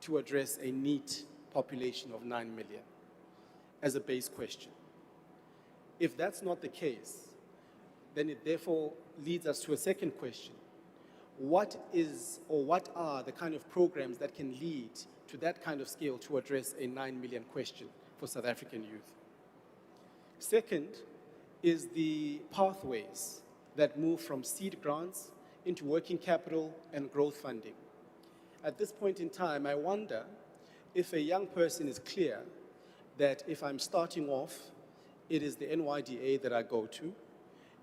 to address a neat population of 9 million, as a base question? If that's not the case, then it therefore leads us to a second question. What are the kind of programs that can lead to that kind of scale to address a 9 million question for South African youth? Second is the pathways that move from seed grants into working capital and growth funding. At this point in time, I wonder if a young person is clear that if I'm starting off, it is the NYDA that I go to.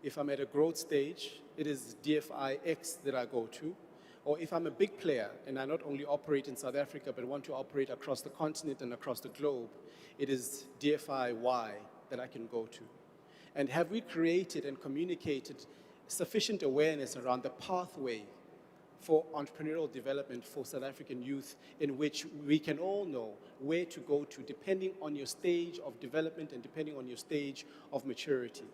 If I'm at a growth stage, it is DFIX that I go to. Or if I'm a big player and I not only operate in South Africa but want to operate across the continent and across the globe, it is DFIY that I can go to. And have we created and communicated sufficient awareness around the pathway for entrepreneurial development for South African youth, in which we can all know where to go to depending on your stage of development and depending on your stage of maturity?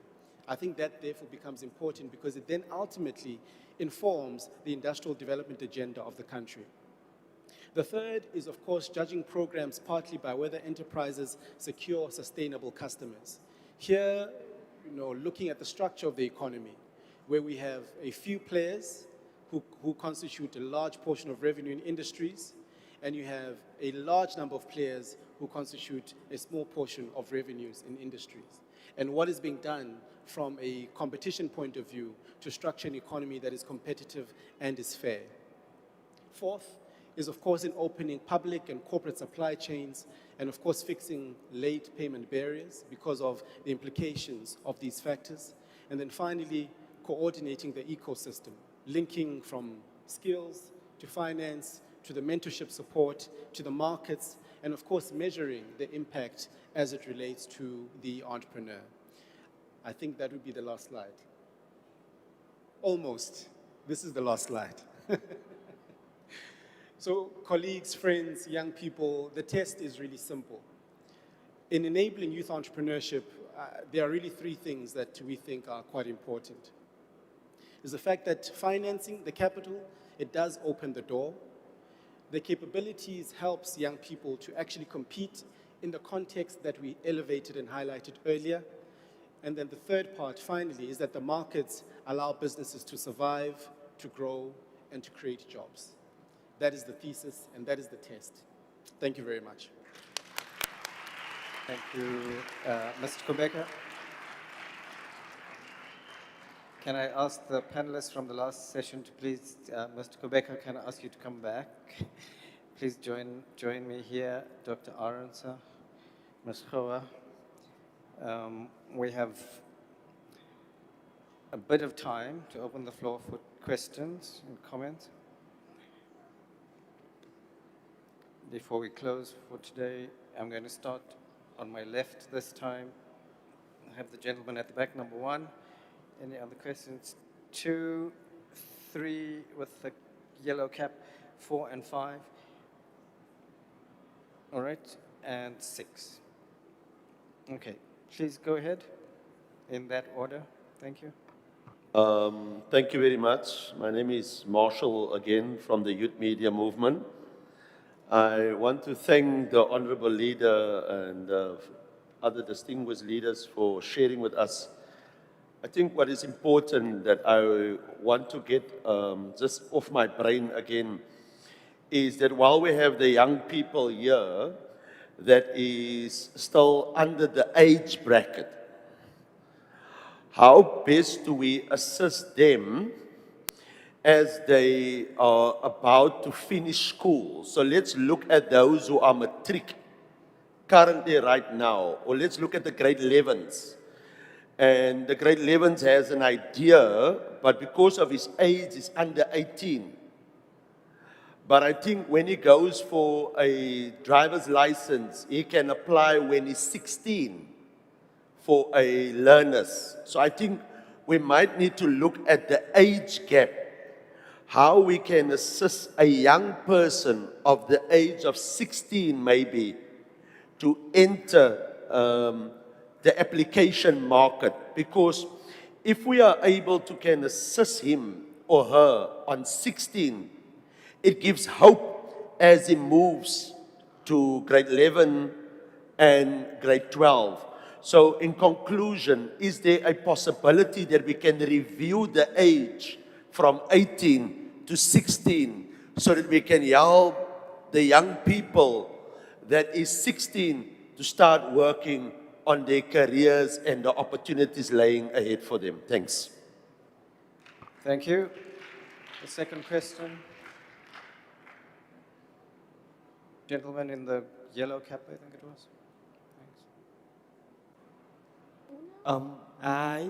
I think that therefore becomes important because it then ultimately informs the industrial development agenda of the country. The third is, of course, judging programs partly by whether enterprises secure sustainable customers. Here, looking at the structure of the economy, where we have a few players who constitute a large portion of revenue in industries, and you have a large number of players who constitute a small portion of revenues in industries. And what is being done from a competition point of view to structure an economy that is competitive and is fair. Fourth is, of course, in opening public and corporate supply chains, and of course fixing late payment barriers because of the implications of these factors. And then finally, coordinating the ecosystem, linking from skills to finance, to the mentorship support, to the markets, and of course measuring the impact as it relates to the entrepreneur. I think that would be the last slide. Almost. This is the last slide. So, colleagues, friends, young people, the test is really simple. In enabling youth entrepreneurship, there are really 3 things that we think are quite important. Is the fact that financing, the capital, it does open the door. The capabilities helps young people to actually compete in the context that we elevated and highlighted earlier. And then the third part, finally, is that the markets allow businesses to survive, to grow, and to create jobs. That is the thesis, and that is the test. Thank you very much. Thank you, Mr. Kubeka. Can I ask the panelists from the last session to please, Mr. Kubeka, can I ask you to come back? Please join me here, Dr. Arendse, Ms. Khoa. We have a bit of time to open the floor for questions and comments. Before we close for today, I'm going to start on my left this time. I have the gentleman at the back, number 1. Any other questions? 2, 3 with the yellow cap, 4 and 5. All right, and 6. Okay, please go ahead in that order. Thank you. Thank you very much. My name is Marshall again from the Youth Media Movement. I want to thank the Honorable Leader and other distinguished leaders for sharing with us I think what is important that I want to get just off my brain again is that while we have the young people here that is still under the age bracket, how best do we assist them as they are about to finish school? So let's look at those who are matric currently right now, or let's look at the grade 11s. And the grade 11s has an idea, but because of his age, he's under 18. But I think when he goes for a driver's license, he can apply when he's 16 for a learner's. So I think we might need to look at the age gap, how we can assist a young person of the age of 16 maybe to enter the application market. Because if we are able to can assist him or her on 16, it gives hope as he moves to grade 11 and grade 12. So in conclusion, is there a possibility that we can review the age from 18 to 16 so that we can help the young people that is 16 to start working on their careers and the opportunities laying ahead for them? Thanks. Thank you. The second question. Gentleman in the yellow cap, I think it was. Hi,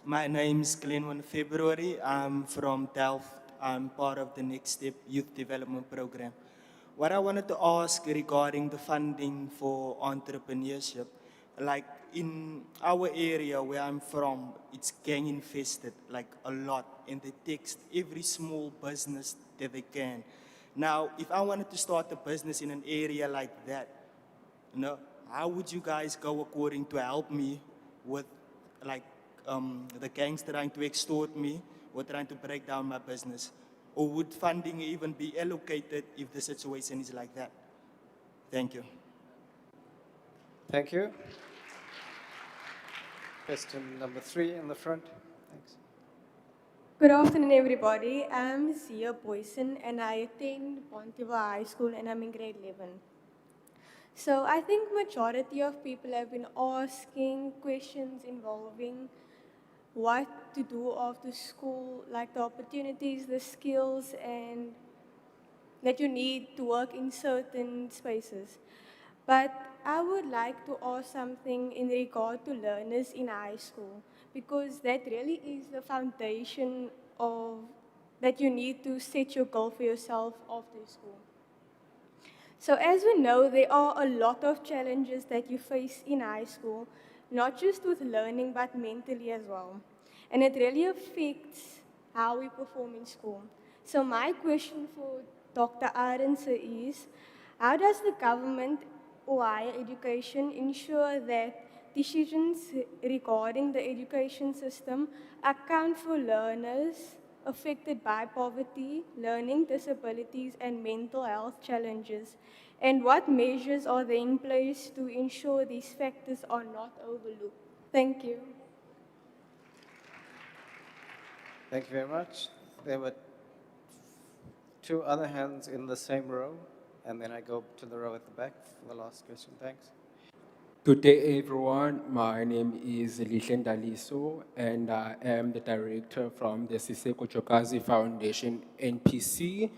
my name is Glenn February. I'm from Delft. I'm part of the Next Step Youth Development Program. What I wanted to ask regarding the funding for entrepreneurship, like in our area where I'm from, it's gang infested, like a lot, and they text every small business that they can. Now, if I wanted to start a business in an area like that, you know, how would you guys go according to help me with like the gangs trying to extort me or trying to break down my business? Or would funding even be allocated if the situation is like that? Thank you. Thank you. Question number 3 in the front. Thanks. Good afternoon, everybody. I'm Zia Boyson, and I attend Pontiva High School, and I'm in grade 11. So I think majority of people have been asking questions involving what to do after school, like the opportunities, the skills, and that you need to work in certain spaces. But I would like to ask something in regard to learners in high school, because that really is the foundation of that you need to set your goal for yourself after school. So as we know, there are a lot of challenges that you face in high school, not just with learning, but mentally as well. And it really affects how we perform in school. So my question for Dr. Arendse is, how does the government or higher education ensure that decisions regarding the education system account for learners affected by poverty, learning disabilities, and mental health challenges? And what measures are there in place to ensure these factors are not overlooked? Thank you. Thank you very much. There were 2 other hands in the same row, and then I go to the row at the back for the last question. Thanks. Good day, everyone. My name is Lihlenda Liso, and I am the director from the Siseko Jokazi Foundation, NPC.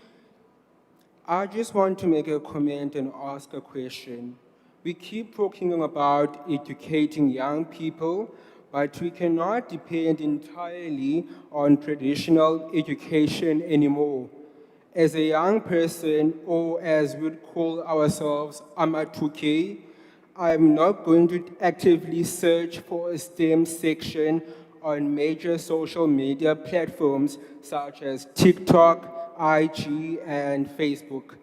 I just want to make a comment and ask a question. We keep talking about educating young people, but we cannot depend entirely on traditional education anymore. As a young person, or as we'd call ourselves, I'm a 2K, I'm not going to actively search for a STEM section on major social media platforms such as TikTok, IG, and Facebook.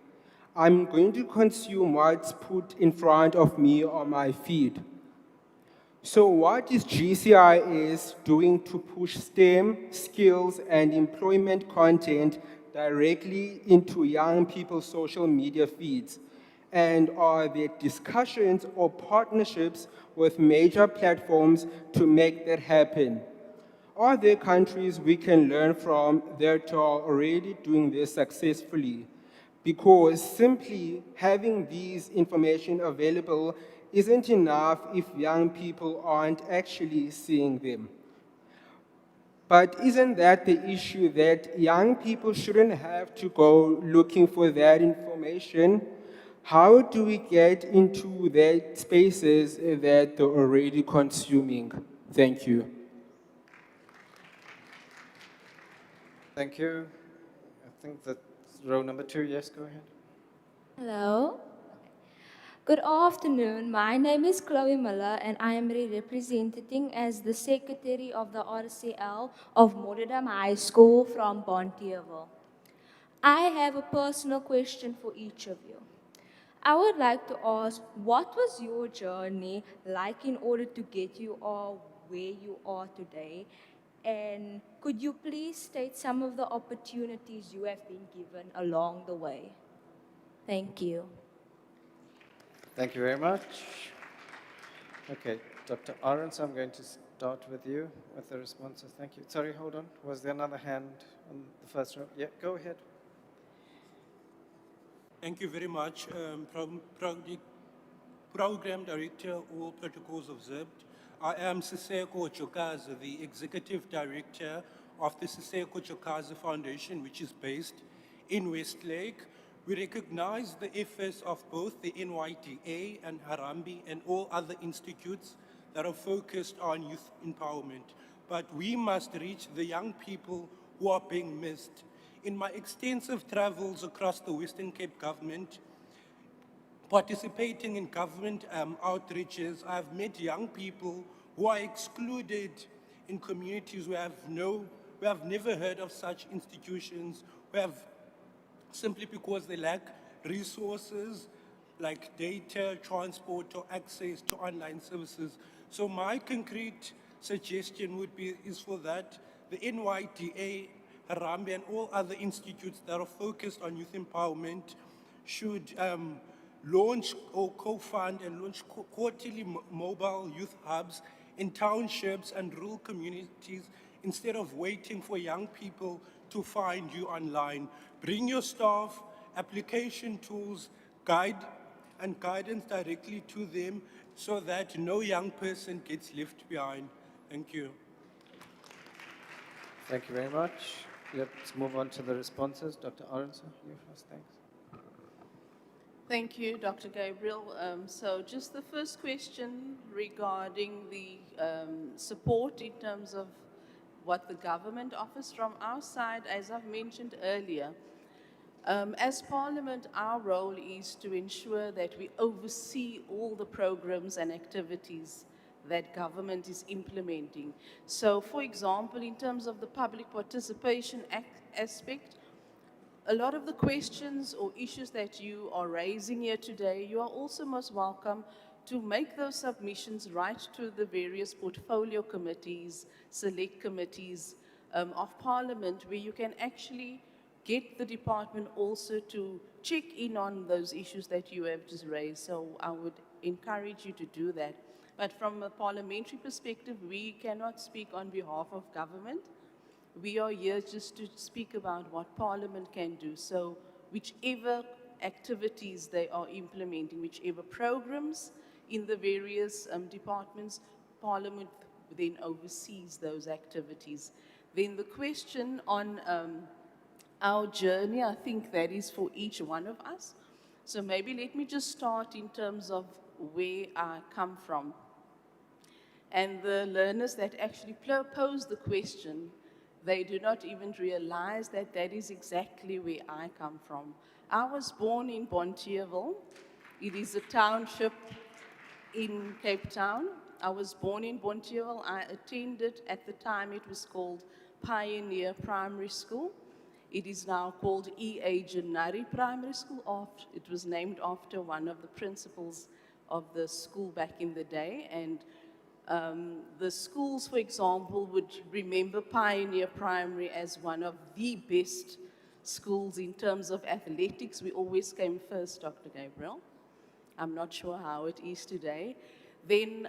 I'm going to consume what's put in front of me on my feed. So what is GCIS doing to push STEM skills and employment content directly into young people's social media feeds? And are there discussions or partnerships with major platforms to make that happen? Are there countries we can learn from that are already doing this successfully? Because simply having these information available isn't enough if young people aren't actually seeing them. But isn't that the issue, that young people shouldn't have to go looking for that information? How do we get into that spaces that they're already consuming? Thank you. Thank you. I think that's row number 2. Yes, go ahead. Hello. Good afternoon. My name is Chloe Miller and I am representing as the Secretary of the RCL of Moderdam High School from Bonteheuwel. I have a personal question for each of you. I would like to ask, what was your journey like in order to get you all where you are today? And could you please state some of the opportunities you have been given along the way? Thank you. Thank you very much. Okay, Dr. Arons, I'm going to start with you with the responses. Thank you. Sorry, hold on. Was there another hand on the first row? Yeah, go ahead. Thank you very much. Program Director, all protocols observed. I am Siseko Chokazi, the Executive Director of the Siseko Chokazi Foundation, which is based in Westlake. We recognize the efforts of both the NYDA and Harambee and all other institutes that are focused on youth empowerment. But we must reach the young people who are being missed. In my extensive travels across the Western Cape government, participating in government outreaches, I've met young people who are excluded in communities who have never heard of such institutions, who have simply because they lack resources like data, transport, or access to online services. So my concrete suggestion is for that the NYDA, Harambee, and all other institutes that are focused on youth empowerment should launch or co-fund and launch quarterly mobile youth hubs in townships and rural communities instead of waiting for young people to find you online. Bring your staff, application tools, guidance directly to them so that no young person gets left behind. Thank you. Thank you very much. Let's move on to the responses. Dr. Aronson, you first. Thanks. Thank you, Dr. Gabriel. So just the first question regarding the support in terms of what the government offers from our side, as I've mentioned earlier. As Parliament, our role is to ensure that we oversee all the programs and activities that government is implementing. So, for example, in terms of the public participation aspect, a lot of the questions or issues that you are raising here today, you are also most welcome to make those submissions right to the various portfolio committees, select committees of Parliament, where you can actually get the department also to check in on those issues that you have just raised. So I would encourage you to do that. But from a parliamentary perspective, we cannot speak on behalf of government. We are here just to speak about what Parliament can do. So whichever activities they are implementing, whichever programs in the various departments, Parliament then oversees those activities. Then the question on our journey, I think that is for each one of us. So maybe let me just start in terms of where I come from. And the learners that actually pose the question, they do not even realize that that is exactly where I come from. I was born in Bonteheuwel. It is a township in Cape Town. I was born in Bonteheuwel. I attended, at the time it was called Pioneer Primary School. It is now called E.A. Janari Primary School. It was named after one of the principals of the school back in the day. And the schools, for example, would remember Pioneer Primary as one of the best schools in terms of athletics. We always came first, Dr. Gabriel. I'm not sure how it is today. Then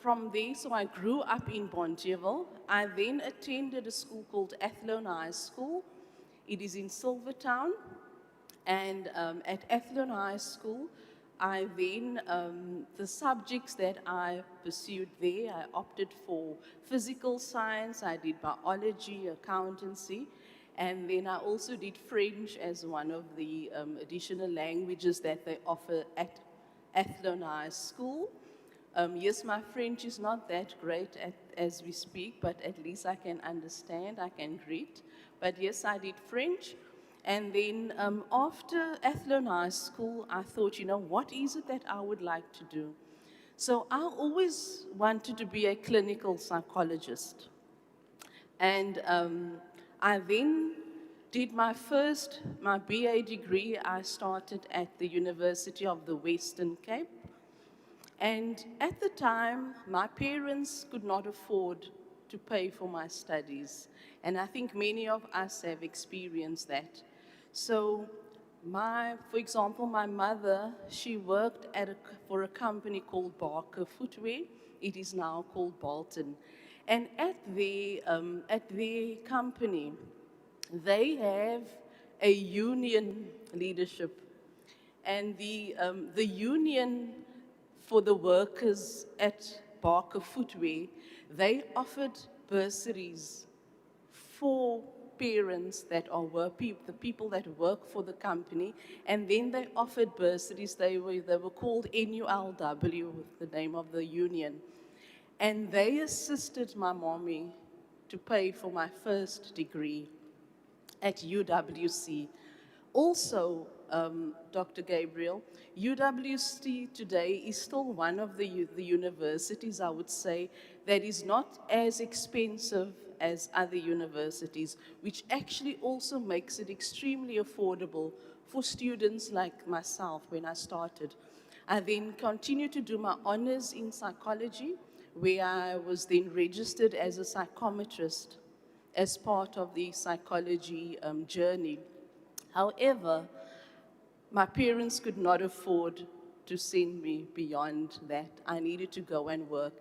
from there, so I grew up in Bonteheuwel. I then attended a school called Athlone High School. It is in Silvertown. And at Athlone High School, I then, the subjects that I pursued there, I opted for physical science, I did biology, accountancy, and then I also did French as one of the additional languages that they offer at Athlone High School. Yes, my French is not that great as we speak, but at least I can understand, I can read. But yes, I did French. And then after Athlone High School, I thought, you know, what is it that I would like to do? So I always wanted to be a clinical psychologist. And I then did my BA degree. I started at the University of the Western Cape. And at the time, my parents could not afford to pay for my studies. And I think many of us have experienced that. So for example, my mother, she worked for a company called Barker Footwear. It is now called Bolton. And at their company, they have a union leadership. And the union for the workers at Barker Footwear, they offered bursaries for parents that are the people that work for the company, and then they offered bursaries. They were called NULW, with the name of the union. And they assisted my mommy to pay for my first degree at UWC. Also, Dr. Gabriel, UWC today is still one of the universities, I would say, that is not as expensive as other universities, which actually also makes it extremely affordable for students like myself when I started. I then continued to do my honors in psychology, where I was then registered as a psychometrist as part of the psychology journey. However, my parents could not afford to send me beyond that. I needed to go and work.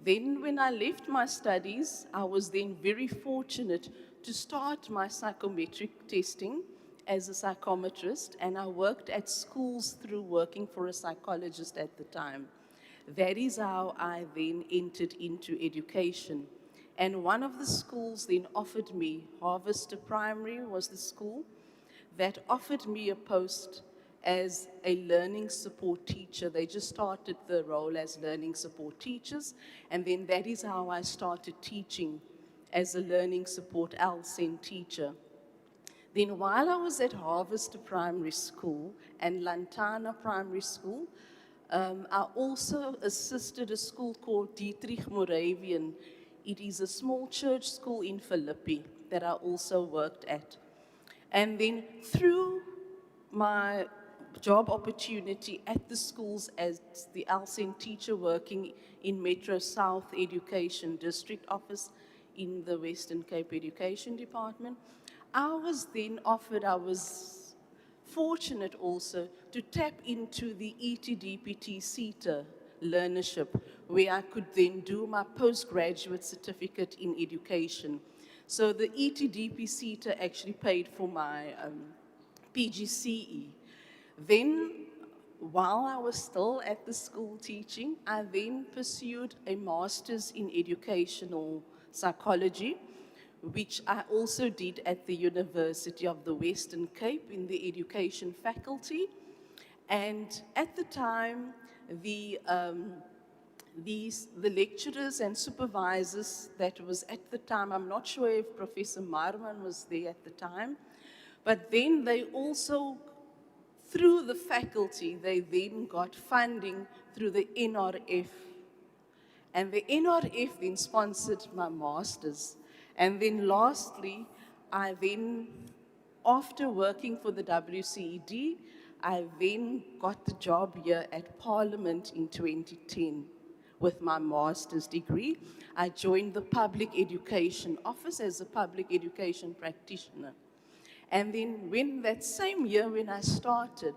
Then when I left my studies, I was then very fortunate to start my psychometric testing as a psychometrist, and I worked at schools through working for a psychologist at the time. That is how I then entered into education. And one of the schools then offered me, Harvester Primary was the school, that offered me a post as a learning support teacher. They just started the role as learning support teachers, and then that is how I started teaching as a learning support LSEN teacher. Then while I was at Harvester Primary School and Lantana Primary School, I also assisted a school called Dietrich Moravian. It is a small church school in Philippi that I also worked at. And then through my job opportunity at the schools as the LSEN teacher working in Metro South Education District Office in the Western Cape Education Department, I was then offered, I was fortunate also to tap into the ETDPT CETA learnership, where I could then do my postgraduate certificate in education. So the ETDP CETA actually paid for my PGCE. Then, while I was still at the school teaching, I then pursued a master's in educational psychology, which I also did at the University of the Western Cape in the education faculty. And at the time, the lecturers and supervisors that was at the time, I'm not sure if Professor Marman was there at the time, but then they also, through the faculty, they then got funding through the NRF. And the NRF then sponsored my master's. And then lastly, I then, after working for the WCED, I then got the job here at Parliament in 2010 with my master's degree. I joined the Public Education Office as a public education practitioner. And then that same year when I started,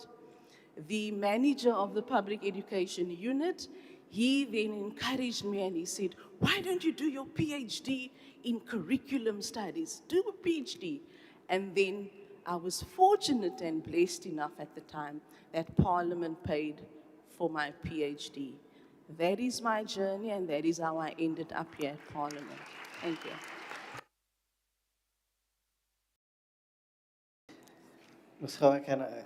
the manager of the public education unit, He then encouraged me and he said, why don't you do your PhD in curriculum studies? Do a PhD. And then I was fortunate and blessed enough at the time that Parliament paid for my PhD. That is my journey, and that is how I ended up here at Parliament. Thank you. Ms. Gouwe, can I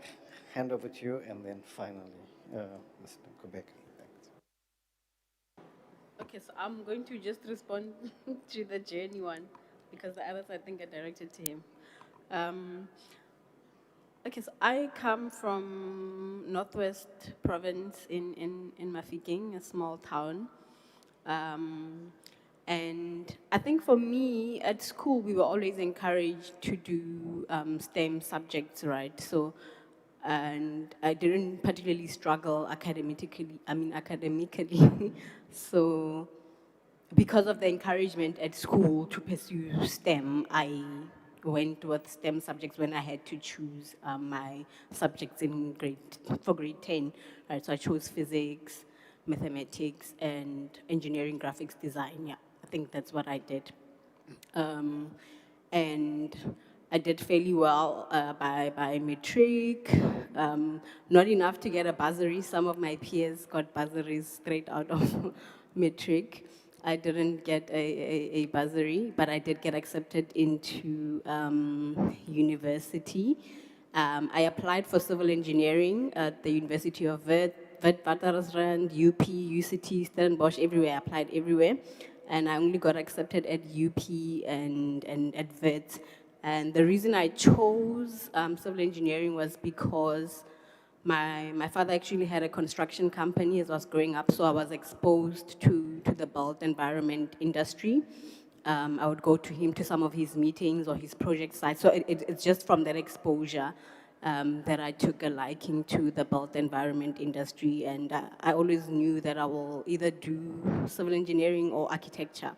hand over to you, and then finally, Mr. Quebec. Okay, so I'm going to just respond to the journey one because the others I think are directed to him. Okay, so I come from Northwest Province in Mafikeng, a small town. And I think for me, at school, we were always encouraged to do STEM subjects, right? So, and I didn't particularly struggle academically. So, because of the encouragement at school to pursue STEM, I went with STEM subjects when I had to choose my subjects for grade 10. Right, so I chose physics, mathematics, and engineering graphics design. Yeah, I think that's what I did. And I did fairly well by matric. Not enough to get a bursary. Some of my peers got bursaries straight out of matric. I didn't get a bursary, but I did get accepted into university. I applied for civil engineering at the University of Witwatersrand, UP, UCT, Stellenbosch, everywhere. I applied everywhere. And I only got accepted at UP and at Wits. And the reason I chose civil engineering was because my father actually had a construction company as I was growing up, so I was exposed to the built environment industry. I would go to him to some of his meetings or his project sites. So it's just from that exposure that I took a liking to the built environment industry. And I always knew that I will either do civil engineering or architecture.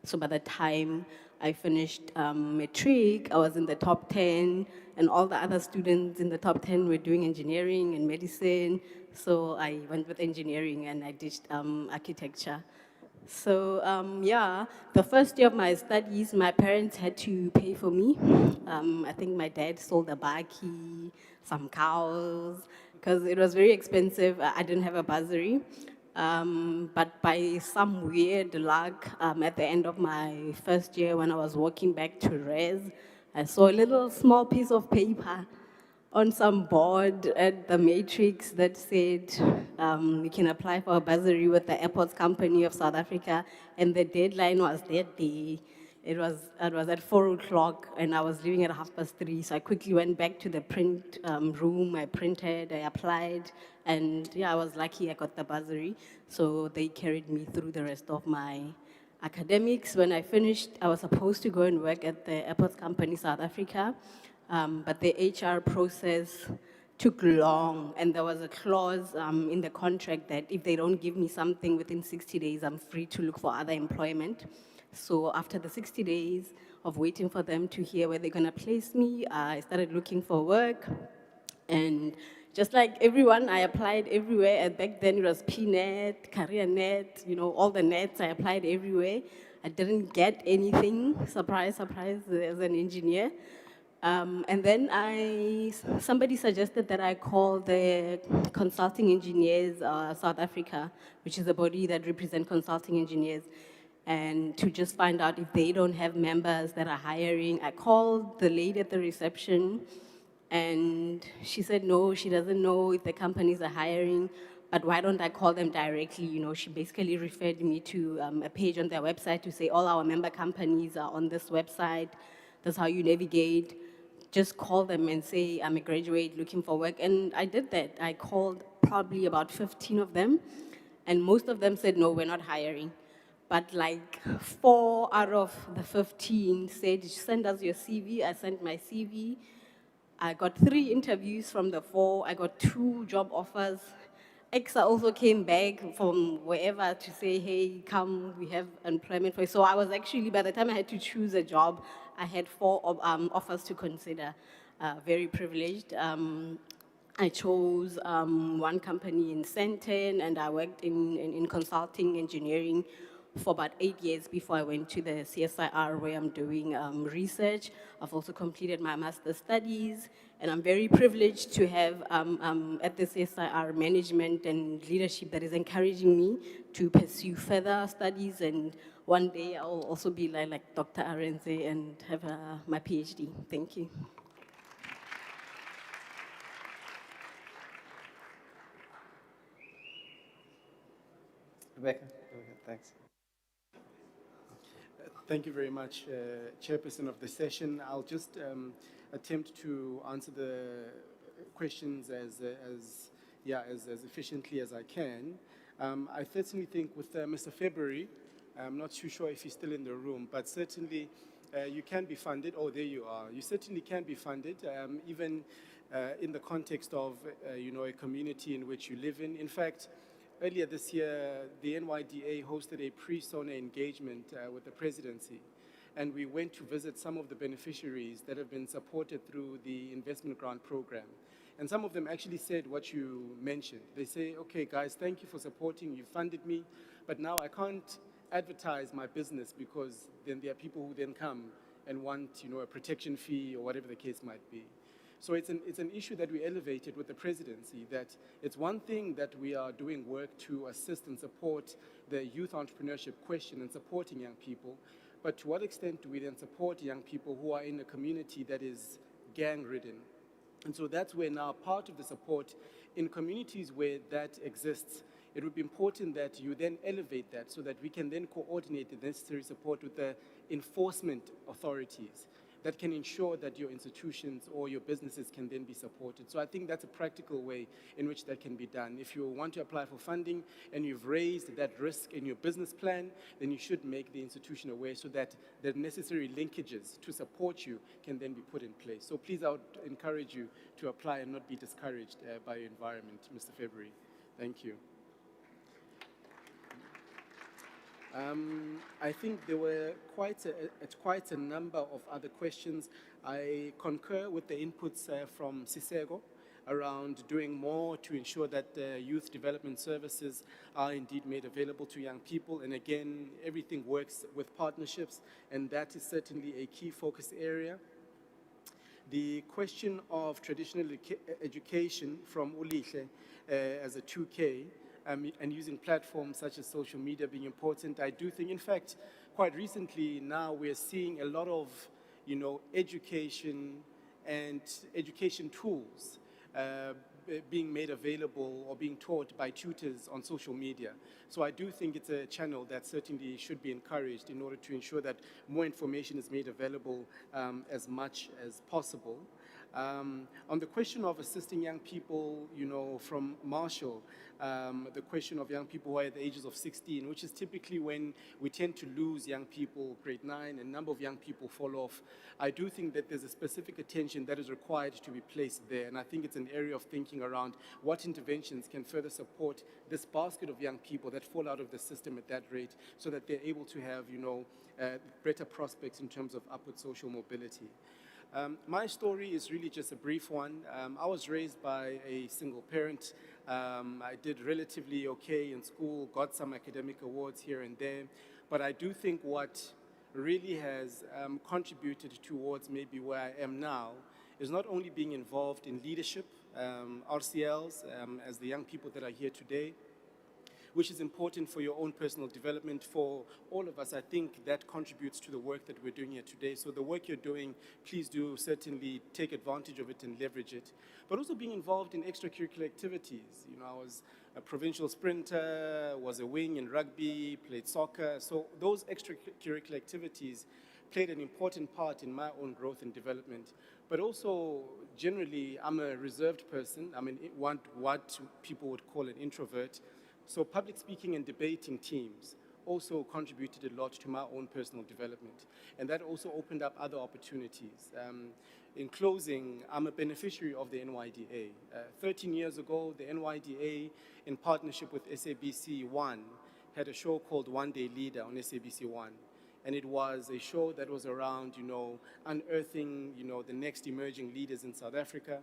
So by the time I finished matric, I was in the top 10, and all the other students in the top 10 were doing engineering and medicine. So I went with engineering and I did architecture. So yeah, the first year of my studies, my parents had to pay for me. I think my dad sold a baki, some cows, because it was very expensive. I didn't have a bursary. But by some weird luck, at the end of my first year when I was walking back to res, I saw a little small piece of paper on some board at the Matrix that said you can apply for a bursary with the Airports Company of South Africa, and the deadline was that day. It was at 4 o'clock, and I was leaving at 3:30, so I quickly went back to the print room. I printed, I applied, and yeah, I was lucky I got the bursary. So they carried me through the rest of my academics. When I finished, I was supposed to go and work at the Airports Company South Africa. But the HR process took long, and there was a clause in the contract that if they don't give me something within 60 days, I'm free to look for other employment. So after the 60 days of waiting for them to hear where they're gonna place me, I started looking for work. And just like everyone, I applied everywhere. And back then it was PNet, CareerNet, all the nets, I applied everywhere. I didn't get anything, surprise, surprise, as an engineer. And then somebody suggested that I call the Consulting Engineers South Africa, which is a body that represents consulting engineers, and to just find out if they don't have members that are hiring. I called the lady at the reception, and she said, no, she doesn't know if the companies are hiring, but why don't I call them directly? She basically referred me to a page on their website to say all our member companies are on this website. That's how you navigate. Just call them and say, I'm a graduate looking for work. And I did that. I called probably about 15 of them, and most of them said, no, we're not hiring. But like 4 out of the 15 said, send us your CV. I sent my CV. I got 3 interviews from the 4. I got 2 job offers. EXA also came back from wherever to say, hey, come, we have employment for you. So I was actually, by the time I had to choose a job, I had 4 offers to consider. Very privileged. I chose one company in Sandton, and I worked in consulting engineering for about 8 years before I went to the CSIR, where I'm doing research. I've also completed my master's studies, and I'm very privileged to have at the CSIR management and leadership that is encouraging me to pursue further studies, and one day I'll also be like Dr. Arenze and have my PhD. Thank you. Rebecca, thanks. Thank you very much, Chairperson of the session. I'll just attempt to answer the questions as efficiently as I can. I certainly think with Mr. February, I'm not too sure if he's still in the room, but certainly you can be funded. Oh, there you are. You certainly can be funded, even in the context of a community in which you live in. In fact, earlier this year, the NYDA hosted a pre-SONA engagement with the presidency, and we went to visit some of the beneficiaries that have been supported through the investment grant program. And some of them actually said what you mentioned. They say, okay, guys, thank you for supporting, you funded me, but now I can't advertise my business because then there are people who then come and want, a protection fee or whatever the case might be. So it's an issue that we elevated with the presidency, that it's one thing that we are doing work to assist and support the youth entrepreneurship question and supporting young people, but to what extent do we then support young people who are in a community that is gang-ridden? And so that's where now part of the support in communities where that exists, it would be important that you then elevate that so that we can then coordinate the necessary support with the enforcement authorities that can ensure that your institutions or your businesses can then be supported. So I think that's a practical way in which that can be done. If you want to apply for funding and you've raised that risk in your business plan, then you should make the institution aware so that the necessary linkages to support you can then be put in place. So please, I would encourage you to apply and not be discouraged by your environment, Mr. February. Thank you. I think there were quite a number of other questions. I concur with the inputs from Siseko around doing more to ensure that youth development services are indeed made available to young people. And again, everything works with partnerships, and that is certainly a key focus area. The question of traditional education from Ulihle as a 2K, and using platforms such as social media being important, I do think, in fact, quite recently now we're seeing a lot of, education and education tools being made available or being taught by tutors on social media. So I do think it's a channel that certainly should be encouraged in order to ensure that more information is made available as much as possible. On the question of assisting young people, from Marshall, the question of young people who are at the ages of 16, which is typically when we tend to lose young people, grade 9, and a number of young people fall off. I do think that there's a specific attention that is required to be placed there, and I think it's an area of thinking around what interventions can further support this basket of young people that fall out of the system at that rate so that they're able to have, better prospects in terms of upward social mobility. My story is really just a brief one. I was raised by a single parent. I did relatively okay in school, got some academic awards here and there, but I do think what really has contributed towards maybe where I am now is not only being involved in leadership, RCLs, as the young people that are here today, which is important for your own personal development. For all of us, I think that contributes to the work that we're doing here today. So the work you're doing, please do certainly take advantage of it and leverage it. But also being involved in extracurricular activities. I was a provincial sprinter, was a wing in rugby, played soccer. So those extracurricular activities played an important part in my own growth and development. But also, generally, I'm a reserved person. I mean, what people would call an introvert. So public speaking and debating teams also contributed a lot to my own personal development. And that also opened up other opportunities. In closing, I'm a beneficiary of the NYDA. 13 years ago, the NYDA, in partnership with SABC 1, had a show called One Day Leader on SABC 1. And it was a show that was around, unearthing, the next emerging leaders in South Africa.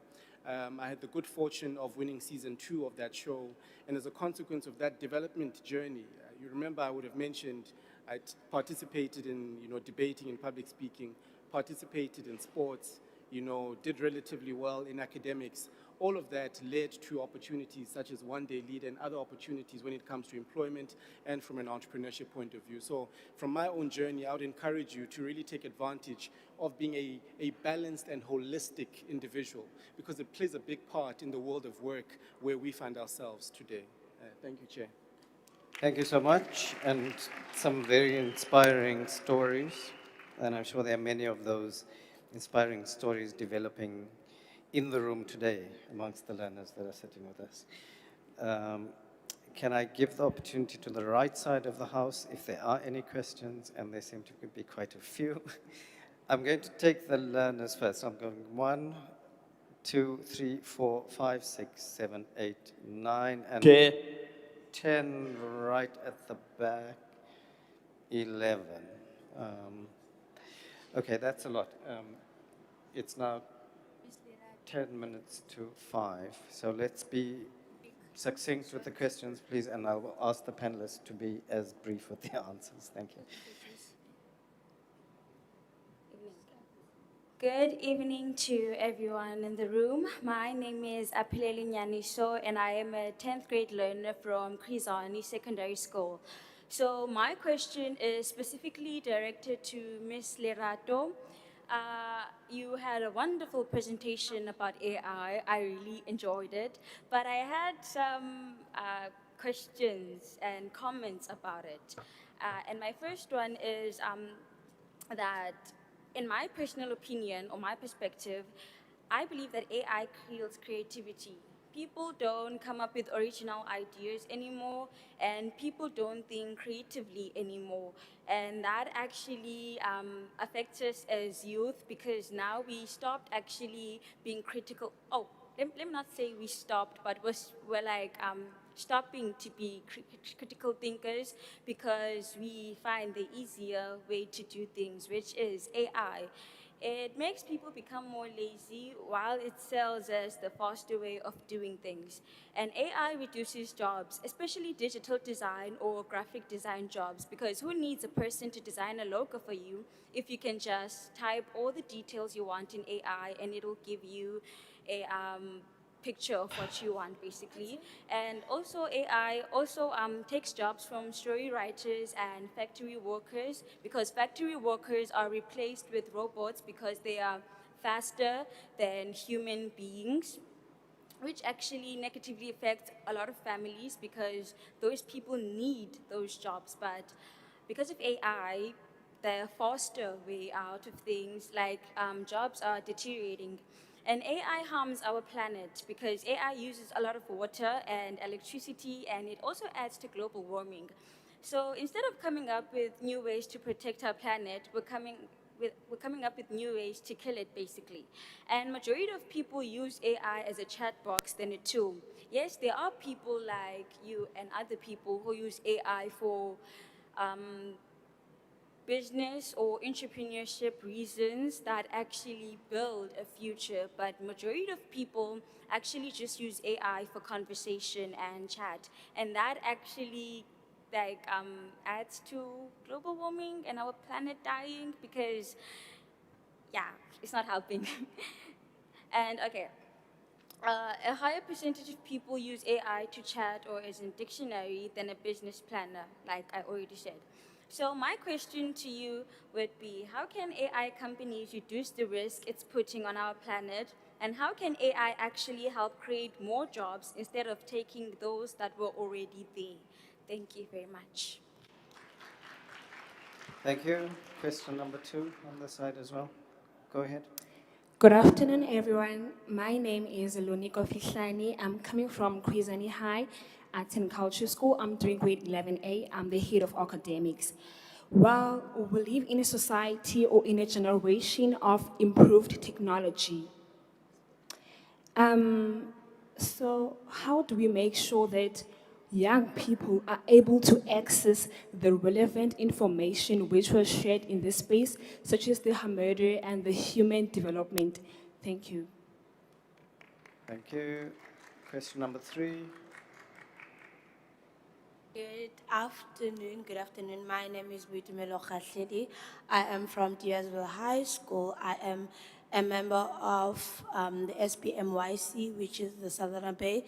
I had the good fortune of winning season 2 of that show. And as a consequence of that development journey, you remember I would have mentioned I participated in, debating and public speaking, participated in sports, did relatively well in academics. All of that led to opportunities such as One Day Lead and other opportunities when it comes to employment and from an entrepreneurship point of view. So from my own journey, I would encourage you to really take advantage of being a balanced and holistic individual, because it plays a big part in the world of work where we find ourselves today. Thank you, Chair. Thank you so much, and some very inspiring stories. And I'm sure there are many of those inspiring stories developing in the room today amongst the learners that are sitting with us. Can I give the opportunity to the right side of the house if there are any questions, and there seem to be quite a few. I'm going to take the learners first. I'm going 1, 2, 3, 4, 5, 6, 7, 8, 9, and Chair. 10 right at the back, 11. Okay, that's a lot. It's now 10 minutes to 5, so let's be succinct with the questions, please, and I will ask the panelists to be as brief with the answers. Thank you. Good evening to everyone in the room. My name is Apileli Nyaniso, and I am a 10th grade learner from Krizani Secondary School. So my question is specifically directed to Ms. Lerato. You had a wonderful presentation about AI. I really enjoyed it, but I had some questions and comments about it. And my first one is that, in my personal opinion or my perspective, I believe that AI kills creativity. People don't come up with original ideas anymore, and people don't think creatively anymore. And that actually affects us as youth, because now we stopped actually being critical. Oh, let me not say we stopped, but we're like stopping to be critical thinkers, because we find the easier way to do things, which is AI. It makes people become more lazy, while it sells us the faster way of doing things. And AI reduces jobs, especially digital design or graphic design jobs, because who needs a person to design a logo for you if you can just type all the details you want in AI and it'll give you a picture of what you want, basically. And also AI also takes jobs from story writers and factory workers, because factory workers are replaced with robots because they are faster than human beings, which actually negatively affects a lot of families, because those people need those jobs. But because of AI, the faster way out of things, like jobs are deteriorating. And AI harms our planet, because AI uses a lot of water and electricity, and it also adds to global warming. So instead of coming up with new ways to protect our planet, we're coming up with new ways to kill it, basically. And majority of people use AI as a chat box than a tool. Yes, there are people like you and other people who use AI for business or entrepreneurship reasons that actually build a future, but majority of people actually just use AI for conversation and chat, and that actually adds to global warming and our planet dying, because it's not helping. And okay, a higher percentage of people use AI to chat or as a dictionary than a business planner, like I already said. So my question to you would be, how can AI companies reduce the risk it's putting on our planet? And how can AI actually help create more jobs instead of taking those that were already there? Thank you very much. Thank you. Question number 2 on the side as well. Go ahead. Good afternoon, everyone. My name is Luniko Fihlani. I'm coming from Krizani High Arts and Culture School. I'm doing grade 11A. I'm the head of academics. Well, we live in a society or in a generation of improved technology. So how do we make sure that young people are able to access the relevant information which was shared in this space, such as the murder and the human development. Thank you. Thank you. Question number 3. Good afternoon. Good afternoon. My name is Buitumelo Khatledi. I am from Diazville High School. I am a member of the SPMYC, which is the Southern Bay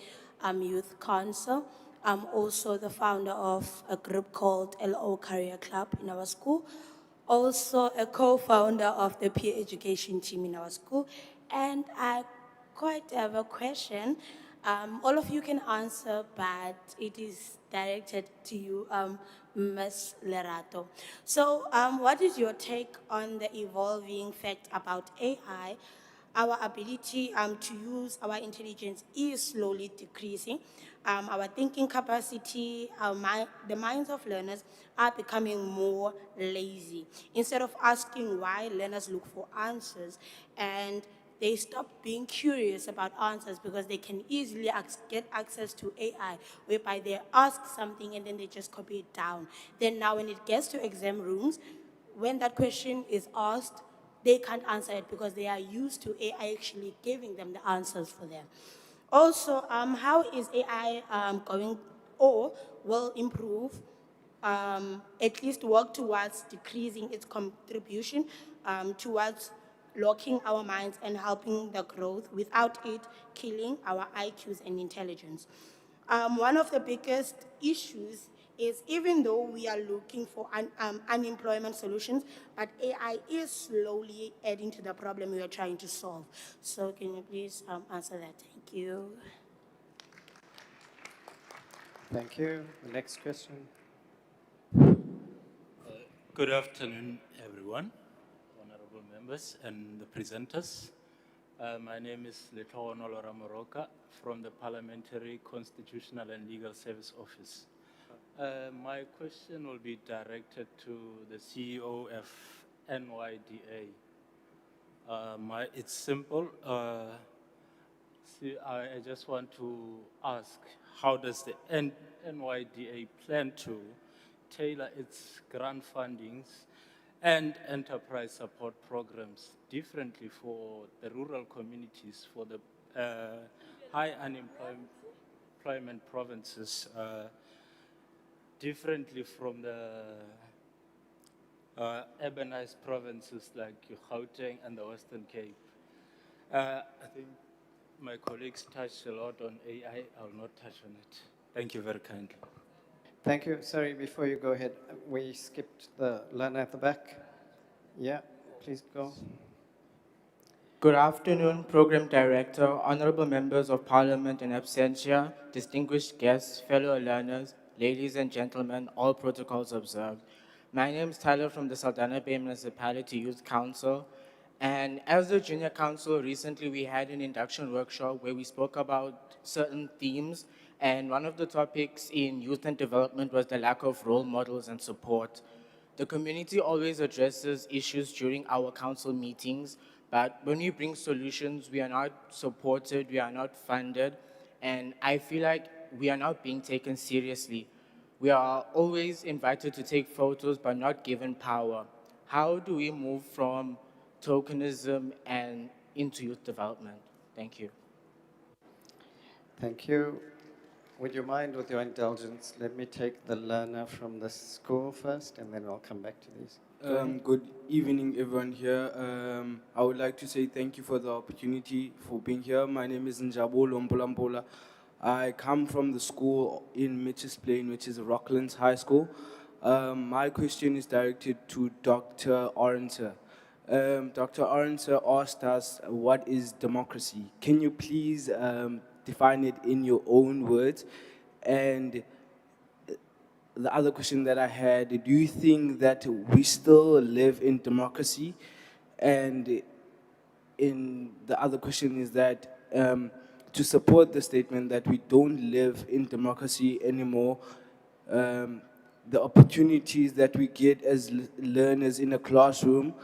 Youth Council. I'm also the founder of a group called LO Career Club in our school. Also a co-founder of the peer education team in our school. And I quite have a question. All of you can answer, but it is directed to you, Ms. Lerato. So, what is your take on the evolving fact about AI? Our ability to use our intelligence is slowly decreasing. Our thinking capacity, the minds of learners are becoming more lazy. Instead of asking why, learners look for answers, and they stop being curious about answers because they can easily get access to AI, whereby they ask something and then they just copy it down. Then now when it gets to exam rooms, when that question is asked, they can't answer it because they are used to AI actually giving them the answers for them. Also, how is AI going or will improve, at least work towards decreasing its contribution towards locking our minds and helping the growth without it killing our IQs and intelligence? One of the biggest issues is even though we are looking for unemployment solutions, but AI is slowly adding to the problem we are trying to solve. So can you please answer that? Thank you. Thank you. The next question. Good afternoon, everyone, honorable members and the presenters. My name is Letono Lora Moroka from the Parliamentary Constitutional and Legal Service Office. My question will be directed to the CEO of NYDA. It's simple. I just want to ask, how does the NYDA plan to tailor its grant fundings and enterprise support programs differently for the rural communities, for the high unemployment provinces, differently from the urbanized provinces like Gauteng and the Western Cape? I think my colleagues touched a lot on AI. I will not touch on it. Thank you very kindly. Thank you. Sorry, before you go ahead, we skipped the learner at the back. Yeah, please go. Good afternoon, Program Director, honorable members of Parliament in absentia, distinguished guests, fellow learners, ladies and gentlemen, all protocols observed. My name is Tyler from the Saldanha Bay Municipality Youth Council. And as the Junior Council, recently we had an induction workshop where we spoke about certain themes. And one of the topics in youth and development was the lack of role models and support. The community always addresses issues during our council meetings, but when we bring solutions, we are not supported, we are not funded, and I feel like we are not being taken seriously. We are always invited to take photos, but not given power. How do we move from tokenism and into youth development? Thank you. Thank you. Would you mind, with your indulgence, let me take the learner from the school first, and then I'll come back to these. Good evening, everyone here. I would like to say thank you for the opportunity for being here. My name is Njabolo Mpolampola. I come from the school in Mitchell's Plain, which is Rocklands High School. My question is directed to Dr. Orenser. Dr. Orenser asked us, what is democracy? Can you please define it in your own words? And the other question that I had, do you think that we still live in democracy? And in the other question is that to support the statement that we don't live in democracy anymore, the opportunities that we get as learners in a classroom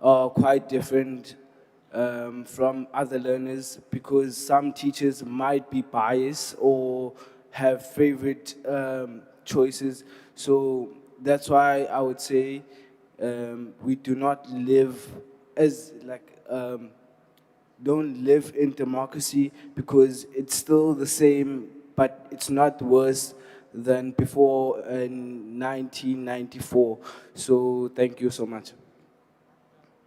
are quite different from other learners, because some teachers might be biased or have favorite choices. So that's why I would say we do not live as like don't live in democracy because it's still the same, but it's not worse than before in 1994. So thank you so much.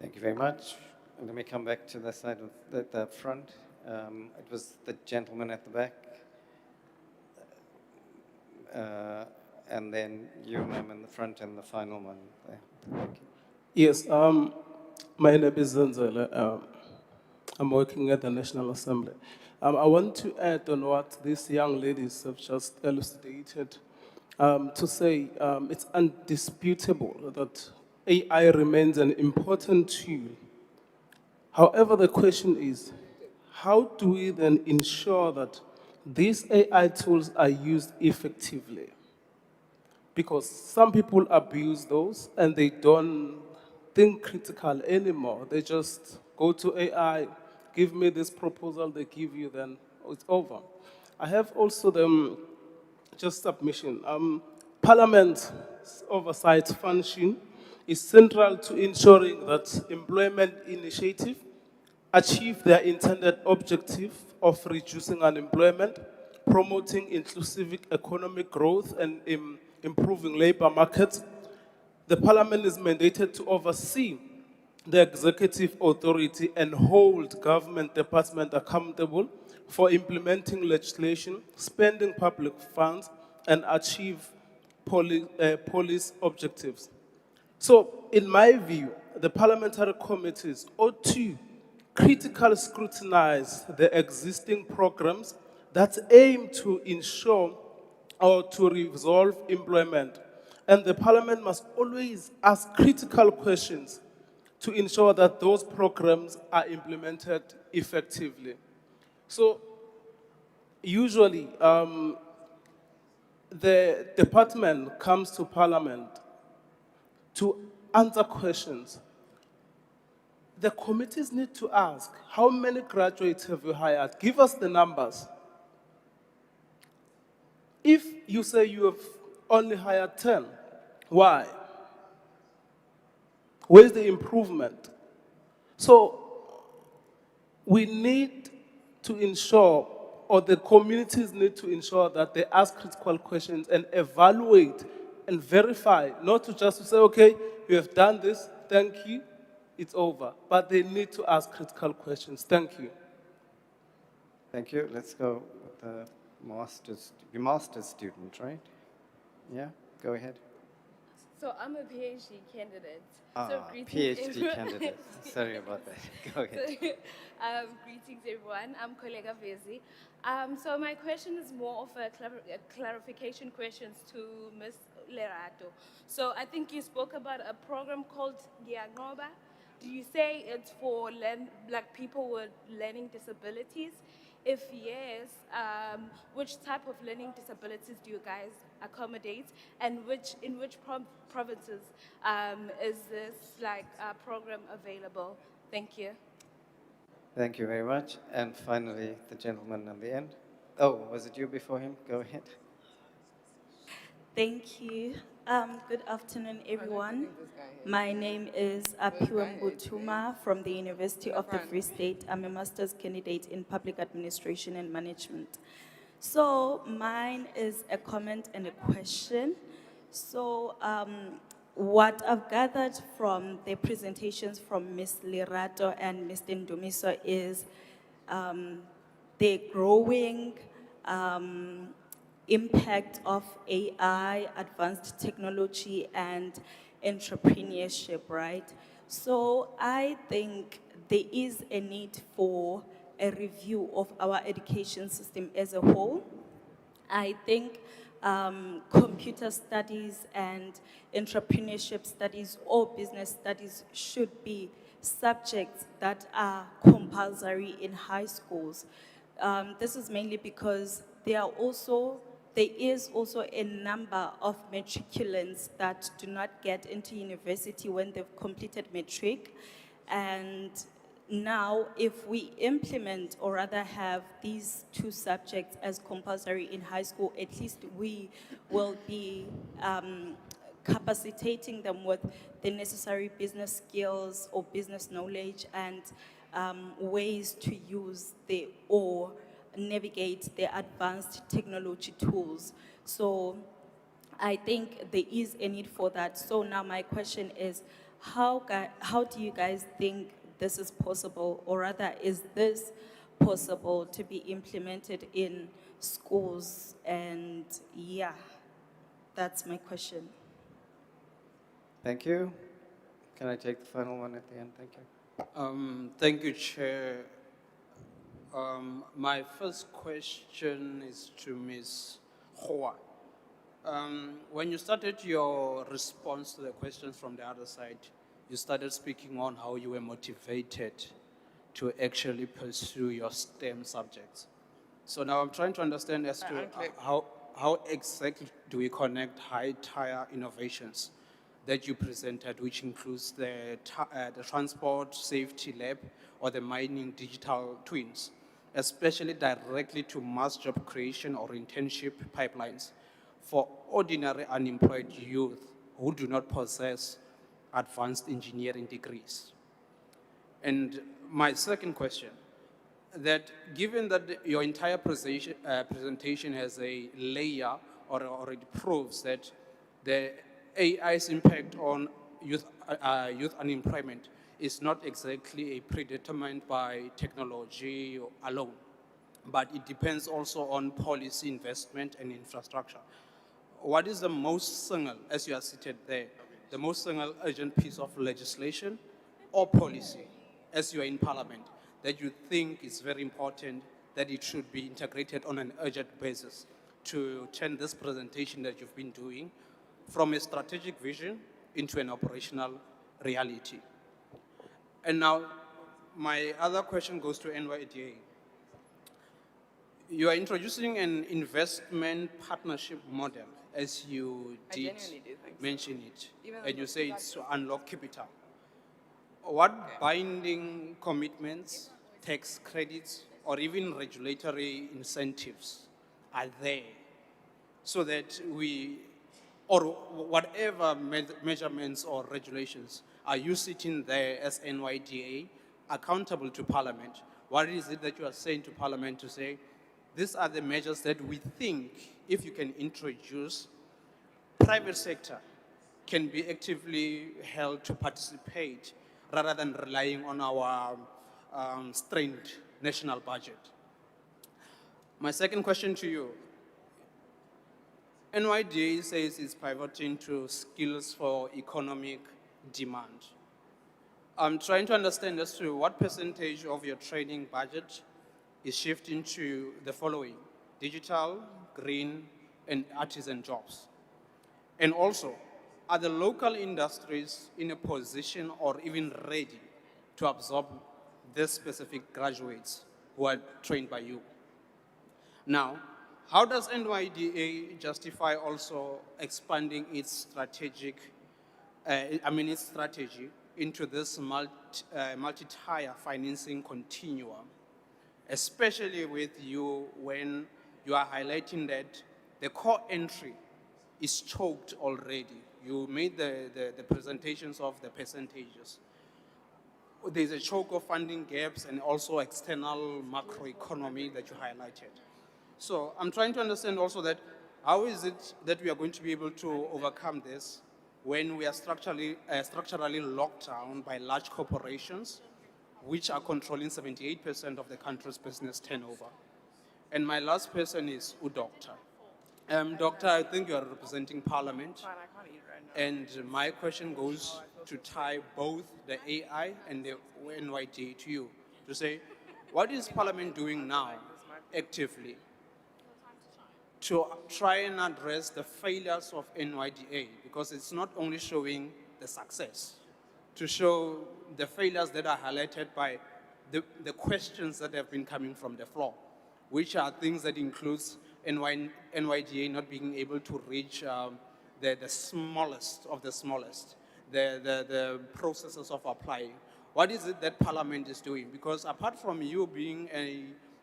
Thank you very much. And let me come back to the side of the front. It was the gentleman at the back. And then you, ma'am, in the front, and the final one there. Thank you. Yes, my name is Zanzela. I'm working at the National Assembly. I want to add on what these young ladies have just elucidated to say it's undisputable that AI remains an important tool. However, the question is, how do we then ensure that these AI tools are used effectively? Because some people abuse those and they don't think critical anymore. They just go to AI, give me this proposal, they give you, then it's over. I have also the just submission. Parliament's oversight function is central to ensuring that employment initiative achieve their intended objective of reducing unemployment, promoting inclusive economic growth, and improving labor markets. The Parliament is mandated to oversee the executive authority and hold government departments accountable for implementing legislation, spending public funds, and achieve police objectives. So, in my view, the parliamentary committees ought to critically scrutinize the existing programs that aim to ensure or to resolve employment. And the parliament must always ask critical questions to ensure that those programs are implemented effectively. So, usually, the department comes to parliament to answer questions. The committees need to ask, how many graduates have you hired? Give us the numbers. If you say you have only hired 10, why? Where's the improvement? So we need to ensure, or the communities need to ensure that they ask critical questions and evaluate and verify, not to just say, okay, you have done this, thank you, it's over. But they need to ask critical questions. Thank you. Thank you. Let's go with the master's student, right? Yeah, go ahead. So I'm a PhD candidate. PhD candidate. Sorry about that. Go ahead. Greetings, everyone. I'm Kollega Vezi. So my question is more of a clarification questions to Ms. Lerato. So I think you spoke about a program called Gianoba. Do you say it's for Black people with learning disabilities? If yes, which type of learning disabilities do you guys accommodate, and in which provinces is this program available? Thank you. Thank you very much. And finally, the gentleman on the end. Oh, was it you before him? Go ahead. Thank you. Good afternoon, everyone. My name is Apiwe Mbutuma from the University of the Free State. I'm a master's candidate in public administration and management. So mine is a comment and a question. So what I've gathered from the presentations from Ms. Lerato and Mr. Ndumiso is the growing impact of AI, advanced technology, and entrepreneurship, right? So I think there is a need for a review of our education system as a whole. I think computer studies and entrepreneurship studies or business studies should be subjects that are compulsory in high schools. This is mainly because there is also a number of matriculants that do not get into university when they've completed matric, and now, if we implement or rather have these two subjects as compulsory in high school, at least we will be capacitating them with the necessary business skills or business knowledge and ways to use the or navigate the advanced technology tools. So I think there is a need for that. So now my question is, how do you guys think this is possible, or rather, is this possible to be implemented in schools? And yeah, that's my question. Thank you. Can I take the final one at the end? Thank you. Thank you, Chair. My first question is to Ms. Hoa. When you started your response to the questions from the other side, you started speaking on how you were motivated to actually pursue your STEM subjects. So now I'm trying to understand as to how exactly do we connect high-tier innovations that you presented, which includes the transport safety lab or the mining digital twins, especially directly to mass job creation or internship pipelines for ordinary unemployed youth who do not possess advanced engineering degrees. And my second question, that given that your entire presentation has a layer or already proves that the AI's impact on youth unemployment is not exactly predetermined by technology alone, but it depends also on policy investment and infrastructure. What is the most single, as you are seated there, the most single urgent piece of legislation or policy, as you are in Parliament, that you think is very important that it should be integrated on an urgent basis to turn this presentation that you've been doing from a strategic vision into an operational reality? And now, my other question goes to NYDA. You are introducing an investment partnership model, as you did mention it, and you say it's to unlock capital. What binding commitments, tax credits, or even regulatory incentives are there so that we, or whatever measurements or regulations, are you sitting there as NYDA accountable to Parliament? What is it that you are saying to Parliament to say, these are the measures that we think, if you can introduce, private sector can be actively held to participate rather than relying on our strained national budget? My second question to you, NYDA says it's pivoting to skills for economic demand. I'm trying to understand as to what percentage of your training budget is shifting to the following: digital, green, and artisan jobs. And also, are the local industries in a position or even ready to absorb these specific graduates who are trained by you? Now, how does NYDA justify also expanding its strategy into this multi-tier financing continuum, especially with you when you are highlighting that the core entry is choked already? You made the presentations of the percentages. There's a choke of funding gaps and also external macroeconomy that you highlighted. So I'm trying to understand also that how is it that we are going to be able to overcome this when we are structurally locked down by large corporations, which are controlling 78% of the country's business turnover? And my last person is Doctor. Doctor, I think you are representing Parliament. And my question goes to tie both the AI and the NYDA to you, to say, what is Parliament doing now actively to try and address the failures of NYDA? Because it's not only showing the success, to show the failures that are highlighted by the questions that have been coming from the floor, which are things that includes NYDA not being able to reach the smallest of the smallest, the processes of applying, what is it that Parliament is doing? Because apart from you being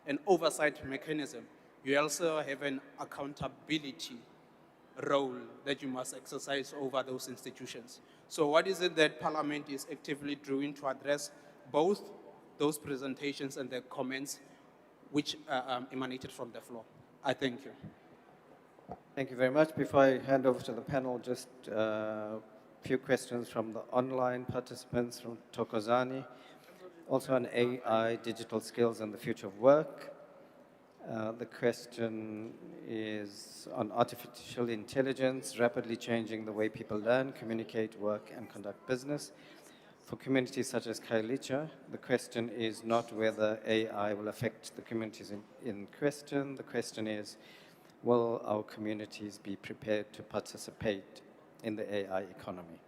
an oversight mechanism, you also have an accountability role that you must exercise over those institutions. So what is it that Parliament is actively doing to address both those presentations and the comments which emanated from the floor? I thank you. Thank you very much. Before I hand over to the panel, just a few questions from the online participants from Tokozani. Also on AI, digital skills and the future of work. The question is on artificial intelligence, rapidly changing the way people learn, communicate, work, and conduct business. For communities such as Kailicha, the question is not whether AI will affect the communities in question. The question is, will our communities be prepared to participate in the AI economy?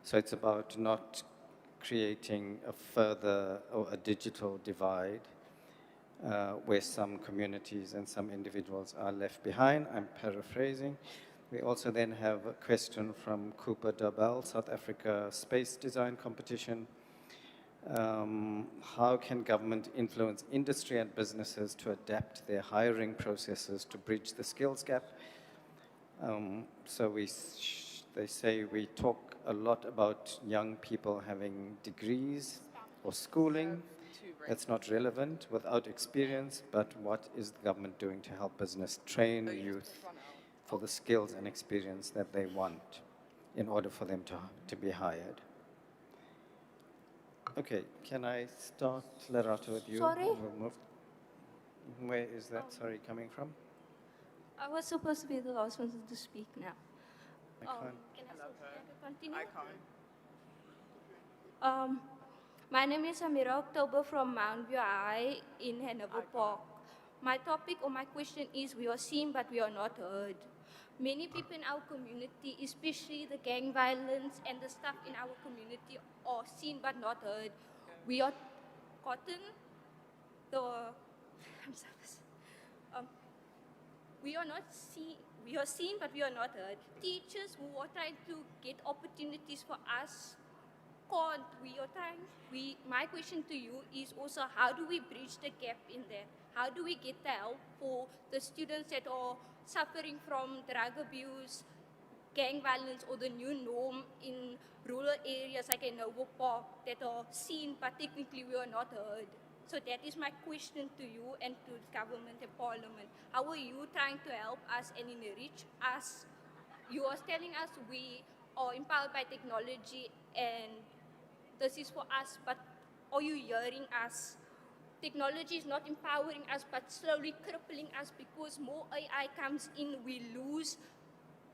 So it's about not creating a further or a digital divide where some communities and some individuals are left behind. I'm paraphrasing. We also then have a question from Cooper Dobell, South Africa Space Design Competition. How can government influence industry and businesses to adapt their hiring processes to bridge the skills gap? So they say we talk a lot about young people having degrees or schooling. That's not relevant without experience, but what is the government doing to help business train youth for the skills and experience that they want in order for them to be hired? Okay, can I start, Lerato, with you? Sorry? We'll move. Where is that, sorry, coming from? I was supposed to be the last one to speak now. I can't. Can I continue? I can't. My name is Amira October from Mount View High in Hanover Park. My topic or my question is, we are seen but we are not heard. Many people in our community, especially the gang violence and the stuff in our community, are seen but not heard. We are gotten the, we are not seen, we are seen but we are not heard. Teachers who are trying to get opportunities for us can't. My question to you is also, how do we bridge the gap in there? How do we get the help for the students that are suffering from drug abuse, gang violence, or the new norm in rural areas like in Novo Park that are seen but technically we are not heard? So that is my question to you and to the government and parliament. How are you trying to help us and enrich us? You are telling us we are empowered by technology and this is for us, but are you hearing us? Technology is not empowering us, but slowly crippling us because more AI comes in, we lose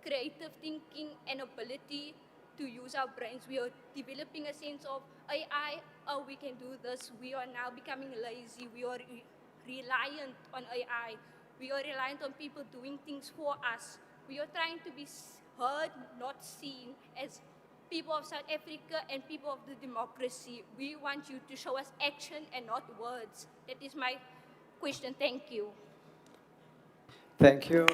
creative thinking and ability to use our brains. We are developing a sense of AI, oh, we can do this. We are now becoming lazy. We are reliant on AI. We are reliant on people doing things for us. We are trying to be heard, not seen as people of South Africa and people of the democracy. We want you to show us action and not words. That is my question. Thank you. Thank you.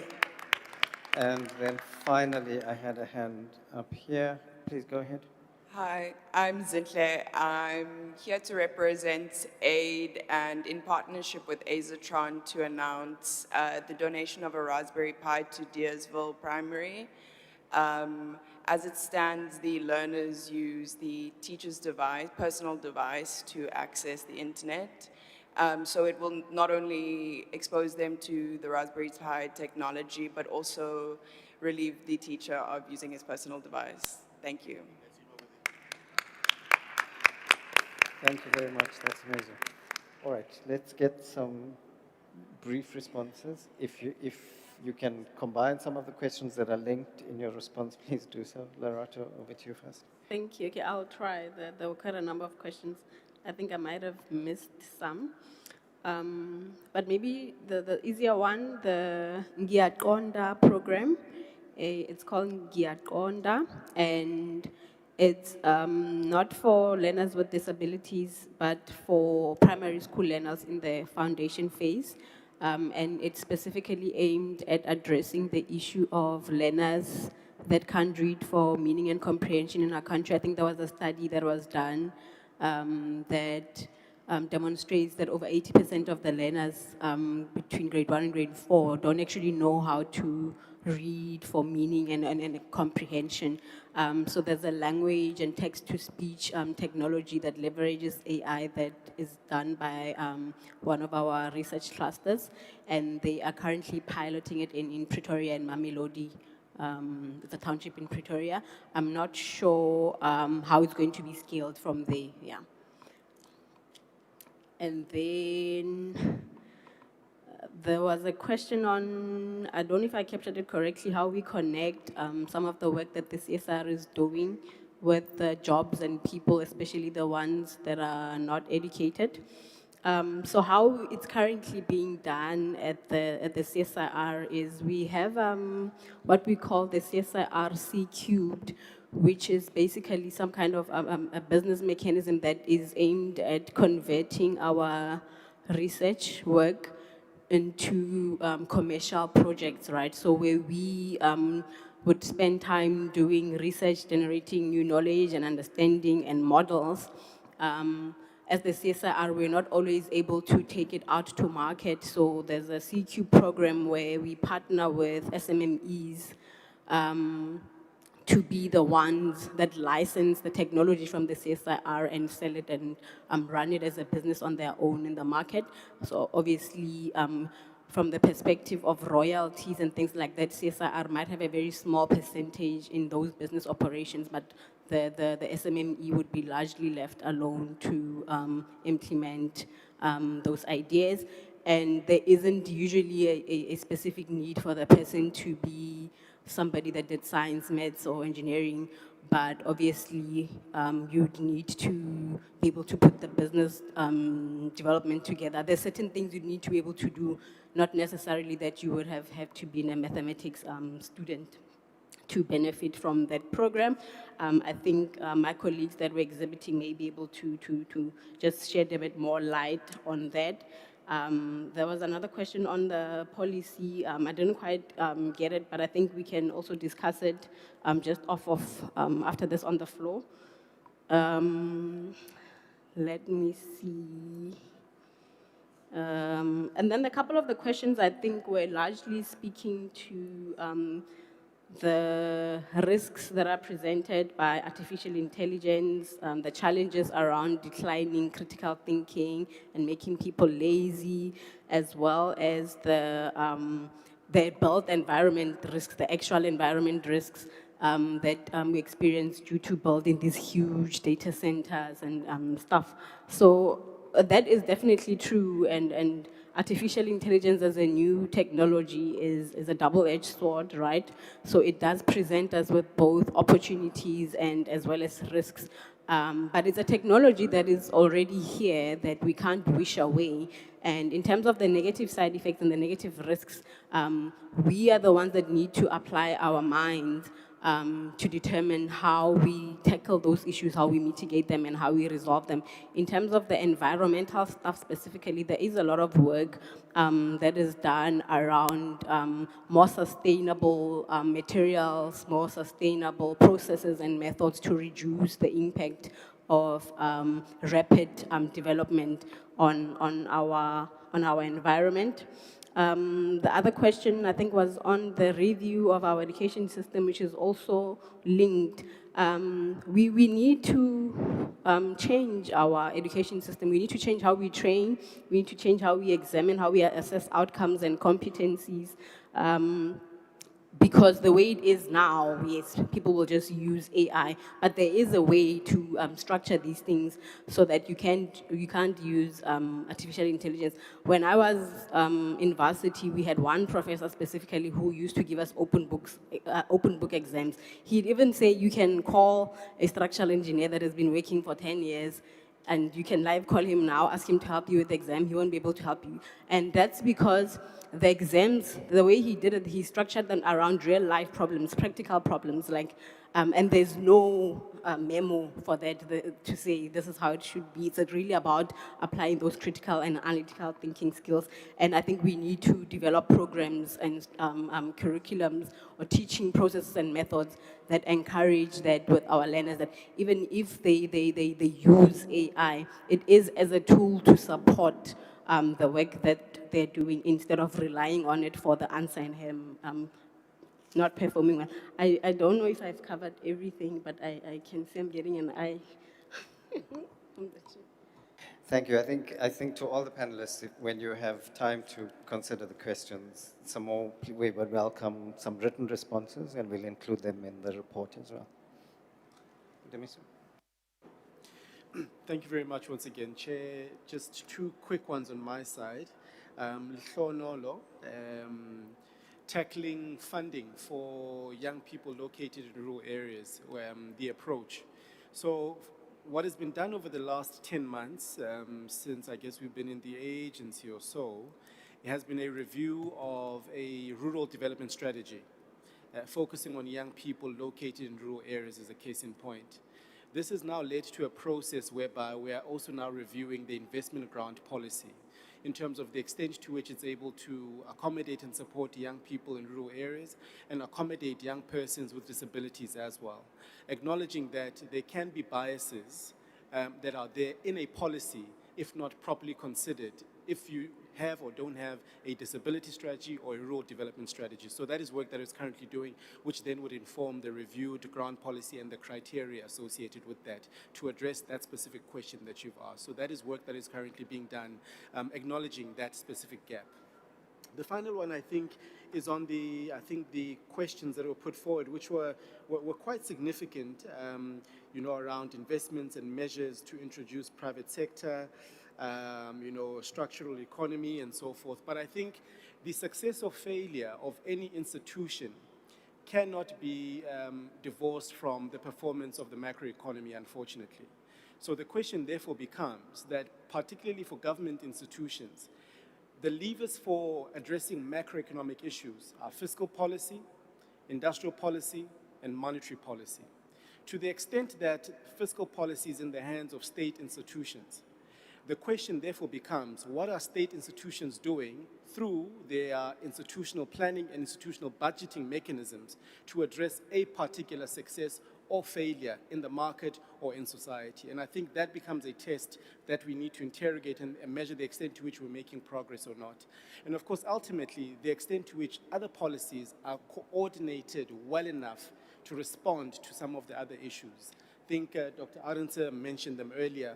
And then finally, I had a hand up here. Please go ahead. Hi, I'm Zintle. I'm here to represent AID and in partnership with Azatron to announce the donation of a Raspberry Pi to Deersville Primary. As it stands, the learners use the teacher's device, personal device, to access the internet. So it will not only expose them to the Raspberry Pi technology, but also relieve the teacher of using his personal device. Thank you. Thank you very much. That's amazing. All right, let's get some brief responses. If you can combine some of the questions that are linked in your response, please do so. Lerato, over to you first. Thank you. Okay, I'll try. There were quite a number of questions. I think I might have missed some. But maybe the easier one, the Ngiyaqonda program. It's called Ngiyaqonda, and it's not for learners with disabilities, but for primary school learners in the foundation phase. And it's specifically aimed at addressing the issue of learners that can't read for meaning and comprehension in our country. I think there was a study that was done that demonstrates that over 80% of the learners between grade 1 and grade 4 don't actually know how to read for meaning and comprehension. So there's a language and text-to-speech technology that leverages AI that is done by one of our research clusters, and they are currently piloting it in Pretoria and Mamelodi. It's a township in Pretoria. I'm not sure how it's going to be scaled from there, yeah. And then there was a question on, I don't know if I captured it correctly, how we connect some of the work that the CSR is doing with the jobs and people, especially the ones that are not educated. So how it's currently being done at the CSIR is we have what we call the CSIR C cubed, which is basically some kind of a business mechanism that is aimed at converting our research work into commercial projects, right? So where we would spend time doing research, generating new knowledge and understanding and models. As the CSIR, we're not always able to take it out to market. So there's a CQ program where we partner with SMMEs to be the ones that license the technology from the CSIR and sell it and run it as a business on their own in the market. So obviously, from the perspective of royalties and things like that, CSIR might have a very small percentage in those business operations, but the SMME would be largely left alone to implement those ideas. And there isn't usually a specific need for the person to be somebody that did science, maths, or engineering, but obviously you'd need to be able to put the business development together. There's certain things you'd need to be able to do, not necessarily that you would have to be a mathematics student to benefit from that program. I think my colleagues that were exhibiting may be able to just shed a bit more light on that. There was another question on the policy. I didn't quite get it, but I think we can also discuss it just off of after this on the floor. Let me see. And then a couple of the questions I think were largely speaking to the risks that are presented by artificial intelligence, the challenges around declining critical thinking and making people lazy, as well as the built environment risks, the actual environment risks that we experience due to building these huge data centers and stuff. So that is definitely true, and artificial intelligence as a new technology is a double-edged sword, right? So it does present us with both opportunities and as well as risks. But it's a technology that is already here that we can't wish away. And in terms of the negative side effects and the negative risks, we are the ones that need to apply our minds to determine how we tackle those issues, how we mitigate them, and how we resolve them. In terms of the environmental stuff specifically, there is a lot of work that is done around more sustainable materials, more sustainable processes and methods to reduce the impact of rapid development on our environment. The other question, I think, was on the review of our education system, which is also linked. We need to change our education system. We need to change how we train. We need to change how we examine, how we assess outcomes and competencies. Because the way it is now, yes, people will just use AI, but there is a way to structure these things so that you can't use artificial intelligence. When I was in varsity, we had one professor specifically who used to give us open book exams. He'd even say you can call a structural engineer that has been working for 10 years and you can live call him now, ask him to help you with the exam, he won't be able to help you. And that's because the exams, the way he did it, he structured them around real life problems, practical problems. Like And there's no memo for that to say this is how it should be. It's really about applying those critical and analytical thinking skills. And I think we need to develop programs and curriculums or teaching processes and methods that encourage that with our learners, that even if they use AI, it is as a tool to support the work that they're doing instead of relying on it for the answer and not performing well. I don't know if I've covered everything, but I can see I'm getting an eye. Thank you. I think to all the panelists, when you have time to consider the questions, we would welcome some written responses, and we'll include them in the report as well. Demiso? Thank you very much once again, Chair. Just two quick ones on my side. Lihlonolo, tackling funding for young people located in rural areas, the approach. So what has been done over the last 10 months, since I guess we've been in the agency or so, it has been a review of a rural development strategy, focusing on young people located in rural areas as a case in point. This has now led to a process whereby we are also now reviewing the investment grant policy in terms of the extent to which it's able to accommodate and support young people in rural areas and accommodate young persons with disabilities as well. Acknowledging that there can be biases that are there in a policy if not properly considered, if you have or don't have a disability strategy or a rural development strategy. So that is work that is currently doing, which then would inform the reviewed grant policy and the criteria associated with that to address that specific question that you've asked. So that is work that is currently being done, acknowledging that specific gap. The final one, I think, is on the questions that were put forward, which were quite significant, around investments and measures to introduce private sector, structural economy and so forth. But I think the success or failure of any institution cannot be divorced from the performance of the macroeconomy, unfortunately. So the question therefore becomes that, particularly for government institutions, the levers for addressing macroeconomic issues are fiscal policy, industrial policy, and monetary policy. To the extent that fiscal policy is in the hands of state institutions, the question therefore becomes, what are state institutions doing through their institutional planning and institutional budgeting mechanisms to address a particular success or failure in the market or in society? And I think that becomes a test that we need to interrogate and measure the extent to which we're making progress or not. And of course, ultimately, the extent to which other policies are coordinated well enough to respond to some of the other issues. I think Dr. Arendse mentioned them earlier: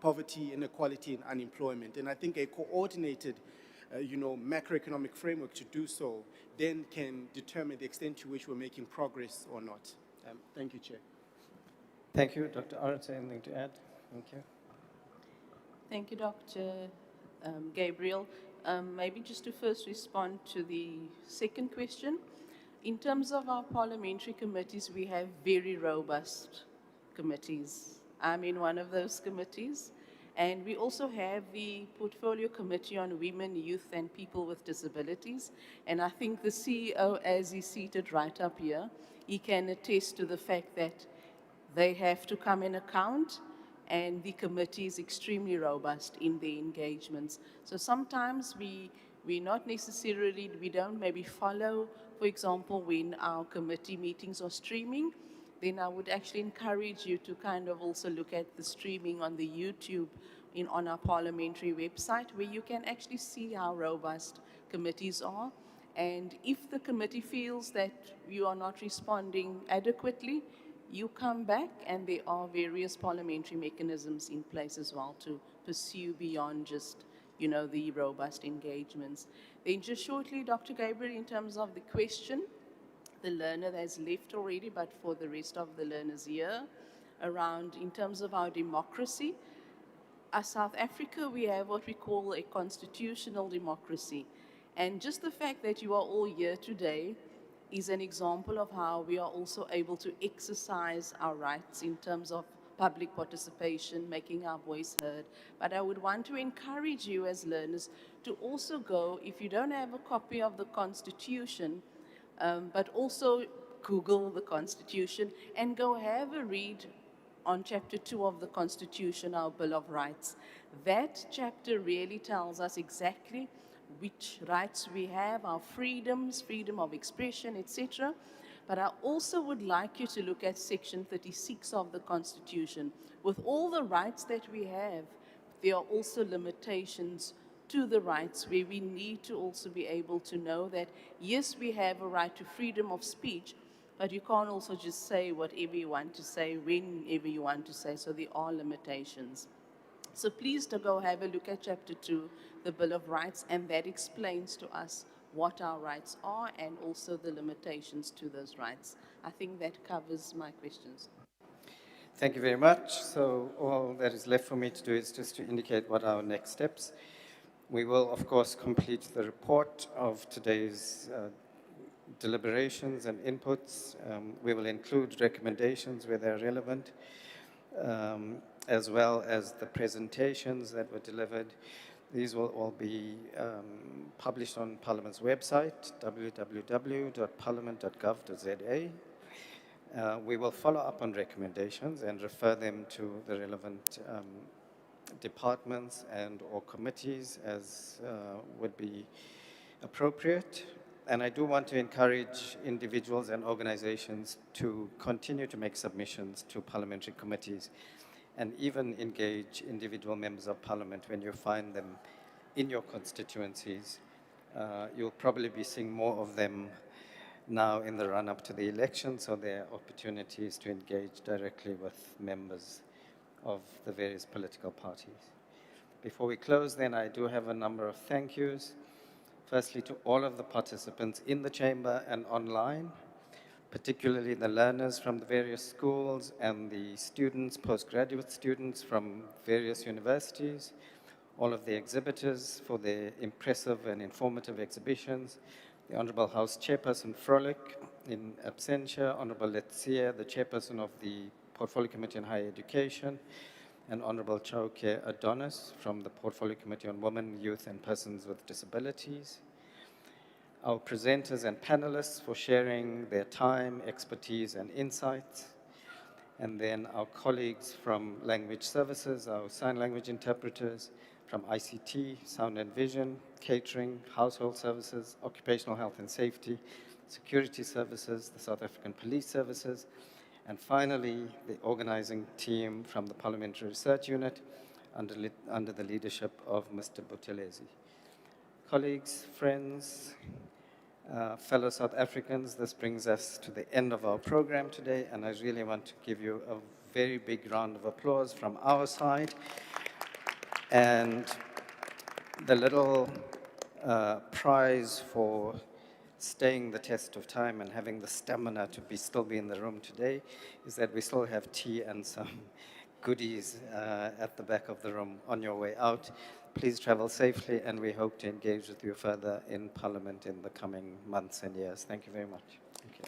poverty, inequality, and unemployment. And I think a coordinated, macroeconomic framework to do so then can determine the extent to which we're making progress or not. Thank you, Chair. Thank you. Dr. Arendse, anything to add? Thank you. Thank you, Dr. Gabriel. Maybe just to first respond to the second question. In terms of our parliamentary committees, we have very robust committees. I'm in one of those committees. And we also have the Portfolio Committee on Women, Youth, and People with Disabilities. And I think the CEO, as he's seated right up here, he can attest to the fact that they have to come and account, and the committee is extremely robust in their engagements. So sometimes we not necessarily, we don't maybe follow, for example, when our committee meetings are streaming, then I would actually encourage you to kind of also look at the streaming on the YouTube on our parliamentary website, where you can actually see how robust committees are. And if the committee feels that you are not responding adequately, you come back, and there are various parliamentary mechanisms in place as well to pursue beyond just, the robust engagements. Then just shortly, Dr. Gabriel, in terms of the question, the learner that has left already, but for the rest of the learners here, around in terms of our democracy, as South Africa, we have what we call a constitutional democracy. And just the fact that you are all here today is an example of how we are also able to exercise our rights in terms of public participation, making our voice heard. But I would want to encourage you as learners to also go, if you don't have a copy of the Constitution, but also Google the Constitution and go have a read on Chapter 2 of the Constitution, our Bill of Rights. That chapter really tells us exactly which rights we have, our freedoms, freedom of expression, etc. But I also would like you to look at Section 36 of the Constitution. With all the rights that we have, there are also limitations to the rights where we need to also be able to know that, yes, we have a right to freedom of speech, but you can't also just say whatever you want to say, whenever you want to say, so there are limitations. So please to go have a look at Chapter 2, the Bill of Rights, and that explains to us what our rights are and also the limitations to those rights. I think that covers my questions. Thank you very much. So all that is left for me to do is just to indicate what are our next steps. We will, of course, complete the report of today's deliberations and inputs. We will include recommendations where they're relevant, as well as the presentations that were delivered. These will all be published on Parliament's website, www.parliament.gov.za. We will follow up on recommendations and refer them to the relevant departments and or committees as would be appropriate. And I do want to encourage individuals and organizations to continue to make submissions to parliamentary committees and even engage individual members of parliament when you find them in your constituencies. You'll probably be seeing more of them now in the run-up to the election, so there are opportunities to engage directly with members of the various political parties. Before we close, then, I do have a number of thank yous. Firstly, to all of the participants in the chamber and online, particularly the learners from the various schools and the students, postgraduate students from various universities, all of the exhibitors for their impressive and informative exhibitions, the Honorable House Chairperson Frolick in absentia, Honorable Letsia, the Chairperson of the Portfolio Committee on Higher Education, and Honorable Chauke Adonis from the Portfolio Committee on Women, Youth and Persons with Disabilities. Our presenters and panelists for sharing their time, expertise, and insights. And then our colleagues from Language Services, our sign language interpreters, from ICT, Sound and Vision, Catering, Household Services, Occupational Health and Safety, Security Services, the South African Police Services, and finally, the organizing team from the Parliamentary Research Unit under the leadership of Mr. Buthelezi. Colleagues, friends, fellow South Africans, this brings us to the end of our program today, and I really want to give you a very big round of applause from our side. And the little prize for staying the test of time and having the stamina to still be in the room today is that we still have tea and some goodies at the back of the room on your way out. Please travel safely, and we hope to engage with you further in Parliament in the coming months and years. Thank you very much. Thank you.